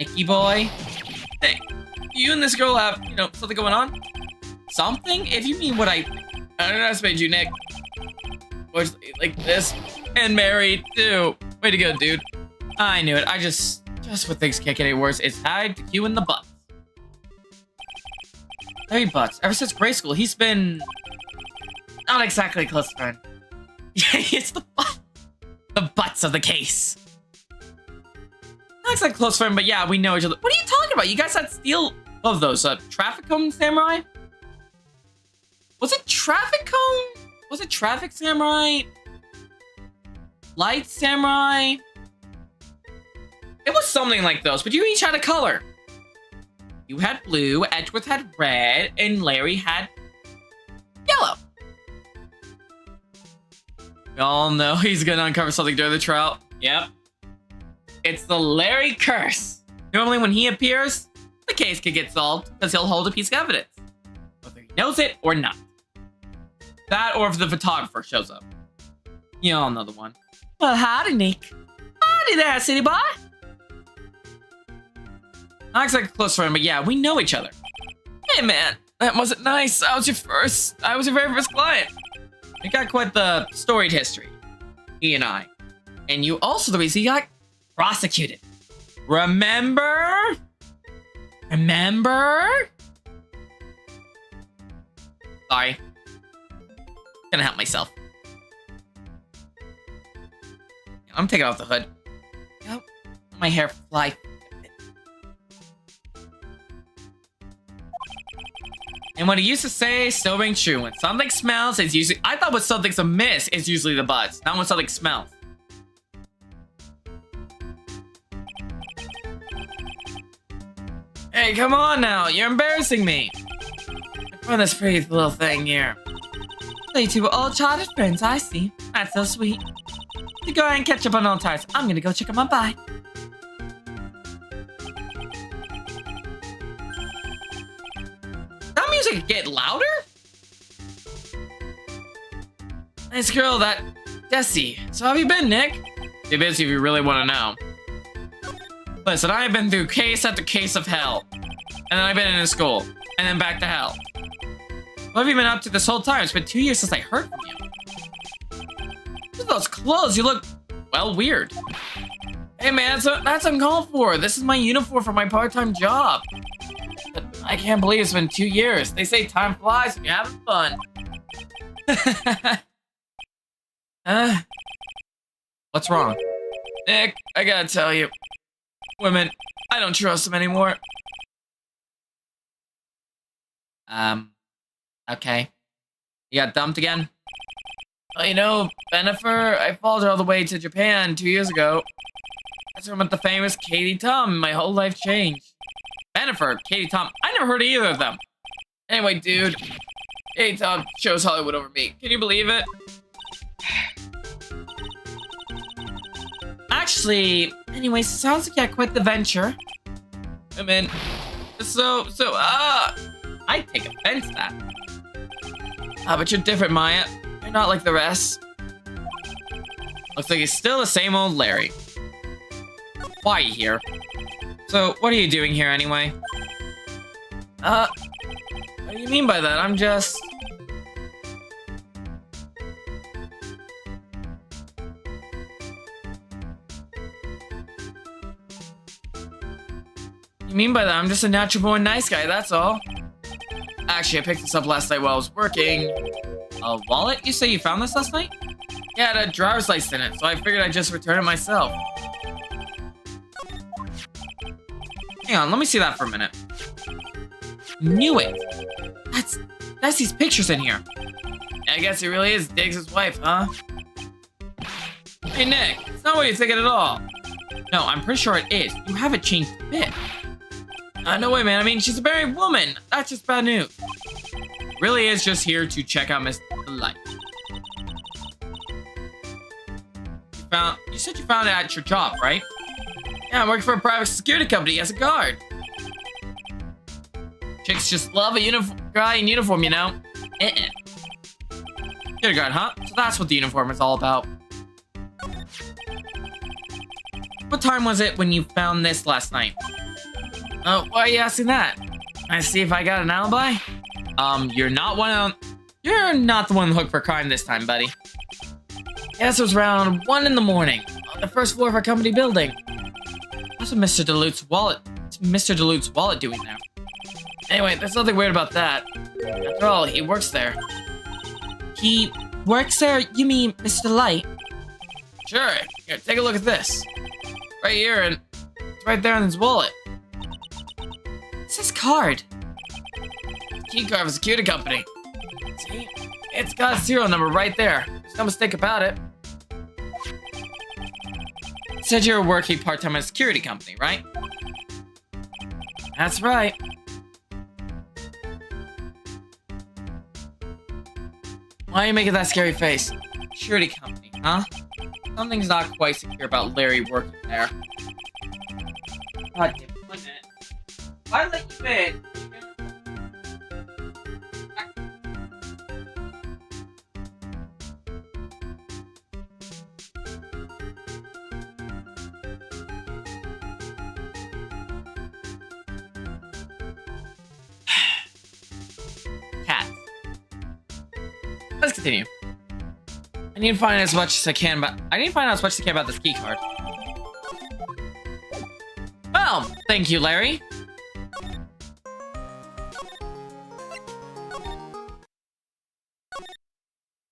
Nicky boy? Hey, you and this girl have, something going on? Something? If you mean what I underestimated you, Nick. Or like this. And married, too. Way to go, dude. I knew it. I just when things can't get any worse, it's tied to you and the Butts. Larry Butts. Ever since grade school, he's been... not exactly a close friend. Yeah, it's the butts of the case. Not exactly a close friend, but yeah, we know each other. What are you talking about? You guys had steal of those traffic cone samurai? Was it traffic cone Was it Traffic Samurai? Light Samurai? It was something like those, but you each had a color. You had blue, Edgeworth had red, and Larry had yellow. We all know he's gonna uncover something during the trial. Yep. It's the Larry curse. Normally when he appears, the case could get solved because he'll hold a piece of evidence. Whether he knows it or not. That or if the photographer shows up. You all know the one. Well, howdy, Nick. Howdy there, city boy. Not exactly a close friend, but yeah, we know each other. Hey, man. That wasn't nice. I was your very first client. We got quite the storied history. He and I. And you also the reason he got prosecuted. Remember? Sorry. Gonna help myself. I'm taking off the hood. Yep. My hair fly. And what he used to say still rings true. When something smells, it's usually... I thought when something's amiss, it's usually the buzz. Not when something smells. Hey, come on now. You're embarrassing me. For this pretty little thing here. So you two were old childhood friends, I see. That's so sweet. To go ahead and catch up on old tires. I'm gonna go check on my bike. That music get louder? Nice girl, that Desi. So how have you been, Nick? Too busy if you really want to know. Listen, I've been through case after case of hell. And then I've been in school. And then back to hell. What have you been up to this whole time? It's been 2 years since I heard from you. Look at those clothes. You look, well, weird. Hey, man, that's uncalled for. This is my uniform for my part-time job. But I can't believe it's been 2 years. They say time flies when you're having fun. What's wrong? Nick, I gotta tell you. Women, I don't trust them anymore. Okay. You got dumped again? Well, you know, Bennifer, I followed her all the way to Japan 2 years ago. That's where I met the famous Katie Tom, and my whole life changed. Bennifer, Katie Tom, I never heard of either of them. Anyway, dude, Katie Tom chose Hollywood over me. Can you believe it? Actually, anyway, sounds like you had quite the venture. I mean, I take offense to that. But you're different, Maya. You're not like the rest. Looks like you're still the same old Larry. Why are you here? So, what are you doing here anyway? What do you mean by that? I'm just... You mean by that? I'm just a natural born nice guy, that's all. Actually, I picked this up last night while I was working. A wallet? You say you found this last night? Yeah, it had a driver's license in it, so I figured I'd just return it myself. Hang on, let me see that for a minute. Knew it! That's these pictures in here. I guess it really is Diggs' wife, huh? Hey, Nick, it's not what you're thinking at all. No, I'm pretty sure it is. You haven't changed a bit. No way, man. I mean, she's a married woman. That's just bad news. Really is just here to check out Miss Light. You said you found it at your job, right? Yeah, I'm working for a private security company as a guard. Chicks just love a guy in uniform, you know? You're a guard, huh? So that's what the uniform is all about. What time was it when you found this last night? Oh, why are you asking that? Can I see if I got an alibi? You're not the one hooked for crime this time, buddy. Yes, it was around 1 in the morning on the first floor of our company building. What's Mr. DeLute's wallet doing there? Anyway, there's nothing weird about that. After all, he works there. He works there? You mean Mr. Light? Sure. Here, take a look at this. Right here, and it's right there in his wallet. It's his card. Key card of a security company. See? It's got a serial number right there. There's no mistake about it. Said you were working part-time at a security company, right? That's right. Why are you making that scary face? Security company, huh? Something's not quite secure about Larry working there. God damn, 1 minute. Why let you in? Cats. Let's continue. I need to find as much as I can about this key card. Well, thank you, Larry.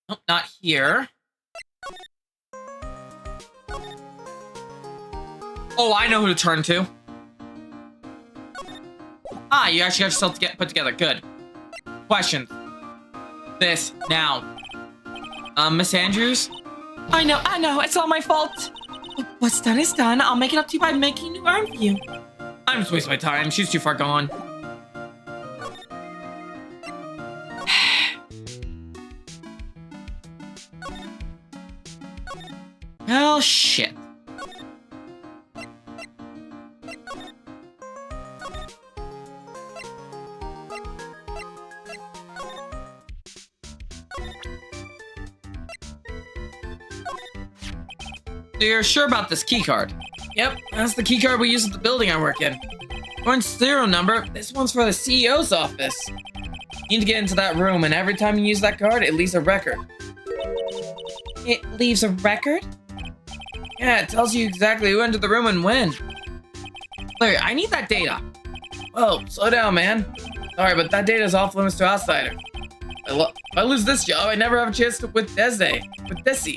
Nope, not here. Oh, I know who to turn to. Ah, you actually got yourself put together. Good. Questions. This now. Miss Andrews? I know, it's all my fault. What's done is done. I'll make it up to you by making new arm for you. I'm just wasting my time. She's too far gone. Well, shit. So you're sure about this key card? Yep, that's the key card we use at the building I work in. Orange serial number. This one's for the CEO's office. You need to get into that room, and every time you use that card, it leaves a record. It leaves a record? Yeah, it tells you exactly who entered the room and when. Larry, I need that data. Whoa, slow down, man. Sorry, but that data is off limits to outsiders. If I lose this job, I never have a chance to with Desi.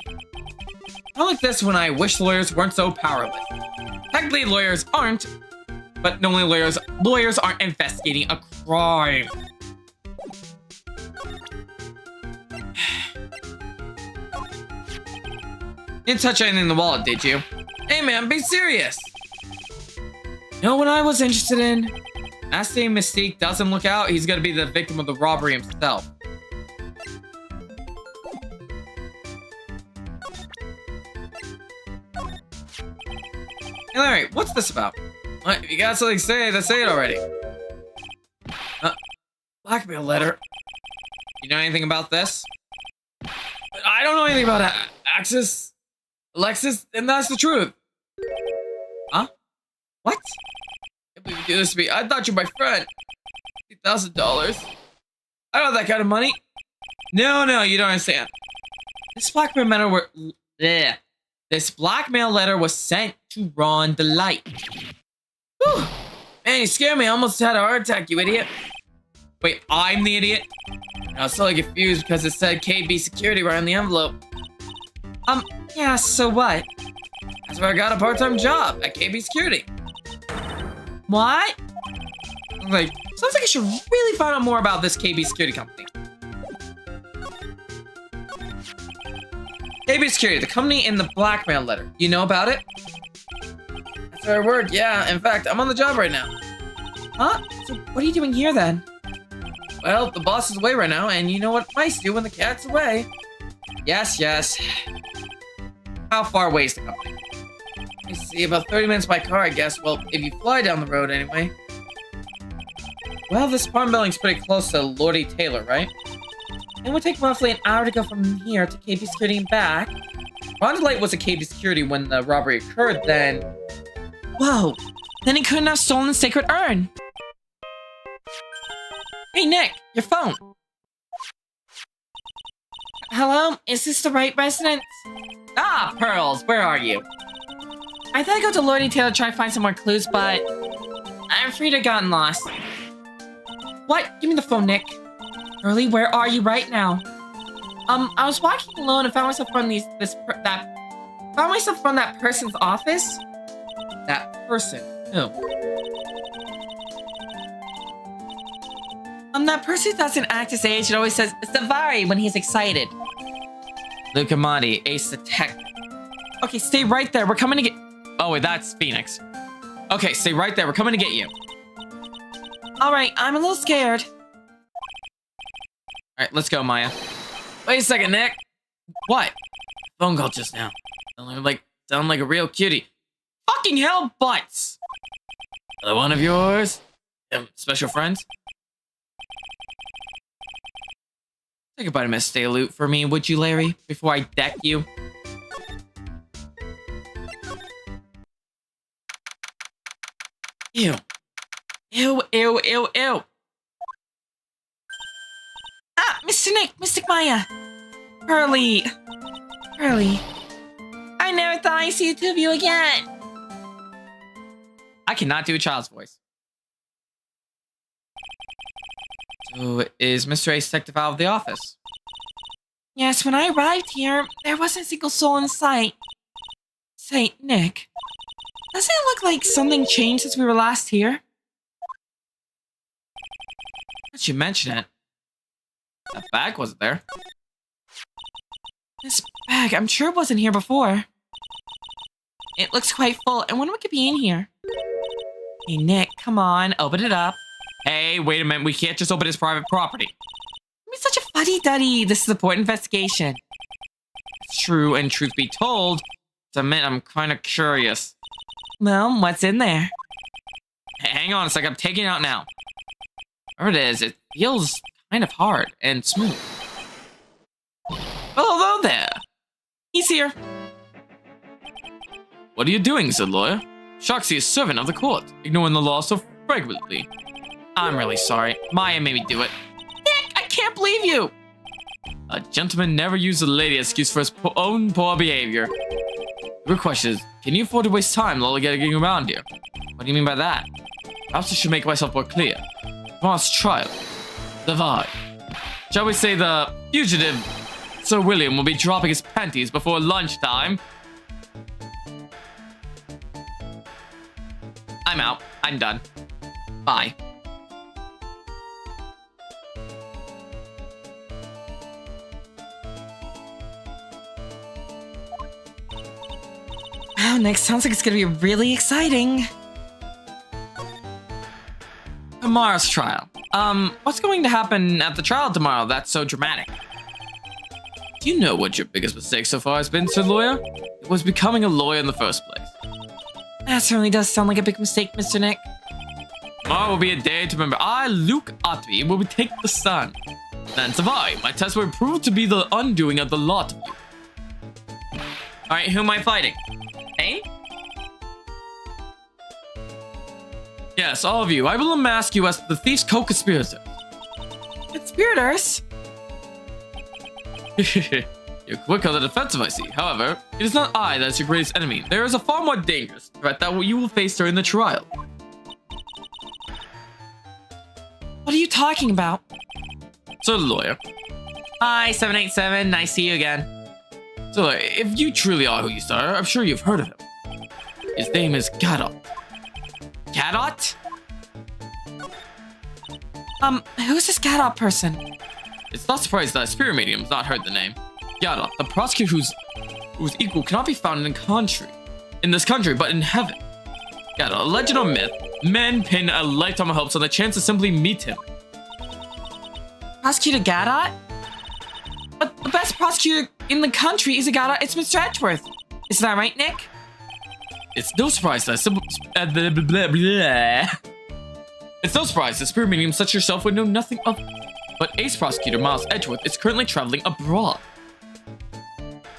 I like this when I wish lawyers weren't so powerless. Technically, lawyers aren't, but normally lawyers aren't investigating a crime. You didn't touch anything in the wallet, did you? Hey, man, be serious. You know what I was interested in? As the Mystique doesn't look out, he's gonna be the victim of the robbery himself. Hey Larry, what's this about? What, if you got something to say, then say it already. Blackmail letter. You know anything about this? I don't know anything about Alexis, and that's the truth. Huh? What? Can't believe you do this to me. I thought you were my friend. $50,000. I don't have that kind of money. No, you don't understand. This blackmail letter was sent to Ron Delight. Whew. Man, you scared me. I almost had a heart attack, you idiot. Wait, I'm the idiot? I was so confused because it said KB Security right on the envelope. Yeah, so what? That's where I got a part-time job, at KB Security. What? Like, sounds like I should really find out more about this KB Security company. KB Security, the company in the blackmail letter. You know about it? That's where I work, yeah. In fact, I'm on the job right now. Huh? So what are you doing here then? Well, the boss is away right now, and you know what mice do when the cat's away. Yes. How far away is the company? You see, about 30 minutes by car, I guess. Well, if you fly down the road anyway. Well, this apartment building's pretty close to Lordy Taylor, right? It would take roughly an hour to go from here to KB Security and back. Ron Light was at KB Security when the robbery occurred, then... Whoa! Then he couldn't have stolen the sacred urn! Hey, Nick! Your phone! Hello? Is this the right residence? Ah, Pearls! Where are you? I thought I'd go to Lordy Taylor to try to find some more clues, but... I'm afraid I've gotten lost. What? Give me the phone, Nick. Early, where are you right now? I was walking alone and found myself from that person's office. That person? Who? That person who doesn't act his age and always says Savari when he's excited. Luke Amati, Ace Detective. Okay, stay right there. We're coming to get... Oh, wait, that's Phoenix. Okay, stay right there. We're coming to get you. Alright, I'm a little scared. Alright, let's go, Maya. Wait a second, Nick. What? Phone call just now. Sound like a real cutie. Fucking hell, butts! Another one of yours? Special friends? Say goodbye to Miss Stay Loot for me, would you, Larry? Before I deck you. Ew. Ew, ew, ew, ew. Ah, Mr. Nick, Mystic Maya. Hurley. I never thought I'd see the two of you again. I cannot do a child's voice. So, is Mr. Ace Detective out of the office? Yes, when I arrived here, there wasn't a single soul in sight. Say, Nick, doesn't it look like something changed since we were last here? Did you mention it? That bag wasn't there. This bag, I'm sure it wasn't here before. It looks quite full. I wonder what could be in here. Hey, Nick, come on, open it up. Hey, wait a minute. We can't just open his private property. Don't be such a fuddy-duddy. This is a important investigation. It's true, and truth be told, to admit I'm kind of curious. Well, what's in there? Hang on a sec. I'm taking it out now. There it is. It feels kind of hard and smooth. Oh, hello there. He's here. What are you doing, said lawyer? Shoxy is servant of the court, ignoring the law so flagrantly. I'm really sorry. Maya made me do it. Nick, I can't believe you. A gentleman never used a lady as excuse for his own poor behavior. The real question is, can you afford to waste time lollygagging around here? What do you mean by that? Perhaps I should make myself more clear. Tomorrow's trial. The vibe. Shall we say the fugitive Sir William will be dropping his panties before lunchtime? I'm out. I'm done. Bye. Wow, Nick, sounds like it's gonna be really exciting. Tomorrow's trial. What's going to happen at the trial tomorrow that's so dramatic? Do you know what your biggest mistake so far has been, Sir Lawyer? It was becoming a lawyer in the first place. That certainly does sound like a big mistake, Mr. Nick. Tomorrow will be a day to remember. I, Luke Otby, will take the stand. Then Savai, my test will prove to be the undoing of the lot of you. Alright, who am I fighting? Hey? Yes, all of you. I will unmask you as the thief's co-conspirator. Conspirators? You're quick on the defensive, I see. However, it is not I that is your greatest enemy. There is a far more dangerous threat that you will face during the trial. What are you talking about? So, lawyer. Hi, 787. Nice to see you again. So, if you truly are who you say, I'm sure you've heard of him. His name is Gadot. Gadot? Who's this Gadot person? It's not surprising that a spirit medium has not heard the name. Gadot, the prosecutor whose equal cannot be found in this country, but in heaven. Gadot, a legend or myth, men pin a lifetime of hopes on the chance to simply meet him. Prosecutor Gadot? But the best prosecutor in the country is a Gadot. It's Mr. Edgeworth. Is that right, Nick? It's no surprise that It's no surprise that spirit medium such as yourself would know nothing of it. But ace prosecutor Miles Edgeworth is currently traveling abroad.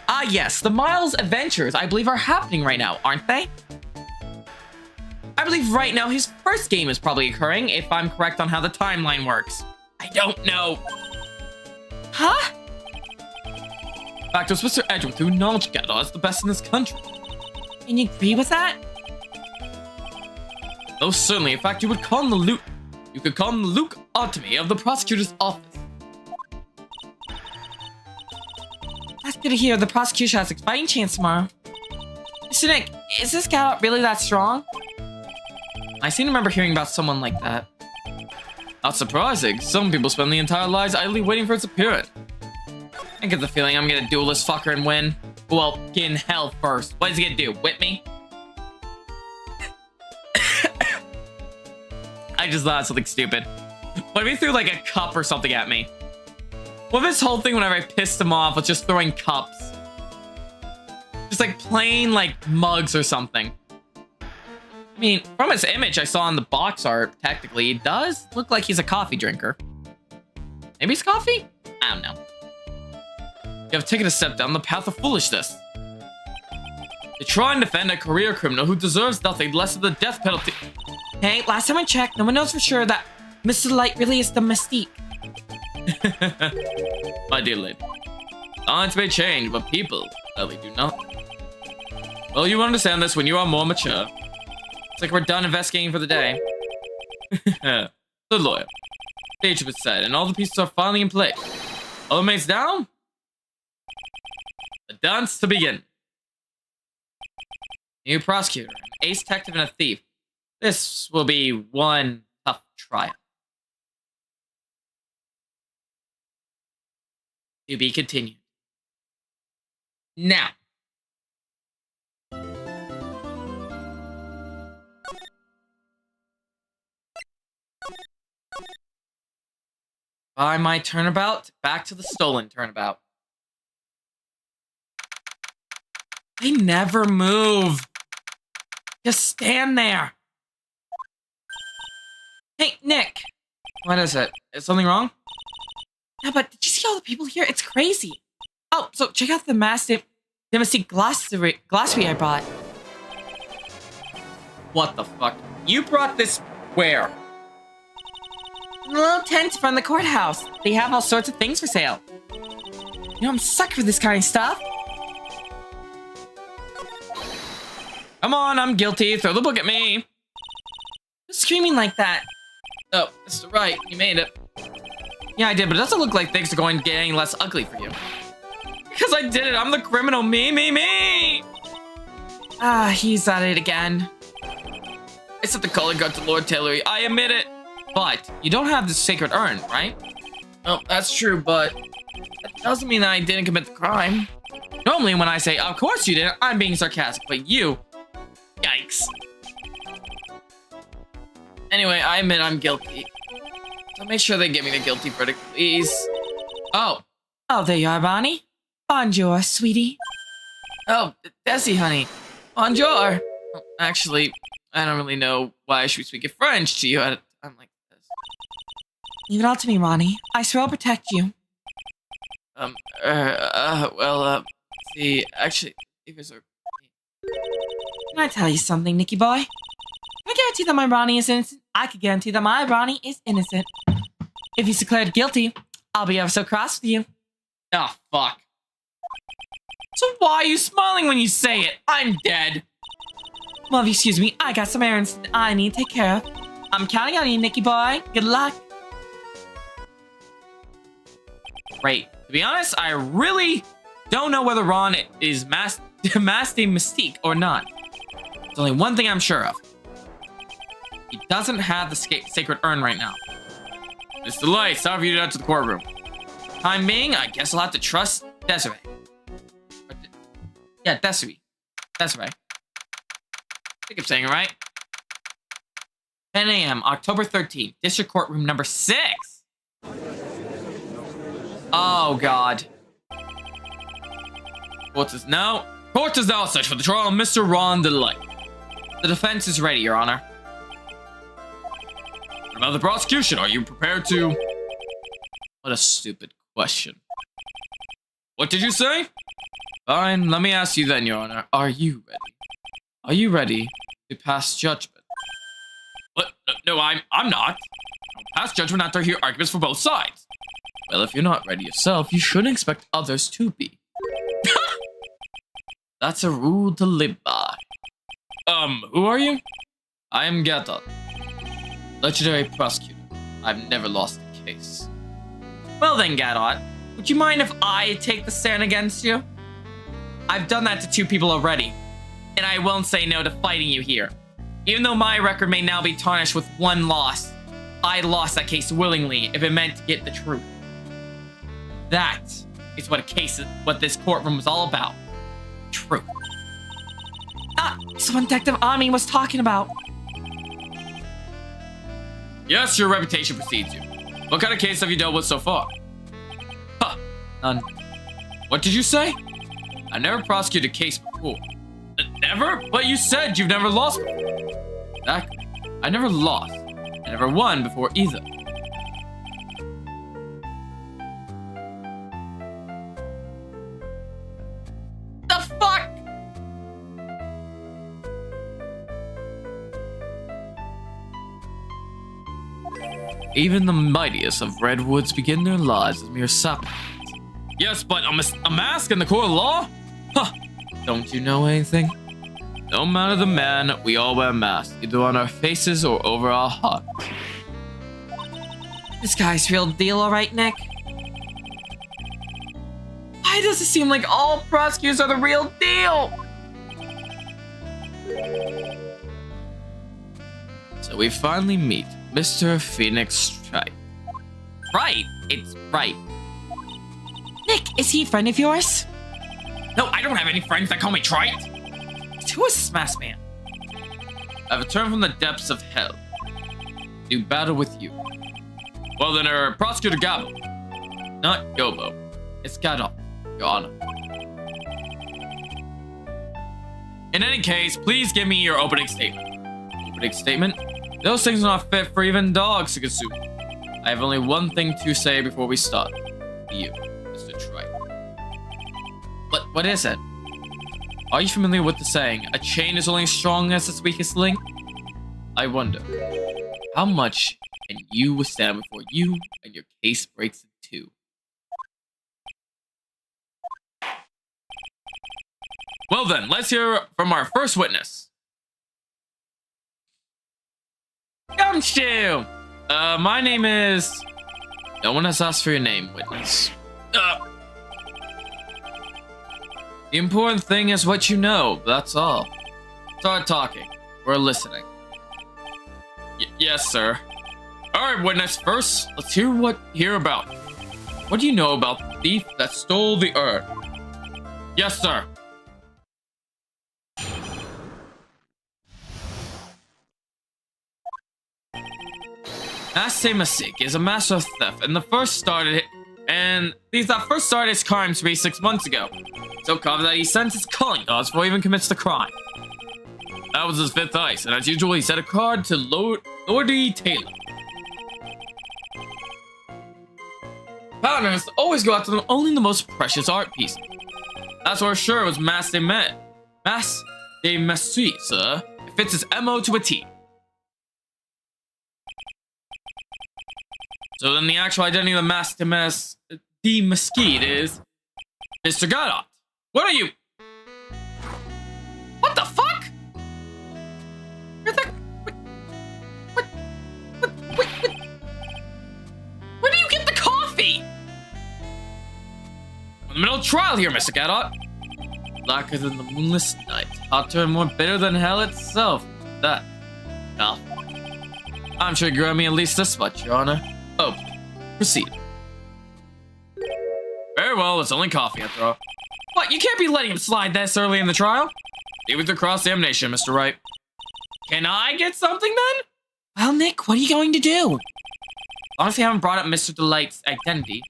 Ah, yes, the Miles Adventures, I believe, are happening right now, aren't they? I believe right now his first game is probably occurring, if I'm correct on how the timeline works. I don't know. Huh? In fact, it was Mr. Edgeworth who acknowledged Gadot as the best in this country. And you agree with that? Oh, certainly. In fact, you could call him the Luke Ottomy of the prosecutor's office. That's good to hear. The prosecution has a fighting chance tomorrow. Mr. Nick, is this Gadot really that strong? I seem to remember hearing about someone like that. Not surprising. Some people spend the entire lives idly waiting for its appearance. I get the feeling I'm gonna duel this fucker and win. Well, get in hell first. What is he gonna do? Whip me? I just thought of something stupid. What if he threw like a cup or something at me? What if this whole thing, whenever I pissed him off, was just throwing cups? Just like plain like mugs or something. I mean, from his image I saw in the box art, technically, he does look like he's a coffee drinker. Maybe it's coffee? I don't know. You have taken a step down the path of foolishness. To try and defend a career criminal who deserves nothing less than the death penalty. Hey, last time I checked, no one knows for sure that Mr. Light really is the Mystique. My dear lady, times may change, but people sadly do not. Well, you understand this when you are more mature. It's like we're done investigating for the day. The lawyer. Stage has been set, and all the pieces are finally in place. All the mates down? The dance to begin. New prosecutor, an ace detective, and a thief. This will be one tough trial. To be continued. Now. By my turnabout, back to the stolen turnabout. They never move. Just stand there. Hey, Nick. What is it? Is something wrong? Yeah, but did you see all the people here? It's crazy. Oh, so check out the massive Mystique glassware I brought. What the fuck? You brought this where? The little tent from the courthouse. They have all sorts of things for sale. You know, I'm sucker for this kind of stuff. Come on, I'm guilty. Throw the book at me. Who's screaming like that? Oh, Mr. Wright, you made it. Yeah, I did, but it doesn't look like things are going to get any less ugly for you. Because I did it. I'm the criminal. Me. Ah, he's at it again. I sent the calling card to Lord Taylor. I admit it. But you don't have the sacred urn, right? Oh, that's true, but that doesn't mean that I didn't commit the crime. Normally when I say, of course you didn't, I'm being sarcastic, but you... Yikes. Anyway, I admit I'm guilty. So make sure they give me the guilty verdict, please. Oh. Oh, there you are, Bonnie. Bonjour, sweetie. Oh, Desi, honey. Bonjour. Well, actually, I don't really know why I should be speaking French to you at a time like this. Leave it all to me, Ronnie. I swear I'll protect you. See, actually, if it's a... Can I tell you something, Nicky boy? I guarantee that my Ronnie is innocent. I can guarantee that my Ronnie is innocent. If he's declared guilty, I'll be ever so cross with you. Oh, fuck. So why are you smiling when you say it? I'm dead. Well, if you excuse me, I got some errands I need to take care of. I'm counting on you, Nicky boy. Good luck. Great. To be honest, I really don't know whether Ron is masked a Mystique or not. There's only one thing I'm sure of. He doesn't have the sacred urn right now. Mr. Light, sorry for you to enter the courtroom. Time being, I guess I'll have to trust Desiree. Yeah, Desiree. Desiree. I think I'm saying it right. 10 a.m., October 13th, District Courtroom number 6. Oh, God. Court is now such for the trial of Mr. Ron Delight. The defense is ready, Your Honor. What about the prosecution? Are you prepared to... What a stupid question. What did you say? Fine, let me ask you then, Your Honor. Are you ready? Are you ready to pass judgment? What? No, I'm not. I'll pass judgment after I hear arguments for both sides. Well, if you're not ready yourself, you shouldn't expect others to be. That's a rule to live by. Who are you? I am Gatot, legendary prosecutor. I've never lost a case. Well then, Gatot, would you mind if I take the stand against you? I've done that to 2 people already, and I won't say no to fighting you here, even though my record may now be tarnished with 1 loss. I lost that case willingly if it meant to get the truth. That is what this courtroom was all about. Truth. Ah, it's what Detective Ami was talking about. Yes, your reputation precedes you. What kind of case have you dealt with so far? Huh, none. What did you say? I never prosecuted a case before. Never? But you said you've never lost before. Exactly. I never lost. I never won before either. The fuck? Even the mightiest of redwoods begin their lives as mere saplings. Yes, but a mask in the court of law? Huh. Don't you know anything? No matter the man, we all wear masks, either on our faces or over our hearts. This guy's real deal, alright, Nick? Why does it seem like all prosecutors are the real deal? So we finally meet Mr. Phoenix Wright. Right, it's right. Nick, is he a friend of yours? No, I don't have any friends that call me Trite. Who is this masked man? I've returned from the depths of hell to battle with you. Well then, Prosecutor Gabo. Not Gobo. It's Gadol, Your Honor. In any case, please give me your opening statement. Opening statement? Those things are not fit for even dogs to consume. I have only one thing to say before we start. To you, Mr. Trite. What is it? Are you familiar with the saying, a chain is only as strong as its weakest link? I wonder, how much can you withstand before you and your case breaks in two? Well then, let's hear from our first witness. Gumshoe! My name is... No one has asked for your name, witness. The important thing is what you know, that's all. Start talking. We're listening. Yes, sir. Alright, witness, first, let's hear about. What do you know about the thief that stole the urn? Yes, sir. Ase Masik is a master of theft, and first started his crime spree 6 months ago. So clever that he sent his calling cards before he even commits the crime. That was his fifth ice, and as usual, he sent a card to Lordy Taylor. Partners always go after only the most precious art pieces. That's why sure it was Mas de Messuie, sir. It fits his MO to a T. So then the actual identity of the Mas de Mesquite is Mr. Godot. What are you? What the fuck? You're the... Where do you get the coffee? We're in the middle of trial here, Mr. Godot. Blacker than the moonless night, hotter and more bitter than hell itself. That. Well, I'm sure you grant me at least this much, Your Honor. Oh, proceed. Very well, it's only coffee after all. What, you can't be letting him slide this early in the trial? Leave it to cross-examination, Mr. Wright. Can I get something then? Well, Nick, what are you going to do? As long as you haven't brought up Mr. Delight's identity.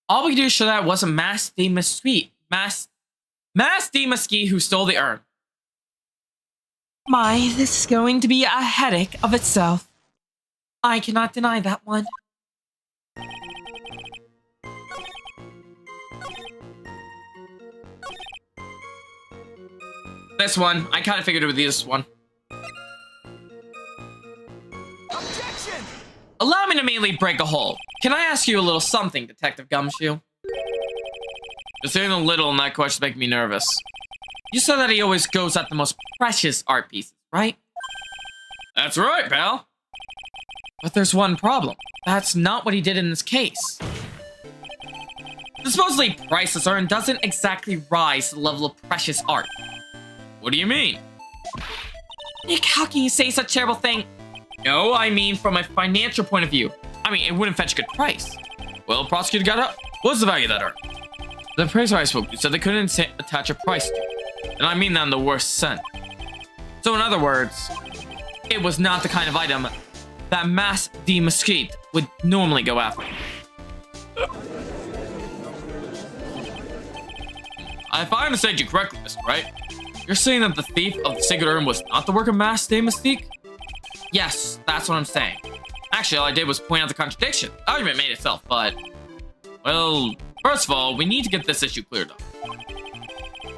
All we can do is show that it wasn't Mas de Mesquite. Mas de Mesquite who stole the urn. My, this is going to be a headache of itself. I cannot deny that one. This one. I kind of figured it would be this one. Objection! Allow me to immediately break a hole. Can I ask you a little something, Detective Gumshoe? Just saying a little and that question make me nervous. You said that he always goes at the most precious art pieces, right? That's right, pal. But there's one problem. That's not what he did in this case. The supposedly priceless urn doesn't exactly rise to the level of precious art. What do you mean? Nick, how can you say such a terrible thing? No, I mean from a financial point of view. I mean, it wouldn't fetch a good price. Well, prosecutor got up. What's the value of that art? The appraiser I spoke to said they couldn't attach a price to it. And I mean that in the worst sense. So in other words, it was not the kind of item that Mass D. Mesquite would normally go after. If I understand you correctly, Mr. Wright, you're saying that the thief of the sacred urn was not the work of Mass D. Mystique? Yes, that's what I'm saying. Actually, all I did was point out the contradiction. The argument made itself, but... Well, first of all, we need to get this issue cleared up.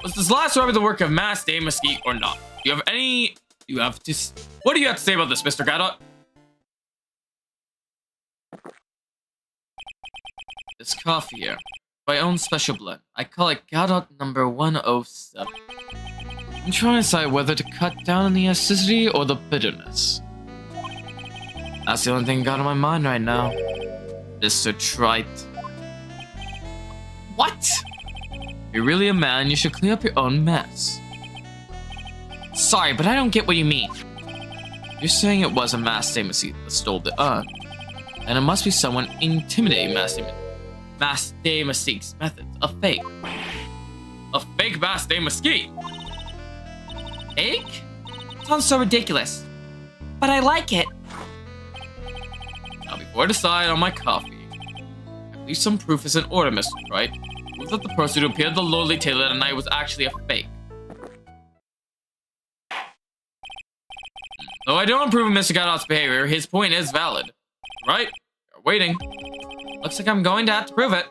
Was this last robbery the work of Mass D. Mesquite or not? Do you have any... What do you have to say about this, Mr. Gadot? This coffee here. My own special blend. I call it Gadot number 107. I'm trying to decide whether to cut down on the acidity or the bitterness. That's the only thing got on my mind right now. Mr. Trite. What? If you're really a man, you should clean up your own mess. Sorry, but I don't get what you mean. You're saying it was a Mass D. Mesquite that stole the urn. And it must be someone intimidating Mass D. Mesquite's methods. A fake. A fake Mass D. Mesquite? Fake? Sounds so ridiculous. But I like it. Now, before I decide on my coffee, at least some proof is in order, Mr. Wright. Proof that the person who appeared at the lowly tailor that night was actually a fake. Though I don't approve of Mr. Gadot's behavior, his point is valid. Right? You're waiting. Looks like I'm going to have to prove it.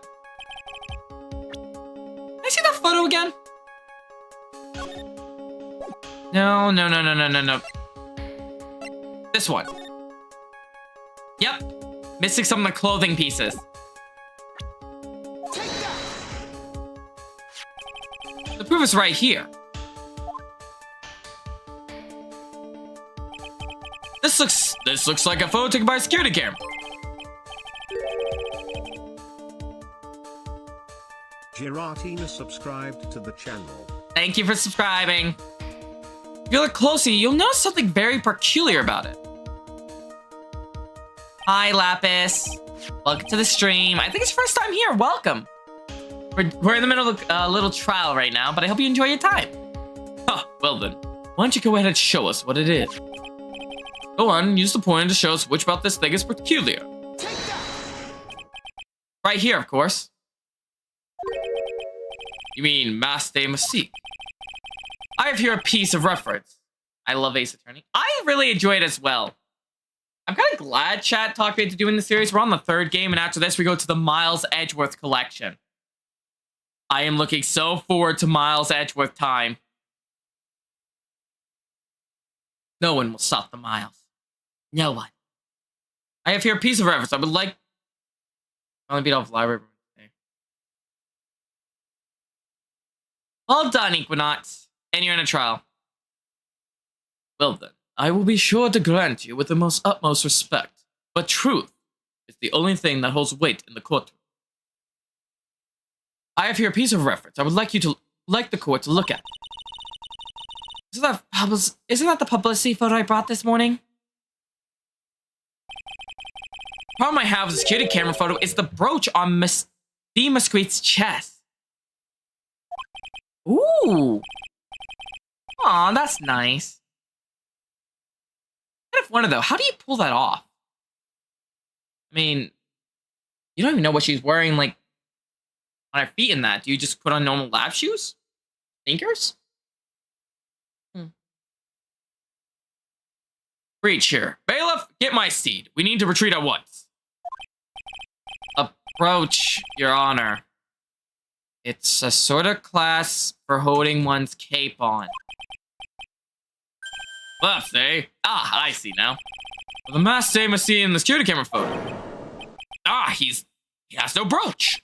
Can I see that photo again? No. This one. Yep. Missing some of the clothing pieces. The proof is right here. This looks like a photo taken by a security camera. Giratina subscribed to the channel. Thank you for subscribing. If you look closely, you'll notice something very peculiar about it. Hi, Lapis. Welcome to the stream. I think it's your first time here. Welcome. We're in the middle of a little trial right now, but I hope you enjoy your time. Huh, well then. Why don't you go ahead and show us what it is? Go on, use the pointer to show us which about this thing is peculiar. Right here, of course. You mean Mass D. Mesquite? I have here a piece of reference. I love Ace Attorney. I really enjoy it as well. I'm kind of glad chat talked me into doing the series. We're on the third game, and after this, we go to the Miles Edgeworth collection. I am looking so forward to Miles Edgeworth time. No one will stop the Miles. No one. I have here a piece of reference. I would like... I only beat off library. Well done, Equinox. And you're in a trial. Well then, I will be sure to grant you with the most utmost respect. But truth is the only thing that holds weight in the courtroom. I have here a piece of reference. I would like the court to look at. Isn't that the publicity photo I brought this morning? The problem I have with the security camera photo is the brooch on D. Mesquite's chest. Ooh. Aw, that's nice. I kind of wonder though, how do you pull that off? I mean, you don't even know what she's wearing, like, on her feet in that. Do you just put on normal lab shoes? Sneakers? Breach here. Bailiff, get my steed. We need to retreat at once. Approach, Your Honor. It's a sort of class for holding one's cape on. Left, eh? Ah, I see now. The Mass D. Mesquite in the security camera photo. Ah, he has no brooch.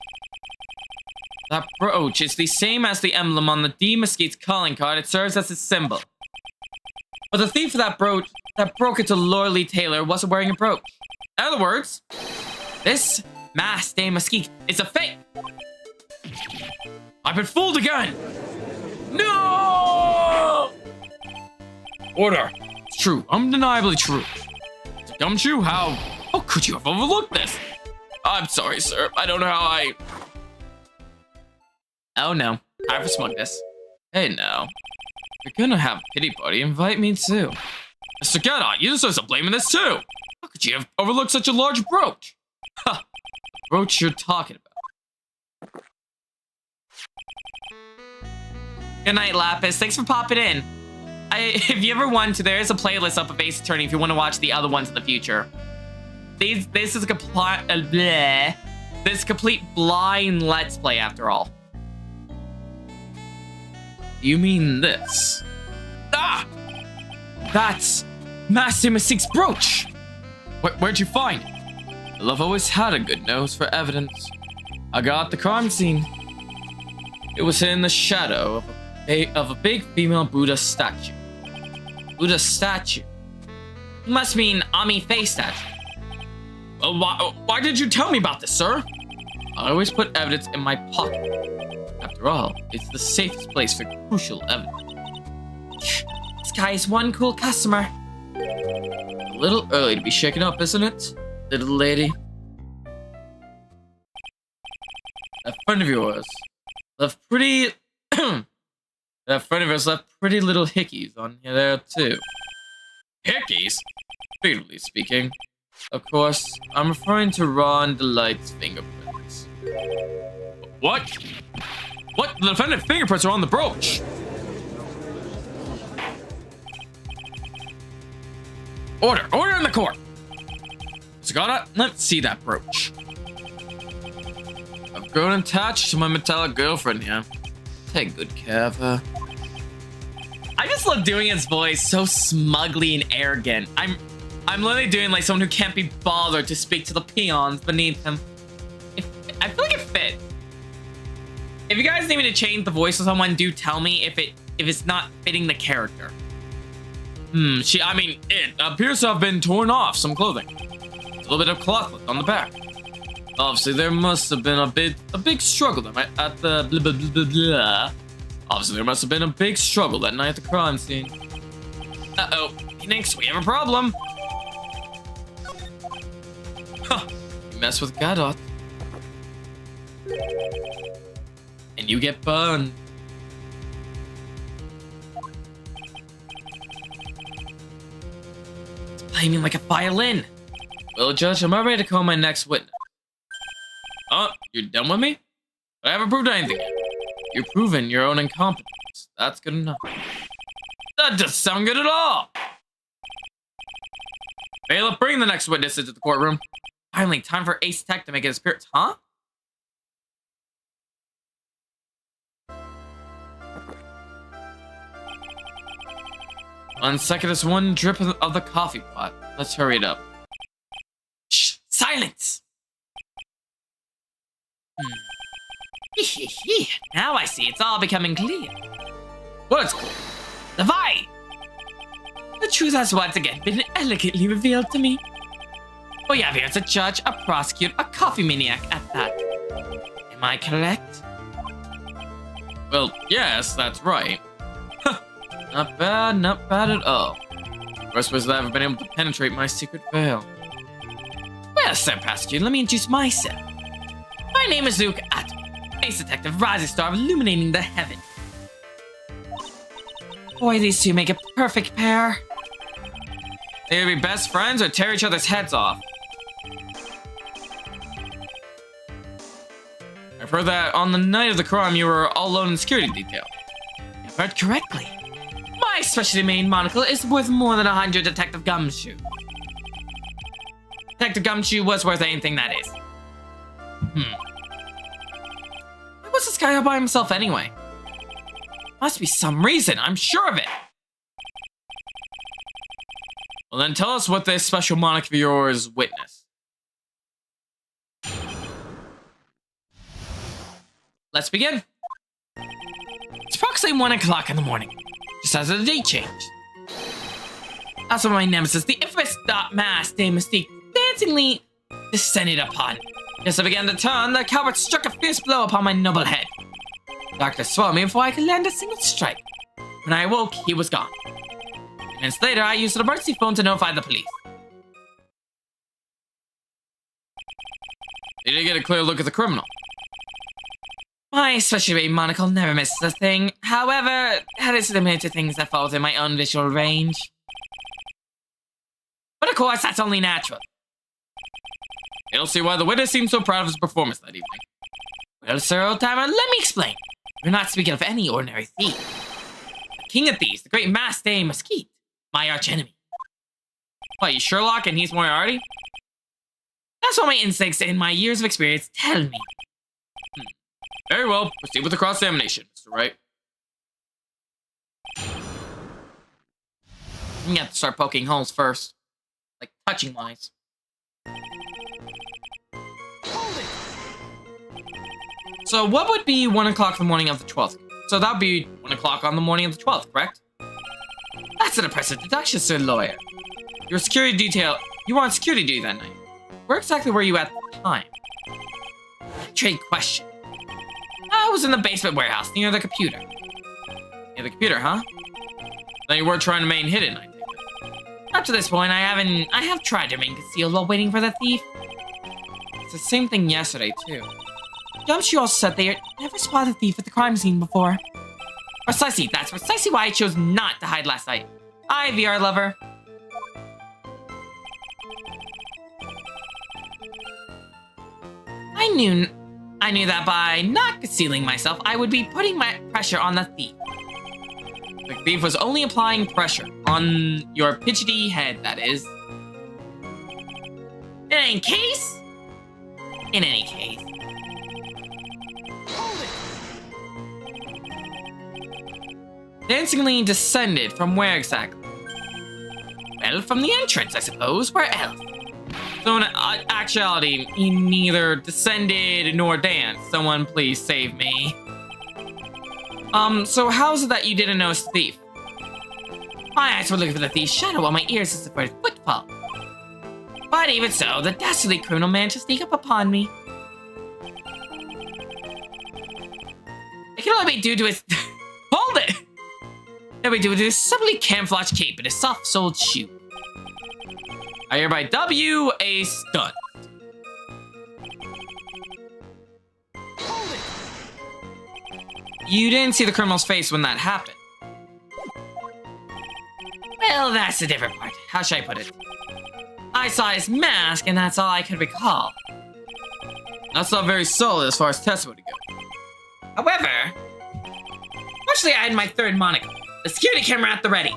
That brooch is the same as the emblem on the D. Mesquite's calling card. It serves as its symbol. But the thief of that brooch that broke into Lorelei Taylor wasn't wearing a brooch. In other words, this Mass D. Mesquite is a fake. I've been fooled again! No! Order! It's true. Undeniably true. Gumshoe, how could you have overlooked this? I'm sorry, sir. I don't know how I... Oh no. Time for smugness. Hey, now. If you're gonna have a pity party, invite me too. Mr. Gadot, you deserve some blame in this too. How could you have overlooked such a large brooch? Ha! The brooch you're talking about. Good night, Lapis. Thanks for popping in. If you ever want to, there is a playlist up of Ace Attorney if you want to watch the other ones in the future. This is a complete blind let's play after all. You mean this? Ah! That's Master Mystique's brooch! Where'd you find it? Well, I've always had a good nose for evidence. I got the crime scene. It was in the shadow of a big female Buddha statue. Buddha statue? You must mean Ami Faye statue. Well, why did you tell me about this, sir? I always put evidence in my pocket. After all, it's the safest place for crucial evidence. This guy is one cool customer. A little early to be shaken up, isn't it, little lady? A friend of yours left pretty... That friend of yours left pretty little hickeys on there, too. Hickeys? Figuratively speaking. Of course, I'm referring to Ron Delight's fingerprints. What? What? The defendant's fingerprints are on the brooch! Order in the court! Sagata, let's see that brooch. I've grown attached to my metallic girlfriend here. Take good care of her. I just love doing his voice so smugly and arrogant. I'm literally doing like someone who can't be bothered to speak to the peons beneath him. I feel like it fits. If you guys need me to change the voice of someone, do tell me if it's not fitting the character. It appears to have been torn off some clothing. A little bit of cloth left on the back. Obviously, there must have been a big struggle that night at the blah, blah, blah, blah, blah. Obviously, there must have been a big struggle that night at the crime scene. Uh-oh, Phoenix, we have a problem. Huh, you mess with Gadot. And you get burned. It's playing me like a violin. Well, Judge, I'm about ready to call my next witness. Oh, you're done with me? But I haven't proved anything yet. You're proving your own incompetence. That's good enough. That doesn't sound good at all. Bailiff, bring the next witness into the courtroom. Finally, time for Ace Tech to make his appearance, huh? On second is one drip of the coffee pot. Let's hurry it up. Shh! Silence! Now I see, it's all becoming clear. What's clear? The Vi! The truth has once again been elegantly revealed to me. We have here a judge, a prosecutor, a coffee maniac at that. Am I correct? Well, yes, that's right. Not bad at all. Worst was that I haven't been able to penetrate my secret veil. Well, sir prosecutor, let me introduce myself. My name is Luke Atwood, Ace Detective, rising star of illuminating the heaven. Boy, these two make a perfect pair. They would be best friends or tear each other's heads off. I've heard that on the night of the crime you were all alone in security detail. You've heard correctly. My specially made monocle is worth more than 100 Detective Gumshoe. Detective Gumshoe was worth anything that is. Why was this guy all by himself anyway? Must be some reason, I'm sure of it. Well then tell us what this special monarch of yours witnessed. Let's begin. It's approximately 1 o'clock in the morning, just as the date changed. That's when my nemesis, the infamous masked Dame Mystique, dancingly descended upon. As I began to turn, the coward struck a fierce blow upon my noble head. The doctor swallowed me before I could land a single strike. When I awoke, he was gone. Minutes later, I used an emergency phone to notify the police. You didn't get a clear look at the criminal. My special ray monocle never misses a thing. However, that is limited to things that fall within my own visual range. But of course, that's only natural. I don't see why the witness seems so proud of his performance that evening. Well, sir, old-timer, let me explain. We're not speaking of any ordinary thief. The king of thieves, the great Master Mesquite, my archenemy. What, you Sherlock and he's Moriarty? That's what my instincts and my years of experience tell me. Very well, proceed with the cross-examination, Mr. Wright. We have to start poking holes first. Like, touching-wise. So what would be 1 o'clock the morning of the 12th? So that would be 1 o'clock on the morning of the 12th, correct? That's an impressive deduction, sir lawyer. Your security detail... You were on security duty that night. Where exactly were you at the time? Trade question. I was in the basement warehouse near the computer. Yeah, the computer, huh? Then you were trying to remain hidden, I think. Up to this point, I have tried to remain concealed while waiting for the thief. It's the same thing yesterday, too. Gumshoe also said they had never spotted the thief at the crime scene before. Precisely, that's precisely why I chose not to hide last night. Hi, VR lover. I knew that by not concealing myself, I would be putting my pressure on the thief. The thief was only applying pressure on your pidgety head, that is. In any case, Dancingly descended from where exactly? well, from the entrance, I suppose. Where else? So in actuality, he neither descended nor danced. Someone please save me. So how is it that you didn't notice the thief? My eyes were looking for the thief's shadow while my ears listened for his footfall. But even so, the dastardly criminal managed to sneak up upon me. It can only be due to his... Hold it! It can be due to his subtly camouflaged cape and his soft-soled shoe. I hereby W a stunt. You didn't see the criminal's face when that happened. Well, that's the different part. How should I put it? I saw his mask, and that's all I could recall. That's not very solid as far as testimony goes. However, fortunately, I had my third monocle, the security camera at the ready.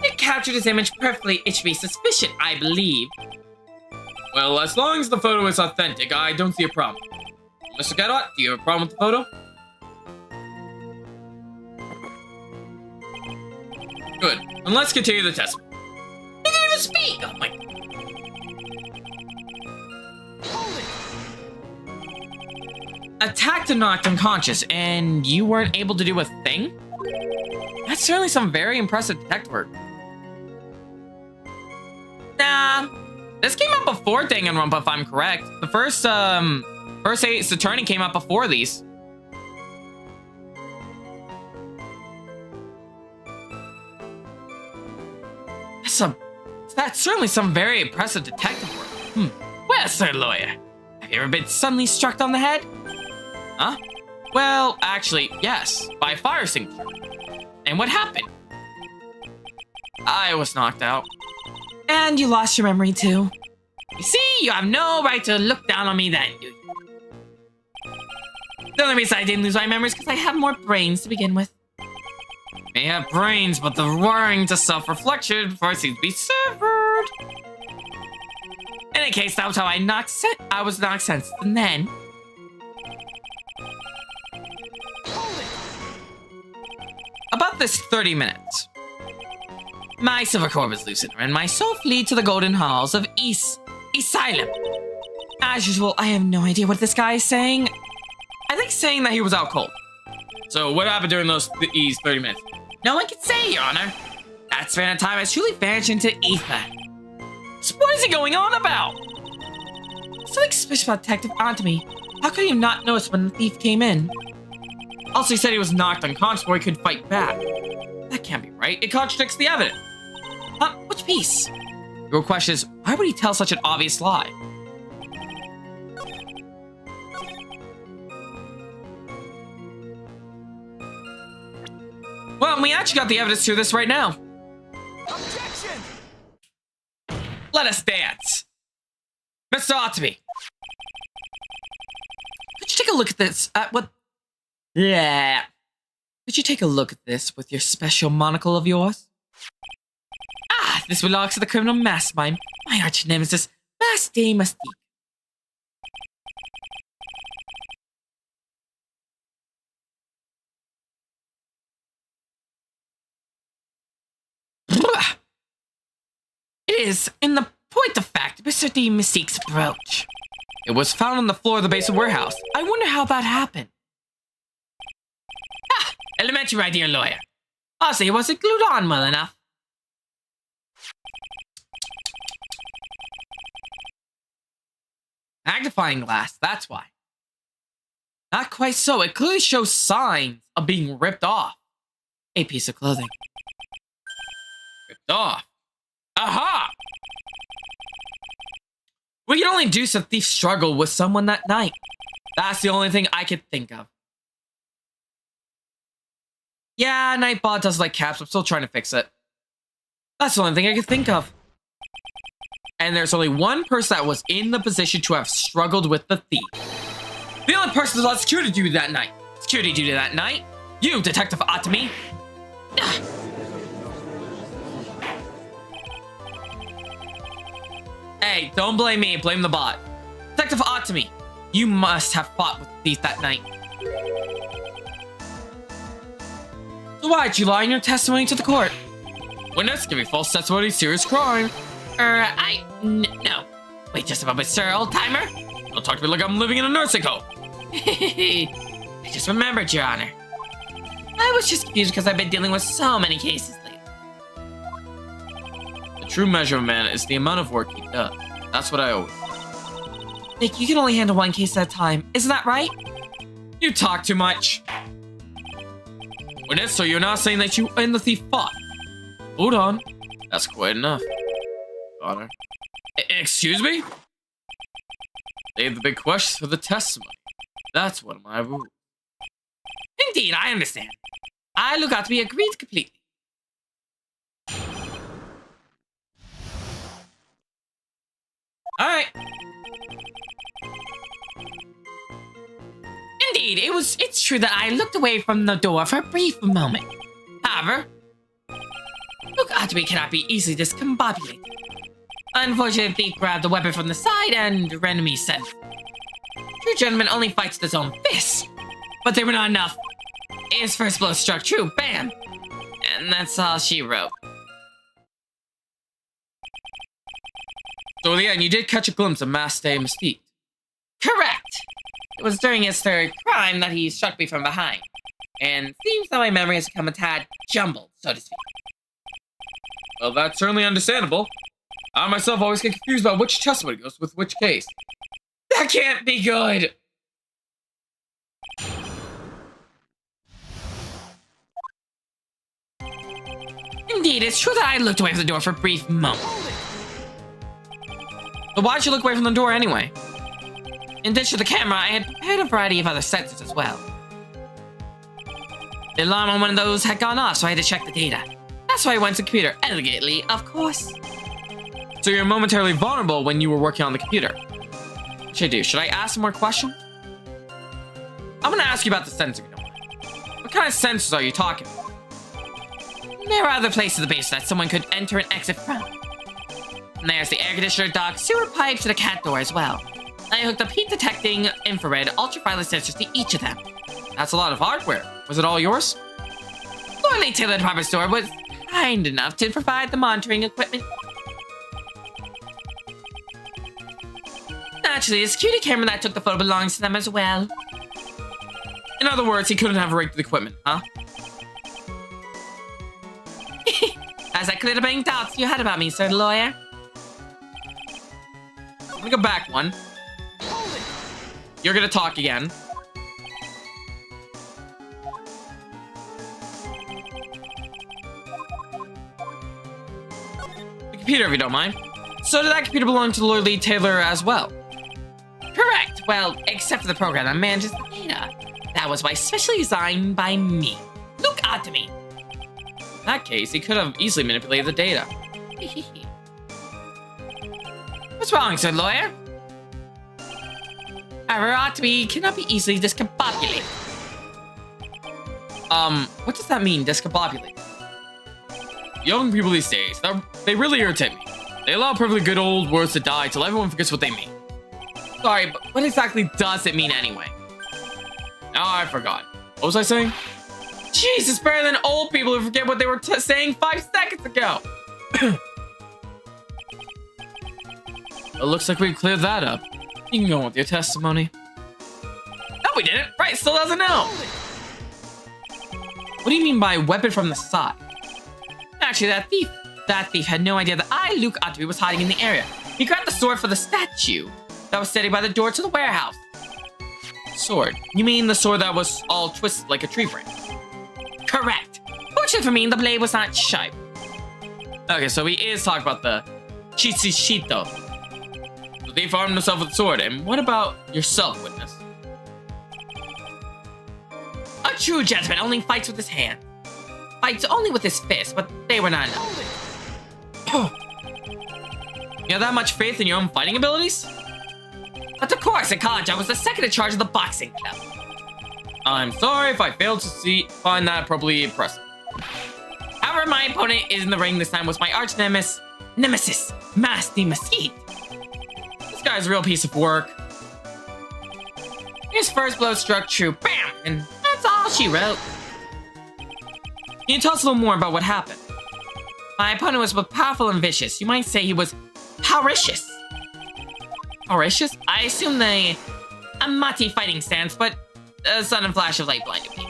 It captured his image perfectly. It should be sufficient, I believe. Well, as long as the photo is authentic, I don't see a problem. Mr. Gadot, do you have a problem with the photo? Good. And let's continue the testimony. I didn't even speak! Oh my... Attacked and knocked unconscious, and you weren't able to do a thing? That's certainly some very impressive detective work. Nah, this came out before Danganronpa, if I'm correct. The first Ace Attorney came out before these. That's certainly some very impressive detective work. Well, sir lawyer, have you ever been suddenly struck on the head? Huh? Well, actually, yes, by a fire extinguisher. And what happened? I was knocked out. And you lost your memory too. You see, you have no right to look down on me then, do you? The only reason I didn't lose my memory is because I have more brains to begin with. May have brains, but the wiring to self-reflection seems to be severed. In any case, that was how I was knocked sense. And then... About this 30 minutes. My silver cord was loosened, and my soul fleed to the golden halls of Asylum. As usual, I have no idea what this guy is saying. I think saying that he was out cold. So what happened during these 30 minutes? No one can say, Your Honor. That span of time has truly vanished into ether. So what is he going on about? Something suspicious about Detective Antony. How could he have not noticed when the thief came in? Also, he said he was knocked unconscious before he could fight back. That can't be right. It contradicts the evidence. Huh? Which piece? Your question is, why would he tell such an obvious lie? Well, we actually got the evidence to this right now. Objection! Let us dance. Mr. Otomy. Could you take a look at this? What? Yeah. Could you take a look at this with your special monocle of yours? Ah, this belongs to the criminal mastermind, my arch nemesis, Master Mystique. It is, in the point of fact, Mr. D. Mystique's brooch. It was found on the floor of the basement warehouse. I wonder how that happened. Ah, elementary, my dear lawyer. Obviously, it wasn't glued on well enough. Magnifying glass, that's why. Not quite so. It clearly shows signs of being ripped off. A piece of clothing. Ripped off. Aha! We can only induce a thief struggle with someone that night. That's the only thing I could think of. Yeah, Nightbot does like caps. I'm still trying to fix it. That's the only thing I could think of. And there's only one person that was in the position to have struggled with the thief. The only person that's on security duty that night. Security duty that night? You, Detective Otomy. Hey, don't blame me, blame the bot. Detective Otomy, you must have fought with the thief that night. So why'd you lie in your testimony to the court? Witness, giving false testimony, serious crime. No. Wait just a moment, sir, old-timer. Don't talk to me like I'm living in a nursing home. I just remembered, Your Honor. I was just confused because I've been dealing with so many cases lately. The true measure of a man is the amount of work he does. That's what I always say. Nick, you can only handle one case at a time. Isn't that right? You talk too much. Witness, so you're not saying that you and the thief fought? Hold on. That's quite enough. Honor. Excuse me? Save the big questions for the testimony. That's one of my rules. Indeed, I understand. I look out to be agreed completely. Alright. Indeed, it's true that I looked away from the door for a brief moment. However, look out to be cannot be easily discombobulated. Unfortunately, the thief grabbed the weapon from the side and rendered me senseless. True gentleman only fights with his own fists, but they were not enough. His first blow struck true, bam! And that's all she wrote. So in the end, you did catch a glimpse of Master Mystique. Correct! It was during his third crime that he struck me from behind. And seems that my memory has become a tad jumbled, so to speak. Well, that's certainly understandable. I myself always get confused about which testimony goes with which case. That can't be good! Indeed, it's true that I looked away from the door for a brief moment. So why'd you look away from the door anyway? In addition to the camera, I had prepared a variety of other sensors as well. The alarm on one of those had gone off, so I had to check the data. That's why I went to the computer, elegantly, of course. So you're momentarily vulnerable when you were working on the computer. What should I do? Should I ask some more questions? I'm gonna ask you about the sensor, you know. What kind of sensors are you talking about? There are other places in the base that someone could enter and exit from. And there's the air conditioner dock, sewer pipes, and a cat door as well. I hooked up heat-detecting, infrared, ultraviolet sensors to each of them. That's a lot of hardware. Was it all yours? Loyally Taylor Department Store was kind enough to provide the monitoring equipment. Naturally, the security camera that took the photo belongs to them as well. In other words, he couldn't have rigged the equipment, huh? Has that cleared up any doubts you had about me, sir lawyer? I'm gonna go back one. You're gonna talk again. computer if you don't mind. So did that computer belong to Lord Lee Taylor as well? Correct. Well, except for the program that manages the data. That was why specially designed by me. Look at me. In that case, he could have easily manipulated the data. What's wrong, Sir Lawyer? Our ought to be cannot be easily discombobulated. What does that mean, discombobulate? Young people these days, they really irritate me. They allow perfectly good old words to die till everyone forgets what they mean. Sorry, but what exactly does it mean anyway? Now I forgot. What was I saying? Jeez, it's better than old people who forget what they were saying 5 seconds ago. It looks like we cleared that up. You can go on with your testimony. No, we didn't. Wright still doesn't know. What do you mean by weapon from the side? Actually, that thief had no idea that I, Luke Otterby, was hiding in the area. He grabbed the sword for the statue that was standing by the door to the warehouse. Sword? You mean the sword that was all twisted like a tree branch? Correct. Fortunately for me, the blade was not sharp. Okay, so he is talking about the Chichichito. So they armed himself with a sword. And what about yourself, witness? A true gentleman only fights with his hand. Fights only with his fist, but they were not enough. You have that much faith in your own fighting abilities? But of course, in college, I was the second in charge of the boxing club. I'm sorry if I failed to find that probably impressive. However, my opponent in the ring this time was my arch nemesis, Masty Mesquite. This guy's a real piece of work. His first blow struck true, bam, and that's all she wrote. Can you tell us a little more about what happened? My opponent was both powerful and vicious. You might say he was Hauricious. Horatius? I assume the Amati fighting stance, but a sudden flash of light blinded me.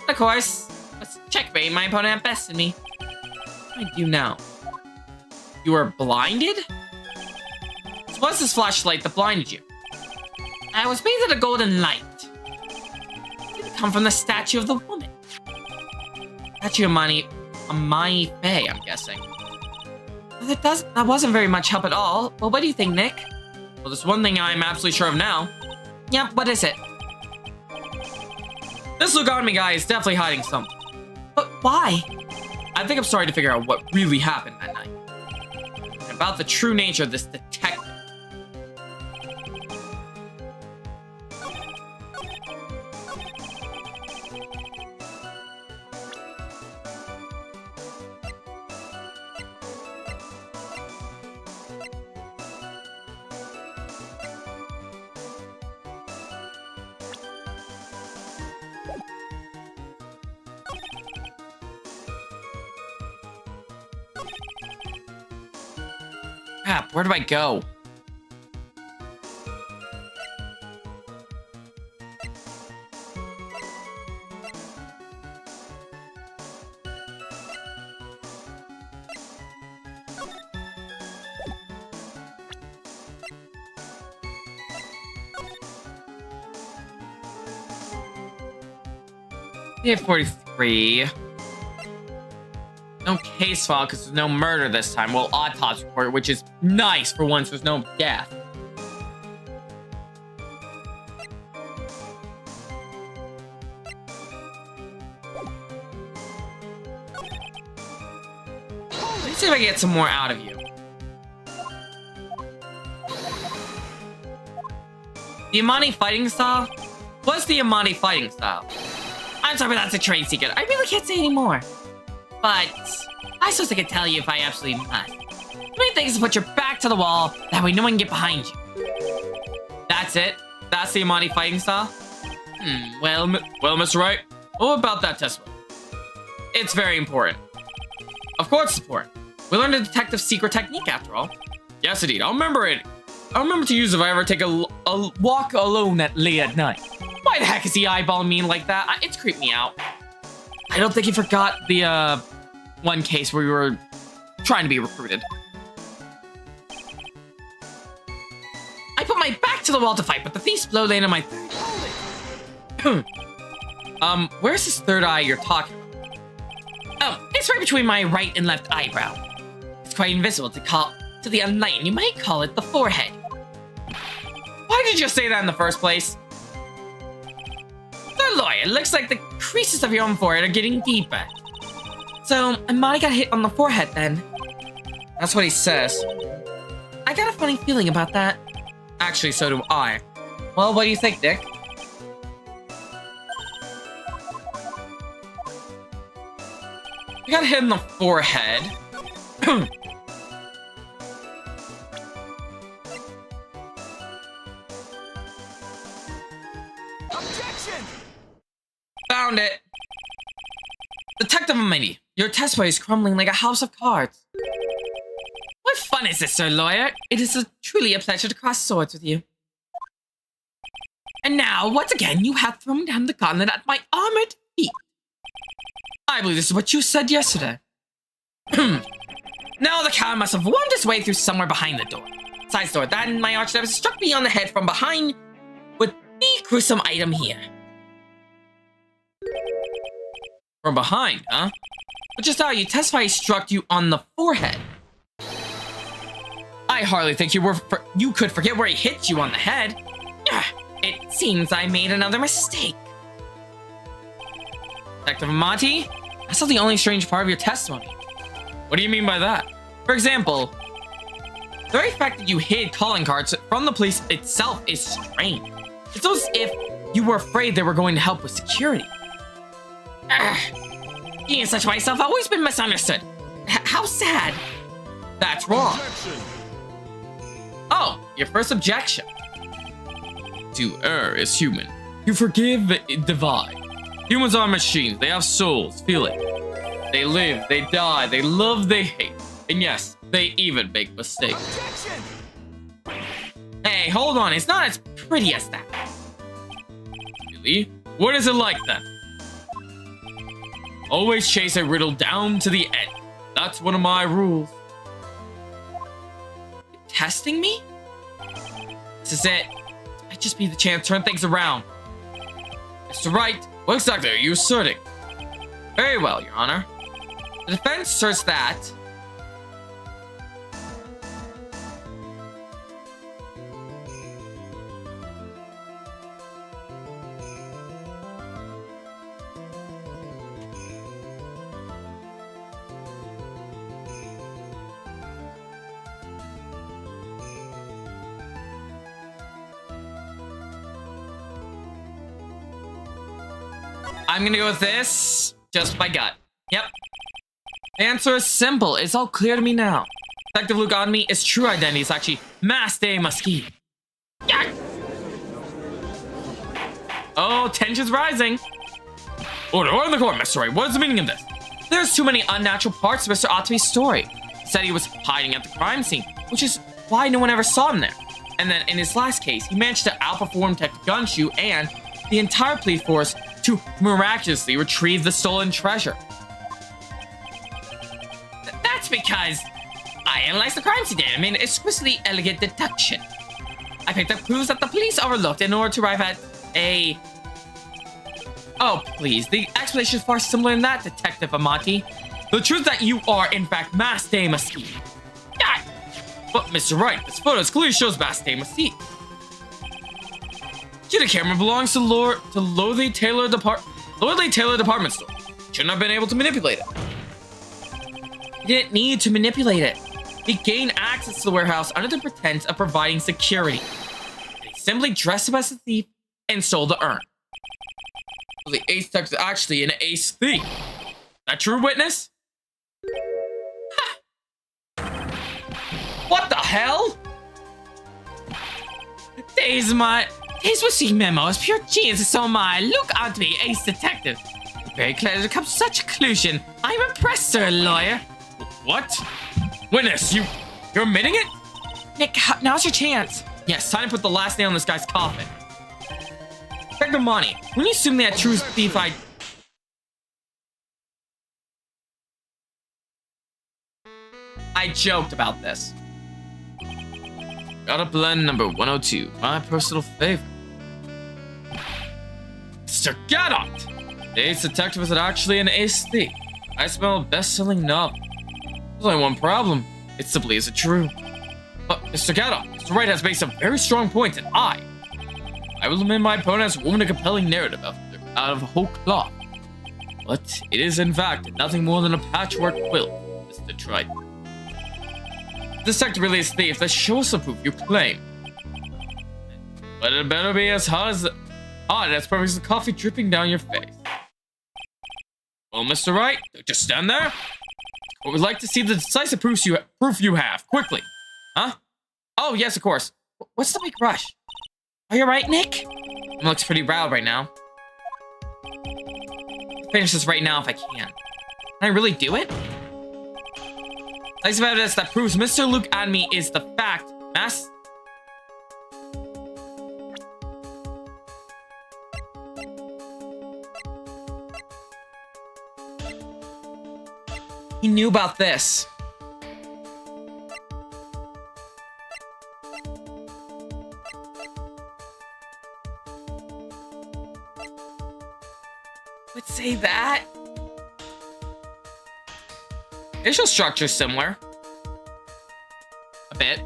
Of course, let's checkmate. My opponent bested me. What do I do now? You were blinded? So what's this flashlight that blinded you? I was bathed in a golden light. It didn't come from the statue of the woman. Statue of Amani Faye, I'm guessing. That wasn't very much help at all. Well, what do you think, Nick? Well, there's one thing I'm absolutely sure of now. Yep, what is it? This Lugami guy is definitely hiding something. But why? I think I'm starting to figure out what really happened that night. And about the true nature of this detective. Crap, where do I go? Yeah, 43. No case file because there's no murder this time. Well, autopsy report, which is nice for once. There's no death. Let's see if I can get some more out of you. The Amani fighting style? What's the Amani fighting style? I'm sorry, but that's a trade secret. I really can't say anymore. But I suppose I could tell you if I absolutely must. The main thing is to put your back to the wall, that way no one can get behind you. That's it? That's the Amani fighting style? Well, Mr. Wright, what about that testimony? It's very important. Of course it's important. We learned a detective's secret technique after all. Yes, indeed. I'll remember it. I'll remember to use it if I ever take a walk alone late at night. Why the heck is he eyeballing me like that? It's creeped me out. I don't think he forgot the, one case where we were trying to be recruited. I put my back to the wall to fight, but the thief's blow landed on my third. Where's this third eye you're talking about? Oh, it's right between my right and left eyebrow. It's quite invisible to the unenlightened. You might call it the forehead. Why did you say that in the first place? Sir Lawyer, it looks like the creases of your own forehead are getting deeper. So, Amani got hit on the forehead then. That's what he says. I got a funny feeling about that. Actually, so do I. Well, what do you think, Dick? You got hit in the forehead. Objection! Found it. Detective Amani, your test boy is crumbling like a house of cards. What fun is this, Sir Lawyer? It is truly a pleasure to cross swords with you. And now, once again, you have thrown down the gauntlet at my armored feet. I believe this is what you said yesterday. Now the cat must have wormed its way through somewhere behind the door. Side door, then my arch nemesis struck me on the head from behind with the gruesome item here. From behind, huh? But just how you testify he struck you on the forehead. I hardly think you could forget where he hit you on the head. It seems I made another mistake. Detective Amati, that's not the only strange part of your testimony. What do you mean by that? For example, the very fact that you hid calling cards from the police itself is strange. It's as if you were afraid they were going to help with security. Being such myself, I've always been misunderstood. How sad. That's wrong. Objection. Oh, your first objection. To err is human. You forgive, divide. Humans are machines. They have souls, feeling. They live, they die, they love, they hate. And yes, they even make mistakes. Objection! Hey, hold on. It's not as pretty as that. Really? What is it like then? Always chase a riddle down to the end. That's one of my rules. Testing me? This is it. This might just be the chance to turn things around. Mr. Wright, what exactly are you asserting? Very well, Your Honor. The defense asserts that... I'm gonna go with this, just by gut. Yep. The answer is simple. It's all clear to me now. Detective Luke on me, his true identity is actually Master Muskie. Yeah. Oh, tension's rising. Order in the court, Mr. Wright. What is the meaning of this? There's too many unnatural parts to Mr. Otway's story. He said he was hiding at the crime scene, which is why no one ever saw him there. And then in his last case, he managed to outperform Detective Gunshoe and the entire police force to miraculously retrieve the stolen treasure. That's because I analyzed the crime scene data and made an exquisitely elegant deduction. I picked up clues that the police overlooked in order to arrive at a... Oh, please. The explanation is far simpler than that, Detective Amati. The truth that you are, in fact, Master Muskie. Ah! But, Mr. Wright, this photo clearly shows Master Muskie. The camera belongs to Lordly Taylor Department Store. Shouldn't have been able to manipulate it. He didn't need to manipulate it. He gained access to the warehouse under the pretense of providing security. He simply dressed up as a thief and stole the urn. So the ace detective is actually an ace thief. That true, witness? What the hell? His received memo is pure genius, so my look onto me, ace detective. Very clever to come to such a conclusion. I'm impressed, sir, lawyer. What? Witness, you're admitting it? Nick, now's your chance. Yes, time to put the last nail in this guy's coffin. Detective Monty, when you assume that true thief I joked about this. Got a blend number 102, my personal favorite. Mr. Gadot! The ace detective is actually an ace thief. I smell a best-selling novel. There's only one problem. It simply isn't true. But Mr. Gato, Mr. Wright has made some very strong points, and I will admit my opponent has woven a compelling narrative out of whole cloth. But it is, in fact, nothing more than a patchwork quilt, Mr. Trite. This act really is thief. Let's show us the proof you claim. But it better be as hot as perfect as the coffee dripping down your face. Well, Mr. Wright, just stand there. I would like to see the decisive proof you have, quickly. Huh? Oh, yes, of course. What's the big rush? Are you right, Nick? It looks pretty riled right now. Finish this right now if I can. Can I really do it? Place of evidence that proves Mr. Luke and me is the fact, Mass. He knew about this. Would say that. Facial structure's similar. A bit.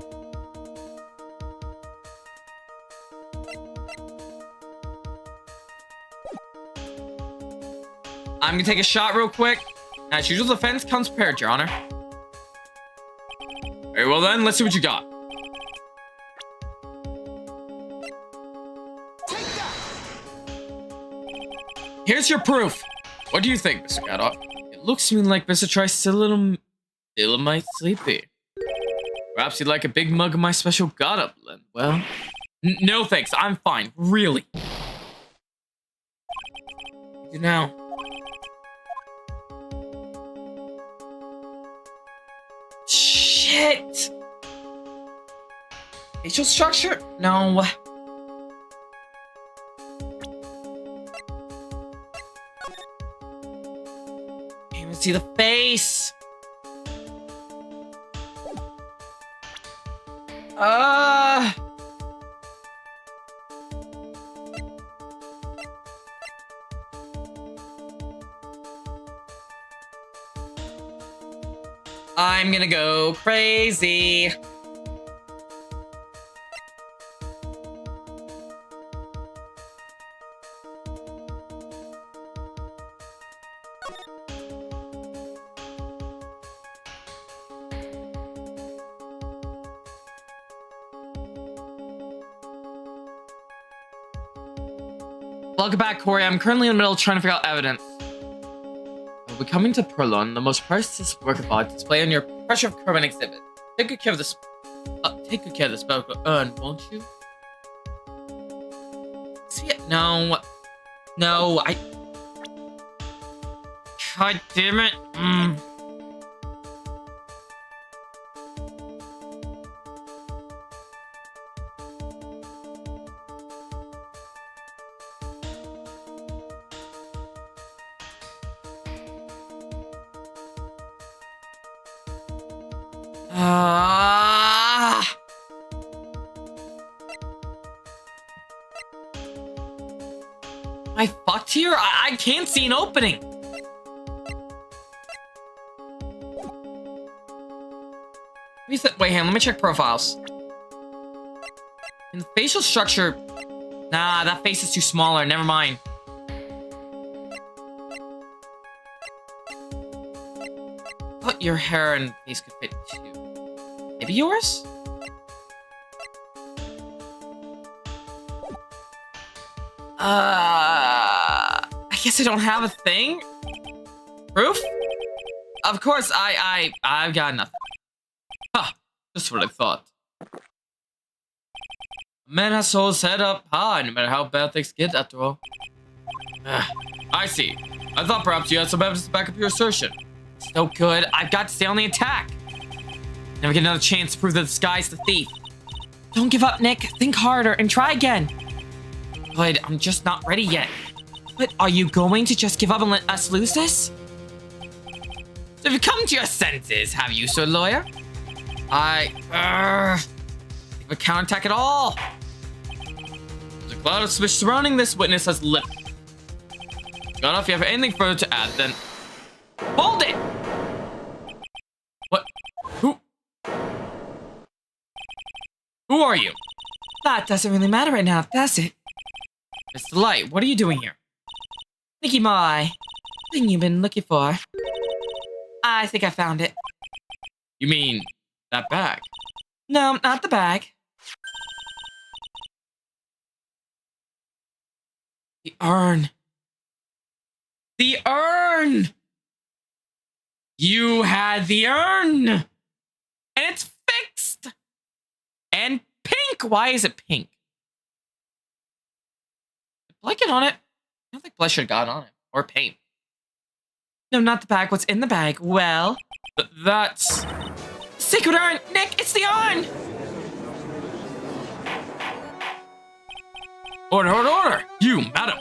I'm gonna take a shot real quick. As usual, defense comes prepared, Your Honor. Very well then, let's see what you got. Here's your proof. What do you think, Mr. Gadot? It looks to me like Mr. Tri's still a little might sleepy. Perhaps you'd like a big mug of my special Gadot blend. Well, no thanks, I'm fine, really. You know. Shit! Facial structure? No. Can't even see the face. I'm gonna go crazy. Welcome back, Corey. I'm currently in the middle of trying to figure out evidence. We'll be coming to Perlon, the most priceless work of art display on your pressure of carbon exhibit. Take good care of this. Take good care of this spell urn, won't you? No. No, God damn it. I fucked here? I can't see an opening. Wait, hang on, let me check profiles. In the facial structure, nah, that face is too smaller. Never mind. But your hair and face could fit too. Maybe yours? I guess I don't have a thing? Proof? Of course, I've got nothing. Huh, just what I thought. A man has to hold his head up high, no matter how bad things get, after all. I see. I thought perhaps you had some evidence to back up your assertion. So good, I've got to stay on the attack. Never get another chance to prove that this guy's the thief. Don't give up, Nick. Think harder and try again. But I'm just not ready yet. But are you going to just give up and let us lose this? So have you come to your senses, have you, Sir Lawyer? A counterattack at all. The cloud of suspicion surrounding this witness has lifted. God, if you have anything further to add, then hold it. What? Who? Who are you? That doesn't really matter right now, does it? Mr. Light, what are you doing here? Nicky Boy, thing you've been looking for. I think I found it. You mean that bag? No, not the bag. The urn. The urn! You had the urn! And it's fixed! And pink! Why is it pink? Blanket on it? I don't think blood should have got on it. Or paint. No, not the bag. What's in the bag? Well, That's... secret urn! Nick, it's the urn! Order, order, order! You, madam!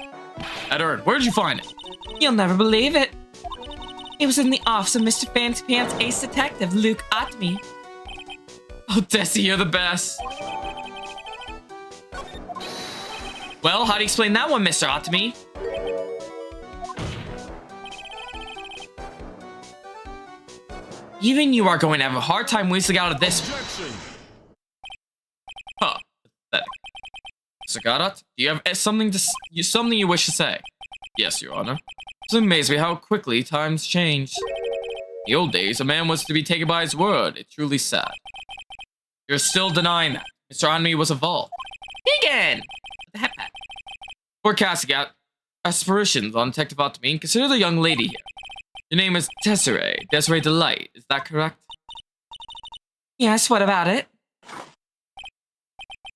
That urn, where did you find it? You'll never believe it. It was in the office of Mr. Fancy Pants Ace Detective Luke Otme. Oh, Desi, you're the best. Well, how do you explain that one, Mr. Otme? Even you are going to have a hard time weaseling out of this. Huh. Pathetic. Mr. Goddard, do you have something you wish to say? Yes, Your Honor. It's amazing me how quickly times change. In the old days, a man was to be taken by his word. It's truly sad. You're still denying that. Mr. Onmi was evolved. Vegan! The heck? We're casting out aspirations on Detective Ottoman. Consider the young lady here. Your name is Desiree Delight. Is that correct? Yes, what about it?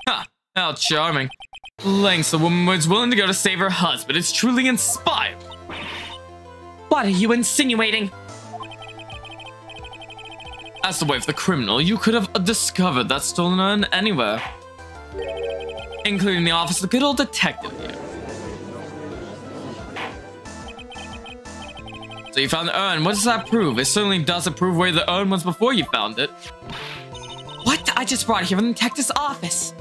Ha! How charming. Lengths the woman was willing to go to save her husband. It's truly inspired. What are you insinuating? As the wife of the criminal, you could have discovered that stolen urn anywhere. Including the office of the good old detective here. So you found the urn. What does that prove? It certainly doesn't prove where the urn was before you found it. What? I just brought it here from the detective's office.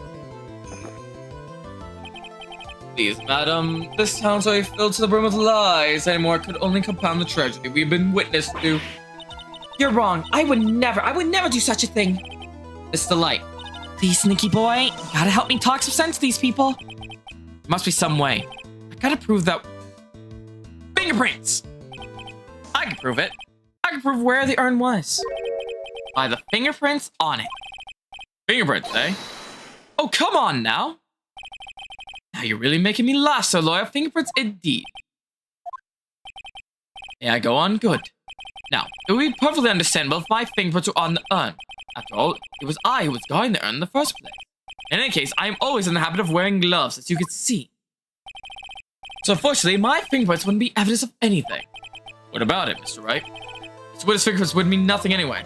Please, madam, this town's already filled to the brim with lies. Any more could only compound the tragedy we've been witness to. You're wrong. I would never do such a thing. Mr. Light. Please, Nicky Boy, you gotta help me talk some sense to these people. There must be some way. I gotta prove that... Fingerprints! I can prove it. I can prove where the urn was. By the fingerprints on it. Fingerprints, eh? Oh, come on now. Now you're really making me laugh, Sir Lawyer. Fingerprints indeed. May I go on? Good. Now, it would be perfectly understandable if my fingerprints were on the urn. After all, it was I who was guarding the urn in the first place. In any case, I am always in the habit of wearing gloves, as you can see. So unfortunately, my fingerprints wouldn't be evidence of anything. What about it, Mr. Wright? Mr. Witter's fingerprints would mean nothing anyway.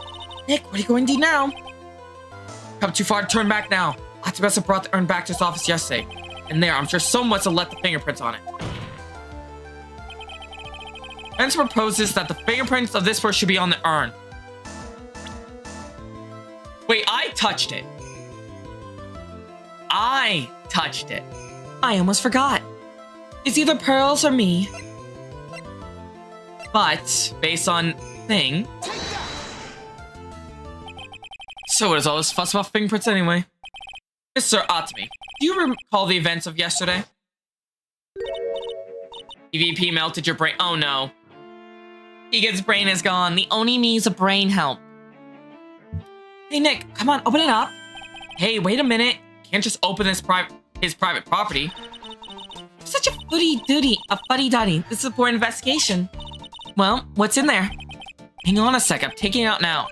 Nick, what are you going to do now? Come too far to turn back now. Lots of us have brought the urn back to his office yesterday. And there, I'm sure someone must have left the fingerprints on it. Vance proposes that the fingerprints of this person should be on the urn. Wait, I touched it. I touched it. I almost forgot. It's either Pearls or me. But, based on thing... So what is all this fuss about fingerprints anyway? Mr. Ottoman, do you recall the events of yesterday? EVP melted your brain. Oh no. Egan's brain is gone. The Oni needs a brain help. Hey Nick, come on, open it up. Hey, wait a minute. Can't just open his private property. Such a fuddy-duddy. This is a poor investigation. Well, what's in there? Hang on a sec, I'm taking it out now.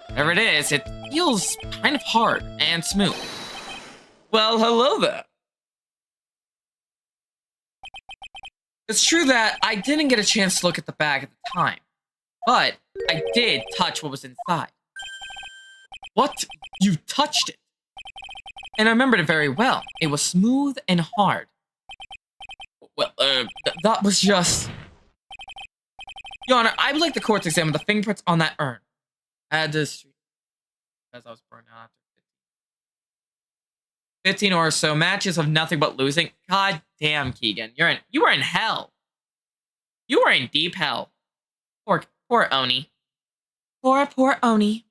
Whatever it is, it feels kind of hard and smooth. Well, hello there. It's true that I didn't get a chance to look at the bag at the time, but I did touch what was inside. What? You touched it? And I remembered it very well. It was smooth and hard. Well, that was just... Your Honor, I would like the court to examine the fingerprints on that urn. Add this... As I was burned out after 15 or so matches of nothing but losing. God damn, Keegan. You were in hell. You were in deep hell. Poor Oni. Poor Oni.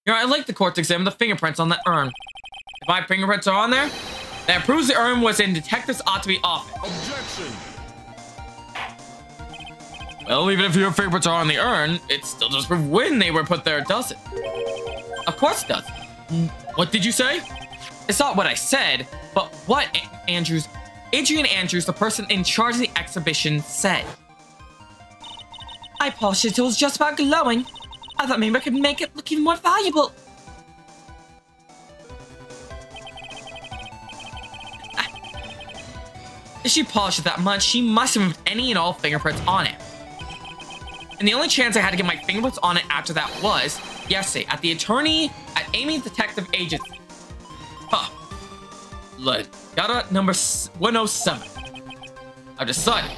You know, I'd like the court to examine the fingerprints on that urn. If my fingerprints are on there, that proves the urn was in Detective's ought-to-be office. Objection! Well, even if your fingerprints are on the urn, it still does prove when they were put there, does it? Of course it does. What did you say? It's not what I said, but what Adrian Andrews, the person in charge of the exhibition, said. I polished it till it was just about glowing. I thought maybe I could make it look even more valuable. If she polished it that much, she must have removed any and all fingerprints on it. And the only chance I had to get my fingerprints on it after that was, yesterday, at the attorney at Amy's Detective Agency. Huh. Gotta number 107. I've decided.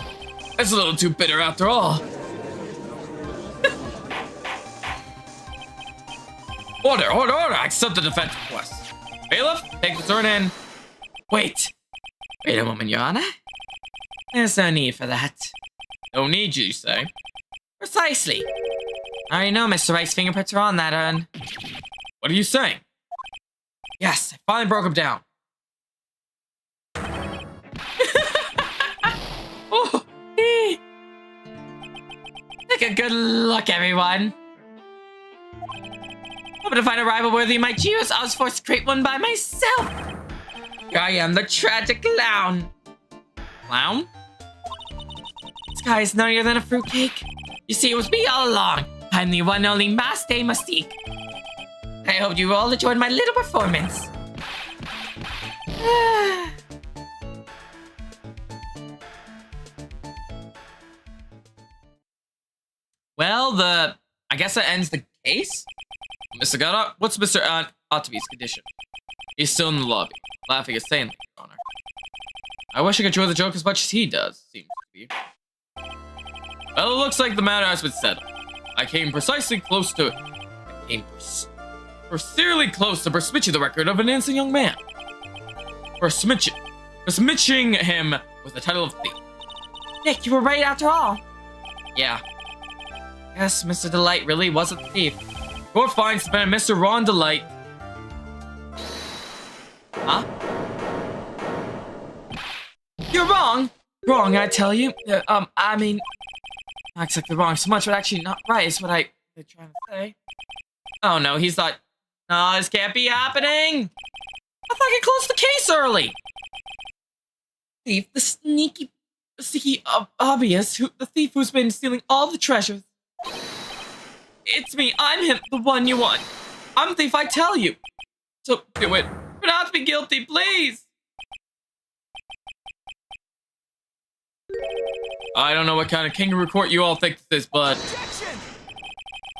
It's a little too bitter after all. Order! I accept the defense request. Bailiff, take the turn in. Wait a moment, Your Honor. There's no need for that. No need, you say? Precisely. I already know Mr. Wright's fingerprints are on that urn. What are you saying? Yes, I finally broke him down. Oh, take a good look, everyone. Hoping to find a rival worthy of my genius, I was forced to create one by myself. Here I am, the tragic clown. Clown? This guy is no other than a fruitcake. You see, it was me all along. I'm the one and only Master Mystique. I hope you all enjoyed my little performance. Well, I guess that ends the case? Mr. Gata, what's Mr. Ottoby's condition? He's still in the lobby, laughing insanely, Your Honor. I wish I could enjoy the joke as much as he does, seems to be. Well, it looks like the matter has been settled. I came precisely close to... Sincerely close to besmitching the record of an innocent young man. Besmitching him with the title of thief. Nick, you were right after all. Yeah. Yes, Mr. Delight really was a thief. Court finds defendant Mr. Ron Delight. Huh? You're wrong. Wrong, I tell you. I mean, not exactly wrong so much, but actually not right is what I'm trying to say. Oh no, he's not. No, this can't be happening. I thought I could close the case early. Thief, the sneaky obvious, the thief who's been stealing all the treasures. It's me. I'm him, the one you want. I'm the thief, I tell you. So do it. Pronounce me guilty, please. I don't know what kind of kangaroo court you all think this is, but Objection!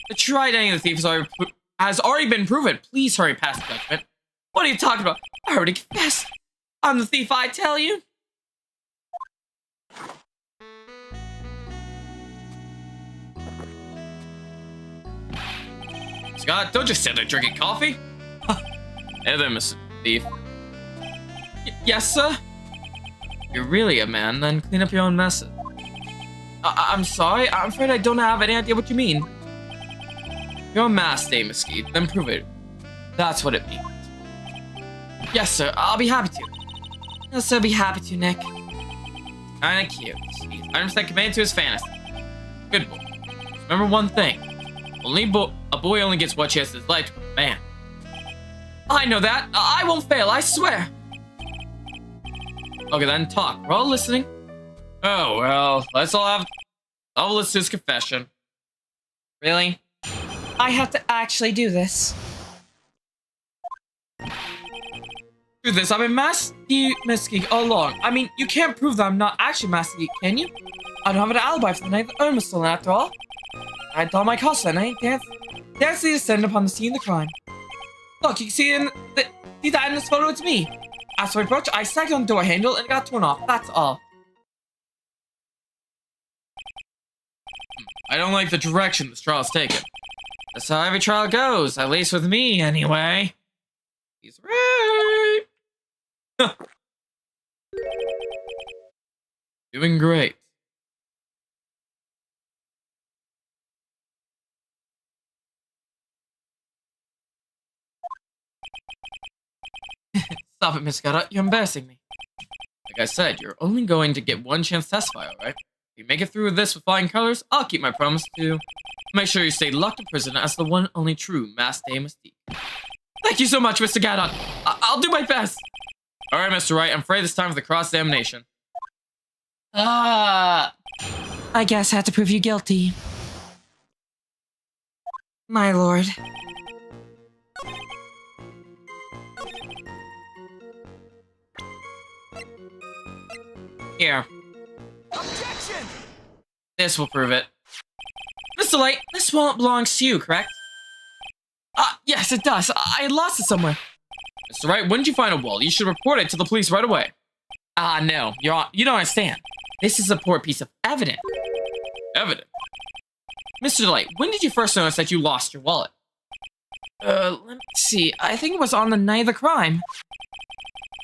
the tried of the thief has already been proven. Please hurry past the judgment. What are you talking about? I already confessed. I'm the thief, I tell you. Scott, don't just sit there drinking coffee. Hey there, Mr. Thief. Yes, sir? You're really a man, then clean up your own messes. I'm sorry. I'm afraid I don't have any idea what you mean. You're a masked Mesquite, then prove it. That's what it means. Yes, sir. I'll be happy to. Yes, sir. Be happy to, Nick. Kinda cute. He's 100% committed to his fantasy. Good boy. Remember one thing. A boy only gets what chance in his life to become a man. I know that. I won't fail, I swear. Okay, then talk. We're all listening. Oh, well, I'll listen to his confession. Really? I have to actually do this. Do this. I've been masking all along. I mean, you can't prove that I'm not actually masking, can you? I don't have an alibi for the night the urn was stolen after all. I had all my costs that night. Dancing descended upon the scene of the crime. Look, you can see see that in this photo, it's me. As for approach, I sagged on the door handle and it got torn off. That's all. I don't like the direction this trial's taken. That's how every trial goes, at least with me, anyway. He's right. Doing great. Stop it, Miss Scott. You're embarrassing me. Like I said, you're only going to get one chance to testify, alright? If you make it through this with flying colors, I'll keep my promise to make sure you stay locked in prison as the one only true Masked Day Mystique. Thank you so much, Mr. Gaddon. I'll do my best. Alright, Mr. Wright, I'm afraid it's time for the cross-examination. I guess I have to prove you guilty. My lord. Here, Objection! this will prove it. Mr. Light, this wallet belongs to you, correct? Yes, it does. I lost it somewhere. Mr. Wright, when did you find a wallet? You should report it to the police right away. No, you don't understand. This is a poor piece of evidence. Evidence? Mr. Light, when did you first notice that you lost your wallet? Let me see. I think it was on the night of the crime.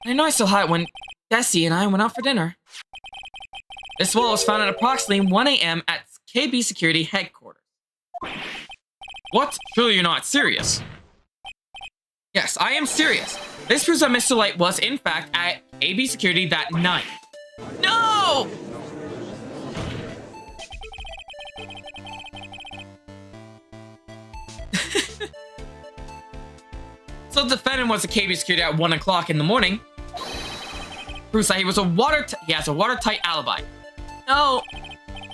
I know I still had it when Desi and I went out for dinner. This wallet was found at approximately 1 a.m. at KB Security headquarters. What? Surely you're not serious. Yes, I am serious. This proves that Mr. Light was, in fact, at KB Security that night. No! So the defendant was at KB Security at 1 o'clock in the morning. Proves that he has a watertight alibi. No.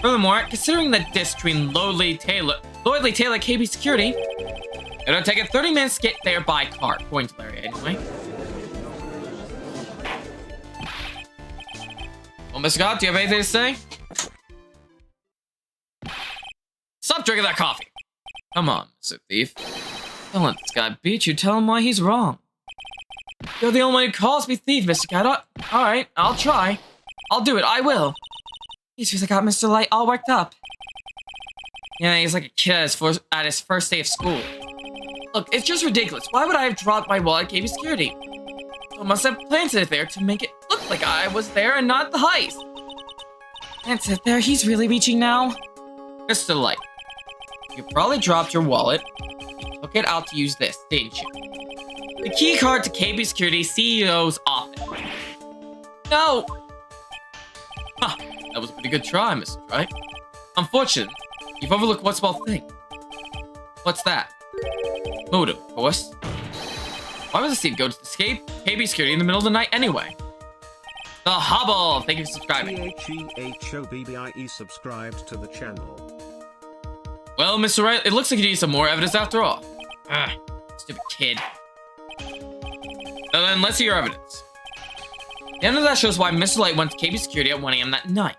Furthermore, considering the distance between Lloydly Taylor KB Security, it'll take it 30 minutes to get there by car, according to Larry, anyway. Well, Mr. Scott, do you have anything to say? Stop drinking that coffee. Come on, Mr. Thief. Don't let this guy beat you. Tell him why he's wrong. You're the only one who calls me thief, Mr. Cat. Alright, I'll try. I'll do it. I will. He's just got Mr. Light all worked up. Yeah, he's like a kid at his first day of school. Look, it's just ridiculous. Why would I have dropped my wallet at KB Security? So must have planted it there to make it look like I was there and not the heist. Planted it there. He's really reaching now. Mr. Light, you probably dropped your wallet. You took it out to use this, didn't you? The key card to KB Security CEO's office. No! Huh, that was a pretty good try, Mr. Wright. Unfortunately, you've overlooked one small thing. What's that? Motive, of course. Why would the thief go to escape KB Security in the middle of the night anyway? The Hobble! Thank you for subscribing. THEHOBBIE subscribed to the channel. Well, Mr. Wright, it looks like you need some more evidence after all. Stupid kid. So then, let's see your evidence. The end of that shows why Mr. Light went to KB Security at 1 a.m. that night.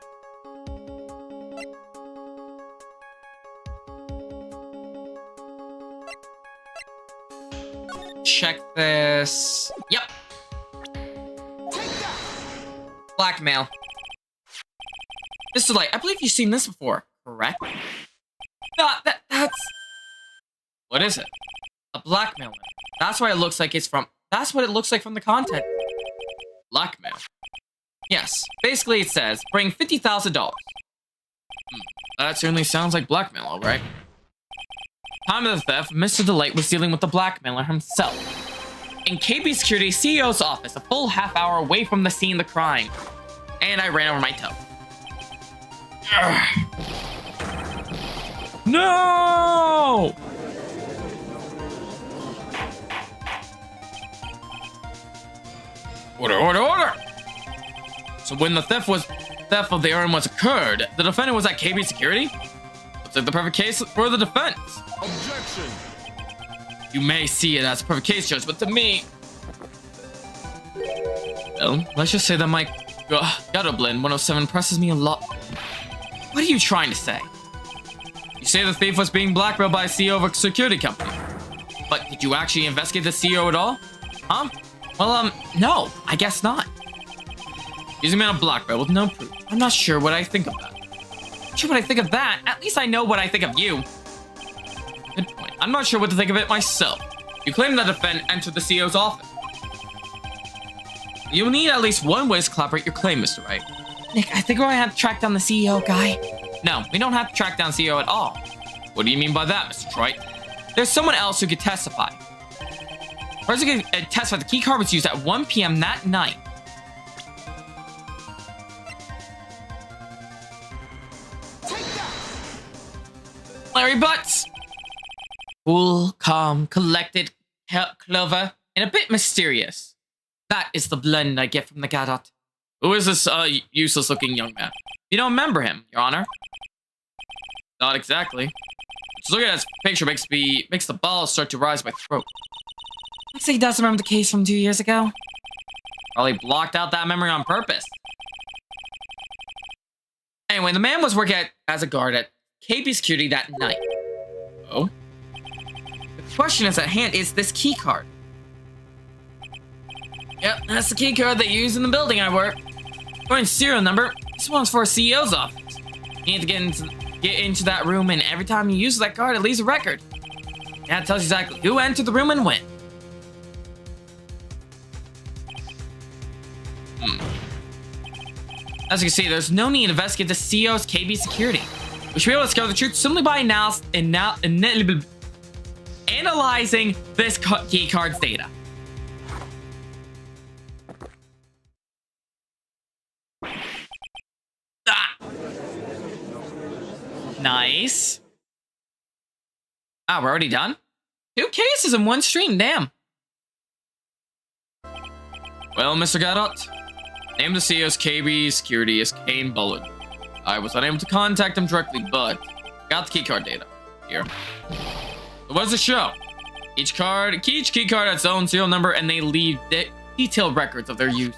Check this. Yep. Blackmail. Mr. Light, I believe you've seen this before, correct? That's... What is it? a blackmail letter. That's why it looks like it's from... That's what it looks like from the content. Blackmail? Yes. Basically, it says, bring $50,000. That certainly sounds like blackmail, alright. Time of the theft, Mr. Delight was dealing with the blackmailer himself. In KB Security CEO's office, a full half hour away from the scene of the crime. And I ran over my toe. No! Order! So when the theft of the urn was occurred, the defendant was at KB Security? Looks like the perfect case for the defense. Objection! You may see it as a perfect case, Judge, but to me... Well, let's just say that my Gutter Blend 107 impresses me a lot. What are you trying to say? You say the thief was being blackmailed by a CEO of a security company. But did you actually investigate the CEO at all? Huh? Well, no, I guess not. He's a man of blackmail with no proof. I'm not sure what I think of that. Not sure what I think of that. At least I know what I think of you. Good point. I'm not sure what to think of it myself. You claim that the defendant entered the CEO's office. You'll need at least one way to corroborate your claim, Mr. Wright. Nick, I think we're gonna have to track down the CEO guy. No, we don't have to track down CEO at all. What do you mean by that, Mr. Wright? There's someone else who could testify. Forensic testified the key card was used at 1 p.m. that night. Larry Butts. Cool, calm, collected, clever, and a bit mysterious. That is the blend I get from the Gadot. Who is this useless-looking young man? You don't remember him, Your Honor? Not exactly. Just looking at his picture makes the balls start to rise my throat. Looks like he does remember the case from 2 years ago. Probably blocked out that memory on purpose. Anyway, the man was working as a guard at KB Security that night. Oh? The question is at hand is this key card. Yep, that's the key card they use in the building I work. According to serial number, this one's for a CEO's office. You need to get into that room, and every time you use that card, it leaves a record. That tells you exactly who entered the room and when. As you can see, there's no need to investigate the CEO's KB Security. We should be able to discover the truth simply by analyzing this key card's data. Nice. Ah, we're already done? 2 cases in 1 stream, damn. Well, Mr. Gadot, name the CEO's KB Security is Kane Bullard. I was unable to contact him directly, but got the keycard data. Here. So what does it show? Each keycard has its own serial number, and they leave detailed records of their use.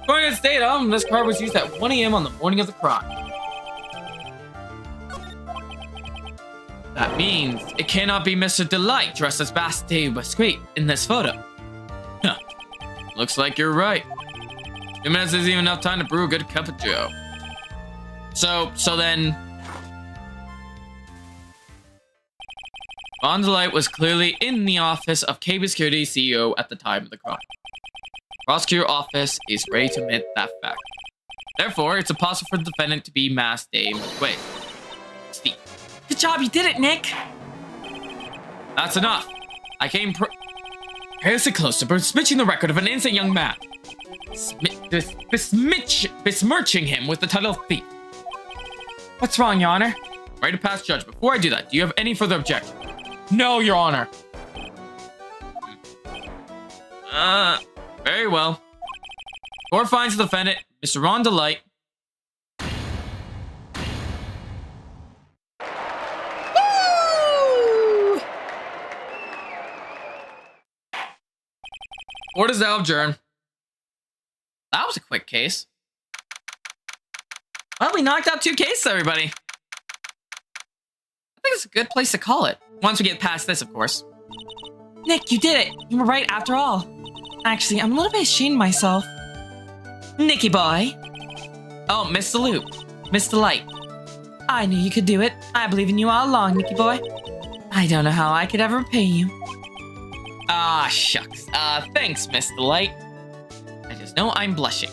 According to its data, this card was used at 1 a.m. on the morning of the crime. That means it cannot be Mr. Delight dressed as Bastille Biscuit in this photo. Huh. Looks like you're right. 2 minutes isn't even enough time to brew a good cup of joe. So then... Ron Delight was clearly in the office of KB Security CEO at the time of the crime. Prosecutor office is ready to admit that fact. Therefore, it's impossible for the defendant to be Mass Dave McQuaid. Steve. Good job, you did it, Nick. That's enough. I came perilously close to besmirching the record of an innocent young man. Besmirching him with the title of thief. What's wrong, Your Honor? Ready to pass judgment. Before I do that, do you have any further objection? No, Your Honor. Very well. Court finds the defendant, Mr. Ron Delight. Woo! Court is now adjourned. That was a quick case. Well, we knocked out 2 cases, everybody. I think it's a good place to call it. Once we get past this, of course. Nick, you did it. You were right after all. Actually, I'm a little bit ashamed of myself. Nicky boy. Oh, Mr. Loop. Mr. Light. I knew you could do it. I believe in you all along, Nicky boy. I don't know how I could ever repay you. Ah, shucks. Thanks, Mr. Light. I just know I'm blushing.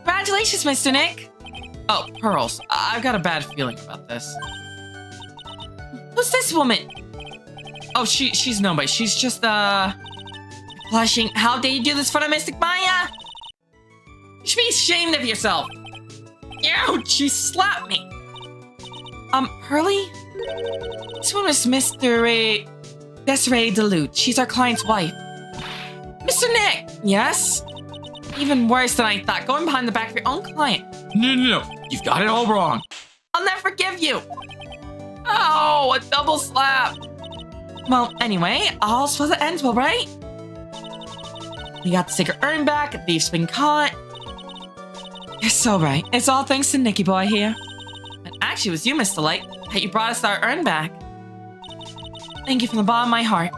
Congratulations, Mr. Nick. Oh, Pearls. I've got a bad feeling about this. Who's this woman? Oh, she's nobody. She's just, blushing. How dare you do this for the Mystic Maya? You should be ashamed of yourself. Ouch, she slapped me. Pearly? This one is Desiree Delude. She's our client's wife. Mr. Nick! Yes? Even worse than I thought. Going behind the back of your own client. No. You've got it all wrong. I'll never forgive you. Oh, a double slap. Well, anyway, all's for the ends well, right? We got the secret urn back, the thief's been caught. You're so right. It's all thanks to Nicky boy here. And actually, it was you, Mr. Light, that you brought us our urn back. Thank you from the bottom of my heart.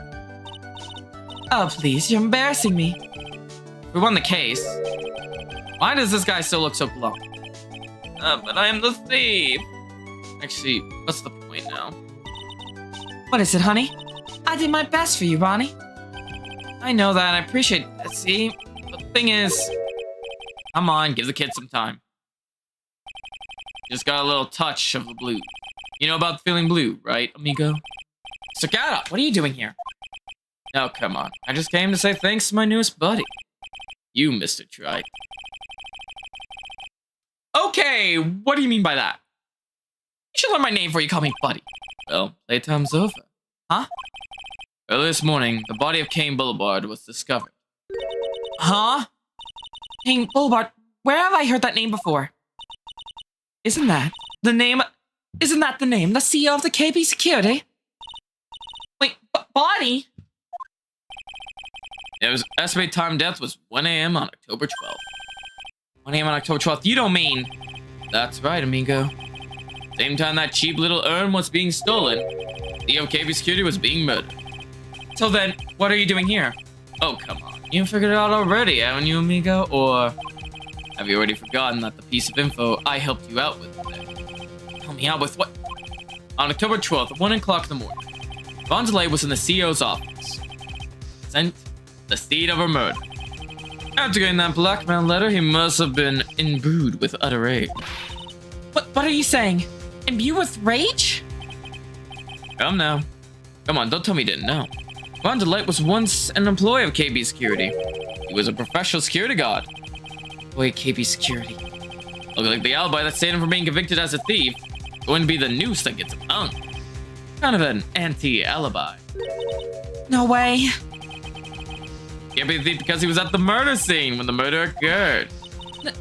Oh, please, you're embarrassing me. We won the case. Why does this guy still look so glum? But I am the thief. Actually, what's the point now? What is it, honey? I did my best for you, Ronnie. I know that, and I appreciate that, see? But the thing is... Come on, give the kid some time. Just got a little touch of the blue. You know about feeling blue, right, amigo? So, Gadot, what are you doing here? Oh, come on. I just came to say thanks to my newest buddy. You, Mr. Wright. Okay, what do you mean by that? You should learn my name before you call me buddy. Well, playtime's over. Huh? Early this morning, the body of Kane Boulevard was discovered. Huh? Hey, Boulevard, where have I heard that name before? Isn't that the name? Isn't that the name? The CEO of the KB Security? Wait, body? It was estimated time of death was 1 a.m. on October 12th. 1 a.m. on October 12th. You don't mean? That's right, amigo. Same time that cheap little urn was being stolen, the KB Security was being murdered. So then, what are you doing here? Oh, come on. You figured it out already, haven't you, amigo? Or have you already forgotten that the piece of info I helped you out with today? Help me out with what? On October 12th, at 1 o'clock in the morning, Von Delay was in the CEO's office. Sent the seed of her murder. After getting that blackmail letter, he must have been imbued with utter rage. What are you saying? Imbued with rage? Come now. Come on, don't tell me you didn't know. Von Delay was once an employee of KB Security. He was a professional security guard. Boy, KB Security. Look like the alibi that saved him from being convicted as a thief going to be the noose that gets him hung. Kind of an anti-alibi. No way. Can't be a thief because he was at the murder scene when the murder occurred.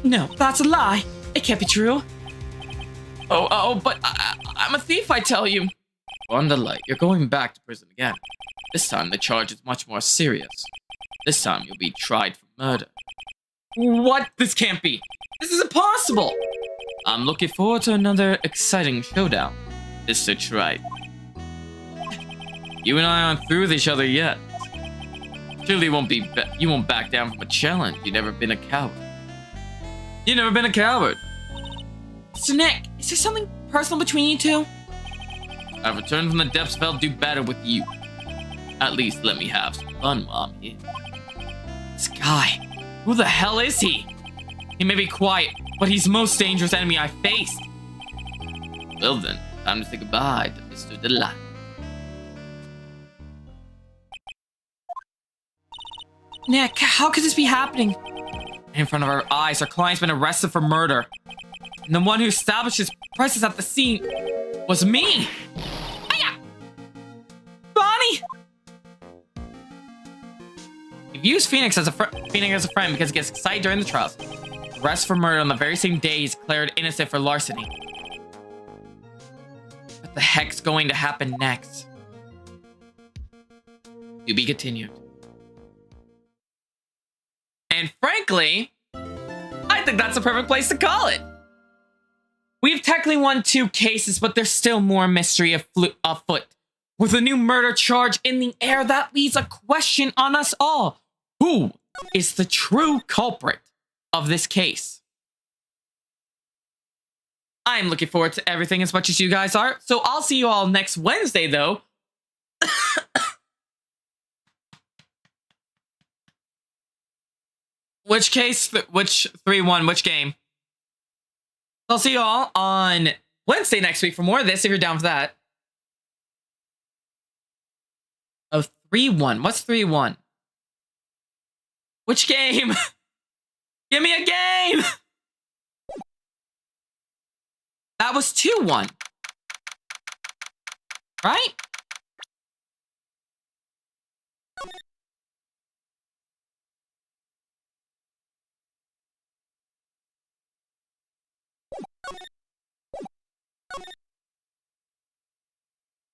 No, that's a lie. It can't be true. But I'm a thief, I tell you. Von Delay, you're going back to prison again. This time, the charge is much more serious. This time, you'll be tried for murder. What? This can't be. This is impossible. I'm looking forward to another exciting showdown, Mr. Wright. You and I aren't through with each other yet. Surely you won't back down from a challenge. You've never been a coward. You've never been a coward. So Nick, is there something personal between you two? I've returned from the depths of hell to do better with you. At least let me have some fun while I'm here. This guy, who the hell is he? He may be quiet, but he's the most dangerous enemy I've faced. Well then, time to say goodbye to Mr. Delight. Nick, how could this be happening? In front of our eyes, our client's been arrested for murder. And the one who established his presence at the scene was me. Hiya! Bonnie! You've used Phoenix as a friend because he gets excited during the trials. Arrested for murder on the very same day he's declared innocent for larceny. What the heck's going to happen next? To be continued. And frankly, I think that's a perfect place to call it. We've technically won 2 cases, but there's still more mystery afoot. With a new murder charge in the air, that leaves a question on us all. Who is the true culprit of this case? I'm looking forward to everything as much as you guys are, so I'll see you all next Wednesday, though. Which case? Which 3-1? Which game? I'll see you all on Wednesday next week for more of this, if you're down for that. Oh, 3-1. What's 3-1? Which game? Give me a game! That was 2-1. Right?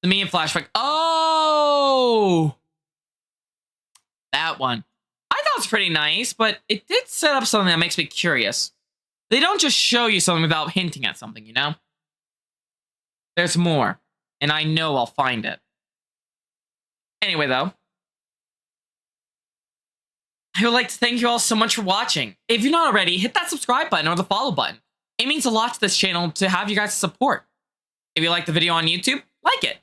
The me and flashback. Oh! That one. I thought it was pretty nice, but it did set up something that makes me curious. They don't just show you something without hinting at something, you know? There's more, and I know I'll find it. Anyway, though, I would like to thank you all so much for watching. If you're not already, hit that subscribe button or the follow button. It means a lot to this channel to have you guys' support. If you like the video on YouTube, like it.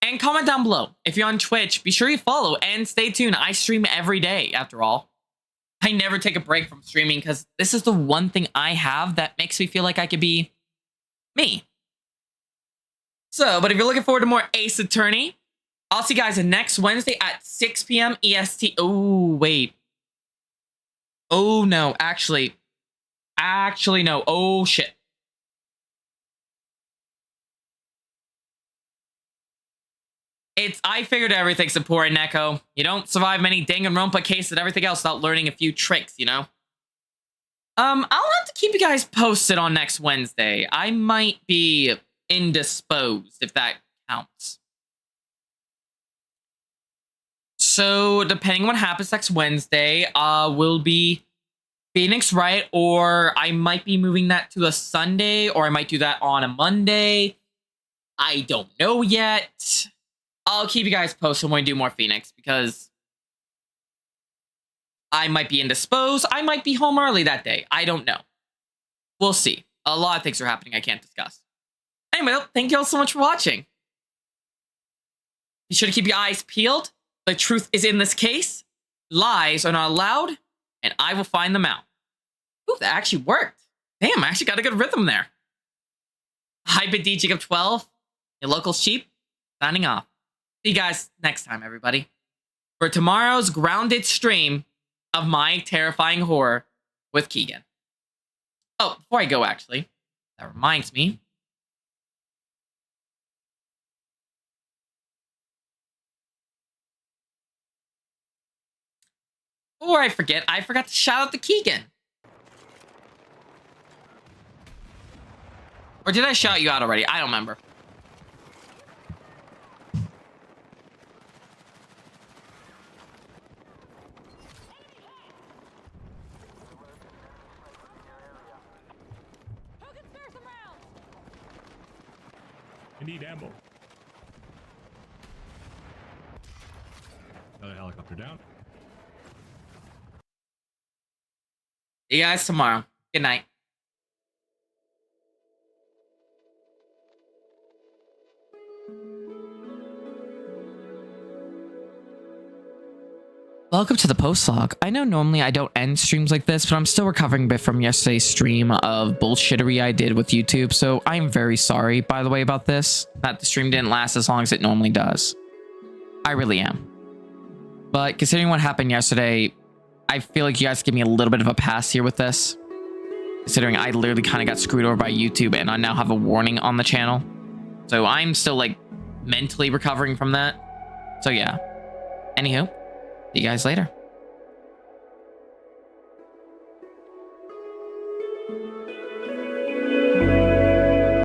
And comment down below. If you're on Twitch, be sure you follow and stay tuned. I stream every day, after all. I never take a break from streaming because this is the one thing I have that makes me feel like I could be me. So, but if you're looking forward to more Ace Attorney, I'll see you guys next Wednesday at 6 p.m. EST. Oh, wait. Oh, no. Actually, no. Oh, shit. I figured everything's important, Neko. You don't survive many Danganronpa cases and everything else without learning a few tricks, you know? I'll have to keep you guys posted on next Wednesday. I might be indisposed, if that counts. So, depending on what happens next Wednesday, will be Phoenix Wright, or I might be moving that to a Sunday, or I might do that on a Monday. I don't know yet. I'll keep you guys posted when we do more Phoenix, because I might be indisposed. I might be home early that day. I don't know. We'll see. A lot of things are happening I can't discuss. Anyway, thank you all so much for watching. Be sure to keep your eyes peeled. The truth is in this case. Lies are not allowed, and I will find them out. Ooh, that actually worked. Damn, I actually got a good rhythm there. I've been DJ of 12, your local sheep, signing off. See you guys next time, everybody, for tomorrow's grounded stream of my terrifying horror with Keegan. Oh, before I go, actually, that reminds me. Before I forget, I forgot to shout out to Keegan. Or did I shout you out already? I don't remember. I need ammo. Another helicopter down. See you guys tomorrow. Good night. Welcome to the post log. I know normally I don't end streams like this, but I'm still recovering a bit from yesterday's stream of bullshittery I did with YouTube, so I'm very sorry, by the way, about this, that the stream didn't last as long as it normally does. I really am. But considering what happened yesterday, I feel like you guys give me a little bit of a pass here with this, considering I literally kind of got screwed over by YouTube and I now have a warning on the channel. So I'm still like mentally recovering from that. So yeah. Anywho. See you guys later.